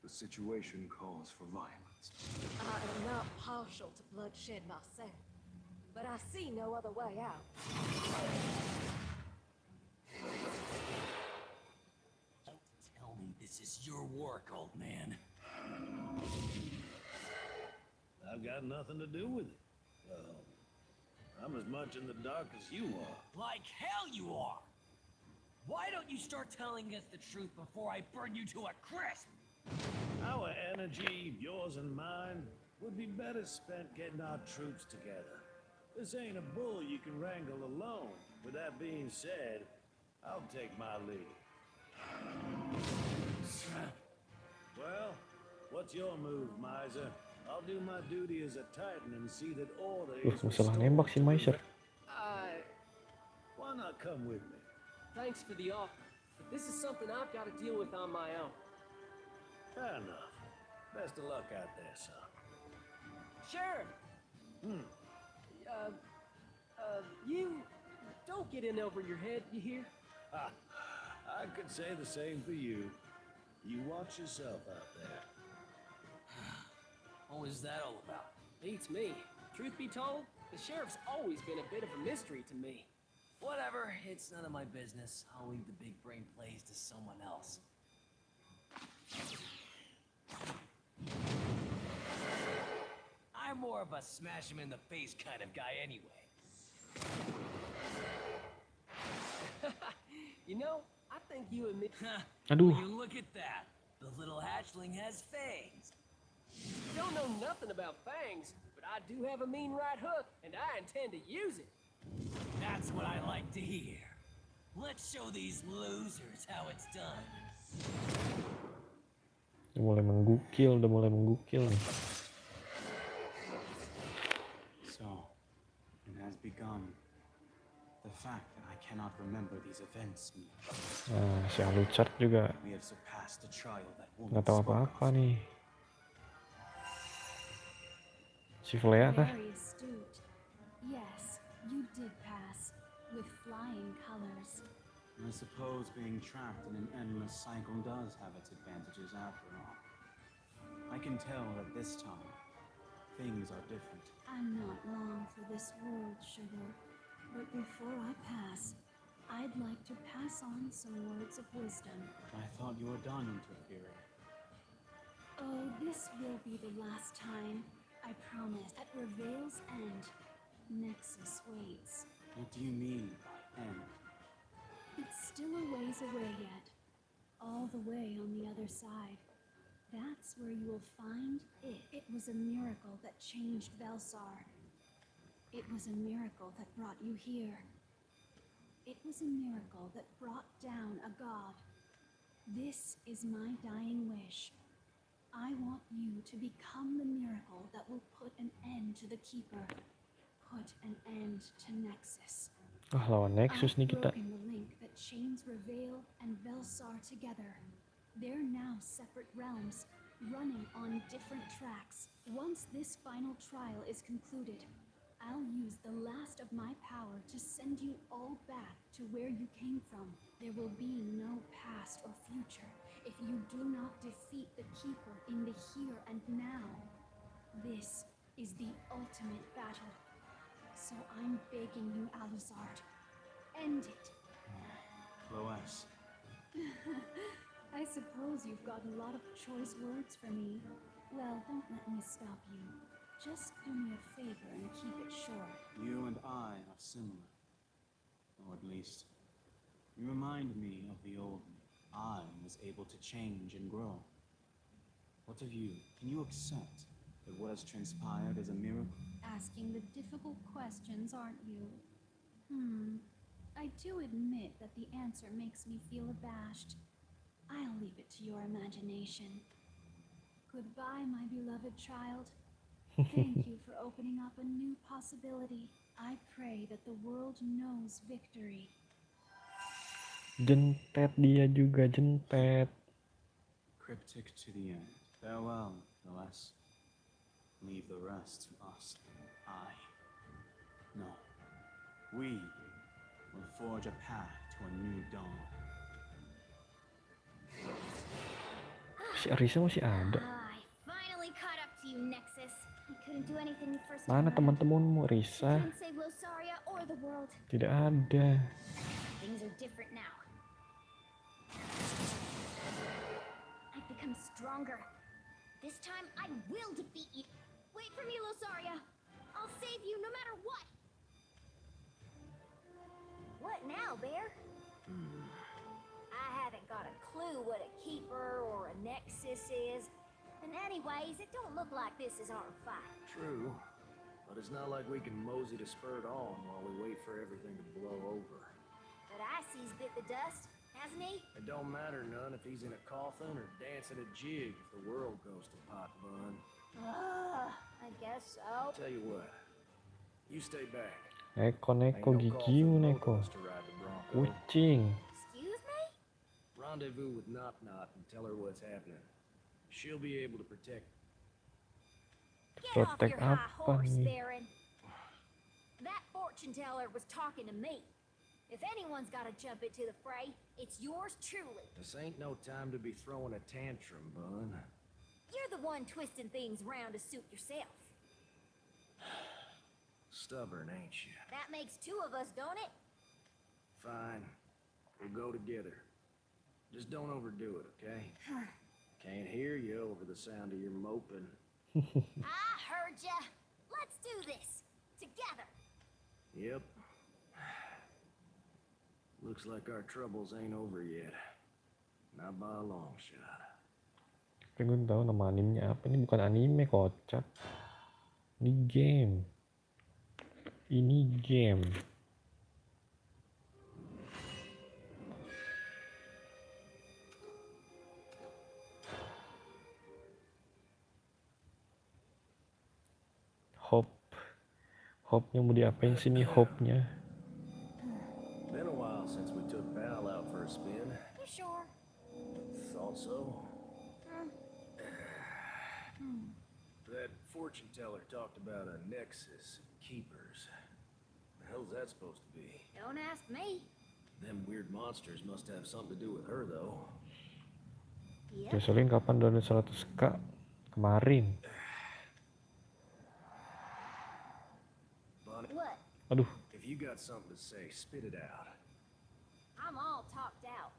The situation calls for violence. I am not partial to bloodshed myself, but I see no other way out. Tell me this is your work, old man. I've got nothing to do with it. Well, I'm as much in the dark as you are. Like hell you are! Why don't you start telling us the truth before I burn you to a crisp? Our energy, yours and mine, would be better spent getting our troops together. This ain't a bull you can wrangle alone. With that being said, I'll take my lead. Well, what's your move, miser? I'll do my duty as a titan and see that order is Masalah nembak si Maiser. Why not come with me? Thanks for the offer, but this is something I've got to deal with on my own. Fair enough. Best of luck out there, son. Sheriff! You don't get in over your head, you hear? I could say the same for you. You watch yourself out there. What was that all about? Beats me. Truth be told, the sheriff's always been a bit of a mystery to me. Whatever, it's none of my business. I'll leave the big brain plays to someone else. I'm more of a smash him in the face kind of guy anyway. You know, I think you and me... Aduh. Will you look at that? The little hatchling has fangs. Don't know nothing about fangs, but I do have a mean right hook, and I intend to use it. That's what I like to hear. Let's show these losers how it's done. Udah mulai menggukil nih. So, it has begun. The fact that I cannot remember these events means Nah, si Alucard juga we have surpassed the trial that nggak woman tahu spoke apa-apa of. nih. Si Flea kah? Very astute. Yes, you did pass with flying colors. I suppose being trapped in an endless cycle does have its advantages after all. I can tell that this time, things are different. I'm not long for this world, Sugar. But before I pass, I'd like to pass on some words of wisdom. I thought you were done interfering. Oh, this will be the last time, I promise. At Rivayle's end, Nexus waits. What do you mean by end? It's still a ways away yet. All the way on the other side. That's where you will find it. It was a miracle that changed Vellsar. It was a miracle that brought you here. It was a miracle that brought down a god. This is my dying wish. I want you to become the miracle that will put an end to the Keeper. Put an end to Nexus. Ah, lawan Nexus nih I've kita. broken the link that chains Rivayle and Vellsar together. They're now separate realms, running on different tracks. Once this final trial is concluded, I'll use the last of my power to send you all back to where you came from. There will be no past or future if you do not defeat the Keeper in the here and now. This is the ultimate battle. So I'm begging you, Alucard, end it. Lois. I suppose you've got a lot of choice words for me. Well, don't let me stop you. Just do me a favor and keep it short. You and I are similar. Or at least, you remind me of the old me. I was able to change and grow. What of you? Can you accept that what has transpired is a miracle? Asking the difficult questions, aren't you? I do admit that the answer makes me feel abashed. I'll leave it to your imagination. Goodbye, my beloved child. Thank you for opening up a new possibility. I pray that the world knows victory. Jentet dia juga, jentet. Cryptic to the end. Farewell, Celeste. Leave the rest to us. No. We will forge a path to a new dawn. Si Arisa masih ada. I finally caught up to you, Nexus. I couldn't do anything the first Mana time around. teman-temanmu, Risa? Couldn't save Vellsar or the world. Tidak ada. Things are different now. I've become stronger. This time I will defeat you. Wait for me, Vellsar. I'll save you no matter what. What now, Bear? I haven't got a clue what a keeper or a nexus is. And anyways, it don't look like this is our fight. True. But it's not like we can mosey to spurt on while we wait for everything to blow over. But Icy's bit the dust, hasn't he? It don't matter none if he's in a coffin or dancing a jig if the world goes to pot bun. I guess so. Tell you what, you stay back. Neko gigiu neko. Kucing. Excuse me? Rendezvous with Knock Knock and tell her what's happening. She'll be able to protect. Get off your high apa horse, nih? Baron. That fortune teller was talking to me. If anyone's got to jump into the fray, it's yours truly. This ain't no time to be throwing a tantrum, Bun. You're the one twisting things around to suit yourself. Stubborn, ain't you? That makes two of us, don't it? Fine. We'll go together. Just don't overdo it, okay? Can't hear you over the sound of your moping. I heard ya. Let's do this. Together. Yep. Looks like our troubles ain't over yet. Not by a long shot. Pengen tahu nama animenya apa? Ini bukan anime, kocak. Ini game. Ini game. Hope-nya mau diapain sih nih hope-nya? Been a while since we took Val out for a spin. You sure? Thought so. That fortune teller talked about a nexus of keepers. The hell's that supposed to be? Don't ask me. Them weird monsters must have something to do with her, though. Jocelyn kapan download 100k? Kemarin. What? Aduh. If you got something to say, spit it out. I'm all talked out.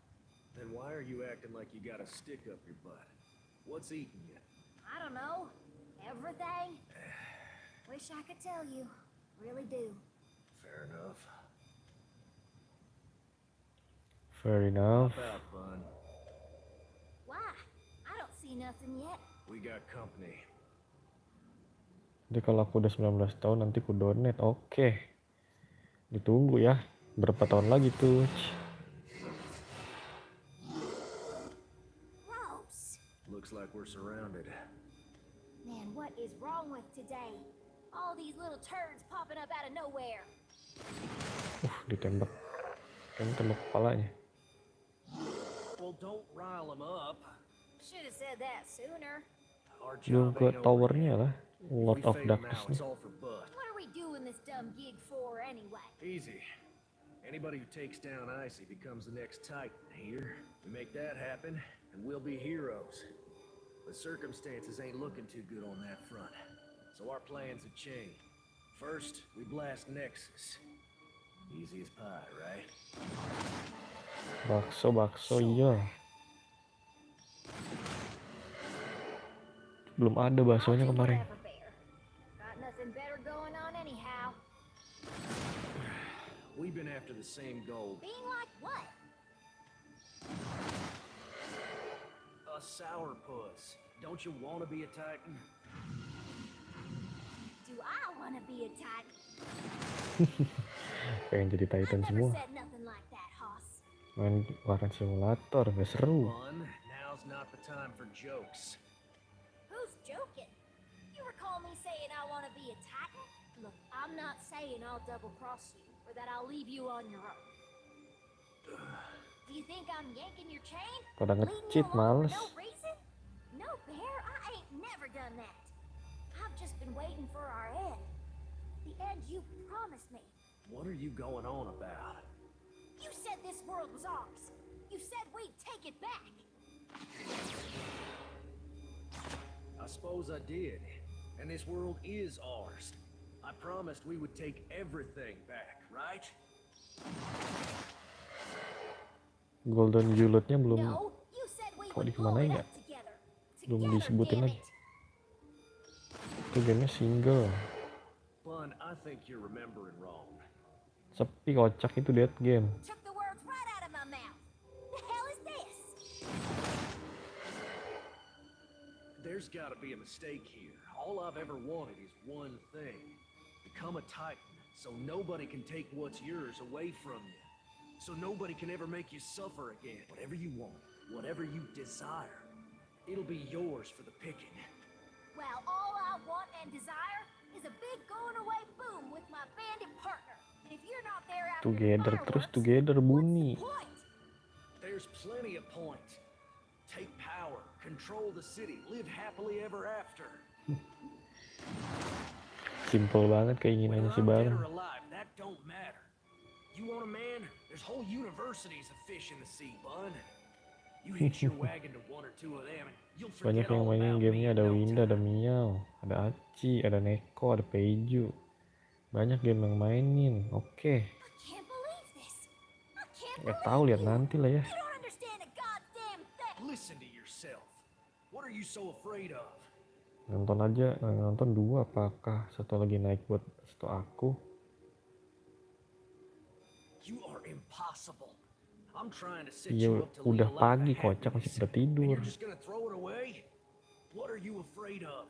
Then why are you acting like you got a stick up your butt? What's eating you? I don't know. Everything. Wish I could tell you. Really do. Fair enough. Fair enough. Hop out, Bun. Why? I don't see nothing yet. We got company. Jadi kalau aku udah 19 tahun nanti aku donate. Oke. Ditunggu ya. Berapa tahun lagi tuh? Gross. Looks like we're surrounded. Man, what is wrong with today? All these little turds popping up out of nowhere. Ditembak. Kayaknya tembak kepalanya. Well, don't rile them up. Should have said that sooner. Our Belum job ke ain't over towernya yet. lah. If Lord we of fail now, Darkness it's nih. all for Bud. What are we doing this dumb gig for anyway? Easy. Anybody who takes down Icy becomes the next Titan here. We make that happen, and we'll be heroes. The circumstances ain't looking too good on that front. So our plans have changed. First, we blast Nexus. Easy as pie, right? Bakso iya. Belum ada baksonya kemarin. Got nothing better going on anyhow. We've been after the same goal. Being like what? sourpuss. Don't you want to be a titan? Do I want to be a titan? Pengen jadi Titan Never semua. said nothing like that, Hoss. Main warna simulator, gak seru. Fun. Now's not the time for jokes. Who's joking? You recall me saying I want to be a titan? Look, I'm not saying I'll double-cross you, or that I'll leave you on your own. Do you think I'm yanking your chain? Pada Leading you nge-cheat, along for males. no reason? No, Bear, I ain't never done that. I've just been waiting for our end. The end you promised me. What are you going on about? You said this world was ours. You said we'd take it back. I suppose I did. And this world is ours. I promised we would take everything back, right? Golden Julotnya belum. No, you said we Kok would pull dikemanain it ya? up together. Belum Together, disebutin damn lagi. it. Itu gamenya single. Bun, I think you're remembering wrong. Sepi kocak itu dead game. Took the words right out of my mouth. The hell is this? There's gotta be a mistake here. All I've ever wanted is one thing. Become a titan, so nobody can take what's yours away from you. So nobody can ever make you suffer again. Whatever you want, whatever you desire, it'll be yours for the picking. Well, all I want and desire is a big going away boom with my bandit partner. And if you're not there after the Together, terus fireworks, together bunyi. point? There's plenty of point. Take power, control the city, live happily ever after. Simple banget keinginannya si Whether I'm dead Baron. or alive, that don't matter. You want a man? There's whole universities of fish in the sea, bud. You hitch your wagon to one or two of them and you'll Banyak forget yang all mainin about gamenya, me in ada no Winda, time. ada Miao, ada Aci, ada Neko, ada Peiju. Banyak game yang mainin. Oke. Can't believe this. I can't Gak tahu, lihat nanti lah ya. You don't understand a goddamn thing. Listen to yourself. What are you so afraid of? Nonton aja, nonton 2 apakah satu lagi Nightbot satu aku. You are impossible. I'm trying to set Iya, you up to lead udah a life pagi of kocak masih happiness. pada And tidur. you're just gonna throw it away? What are you afraid of?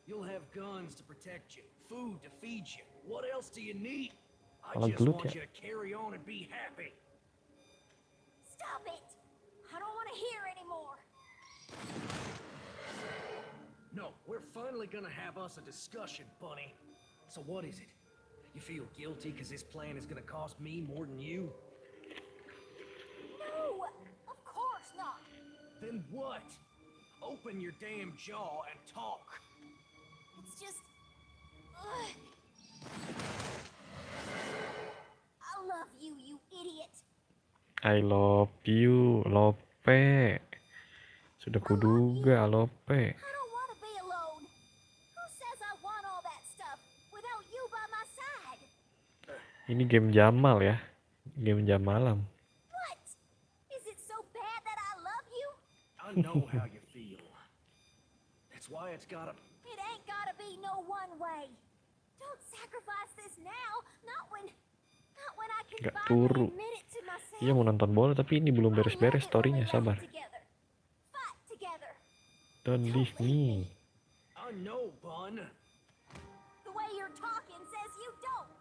You'll have guns to protect you, food to feed you. What else do you need? I Malah just gelut want ya. you to carry on and be happy. Stop it. I don't want to hear anymore. No, we're finally gonna have us a discussion, Bunny. So what is it? You feel guilty because this plan is gonna cost me more than you? No, of course not. Then what? Open your damn jaw and talk. It's just... Ugh. I love you, you idiot. I love you, Lope. Sudah kuduga, Lope. I don't want to be alone. Who says I want all that stuff without you by my side? Ini game Jamal ya. Game jam malam. What? Is it so bad that I love you? I know how you feel. That's why it's gotta... It ain't gotta be no one way. Don't sacrifice this now. Not when I can Gak finally turu. admit it to myself. Iya mau nonton bola tapi ini belum beres-beres storynya, sabar. Together. Fight together. Don't leave me. I know, Bun. The way you're talking says you don't.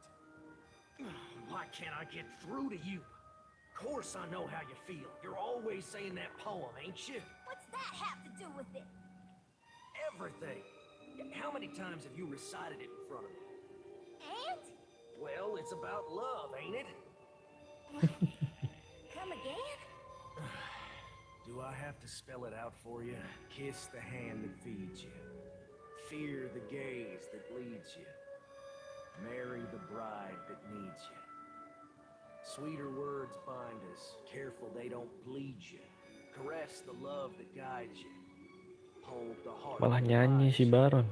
Why can't I get through to you? Of course I know how you feel. You're always saying that poem, ain't you? What's that have to do with it? Everything. How many times have you recited it in front of me? And? Well, it's about love, ain't it? Come again? Do I have to spell it out for you? Kiss the hand that feeds you. Fear the gaze that bleeds you. Marry the bride that needs you. Sweeter words bind us, careful they don't bleed you. Caress the love that guides you. Hold the heart Malah that nyanyi lies si you. Baron.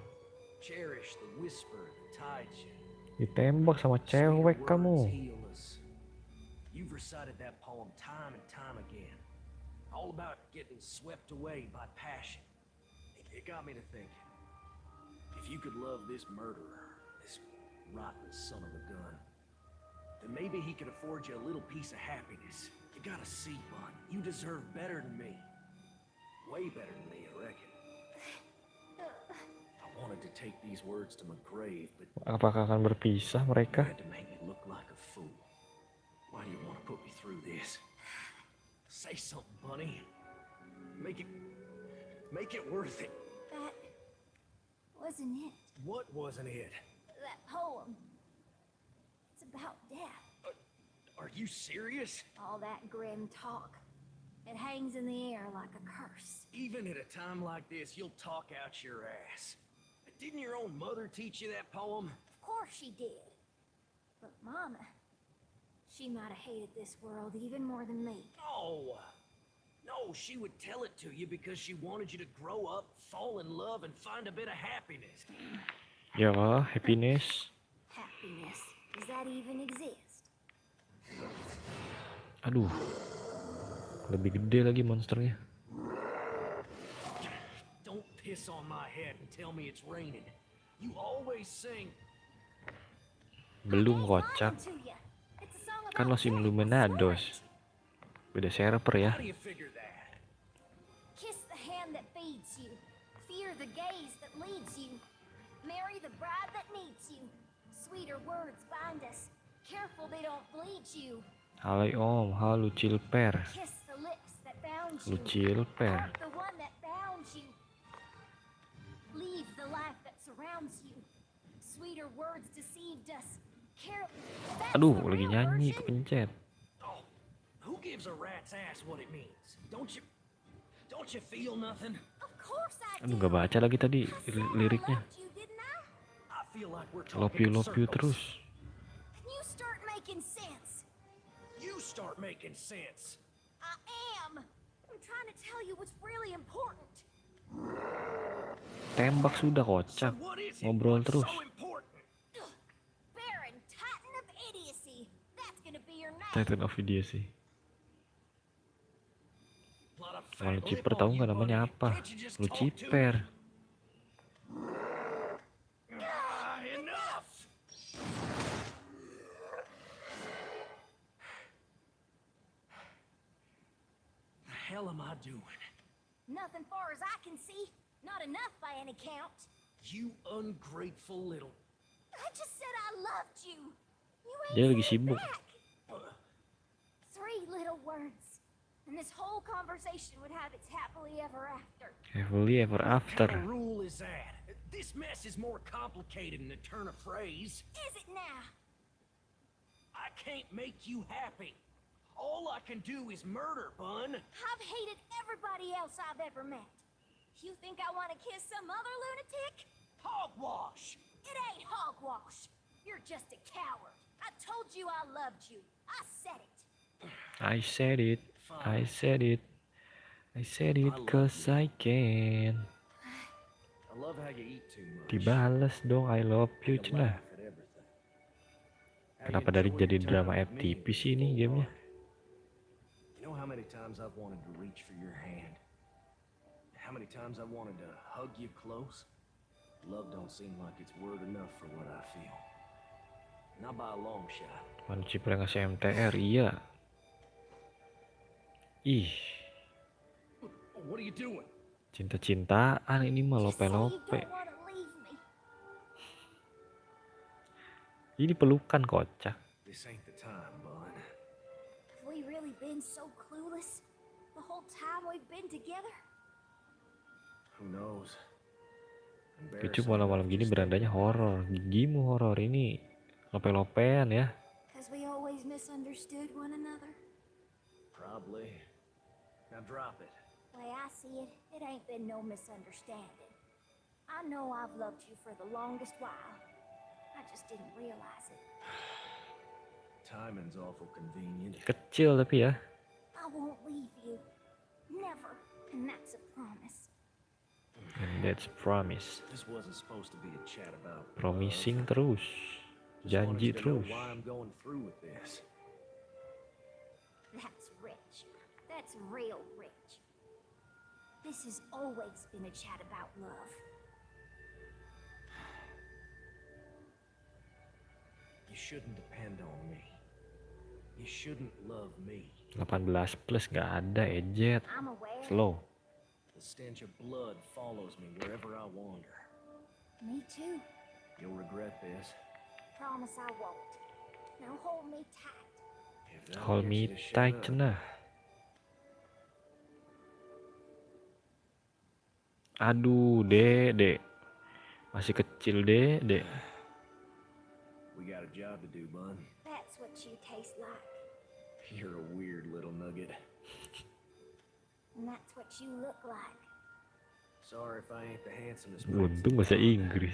Cherish the whisper that tides you. Ditembak sama cewek Sweeter kamu. words heal us. You've recited that poem time and time again. All about getting swept away by passion. It got me to thinking. If you could love this murderer, this rotten son of a gun, then maybe he could afford you a little piece of happiness. You gotta see, Bun, you deserve better than me. way better than me, I reckon. I wanted to take these words to my grave, but Apakah akan berpisah mereka? you had to make me look like a fool. Why do you want to put me through this? Say something, Bunny. Make it worth it. That wasn't it. What wasn't it? That poem. It's about death. Are you serious? All that grim talk. It hangs in the air like a curse. Even at a time like this, you'll talk out your ass. Didn't your own mother teach you that poem? Of course she did. But Mama, she might have hated this world even more than me. No, she would tell it to you because she wanted you to grow up, fall in love, and find a bit of happiness. Ya, happiness. Happiness. Does that even exist? Aduh. Lebih gede lagi monsternya. Don't piss on my head and tell me it's raining. You always sing. Belum kocak. Kan Los Illuminados. Beda server ya. How do you figure that? Kiss the hand that feeds you. Fear the gaze that leads you. Marry the bride that needs you. Sweeter words bind us. Careful they don't bleed you. Halai om, halo Cilper. Kiss the lips that bound you. Cilper. Heart the one that bound you. Leave the life that surrounds you. Sweeter words deceived us. Aduh, lagi nyanyi kepencet. Who gives a rat's ass what it means? Don't you feel nothing? Of course I Aduh, gak baca lagi tadi liriknya. I feel like we're Love talking you terus. You start making sense. You start making sense. I am. I'm trying to tell you what's really important. Tembak sudah kocak. Ngobrol terus. Baron, Titan of Idiocy. That's gonna be your name. Titan of Idiocy. Kalau Ciper tahu nggak namanya apa? Lu Ciper. The hell am I doing? Nothing far as I can see. Not enough by any count. You ungrateful little. I just said I loved you. You Dia ain't lagi said sibuk. back. 3 little words. And this whole conversation would have its happily ever after. Happily ever after. What rule is that? This mess is more complicated than a turn of phrase. Is it now? I can't make you happy. All I can do is murder, Bun. I've hated everybody else I've ever met. You think I want to kiss some other lunatic? Hogwash! It ain't hogwash. You're just a coward. I told you I loved you. I said it. I said it. I said it. I said it cause I can. I love how you eat too much. Dibales dong, I love you cenah. Kenapa dari jadi drama FTP sih ini gamenya? You know how many times I've wanted to reach for your hand? How many times I wanted to hug you close? Love don't seem like it's word enough for what I feel. Not by a long shot. Mana Ciper ngasih MTR, iya. Ih. What are you doing? Cinta-cintaan ini mah lope-lope. Ini pelukan kocak. This ain't the time, bud. Have we really been so clueless? The whole time we've been together? Who knows? Cucu malam-malam gini berandanya horor. Gigimu horor, ini lope-lopean ya. Because we always misunderstood one another. Probably. Now drop it. Way I see it, it ain't been no misunderstanding. I know I've loved you for the longest while. I just didn't realize it. Timing's awful convenient. Kecil tapi ya. I won't leave you. Never. And that's a promise. And that's promise. This wasn't supposed to be a chat about Promising terus. Janji terus. why I'm going through with this. That's rich. That's real rich. This has always been a chat about love. You shouldn't depend on me. You shouldn't love me. 18 plus gak ada, Ejet. I'm aware. Slow. The stench of blood follows me wherever I wander. Me too. You'll regret this. Promise I won't. Now hold me tight. If that Hold gets me you to shut tight up. cenah. Aduh, Dek. Masih kecil, Dek. We got a job to do, bud. That's what you taste like. You're a weird little nugget. And that's what you look like. Sorry if I ain't the handsomest. Untung bahasa Inggris.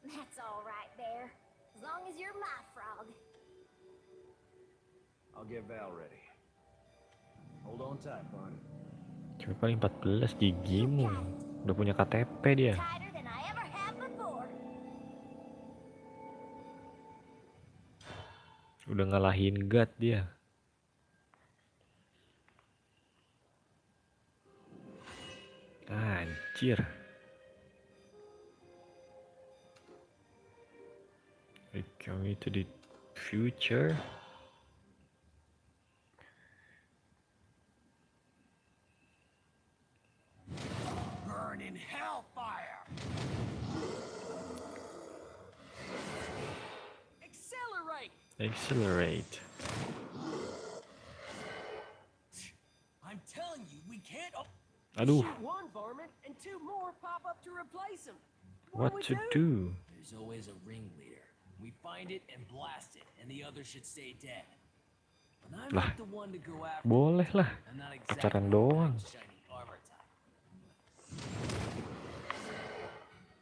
That's all right there. As long as you're my frog. I'll get Val ready. Hold on tight, bud. Cuma paling 14 gigimu. Udah punya KTP dia. Tighter than I ever have before. Udah ngalahin God dia. Anjir. We're going to the future. Burn in hellfire! Accelerate! Accelerate. I'm telling you, we can't. Aduh. Shoot one varmint and two more pop up to replace him. What to do? There's always a ringleader. We find it and blast it, and the others should stay dead. But I'm Lah, not the one to go after. boleh lah. I'm not Pacaran exactly doang. shiny armor type.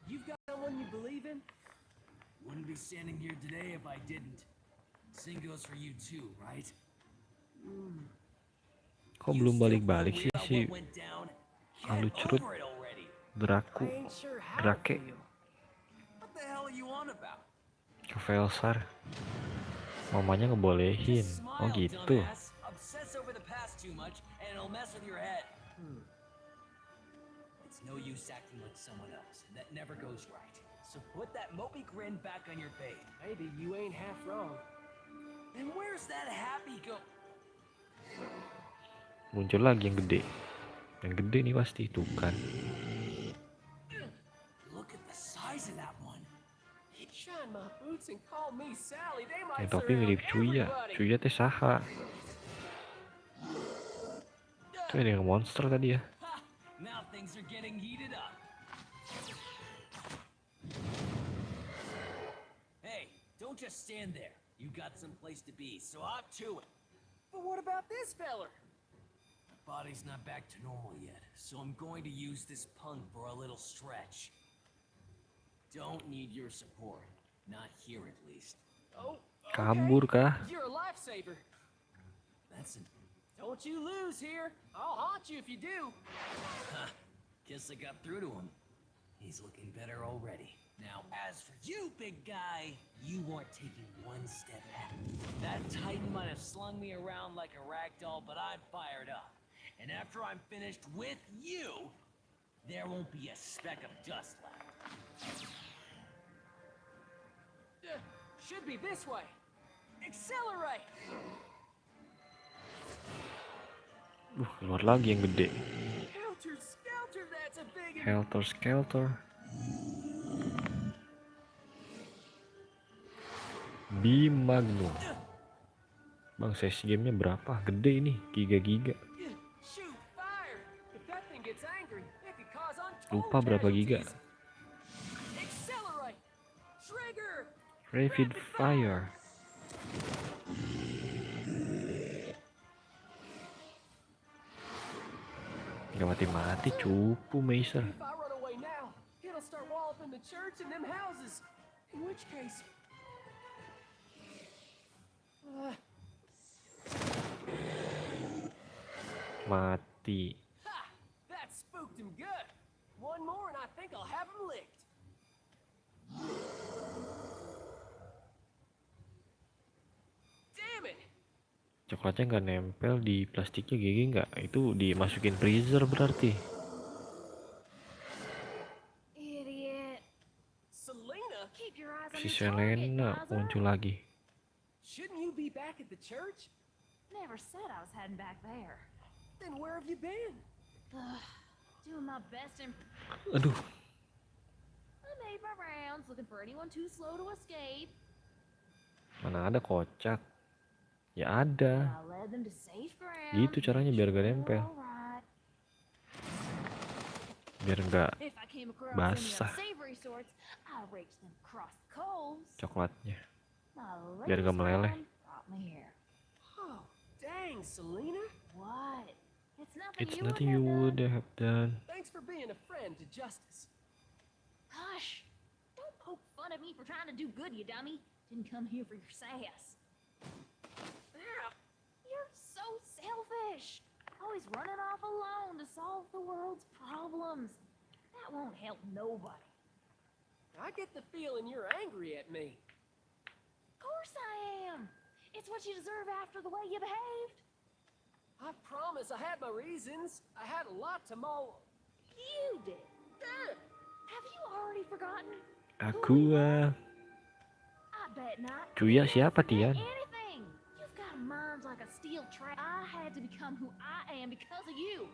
You've got someone you believe in? Wouldn't be standing here today if I didn't. Same goes for you too, right? Kok belum balik-balik sih si Alu Curut Draku Drake What the hell are you on about? ke Vellsar? Mamanya ngebolehin. Oh gitu. Obsess over the past too much and it'll mess with your head. It's no use acting like someone else. That never goes right. So put that mopey grin back on your face. Maybe you ain't half wrong. And where's that happy go? Muncul lagi yang gede. Yang gede nih pasti tuh kan. Look at the size of that one. Shine my boots and call me Sally. They Yang might topi mirip Cuya. Cuya teh saha. Tuh ada yang monster tadi ya. Now things are getting heated up. Hey, don't just stand there. You got some place to be, so up to it. But what about this feller? My body's not back to normal yet, so I'm going to use this punk for a little stretch. Don't need your support. Not here, at least. Oh, Kabur kah? you're a lifesaver. That's an... Don't you lose here. I'll haunt you if you do. Huh. Guess I got through to him. He's looking better already. Now, as for you, big guy, you weren't taking one step back. That Titan might have slung me around like a rag doll, but I'm fired up. And after I'm finished with you, there won't be a speck of dust left. Should be this way. Accelerate. Keluar lagi yang gede. Helter skelter, that's a big one. Helter Skelter. Magnum. Bang, size gamenya berapa? Gede ini, giga-giga. Shoot fire. If that thing gets angry, it could cause Lupa berapa giga. Accelerate. Trigger. Rapid fire. Gak mati-mati, cupu Macer. If I run away now, it'll start walloping the church and them houses. In which case... Mati. Ha! That spooked him good. One more and I think I'll have him licked. Damn it! Coklatnya nggak nempel di plastiknya, gigi nggak? Itu dimasukin freezer berarti. Idiot. Selena, keep your eyes on Si your target, Selena Mother. muncul lagi. Shouldn't you be back at the church? Never said I was heading back there. Then where have you been? Doing my best and Aduh, I made my rounds looking for anyone too slow to escape. mana ada kocak. Ya ada. I led them to safe ground. Gitu caranya biar gak nempel. Alright. Biar gak If I came across any basah unsavory sorts, I'll reach them across the coals. coklatnya. My Biar gak latest meleleh. round brought me here. Oh, dang, Selena. What? It's nothing you would have done. Thanks for being a friend to Justice. Hush! Don't poke fun at me for trying to do good, you dummy. Didn't come here for your sass. You're so selfish. Always running off alone to solve the world's problems. That won't help nobody. I get the feeling you're angry at me. Of course I am. It's what you deserve after the way you behaved. I promise I had my reasons. I had a lot to mow. You did. Have you already forgotten? Aku I bet not. Cuya siapa Tian? Anything. You've got a mind like a steel trap. I had to become who I am because of you.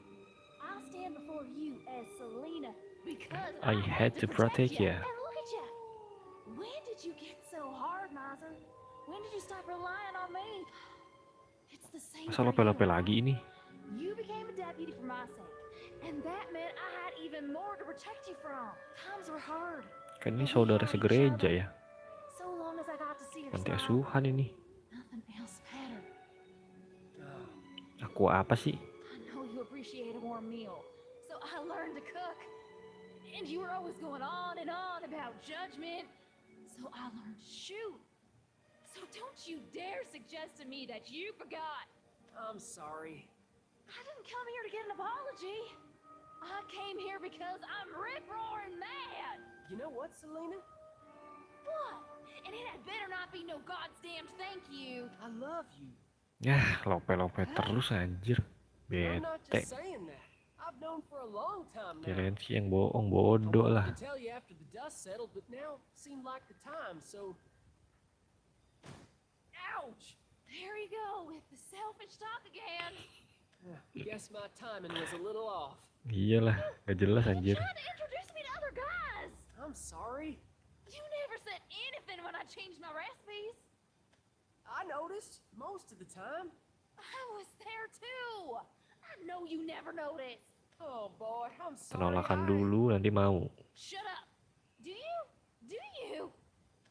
I'll stand before you as Selena because I had to protect you. And look at you. When did you get so hard, Miser? When did you stop relying on me? It's the same Masa for lope-lope you. lagi ini? You became a deputy for my sake, and that meant I had even more to protect you from. Times were hard. Kan ini saudara segereja ya. So long as I got to see your Panti smile, asuhan ini. nothing else mattered. Aku apa sih? I know you appreciate a warm meal, so I learned to cook. And you were always going on and on about judgment, so I learned to shoot. So don't you dare suggest to me that you forgot. I'm sorry. I didn't come here to get an apology. I came here because I'm rip-roaring mad. You know what, Selena? What? And it had better not be no God's damned thank you. I love you. Yah, lope-lope terus anjir. I'm not Bete. just saying that. I've known for a long time now. Kirain sih yang bohong, bodoh I lah. wanted to tell you after the dust settled, but now seemed like the time, so... Ouch! There you go with the selfish talk again. Guess my timing was a little off. Iyalah, gak jelas anjir. Trying to introduce me to other guys. I'm sorry. You never said anything when I changed my recipes. I noticed most of the time. I was there too. I know you never noticed. Oh boy, I'm sorry. Penolakan dulu nanti mau. Shut up. Do you? Do you?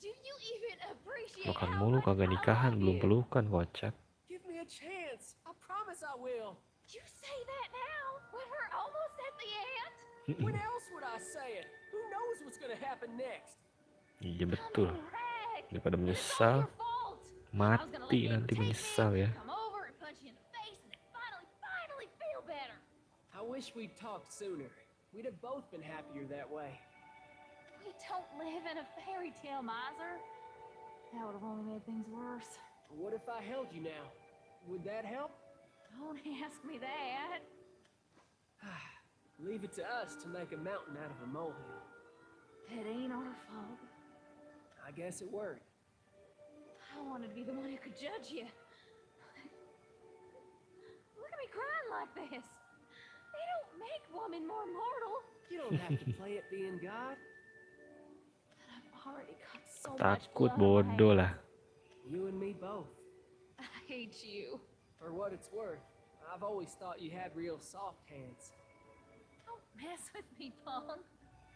Do you even appreciate Pelukan how mulu much kagak I nikahan, love belum you? pelukan kocak. Give me a chance. I promise I will. You say that now when we're almost at the end? When else would I say it? Who knows what's gonna happen next? Iya betul. Daripada menyesal, mati nanti menyesal ya. Come over and punch you in the face and then finally feel better. I wish we'd talked sooner. We'd have both been happier that way. We don't live in a fairy tale, Miser. That would have only made things worse. What if I held you now? Would that help? Don't ask me that. Leave it to us to make a mountain out of a molehill. It ain't our fault. I guess it worked. I wanted to be the one who could judge you. Look at me crying like this. They don't make woman more mortal. You don't have to play at being God. But I've already got so much Takut blood on my bodoh hands. lah. You and me both. I hate you. For what it's worth, I've always thought you had real soft hands. Don't mess with me, punk.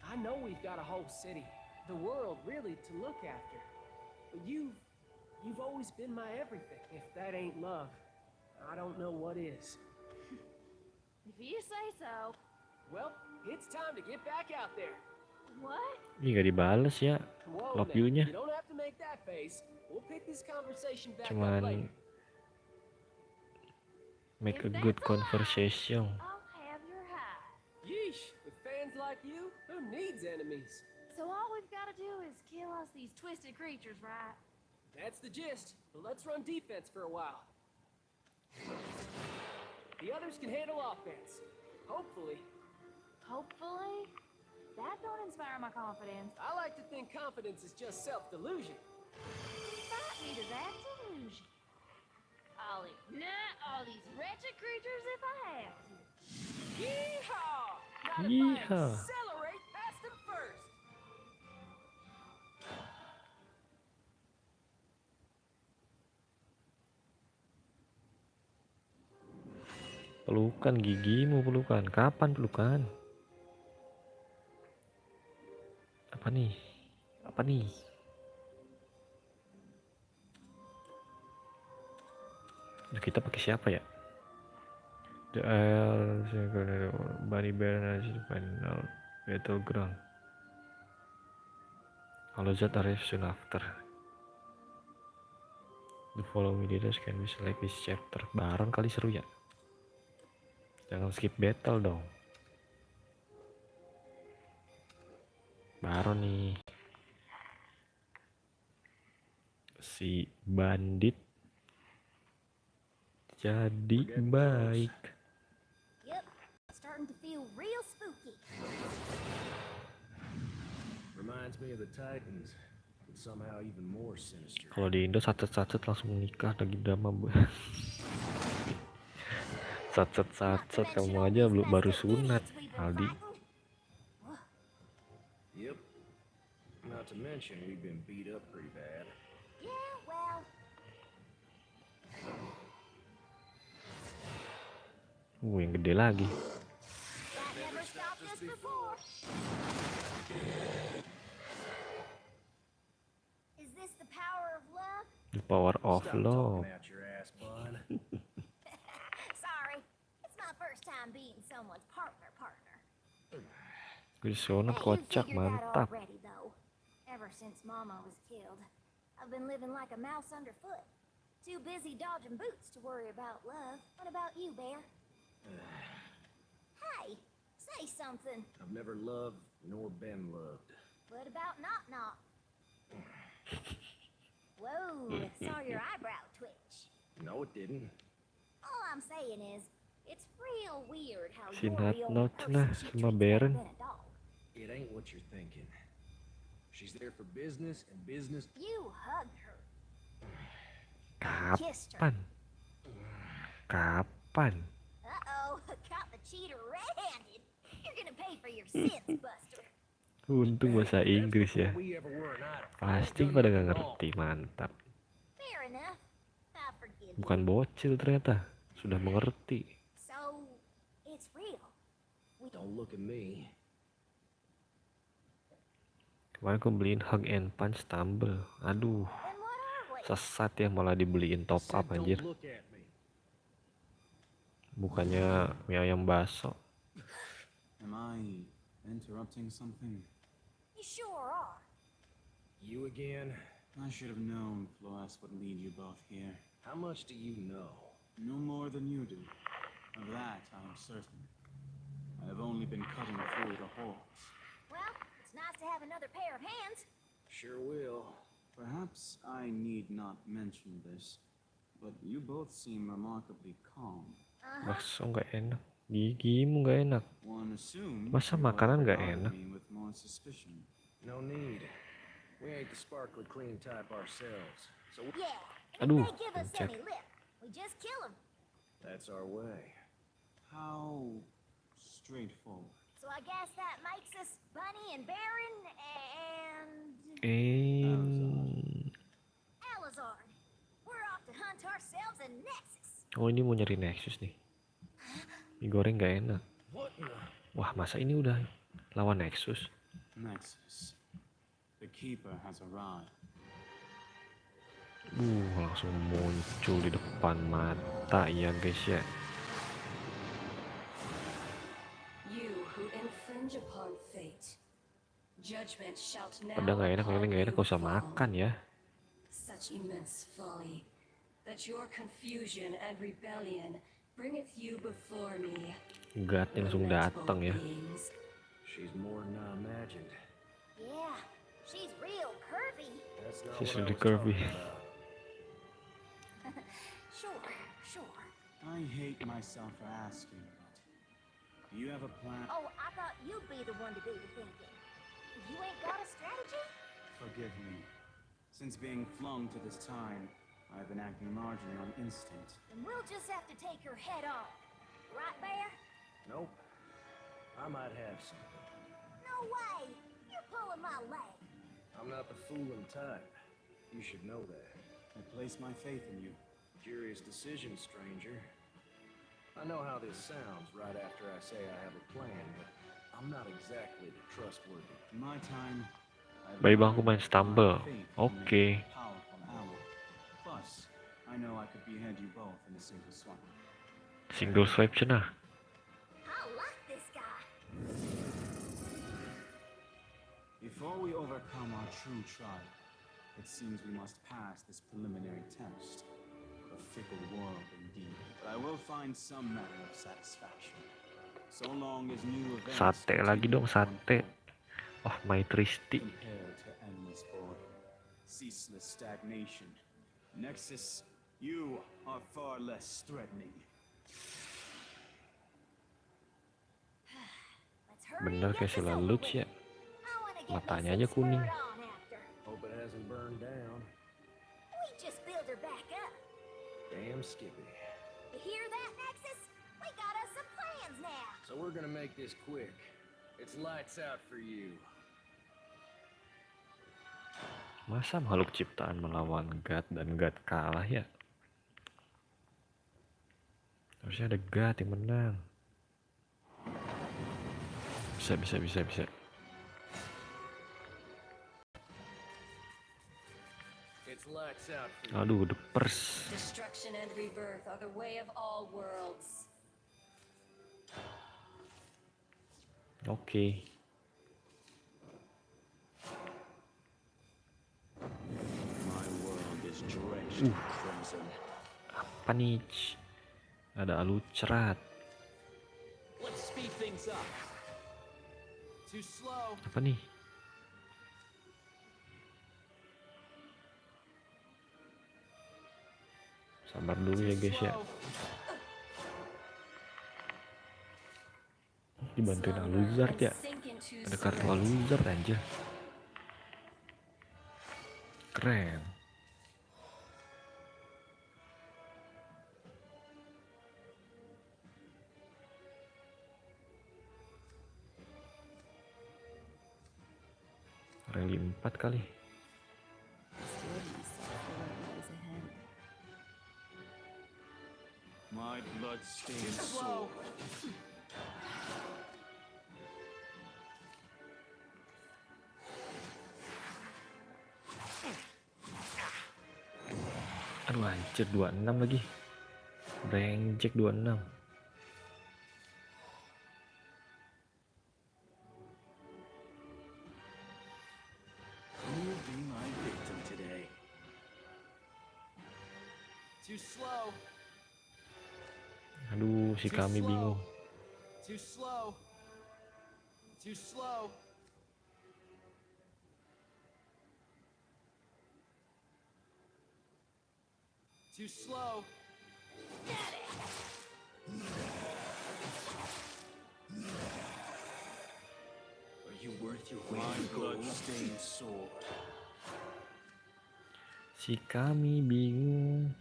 I know we've got a whole city, the world really to look after. But you've always been my everything. If that ain't love, I don't know what is. If you say so. Well, it's time to get back out there. What? Ih gak dibales ya. Whoa, Love now, you-nya. you don't have to make that face. We'll pick this conversation back up Cuman later. make a good conversation. I'll have your hide. Yeesh, with fans like you, who needs enemies? So all we've got to do is kill us these twisted creatures, right? That's the gist. But let's run defense for a while. The others can handle offense. Hopefully. Hopefully. That don't inspire my confidence. I like to think confidence is just self-delusion. Fight me to that delusion. I'll ignite all these wretched creatures if I have to. Yeehaw! Not if I Yeehaw. accelerate past him first. Pelukan gigimu, pelukan. Kapan pelukan? Apa nih? Apa nih? Nah, kita pakai siapa ya? The Bunny Bear Final Battleground. All that arrive soon after. The following leaders can be select this chapter. Bareng kali seru ya. Jangan skip battle dong. Baru nih. Si bandit jadi baik. Yep, starting to feel real spooky. Reminds me of the Titans, but somehow even more sinister. Kalau di Indo sacet-sacet langsung nikah lagi drama. Sacet-sacet kamu aja baru sunat, Aldi. Yep. Not to mention we've been beat up pretty bad. Yeah, well. Yang gede lagi. That never stopped us before. Is this the power of love? The power of Stop love. talking out your ass, bud. Sorry, it's my first time being someone's partner. Gue sunat Hey, you kocak, figured that mantap. already, though. Ever since Mama was killed, I've been living like a mouse underfoot. Too busy dodging boots to worry about love. What about you, Bear? Hey, say something. I've never loved nor been loved. What about Knock? Whoa, saw your eyebrow twitch. No, it didn't. All I'm saying is, it's real weird how Si you're the only Not person lah she sama treats Baron. like a dog. It ain't what you're thinking. She's there for business and business. You hugged her. Kissed her. Kapan? Kapan? Uh-oh, caught the cheater red-handed. You're gonna pay for your sins, Buster. Untung bahasa Inggris ya. Pasti pada gak ngerti, mantap. Fair enough. I forgive you. Bukan bocil ternyata, sudah mengerti. So, it's real. Don't look at me. Kemarin aku beliin hug and punch tumble. Aduh, sesat ya, malah dibeliin top up anjir. Bukannya mie ayam baso. Am I interrupting something? You sure are. You again? I should have known Floas would lead you both here. How much do you know? No more than you do. Of that I am certain. I have only been cutting through the holes. Well, it's nice to have another pair of hands. Sure will. Perhaps I need not mention this, but you both seem remarkably calm. Bakso nggak enak, gigimu nggak enak. One assumes Masa you makanan would nggak regard enak? me with more suspicion. No need. We ain't the sparkly clean type ourselves. So Yeah, Aduh, if they give us pencet. any lip, we just kill them. that's our way. How straightforward. So I guess that makes us Bunny and Baron and... Alizard. We're off to hunt ourselves a Nexus. Oh, ini mau nyari Nexus nih. Mie goreng nggak enak. Wah, masa ini udah lawan Nexus? Nexus. The keeper has arrived. Langsung muncul di depan mata ya guys ya. You who infringe upon fate, judgment shalt now Padahal nggak enak, upon nggak enak, you gak usah fall. makan ya. Such immense folly, that your confusion and rebellion bringeth you before me. Gatnya langsung datang ya. She's more than I imagined. Yeah, she's real curvy. That's not She's what I really was curvy. talking about. Sure. I hate myself for asking, but do you have a plan? Oh, I thought you'd be the one to do the thinking. You ain't got a strategy? Forgive me. Since being flung to this time, I've been acting largely on instinct. Then we'll just have to take her head on. Right, Bear? Nope. I might have something. No way! You're pulling my leg. I'm not the fooling type. You should know that. I place my faith in you. Curious decision, stranger. I know how this sounds right after I say I have a plan, but I'm not exactly trustworthy. In my time, Baik bang, aku main stumble. Oke. powerful ally. Plus, I know I could behead you both in a single swipe. Single swipe cenah. I like this guy. Before we overcome our true tribe, it seems we must pass this preliminary test. A fickle world indeed, but I will find some matter of satisfaction. So long as new events Sate lagi dong, sate. Oh, my Tristi. compared to endless boredom, ceaseless stagnation. Nexus, you are far less threatening. Bener kayak si Lelouch ya. Matanya aja kuning. Hope it hasn't burned down. We just build her back up. Damn Skippy. You hear that, Nexus? We got us some plans now. So we're gonna make this quick. It's lights out for you. Masa makhluk ciptaan melawan God dan God kalah ya? Harusnya ada God yang menang. Bisa. It's lights out for you. Aduh, the purse. Destruction and rebirth are the way of all worlds. Oke. My world is drenched in crimson. Apa nih? Ada alucrat. Let's speed things up. Too slow. Apa nih? Sabar dulu ya guys ya. Dibantuin Alucard ya. Ada kartu Alucard aja. Keren. Rally 4 kali. My blood-stained sword. Aduh anjir 26 lagi. Brengsek 26. Who will be my victim today? Too slow. Aduh, si kami bingung. Too slow. Too slow. Too slow. Are you worth your weight in gold? Blood-stained sword. Si kami bingung.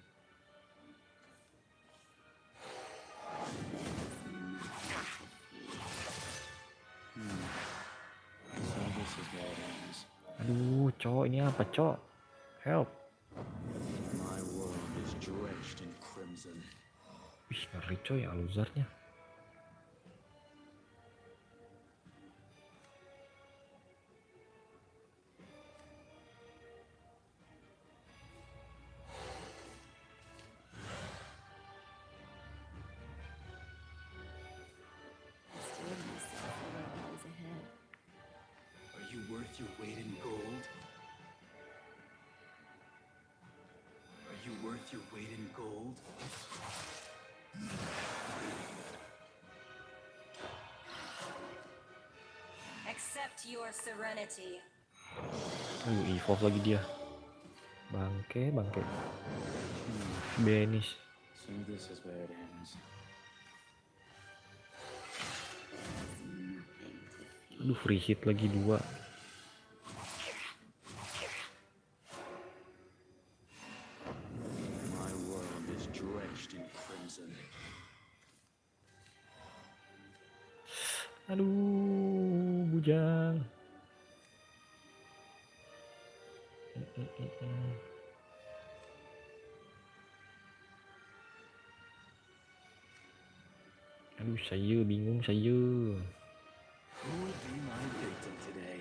So this is where it ends. Aduh, cowok ini apa, cowok? Help. My world is drenched in crimson. Wih, ngeri coy Alucardnya. Are you worth your weight in gold? Are you worth your weight in gold? Accept your serenity. Evolve lagi dia. Bangke. Banish. So this is where it ends. Aduh, free hit lagi 2. My world is drenched in crimson. Aduh, bujang. Aduh, saya bingung saya. Who will be my victim today?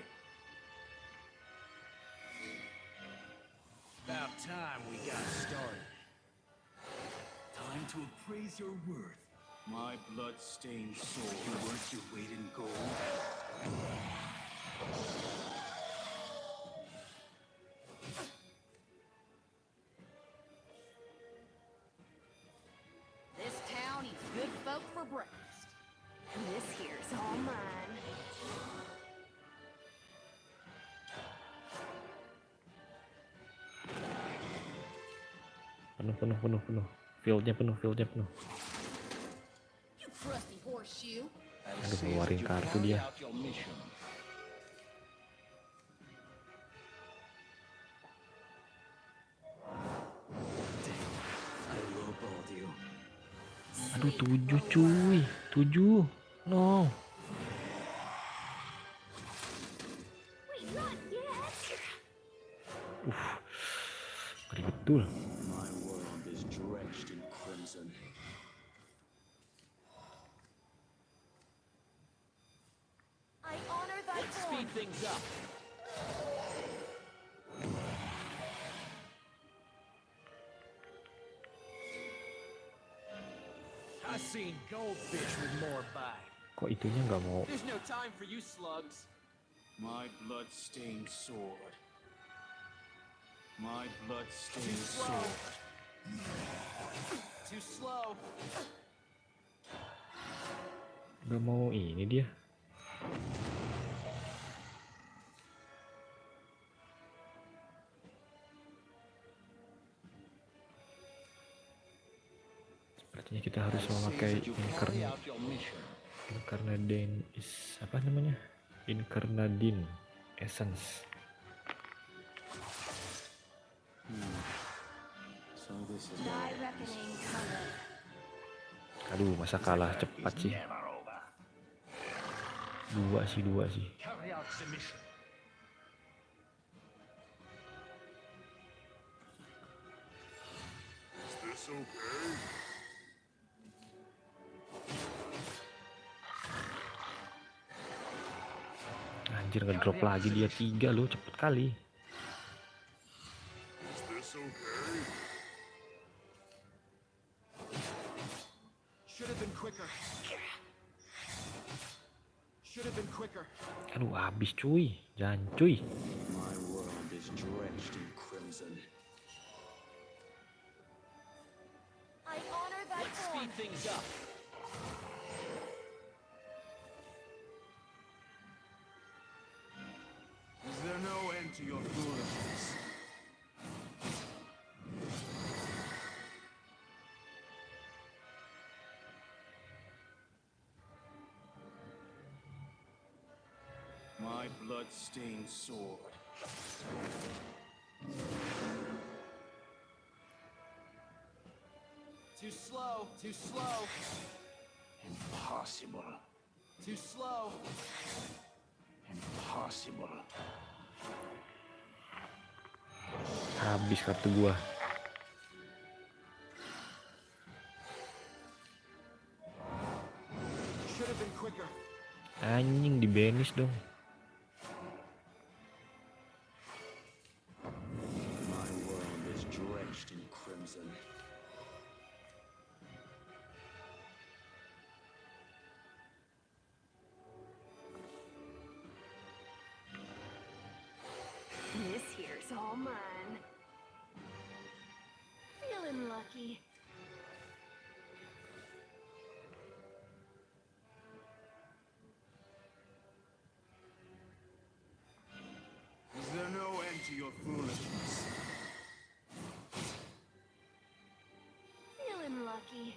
About time we got started. Time to appraise your worth. My blood-stained sword. You're worth your weight in gold. This town eats good folk for breakfast. And this here's all mine. Penuh. Fieldnya penuh. You crusty horseshoe. Aduh, ngeluarin kartu dia. Aduh, 7 cuy. 7. No. Ngeri betul. My world is drenched in crimson. I honor thy Let's speed things up. I seen goldfish with more bite. Kok itunya nggak mau? There's no time for you slugs. My blood-stained sword. My blood-stained Too slow. sword. Too slow. Nggak mau ini dia. Sepertinya kita harus memakai Incarnadine is apa namanya? Incarnadine Essence. thy reckoning cometh. Aduh, masa kalah cepat sih. Dua sih. Carry out the mission. Is this okay? Anjir, ngedrop lagi dia 3 loh, cepet kali. Is this okay? Should have been quicker. Should have been quicker. Aduh, habis cuy. Jangan cuy. My world is drenched in crimson. I honor thy Let's speed things up. Is there no end to your foolishness? My blood-stained sword. Too slow. Too slow. Impossible. Too slow. Impossible. Habis kartu gua. Should have been quicker. Anjing, di banis dong. My world is drenched in crimson. This here's all mine. Feeling lucky. Is there no end to your foolishness? Feeling lucky.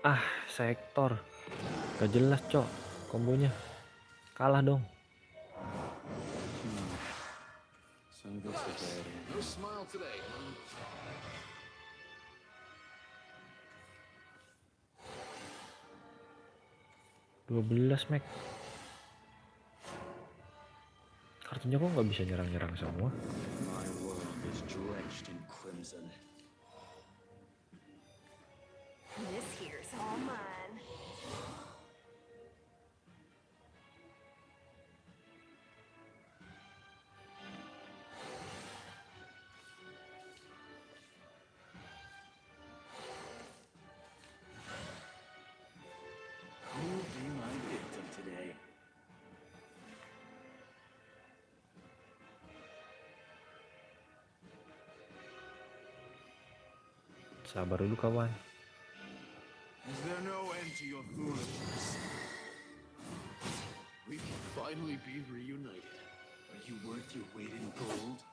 Ah, sektor. Gak jelas, cok. Kombonya. Kalah dong. No smile today. 12 Mac. Kartunya kok nggak bisa nyerang-nyerang semua? My world is drenched in crimson. This here's all mine. Who will be my victim today? Sabar dulu kawan. Is there no end to your foolishness? We can finally be reunited. Are you worth your weight in gold?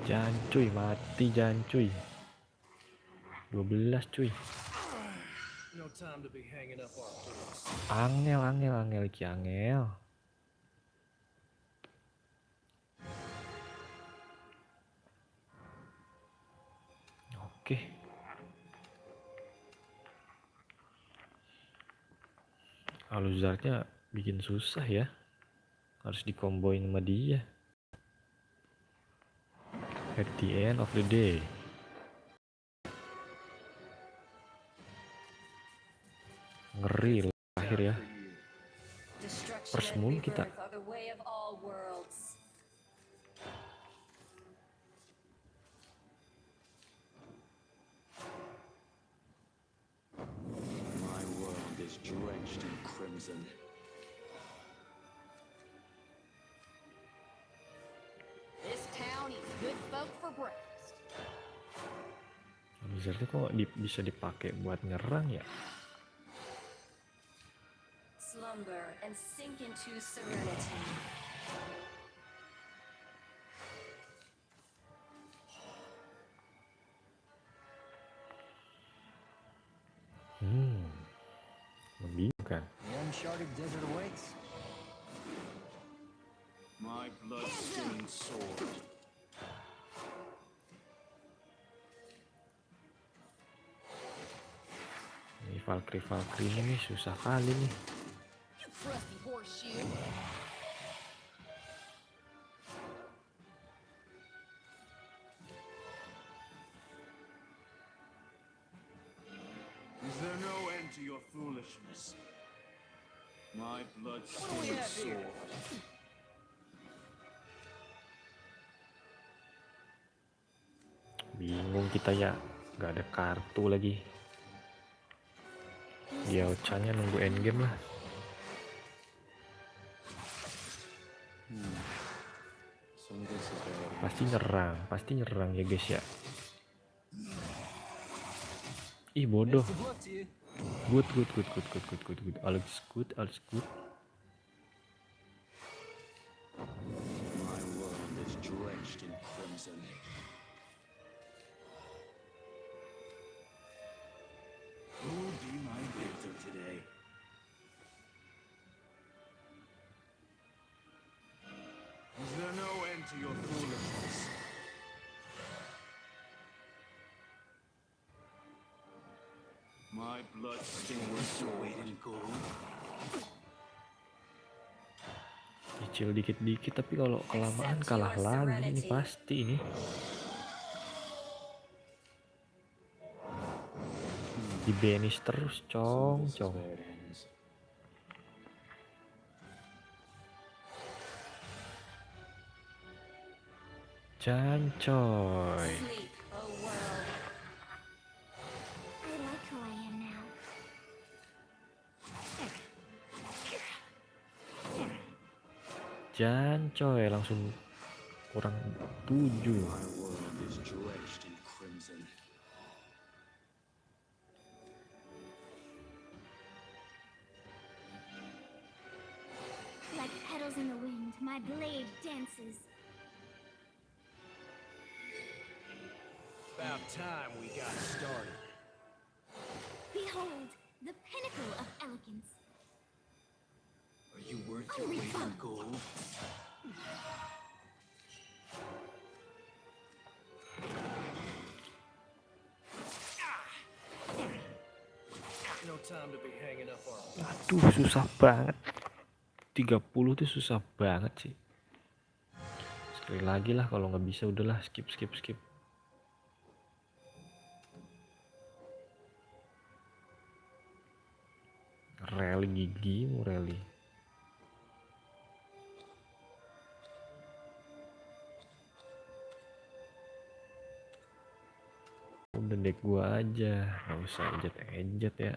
Jangan cuy, mati jangan cuy. 12 cuy. No time to be hanging up our boots. Angel iki angel. Oke. Aluzarnya bikin susah ya. Harus dikomboin sama dia. At the end of the day. Ngeri lahir ya. First moon kita. Are the way of all worlds. My world is drenched in crimson. This town eats good folk for breakfast. Aluzarnya kok bisa dipakai buat nyerang ya? Slumber and sink into serenity. Membingungkan. The uncharted desert awaits. My blood-stained sword. Ini Valkyrie ini susah kali nih. You crusty horseshoe. Is there no end to your foolishness? My What do we blood-stained have here? sword. Bingung kita ya, nggak ada kartu lagi. Yaucanya nunggu endgame lah. Pasti nyerang ya guys ya. Ih bodoh. Good. All is good. My world is drenched in crimson. Who will be my victim today? Is there no end to your foolishness? My blood-stained sword. In gold. Kecil dikit-dikit tapi kalau kelamaan kalah lagi ini pasti ini. Di banish terus cong. Jancoy. Sleep, oh world. I like who I am now. Jancoy langsung kurang 7. My world is drenched in crimson. Like petals in the wind, my blade dances. About time we got started. Behold, the pinnacle of elegance. Are you worth your weight in gold? time to be hanging up our Aduh, susah banget. 30 tuh susah banget sih. Sekali lagi lah, kalau nggak bisa udahlah skip. Rally gigimu rally. Udah deck gua aja, nggak usah ejet ya.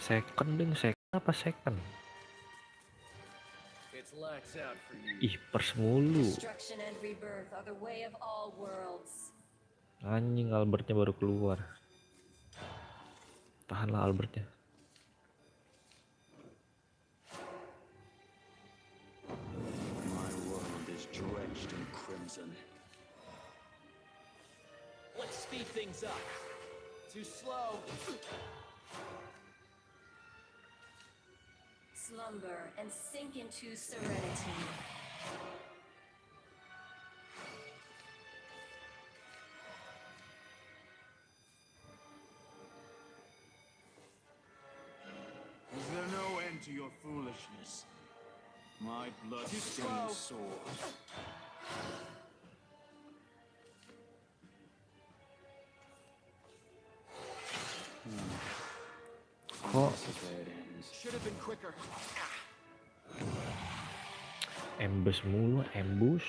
Second apa second? It's lights out for you. Ih, pers mulu. Destruction and rebirth are the way of all worlds. Anjing, Albertnya baru keluar. Tahanlah Albertnya. My world is drenched in crimson. Let's speed things up. Too slow. Slumber and sink into serenity. Is there no end to your foolishness? My blood-stained sword. Kok Should have been quicker. ambush mulu, ambush.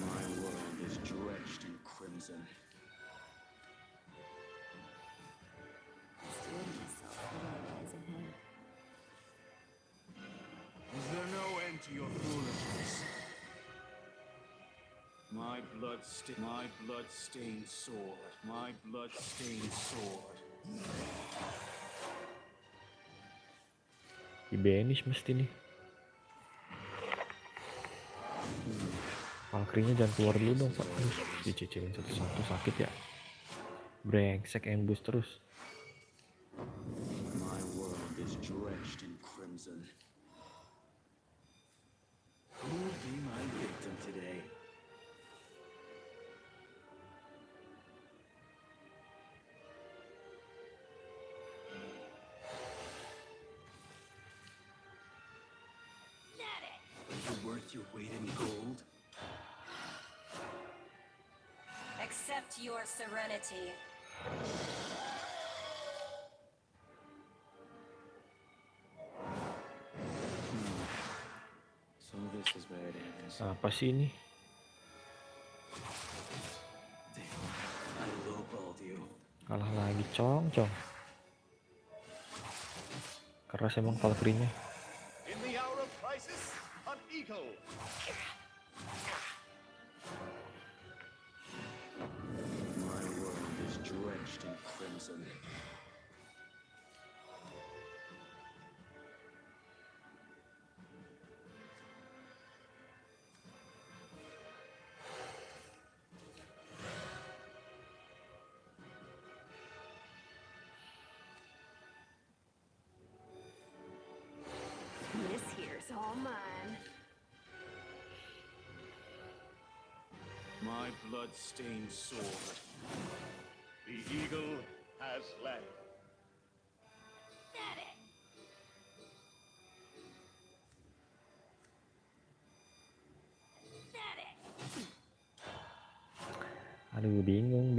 My world is drenched in crimson. Is there no end to your foolishness? My blood-stained sword. My blood-stained sword. Di banish mesti nih. Valkyrie-nya jangan keluar dulu dong, Pak. Aduh, dicicilin satu-satu, sakit ya. Brengsek ambush terus. My world is drenched in crimson. Who will be my victim today? Is it worth your weight in gold? Accept your serenity. So this is where it ends. Apa sih ini? I lowballed you. Kalah lagi, cong. Keras emang Valkyrie-nya. In the hour of crisis, an eagle. My world is drenched in crimson. This here's all mine. My blood-stained sword. The eagle has landed. Aduh, bingung.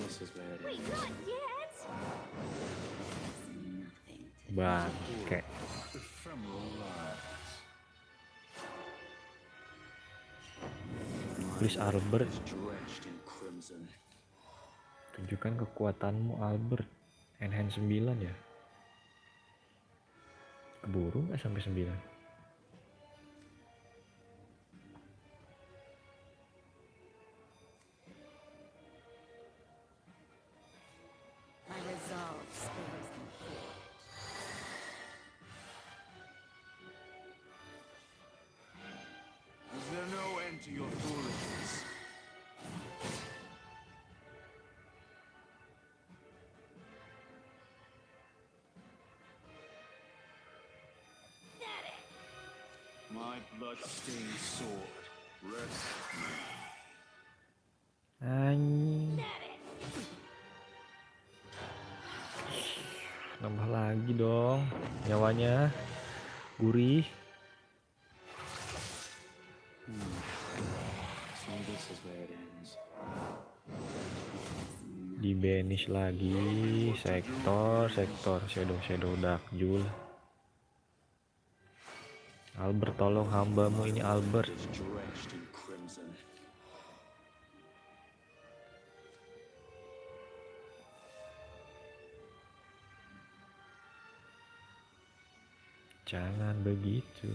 This is where it Wait, ends. not yet! Bangke. Ephemeral lives. Please Albert, Is drenched in crimson. tunjukkan kekuatanmu Albert. Enhance 9 ya. Keburu nggak sampai 9? My resolve stands before. Is there no end to your foolishness? blood-stained sword rests. Anjing. Nambah lagi dong nyawanya. Gurih. So this is where it ends. Di banish lagi. Sektor shadow dark jewel. Albert, tolong hambamu ini Albert. Drenched in crimson. Jangan begitu.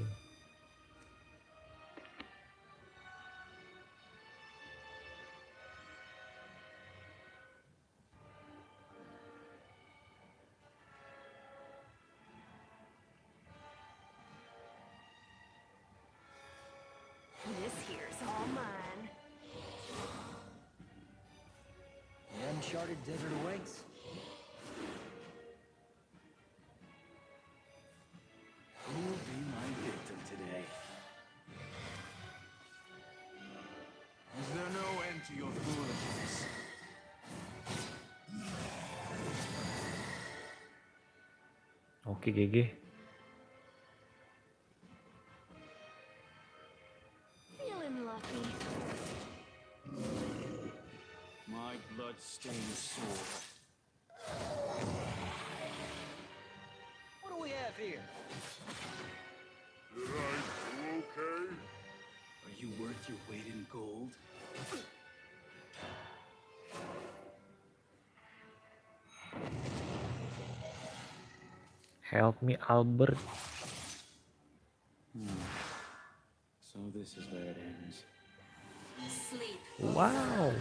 This here's all mine. The uncharted desert awaits. Who will be my victim today? Is there no end to your foolishness? Oke, GG. Feeling lucky. My blood-stained sword. What do we have here? Did I do okay? Are you worth your weight in gold? Help me Albert. So this is where it ends. Sleep. Wow.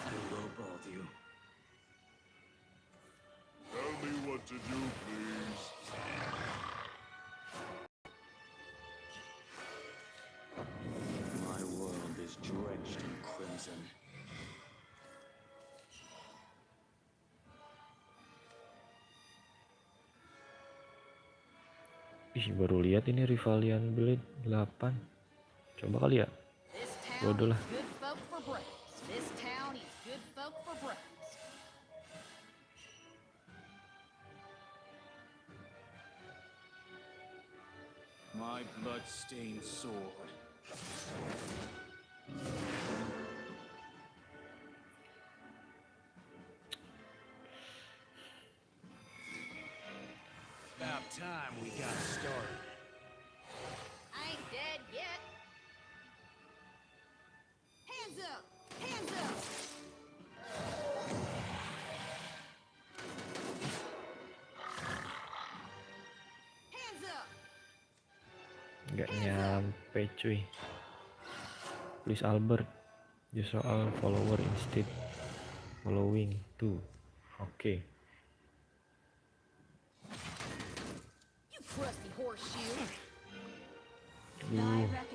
I lowballed you. Tell me what to do, please. My world is drenched in crimson. Ih, baru lihat ini Rivalian Blade 8. Coba kali ya. This Bodoh town lah. is good folk for breakfast. This town is good folk for breakfast. My blood-stained sword. About time we got started. I ain't dead yet. Hands up! Hands up! Hands up! Nggak nyampe cuy. Please Albert. Just soal follower instead following tuh. Oke. You crusty horseshoe!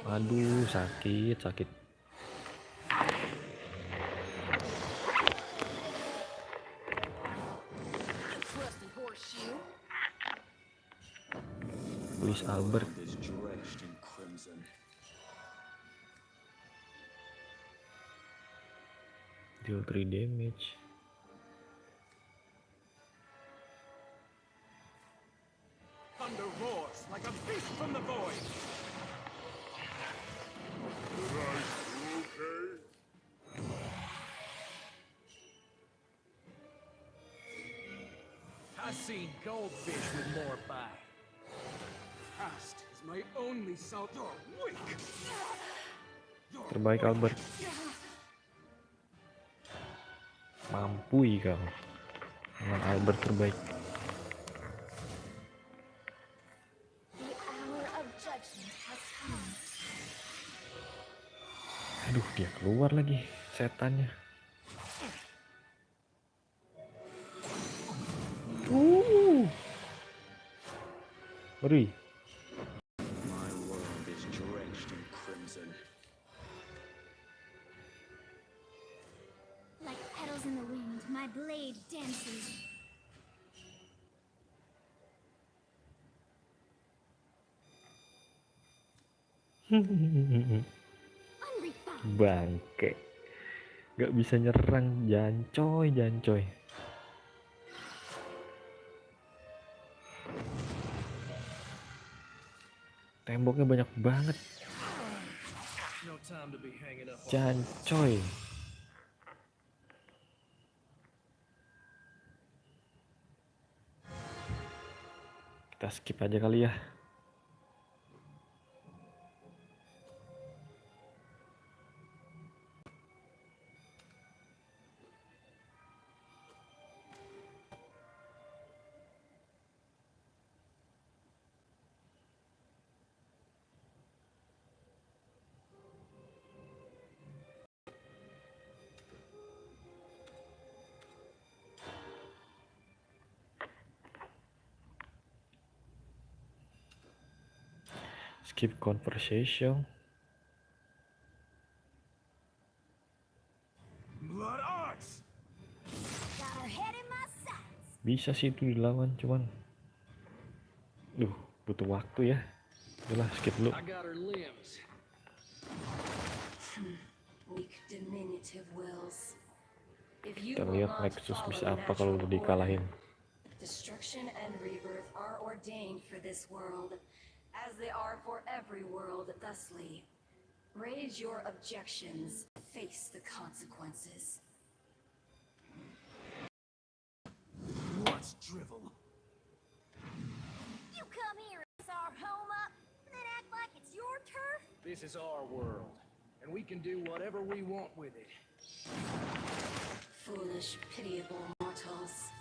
Aduh, sakit. You crusty horseshoe! Please Albert. Is drenched in crimson. Deal 3 damage. Thunder roars like a beast from the void. Did I do okay? I seen goldfish with more bite. Past is my only salt. You're weak. Terbaik Albert. Mampui kau. Memang Albert terbaik. The hour of judgment has come. Aduh, dia keluar lagi setannya. Ngeri. My world is drenched in crimson. Like petals in the wind, my my blade dances. Bangke. Gak bisa nyerang, jancoy, jancoy. Temboknya banyak banget. Jancoy. Kita skip aja kali ya. Skip conversation. Bisa sih itu dilawan, cuman butuh waktu ya. Udah skip dulu. Kita lihat Nexus bisa apa kalau udah dikalahin. Destruction and rebirth are ordained for this world, as they are for every world thusly. Raise your objections, face the consequences. What's drivel? You come here and our home up, and then act like it's your turf? This is our world, and we can do whatever we want with it. Foolish, pitiable mortals.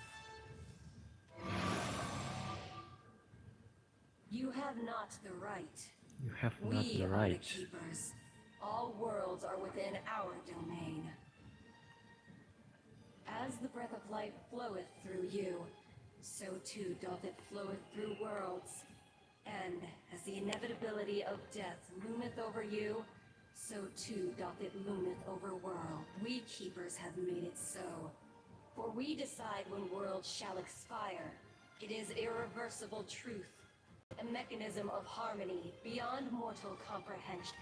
You have not the right. You have not the right. We are the keepers. All worlds are within our domain. As the breath of life floweth through you, so too doth it floweth through worlds. And as the inevitability of death loometh over you, so too doth it loometh over world. We keepers have made it so. For we decide when worlds shall expire. It is irreversible truth, a mechanism of harmony beyond mortal comprehension.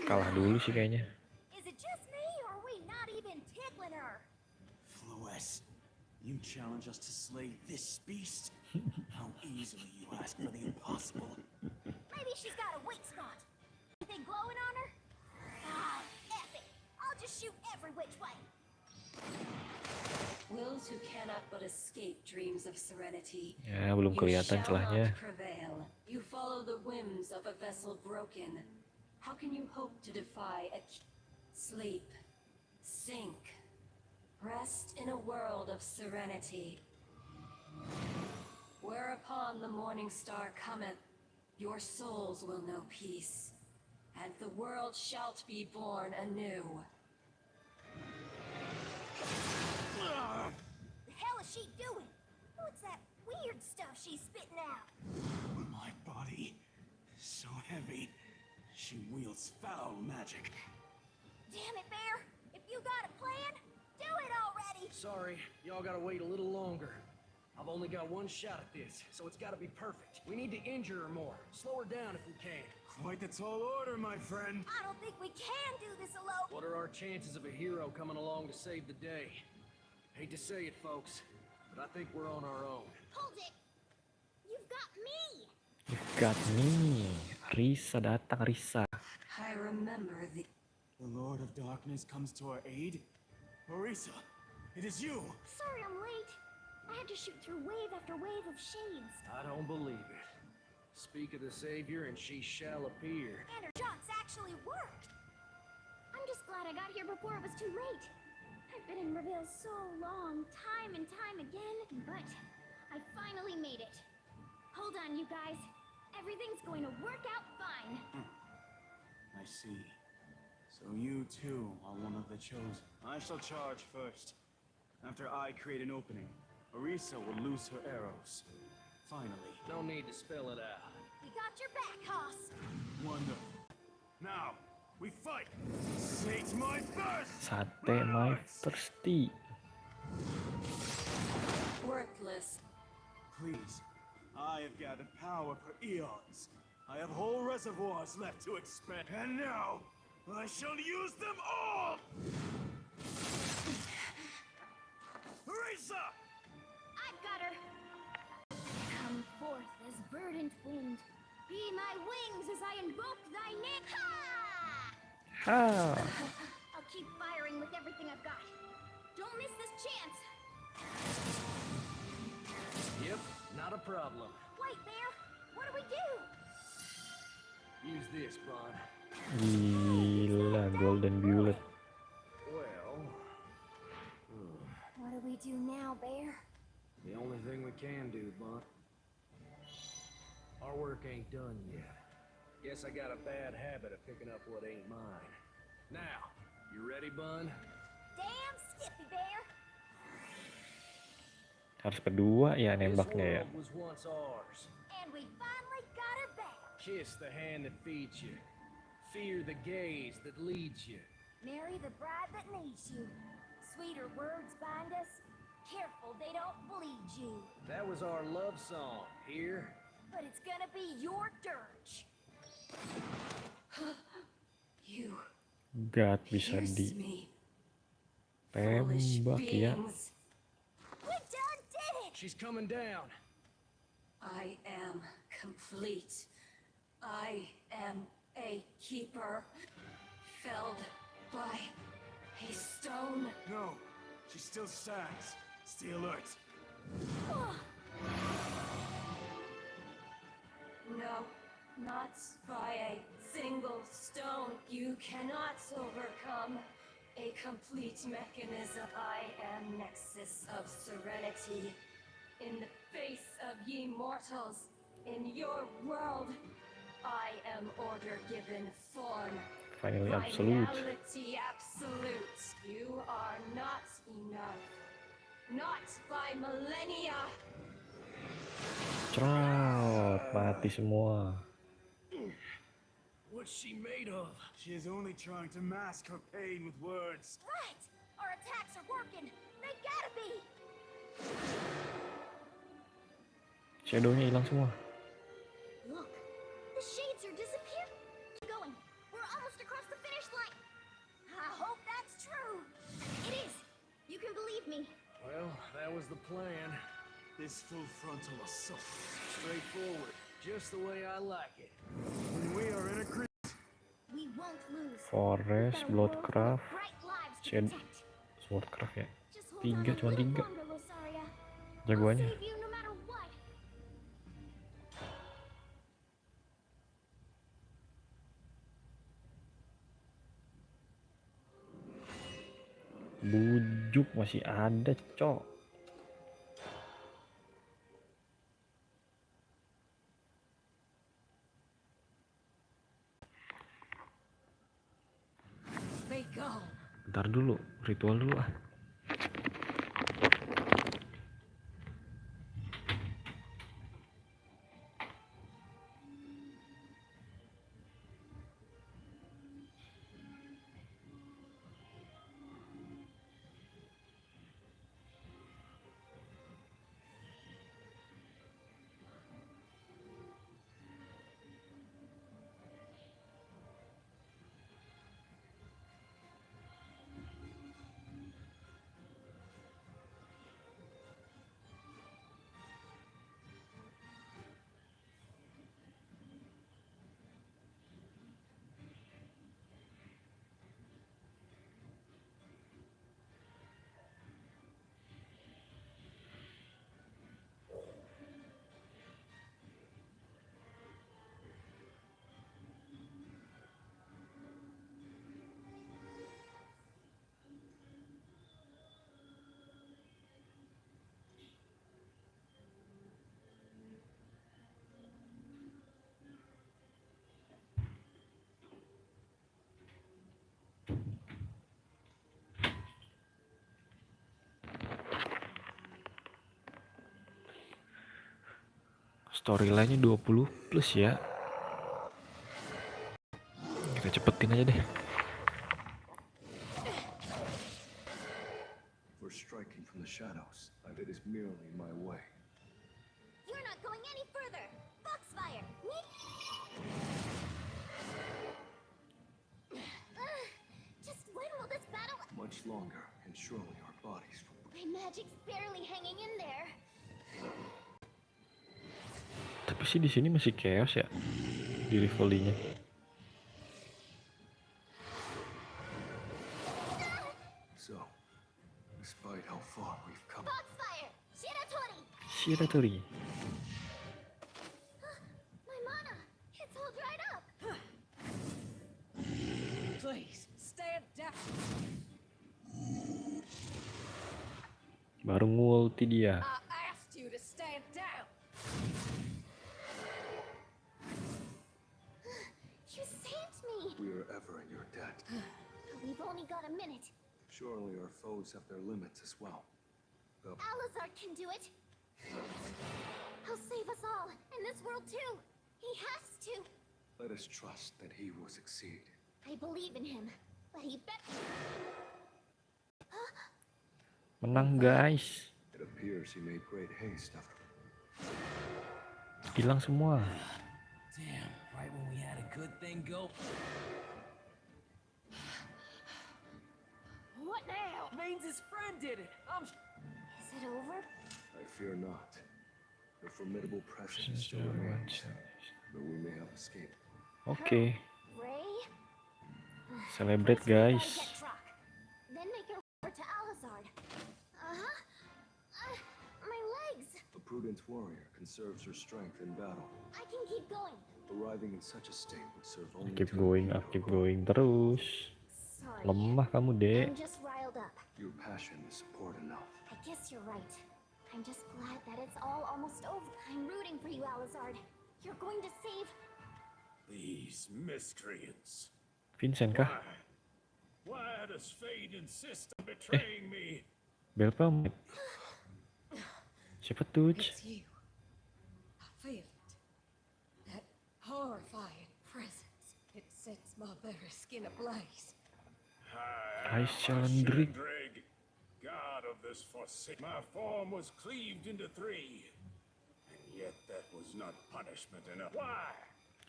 Kalah dulu sih kayaknya. Is it just me, or are we not even tickling her? Floes, you challenge us to slay this beast? How easily you ask for the impossible. Maybe she's got a weak spot. Anything glowing on her? Ah, epic. I'll just shoot every which way. Wills who cannot but escape dreams of serenity. Ya, belum kelihatan celahnya. You follow the whims of a vessel broken. How can you hope to defy a sleep, sink, rest in a world of serenity? Whereupon the morning star cometh, your souls will know peace, and the world shalt be born anew. The hell is she doing? What's that weird stuff she's spitting out? My body is so heavy. She wields foul magic. Damn it, Bear! If you got a plan, do it already! Sorry, y'all gotta wait a little longer. I've only got one shot at this, so it's gotta be perfect. We need to injure her more. Slow her down if we can. Quite the tall order, my friend. I don't think we can do this alone. What are our chances of a hero coming along to save the day? Hate to say it, folks, but I think we're on our own. Hold it! You've got me! You've got me. Risa datang, Risa. I remember the Lord of Darkness comes to our aid? Orisa, it is you! Sorry I'm late. I had to shoot through wave after wave of shades. I don't believe it. Speak of the Savior and she shall appear. And her shots actually worked. I'm just glad I got here before it was too late. I've been in Rivayle so long, time and time again, but I finally made it. Hold on, you guys. Everything's going to work out fine. I see. So you too are one of the chosen. I shall charge first. After I create an opening, Orisa will loose her arrows. Finally. No need to spell it out. We got your back, Hoss. Wonderful. Now, We fight. Sate my thirst. Sate my thirsty. Worthless. Please, I have gathered power for eons. I have whole reservoirs left to expand. And now, I shall use them all! Risa! I've got her! Come forth as verdant wind. Be my wings as I invoke thy name. Ha! I'll keep firing with everything I've got. Don't miss this chance. Yep, not a problem. Wait, Bear. What do we do? Use this, Bond. Gila, golden bullet. Well, What do we do now, Bear? the only thing we can do, Bond. Our work ain't done yet. Guess I got a bad habit of picking up what ain't mine. Now, you ready, Bun? Damn skippy, Bear. Harus berdua ya This nembaknya ya. world was once ours. And we finally got her back. Kiss the hand that feeds you. Fear the gaze that leads you. Marry the bride that needs you. Sweeter words bind us. Careful they don't bleed you. That was our love song, here. But it's gonna be your dirge. You Gak bisa pierce di me. tembak ya. We done did it! She's coming down. I am complete. I am a keeper, felled by a stone. No, she still stands. Stay alert. No, not by a single stone. You cannot overcome a complete mechanism. I am nexus of serenity. In the face of ye mortals, in your world, I am order given form. Finally absolute. Finality absolute. You are not enough. Not by millennia. Cerot, mati semua. What's she made of? She is only trying to mask her pain with words. Right! Our attacks are working. They gotta be. Shadownya hilang semua. Look, the shades are disappearing. Keep going. We're almost across the finish line. I hope that's true. It is. You can believe me. Well, that was the plan. This full frontal assault. Straightforward, just the way I like it. When we are in agreement. We won't lose. Forest, Bloodcraft, Swordcraft ya. Tiga, cuma tiga. Jagoannya. Bujuk masih ada, cok. Bentar dulu, ritual dulu ah. Storyline-nya 20 plus ya. Kita cepetin aja deh. We're striking from the shadows, and it is merely my way. You're not going any further. Foxfire. Just when will this battle? Much longer, and surely our bodies will... My magic's barely hanging in there. Tapi sih di sini masih chaos ya di Rivayle-nya. So, despite how far we've come... Foxfire! Shiratori! Shiratori. My mana! It's all dried up! Please, stand down. Baru ngulti dia. I asked you to stand down. You saved me! We are ever in your debt. We've only got a minute. Surely our foes have their limits as well. Alazar can do it. He'll save us all, and this world too. He has to. Let us trust that he will succeed. I believe in him, but he bet. Menang guys. It appears he made great haste after. Hilang semua. Damn, right when we had a good thing go. What now? Means his friend did it. Is it over? I fear not. The formidable presence still remains, but we may have escaped. Oke. Ray? Celebrate First we gotta guys. get Troc, then make our way to Alazard. My legs! A prudent warrior conserves her strength in battle. I can keep going. Arriving in such a state would serve only Keep to going, impede keep her going terus. Sorry. Lemah kamu, Dek. I'm just riled up. Your passion is support enough. I guess you're right. I'm just glad that it's all almost over. I'm rooting for you, Alazard. You're going to save... These miscreants. Vincent kah? Why does fate insist on betraying me? Bel pamit. Siapa tuh? It's you. I feel it. That horrifying presence. It sets my very skin ablaze. I shall drink. God of this forsaken. My form was cleaved into three. And yet that was not punishment enough. Why?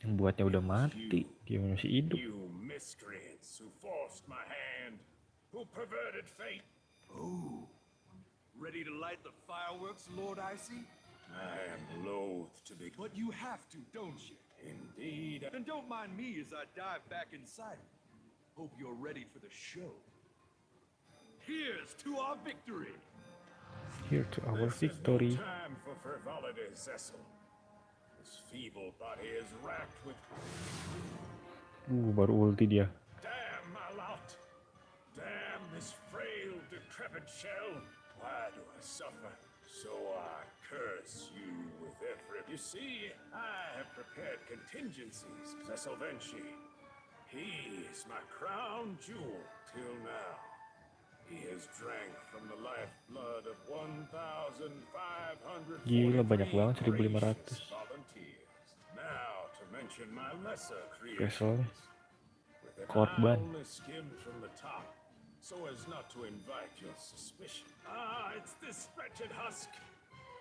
Yang buatnya udah mati, dia masih hidup. You miscreants who forced my hand, who perverted fate. Oh, ready to light the fireworks, Lord Icy? I am loath to be... But you have to, don't you? Indeed. Then don't mind me as I dive back inside. Hope you're ready for the show. Here's to our victory! Here to our This victory. is no time for frivolity, Cecil. This feeble body is racked with... Baru ulti dia. Damn my lot! Damn this frail, decrepit shell! Why do I suffer? So I curse you with every... You see, I have prepared contingencies. Cecil Venchi. He is my crown jewel till now. He has drank from the lifeblood of 1,500 Gila, banyak banget, 1.500. volunteers. Now to mention my lesser Kesel. creations. With an Korban. eye only skimmed from the top, so as not to invite your suspicion. Ah, it's this wretched husk,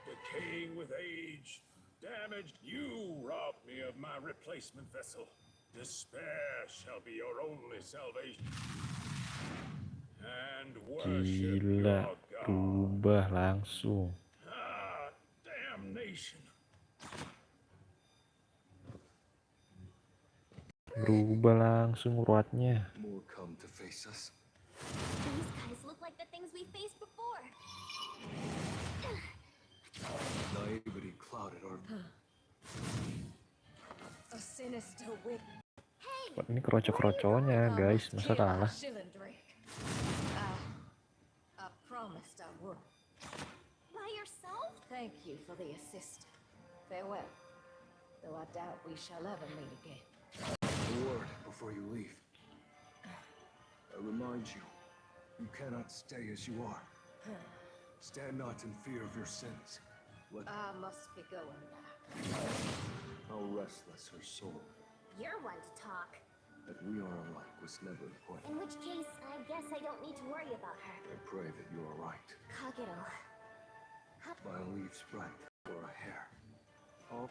decaying with age, damaged. You robbed me of my replacement vessel. Despair shall be your only salvation. And worship Gila, your God. berubah langsung. Ah, damnation. Berubah langsung ruatnya. More come to face us. These guys look like the things we faced before. Naivety clouded our... A sinister wit. Wah, ini kerocok-kerocoknya guys, masa kalah? I promised I would. By yourself? Thank you for the assist. Farewell. Though I doubt we shall ever meet again. A word before you leave. I remind you, you cannot stay as you are. Stand not in fear of your sins. I must be going now. How restless her soul. You're one to talk. that we are alike was never the point. In which case, I guess I don't need to worry about her. I pray that you are right. Kagero. My leaves right for a hair. Oh.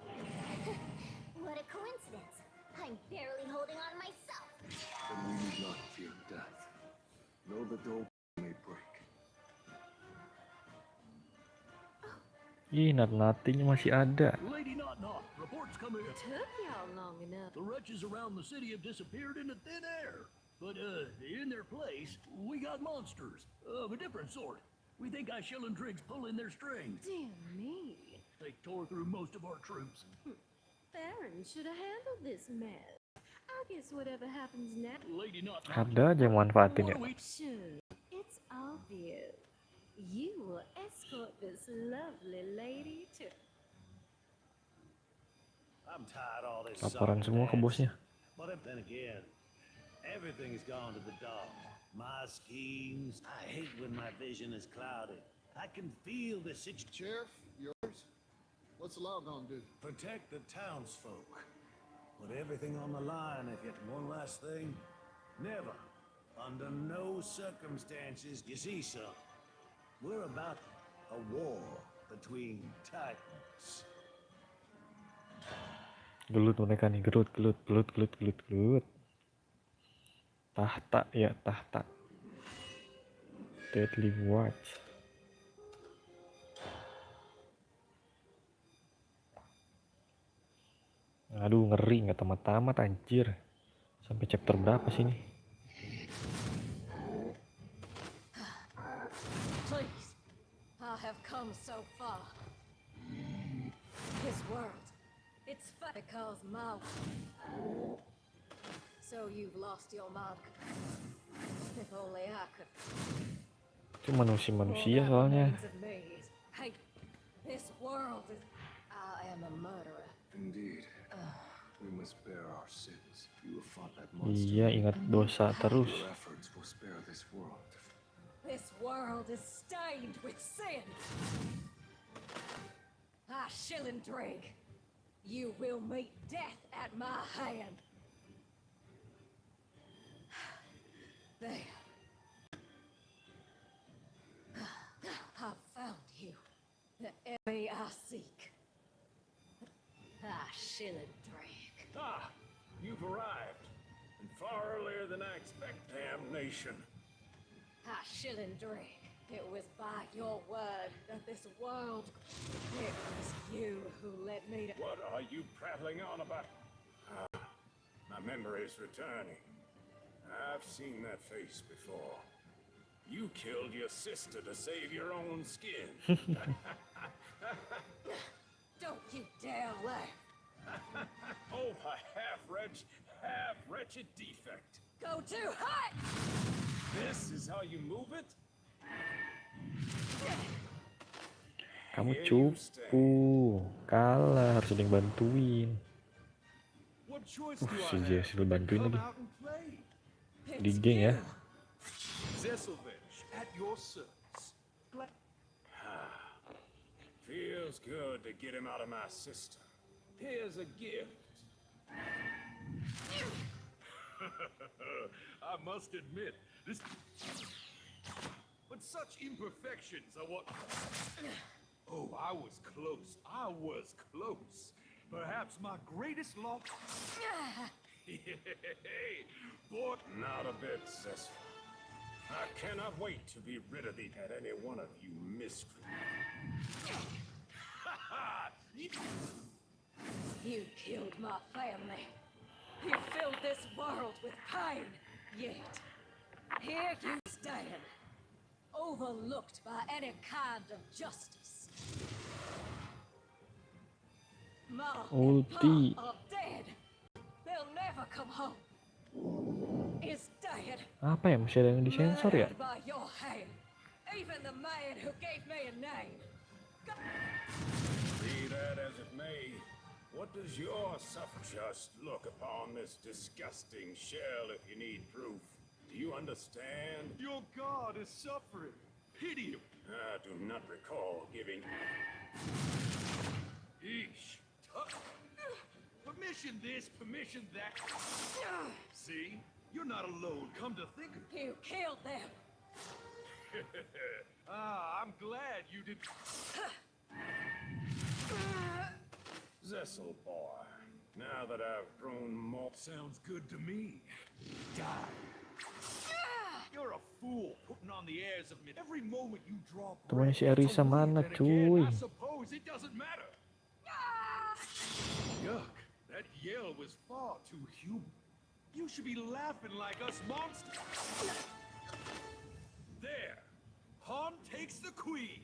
What a coincidence. I'm barely holding on myself. Then we need not fear death. Know the door may break. Ih, nat-natinya masih ada. Lady Not Not, reports come in. Took y'all long enough. The wretches around the city have disappeared into thin air. But, in their place, we got monsters of a different sort. We think Shadowverse pulling their strings. Dear me. They tore through most of our troops. Baron should have handled this mess. I guess whatever happens next. Lady Not Not. Ada aja yang manfaatin ya. Sure, it's obvious. You will escort this lovely lady to. I'm tired of all this. Laporan semua ke bosnya. But then again, everything's gone to the dogs. My schemes. I hate when my vision is clouded. I can feel the Sheriff, yours? What's the law gonna do? Protect the townsfolk. Put everything on the line. If yet one last thing, never, under no circumstances, you see, son. We're about a war between titans. Gelut mereka nih, gelut. Tahta ya, tahta. Deadly Watch. Aduh, ngeri, nggak tamat-tamat anjir. Sampai chapter berapa sih ini? Please, I have come so far. His world, it's because my. So you've lost your mark. If only I could. Itu manusia soalnya. Hey, this world is. I am a murderer. Indeed. We must bear our sins. You have fought that monster. Iya, ingat dosa terus. Your efforts will spare this world. This world is stained with sin. Shadowverse, you will meet death at my hand. There. I found you. The enemy I seek. Shadowverse. Ah, you've arrived. And far earlier than I expect. Damnation. Shadowverse. It was by your word that this world. It was you who led me to. What are you prattling on about? My memory is returning. I've seen that face before. You killed your sister to save your own skin. Don't you dare laugh. Oh, a half-wretched defect. Go too high! This is how you move it? Kamu cupu, kalah, harus ada yang bantuin. Si Jocelyn bantuin lagi. Di geng ya. At your service. Feels good to get him out of my system. Here's a gift. I must admit, this. But such imperfections are what. Oh, I was close. Perhaps my greatest loss. Boy, not a bit, Cecil. I cannot wait to be rid of at any one of you miscreants. You killed my family. You filled this world with pain. Yet, here you stand, overlooked by any kind of justice. Mom and Ulti. Pop are dead. They'll never come home. Is dead. Apa ya, masih ada yang disensor ya? Murdered by your hand. Even the man who gave me a name. Be that as it may, what does your just look upon this disgusting shell if you need proof? Do you understand? Your god is suffering. Pity him. I do not recall giving. Eesh. Permission this, permission that. See? You're not alone, come to think of it. You killed them. I'm glad you did. Zessel, boy. Now that I've grown more... Sounds good to me. Die. You're a fool putting on the airs of me. Every moment you draw Temannya si breath, Arisa mana, then cuy? again, I suppose it doesn't matter. Yuck, that yell was far too human. You should be laughing like us monsters. There. Han takes the queen.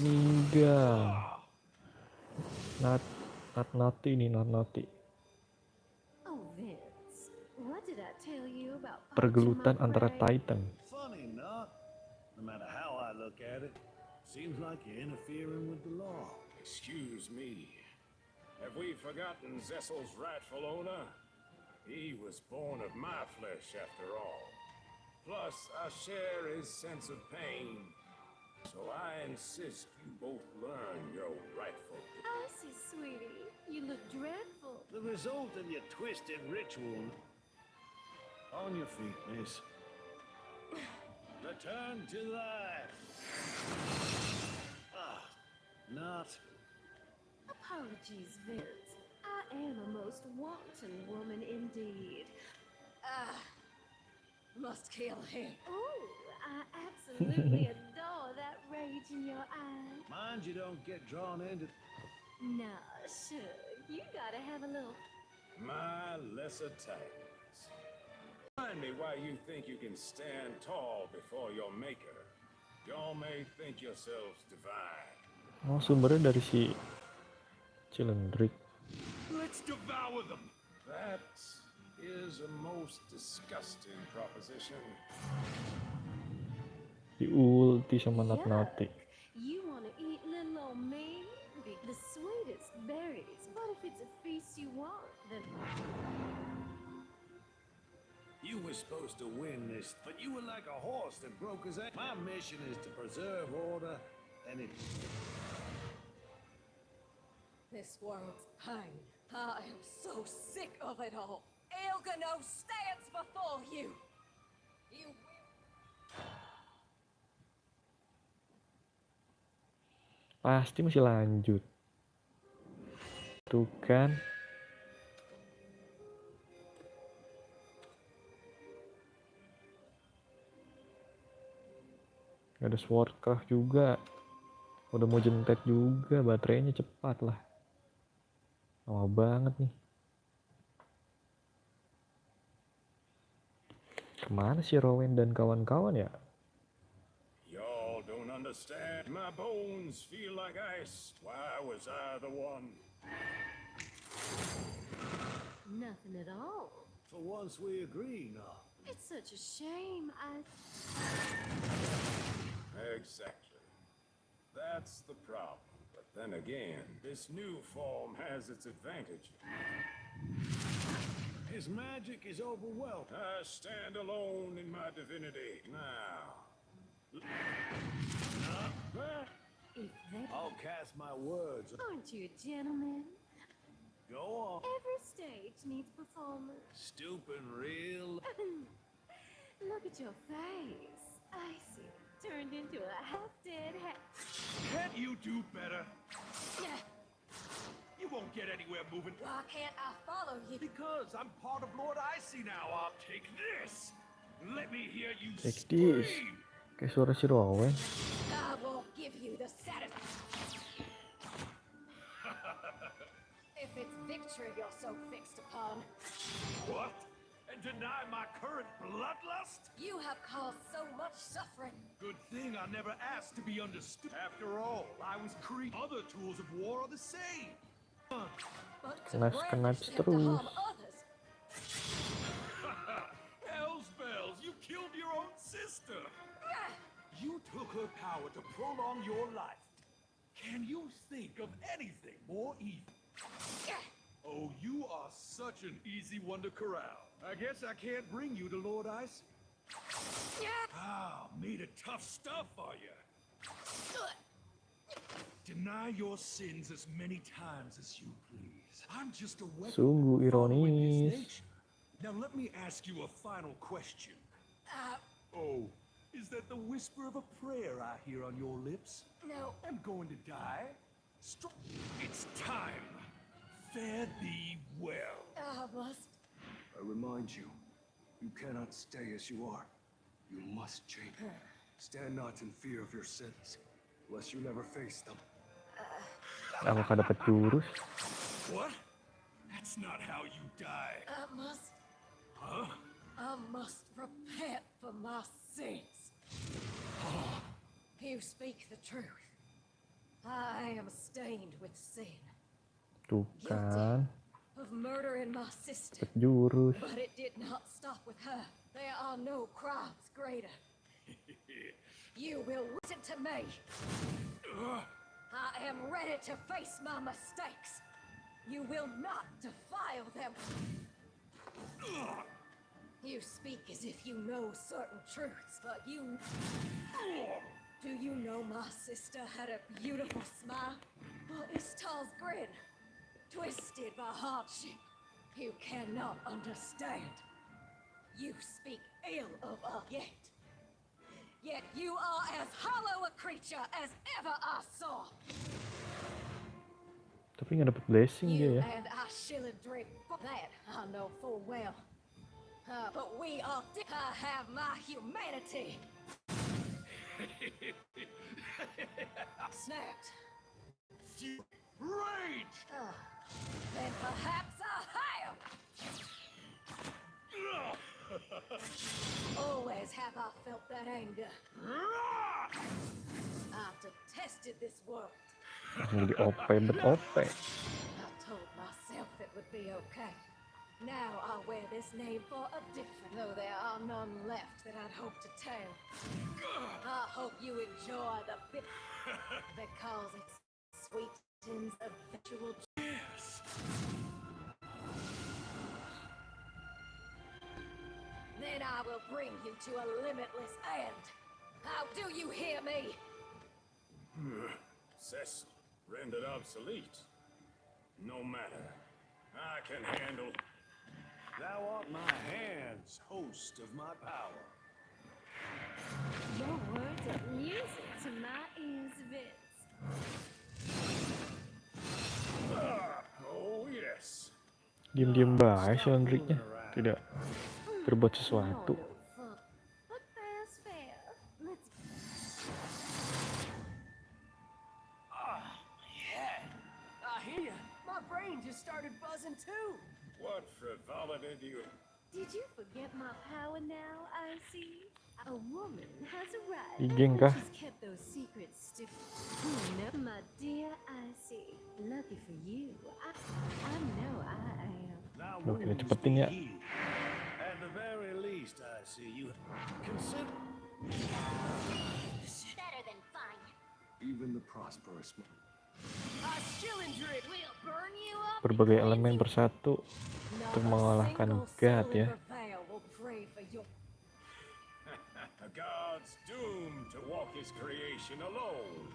Meninggal. Not naughty nih, not naughty. Oh, Vince, what did I tell you about Pergelutan antara Titan. Funny, not? No matter how I look at it, seems like you're interfering with the law. Excuse me. Have we forgotten Zessel's rightful owner? He was born of my flesh, after all. Plus, I share his sense of pain. So I insist you both learn your rightful... I see, sweetie. You look dreadful. The result of your twisted ritual. On your feet, miss. Return to life. Not. Apologies, Vince. I am a most wanton woman indeed. Must kill him. Oh, I absolutely adore that rage in your eyes. Mind you don't get drawn into... Nah, sure. You gotta have a little... My lesser titans. Remind me why you think you can stand tall before your maker. Y'all may think yourselves divine. Oh, sumbernya dari si Cylindric. Let's devour them. That is a most disgusting proposition. Di ulti sama Not Naughty. You wanna eat little old me? The sweetest berries. But if it's a feast you want, then... You were supposed to win this, but you were like a horse that broke his ankle. My mission is to preserve order, and it... This world's pain. I am so sick of it all. Elgano stands before you. You will... Pasti masih lanjut. Tuh kan. Gak ada swordcraft juga. Udah mau jentet juga, baterainya cepat lah. Lama banget nih. Kemana sih Rowan dan kawan-kawan ya? Y'all don't understand. My bones feel like ice. Why was I the one? Nothing at all. For once we agree, no. It's such a shame. Exactly. That's the problem. But then again, this new form has its advantages. His magic is overwhelming. I stand alone in my divinity. Now. I'll cast my words. Aren't you a gentleman? Go on. Every stage needs performance. Stupid real. Look at your face. I see. Turned into a half-dead hat. Can't you do better? You won't get anywhere moving. Why can't I follow you? Because I'm part of Lord Icy now. I'll take this. Let me hear you Take this. scream. Kayak suara si Rowan. I won't give you the satisfaction. If it's victory you're so fixed upon. What? And deny my current bloodlust? You have caused so much suffering. Good thing I never asked to be understood. After all, I was created. Other tools of war are the same. But to Knives brandish them to terus. harm others. Hell's bells, you killed your own sister. You took her power to prolong your life. Can you think of anything more evil? Oh, you are such an easy one to corral. I guess I can't bring you to Lord Icy. Made of tough stuff, are you? Deny your sins as many times as you please. I'm just a weapon Sungguh following his ironis. nature. Now let me ask you a final question. Oh, is that the whisper of a prayer I hear on your lips? No. I'm going to die. It's time. Fare thee well. I must. I remind you, you cannot stay as you are. You must change. Stand not in fear of your sins, lest you never face them. Apakah dapat jurus? What? That's not how you die. I must. Huh? I must repent for my sins. You speak the truth. I am stained with sin. Tuh kan, Of murdering my sister. dapat jurus. But it did not stop with her. There are no crimes greater. You will listen to me. I am ready to face my mistakes. You will not defile them. You speak as if you know certain truths, but you... Do you know my sister had a beautiful smile? But Istal's grin, twisted by hardship, you cannot understand. You speak ill of her yet you are as hollow a creature as ever I saw. Tapi nggak dapat blessing You dia ya. and I shall drink for that, I know full well. But we are I have my humanity. Snapped. Rage! Then perhaps I have. Always have I felt that anger. I've detested this world. Jadi OP bet OP. I told myself it would be okay. Now I wear this name for a different, though there are none left that I'd hope to tell. I hope you enjoy the bit because it sweetens eventual. Yes. Then I will bring you to a limitless end. How do you hear me? Cecil, rendered obsolete. No matter. I can handle. Thou art my hands, host of my power. Your words are music to my ears, Vince. Oh yes. Diam-diam baik si Hendriknya. Tidak berbuat sesuatu. But fair's fair. Let's... Yeah. I hear ya. My brain just started buzzing too. What frivolity do you... Did you forget my power now, I see? A woman has arrived. Di geng kah? She's kept those secrets still. No, my dear, I see. Lucky for you. I know I am. Loh, kita cepetin ya. At the very least, I see you consider Better than fine. Even the prosperous. Berbagai elemen bersatu untuk mengalahkan God ya. God's doomed to walk his creation alone.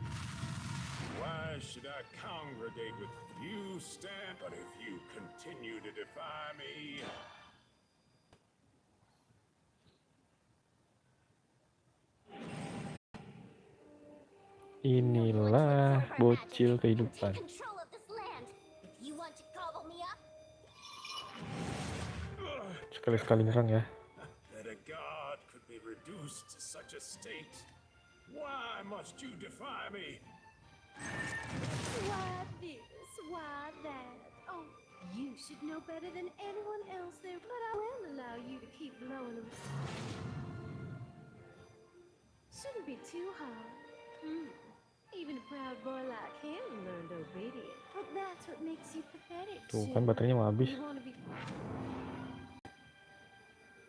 Why should I congregate with you, Stan? But if you continue to defy me... Inilah bocil kehidupan. Control of this land. If you want to gobble me up, Sekali-sekali nyerang ya. That a god could be reduced to such a state. Why must you defy me? Why this? Why that? Oh, you should know better than anyone else there, but I will allow you to keep blowing around. Shouldn't be too hard. Even a proud boy like him learned obedience. But that's what makes you pathetic. Tuh kan baterainya mau habis. You wanna be...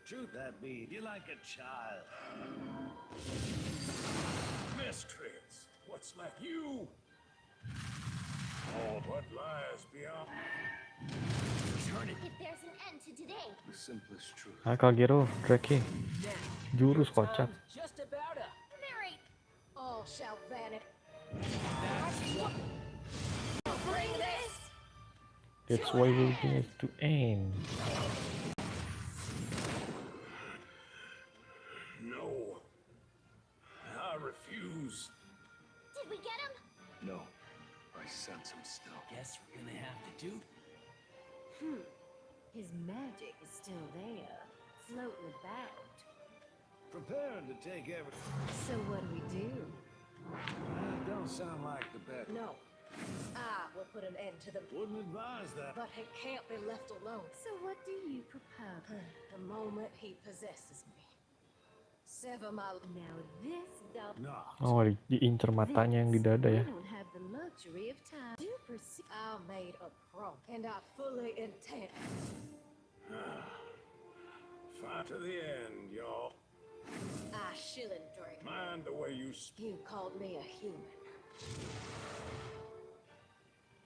Truth that be, you're like a child. Miscreants, what's left you? All what lies beyond. if there's an end to today, The simplest truth. Kagero, Drake. Jurus kocak. Just about a narrate. All shall vanish. Bring this! That's why we need to end. No. I refuse. Did we get him? No. I sense him still. Guess we're gonna have to do. His magic is still there, floating about. Preparing to take every... So what do we do? That don't sound like the best. No. I will put an end to the... Wouldn't advise that. But he can't be left alone. So what do you propose? The moment he possesses me. Sever my... Now this dog... No. Oh, diincer matanya yang di dada ya. I don't have the luxury of time to pursue. I made a promise, and I fully intend... Fight to the end, y'all. I shilling drink. Mind the way you You called me a human.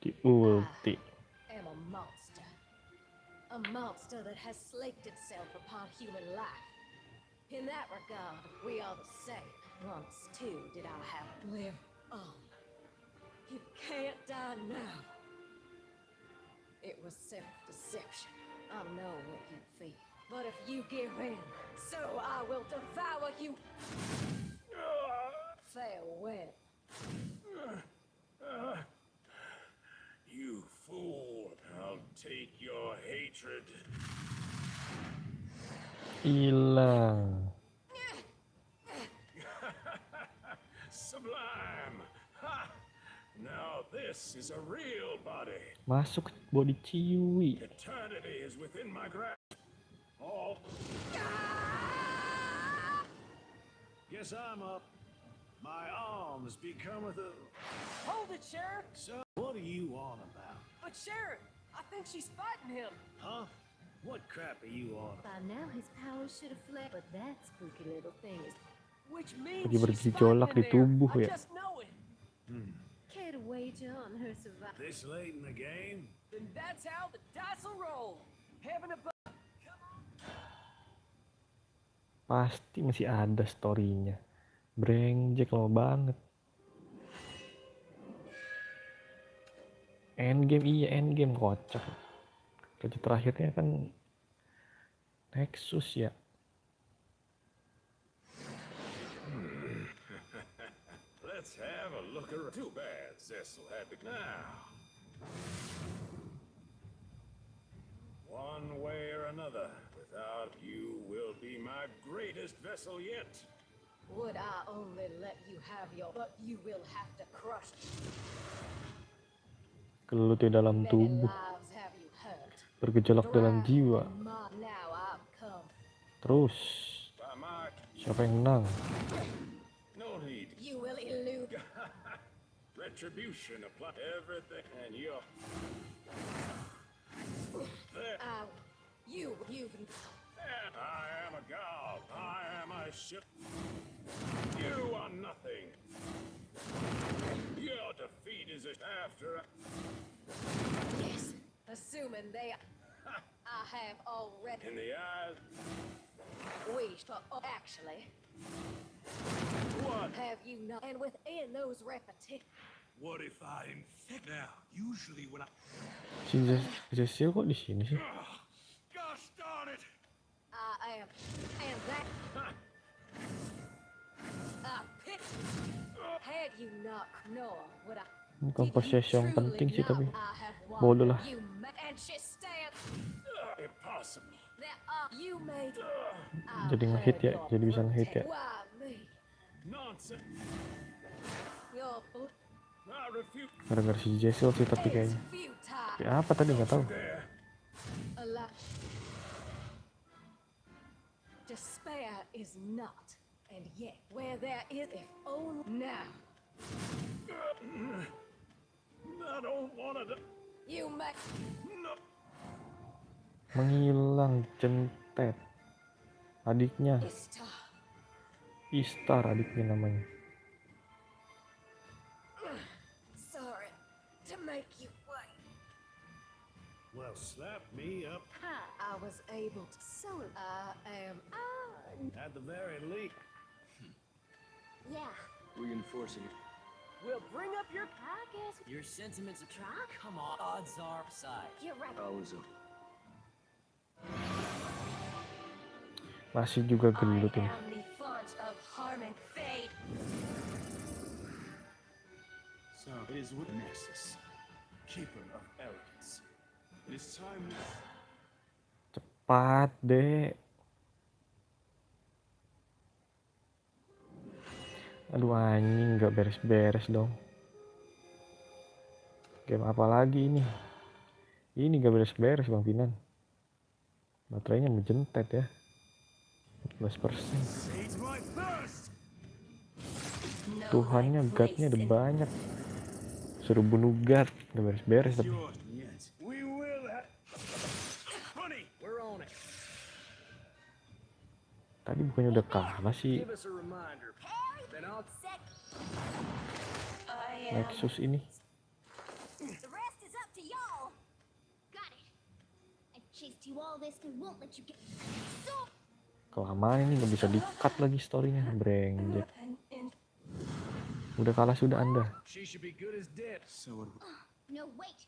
Di ulti. Am a monster. A monster that has slaked itself upon human life. In that regard, we are the same. Once, too, did I have to live on. You can't die now. It was self-deception. I know what you feel. But if you give in, so I will devour you. Farewell. You fool. I'll take your hatred. Hilang. Sublime. Ha! Now this is a real body. Masuk ke body Ciwi. Eternity is within my grasp. All. Guess I'm up. My arms becometh a... Hold it, Sheriff! So, what are you on about? But Sheriff, I think she's fighting him. Huh? What crap are you on? By now his power should have fled, but that spooky little thing is... Which means Lagi she's bergejolak fighting di in tubuh there. I ya. just know it. Care to wager on her survival? This late in the game? Then that's how the dice will roll. Heaven above. Pasti masih ada story-nya. Brengsek lama banget. Endgame, iya endgame, kocak. Raja terakhirnya kan Nexus ya. Let's have a look around. Too bad Cecil had to now. One way or another, without you will be my greatest vessel yet. Would I only let you have your... But you will have to crush... Gelut di dalam Many tubuh. lives have you hurt. Bergejolak dalam jiwa. Now I've come. Terus, siapa yang menang? No need. You will elude... Retribution apply everything, and you're... There. You've... I am a god. I am a ship. You are nothing. Your defeat is after. Yes. Assuming they... I have already... In the eyes. Wished for... Actually... What? Have you not... And within those repetitions... What if I infect now? Usually when I... Si Cecil kok di sini sih? Gosh darn it! I am... And that... Had you not... Nor would I... Bukan posisi yang penting sih tapi bodoh lah. And she stands... Impossible. You made... Jadi ngehit ya, jadi bisa ngehit ya. Why me? Nonsense. Your... I refuse. Gara-gara si Cecil sih tapi kayaknya. Tapi apa tadi nggak tahu. Despair is not, and yet where there is, if only now. I don't want to. You make. No. Menghilang centet. Adiknya. Istar adiknya namanya. Sorry to make you wait. Well, slap me up. I was able to. So I am. At the very least. Yeah. Reinforcing it. We'll bring up your... I guess Your sentiments are... Come on, odds are upside. You're right. Masih juga gendut ini. am the font of harm and fate. So it is with Nexus, keeper of arrogance. It is time. Cepat, Dek. Aduh anjing, nggak beres-beres dong. Game apa lagi ini? Ini nggak beres-beres Bang Pinan. Baterainya menjentet ya. 14%. Tuhannya guardnya ada banyak. Suruh bunuh guard, nggak beres-beres tapi. Tadi bukannya udah kalah sih Nexus ini. The rest is up to y'all. Got it. I've chased you all this and won't let you get so. Kelamaan ini nggak bisa di-cut lagi storynya, brengsek. Udah kalah sudah Anda. No, wait.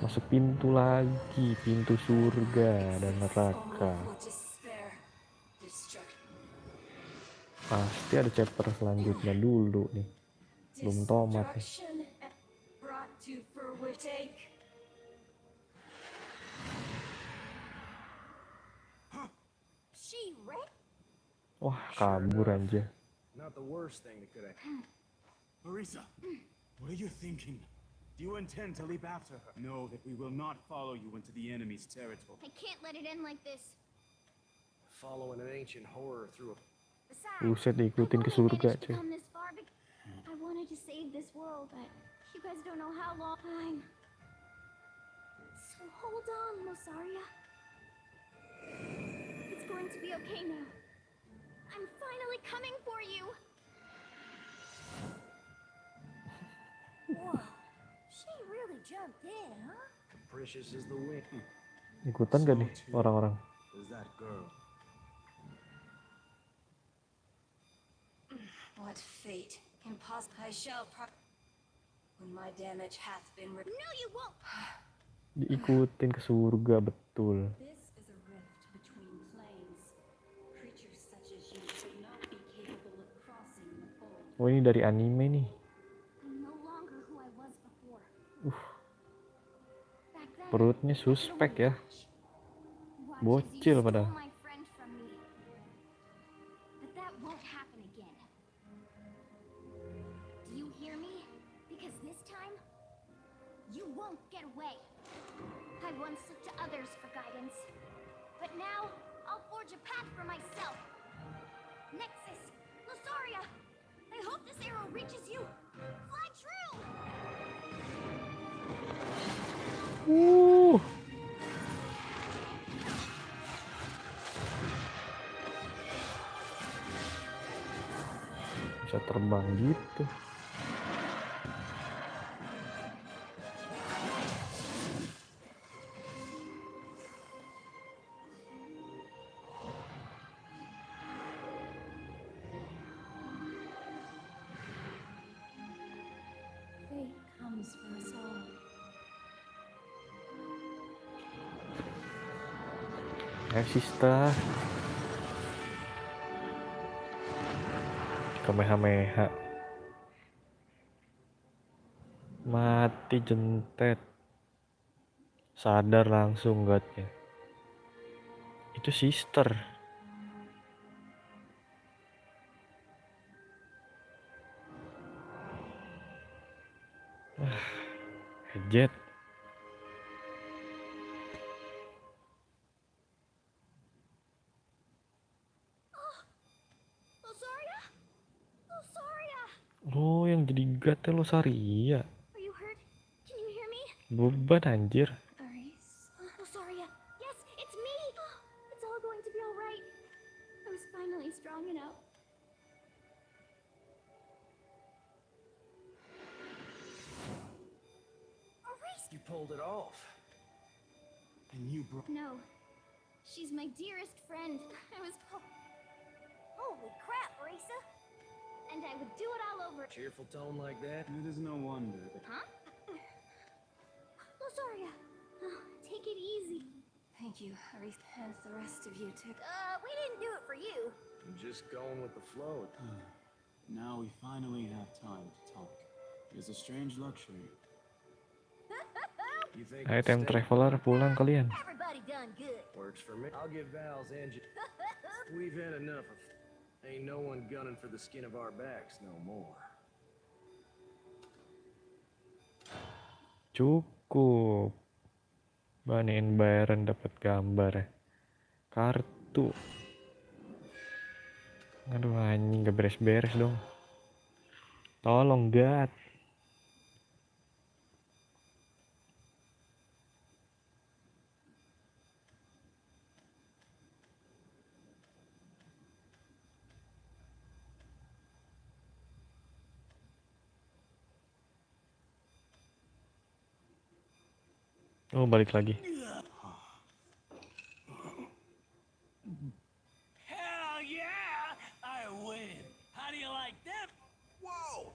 Masuk pintu lagi, pintu surga dan neraka. Pasti ada chapter selanjutnya dulu nih. Belum tomat nih. Wah, kabur aja. Not the worst thing that could happen. Marisa, what are you thinking? Do you intend to leap after her? Know that we will not follow you into the enemy's territory. I can't let it end like this. Following an ancient horror through a... Buset, diikutin ke surga cuy. I wanted to save this world, but you guys don't know how long time. So hold on, Mosaria. It's going to be okay now. I'm finally coming for you. Whoa, she really jumped in, huh? Capricious is the wind. Ikutan gak nih orang-orang? Is that girl? What fate? Impossible. I shall when my damage hath been No, you won't. Diikutin ke surga betul. This is a rift between planes. Creatures such as you should not be capable of crossing the fold. Oh, ini dari anime nih. I'm no longer who I was before. Back then, Perutnya suspek ya. Bocil padahal. my friend from me. But that won't happen again. Do you hear me? Because this time, you won't get away. I once looked to others for guidance, but now I'll forge a path for myself. Nexus, Losaria, I hope this arrow reaches you. Fly true! Bisa terbang gitu. Fate comes for us all. Sister. Kamehameha. Mati jentet. Sadar langsung godnya. Itu sister. Jet. Losaria? Losaria! Oh, yang jadi gate lo Saria. Are you hurt? Can you hear me? Beban anjir. Losaria, yes, it's me! It's all going to be alright. I was finally strong enough. You pulled it off. And you broke. No, she's my dearest friend. I was... Holy crap, Marisa! and I would do it all over. Cheerful tone like that? It is no wonder that... Huh? Losaria, take it easy. Thank you, Arith, and the rest of you too. We didn't do it for you. I'm just going with the flow. Now we finally have time to talk. It is a strange luxury. You think Ayo time traveler pulang kalian. Everybody done good. works for me? I'll give Val's engine. We've had enough of. Ain't no one gunning for the skin of our backs no more. Cukup. Banin bayaran dapat gambar ya. Kartu. Aduh anjing gak beres-beres dong. Tolong God. Oh balik lagi. Hell yeah! I win. How do you like that? Whoa!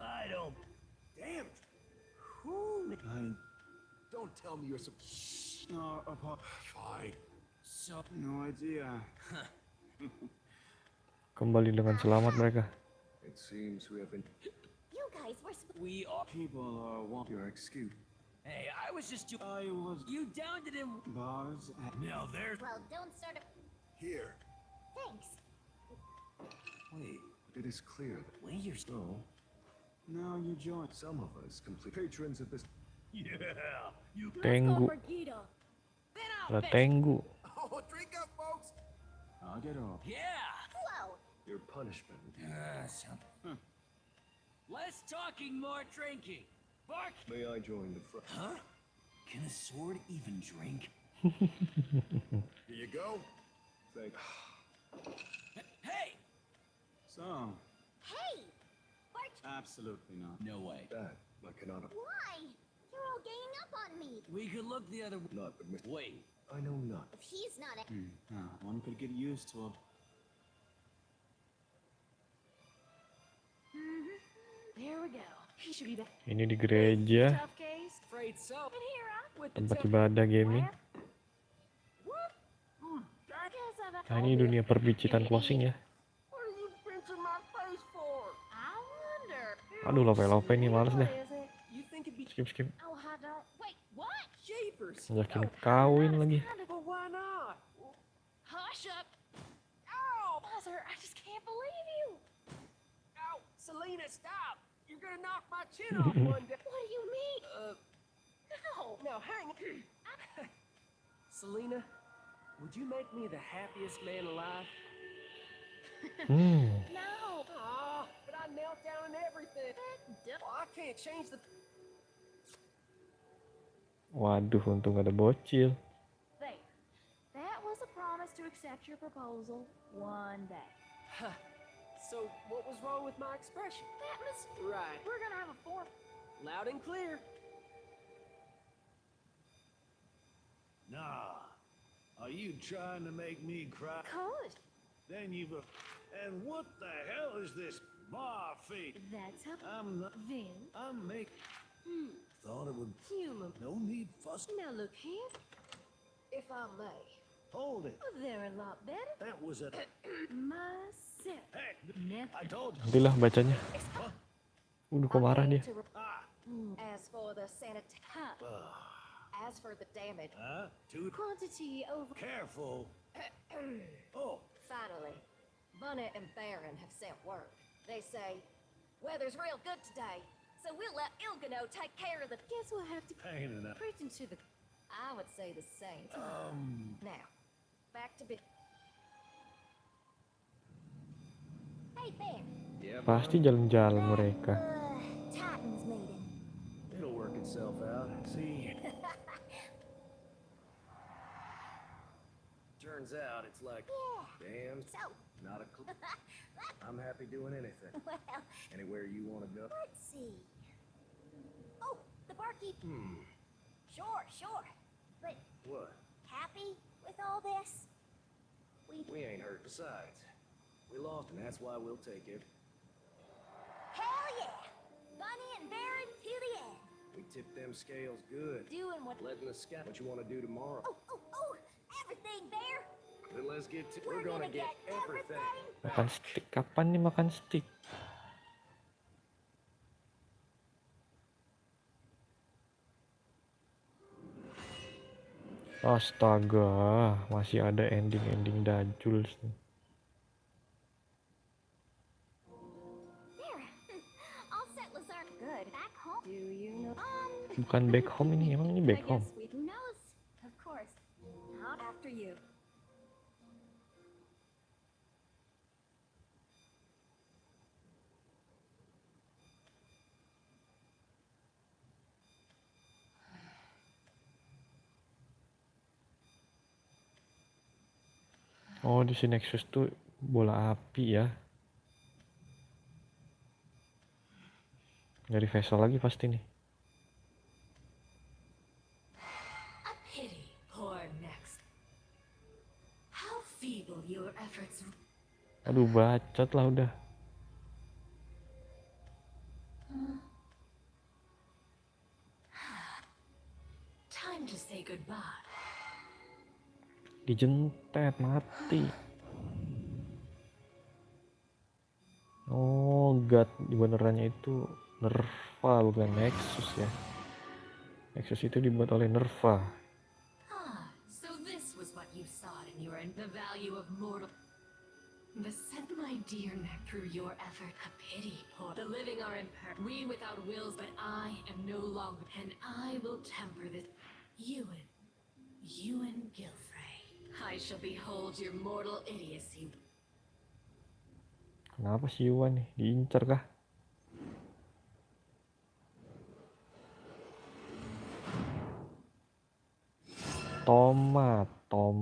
I don't. Damn! Who? Don't tell me you're so. Fine. So. No idea. Kembali dengan selamat mereka. It seems we have been. You guys were. We are. People are want your excuse. Hey, I was just. I was. You downed it in. Bars. Now there's. Well, don't start a. Here. Thanks. Wait, it is clear that. Wait, you're still. Now you join. Some of us complete patrons of this. Yeah. You. Tenggu. La Tenggu. Oh, drink up, folks. I'll get off. Yeah. Whoa. Your punishment. Less talking, more drinking. Bark. May I join the front? Huh? Can a sword even drink? Here you go. Thank. Hey! So. Hey! Bart. Absolutely not. No way. That I cannot. Why? You're all ganging up on me. We could look the other way. Not the Mr. Wait. I know not. If he's not a. One could get used to it. There we go. He should be back. Ini di gereja. Tough case. Afraid so. And here I'm with the Tempat tough. ibadah gaming. What? Nah ini dunia perbicitan closing ya. What are you pinching my face for? I wonder. Aduh lope-lope nih males deh. You think it'd be. Skip. Oh, I don't. Wait, what? Jeepers. Yakin kawin lagi. But why not? Hush up. Ow! Buzzer, I just can't believe you. Ow! Selena, stop! You're gonna knock my chin off one day. What do you mean? No. No, hang on. Selena, would you make me the happiest man alive? No. Aw, but I knelt down and everything. Well, I can't change the. Waduh untung ada bocil. There. That was a promise to accept your proposal one day. Huh. So, what was wrong with my expression? That was Right. We're gonna have a form. Loud and clear. Nah. Are you trying to make me cry? Course. Then you've. And what the hell is this bar fee? That's how. I'm not. Then. I'm making. Thought it would. Human. No need fuss. Now look here. If I may. Hold it. They're a lot better. That was a. Myself. Hey, Never. I told you. Nantilah bacanya. Kok marah dia. As for the as for the damage. Too Quantity over. careful. Oh. Finally, Bunny and Baron have sent word. They say, weather's real good today, so we'll let Ilgano take care of the. Guess we'll have to Pain in the. preaching to the. I would say the same. Now, back to bit. Hey, Bear. Yeah. Pasti jalan-jalan mereka. Titans meeting. It'll work itself out. See. Turns out it's like. Damn. So, Not a clue. I'm happy doing anything. well, Anywhere you want to go. let's see. Oh, the barkeep. Sure. But What? happy with all this? We ain't hurt. Besides, we lost, and that's why we'll take it. Tip them scales good. Doing what? Letting the scout. What you want to do tomorrow? Oh, everything there. Then let's get to. We're gonna get everything. Makan stick, kapan nih makan stick? Astaga, masih ada ending-ending dajul nih. There. All set, Lazar. Good. Back home. Do you know? Bukan back home ini, emang ini back home. Who knows? Of course. Not after you. Oh, di sini Nexus tuh bola api ya. Nyari Vessel lagi pasti nih. A pity, poor next. How feeble your efforts. Aduh, bacot lah udah. Time to say goodbye. Dijentet, mati. Oh, God, benerannya itu Nerva bukan Nexus ya. Nexus itu dibuat oleh Nerva. So this was what you saw in your end, the value of mortal. The sent my dear neck through your effort. A pity, poor. The living are imperfect. We without wills, but I am no longer. And I will temper this. Ewan Gilfrey. I shall behold your mortal idiocy. Kenapa si Yuan nih? Diincar kah? Tomato.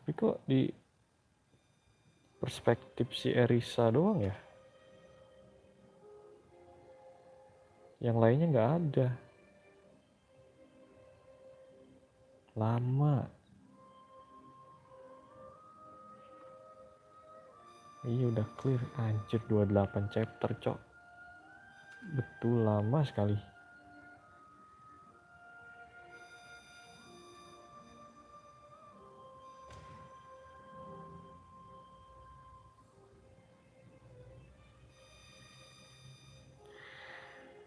Tapi kok di perspektif si Erisa doang ya? Yang lainnya nggak ada. Lama. Iya udah clear. Anjir 28 chapter cok. Betul lama sekali.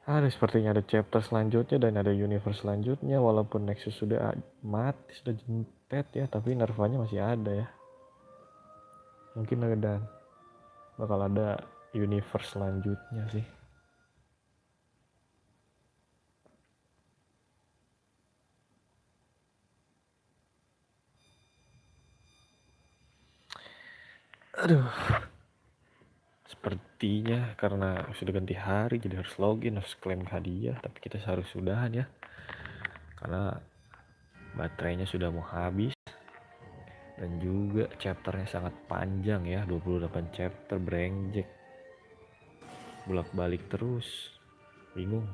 Ada sepertinya ada chapter selanjutnya dan ada universe selanjutnya. Walaupun Nexus sudah mati, sudah jentet ya, tapi Nervanya masih ada ya. Mungkin bakal ada universe selanjutnya sih. Aduh. Sepertinya karena sudah ganti hari jadi harus login, harus klaim hadiah, tapi kita harus sudahan ya. Karena baterainya sudah mau habis. Dan juga chapternya sangat panjang ya, 28 chapter berenjek. Bolak-balik terus. Bingung.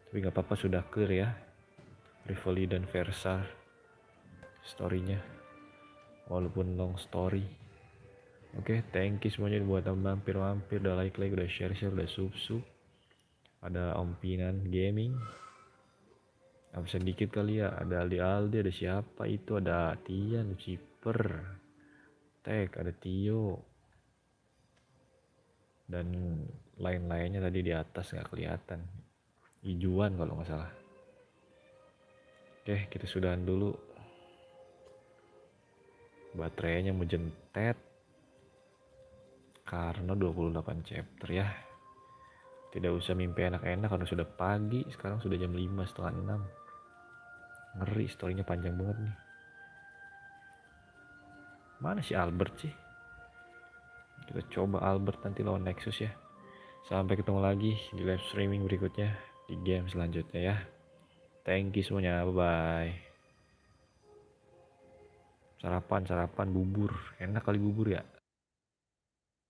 Tapi gak apa-apa sudah clear ya. Rivayle dan Vellsar story-nya. Walaupun long story. Oke, thank you semuanya buat mampir-mampir, udah like, udah share, udah sub. Ada Ompinan Gaming. Absen dikit kali ya, ada Aldi, ada siapa itu, ada Tian, Ciper, Tek, ada Tio. Dan lain-lainnya tadi di atas nggak kelihatan. Ijuan kalau nggak salah. Oke, kita sudahan dulu. Baterainya mau jentet. Karena 28 chapter ya. Tidak usah mimpi enak-enak karena sudah pagi. Sekarang sudah jam 5, setengah 6. Ngeri, storynya panjang banget nih. Mana si Albert sih? Kita coba Albert nanti lawan Nexus ya. Sampai ketemu lagi di live streaming berikutnya. Di game selanjutnya ya. Thank you semuanya, bye-bye. Sarapan bubur. Enak kali bubur ya.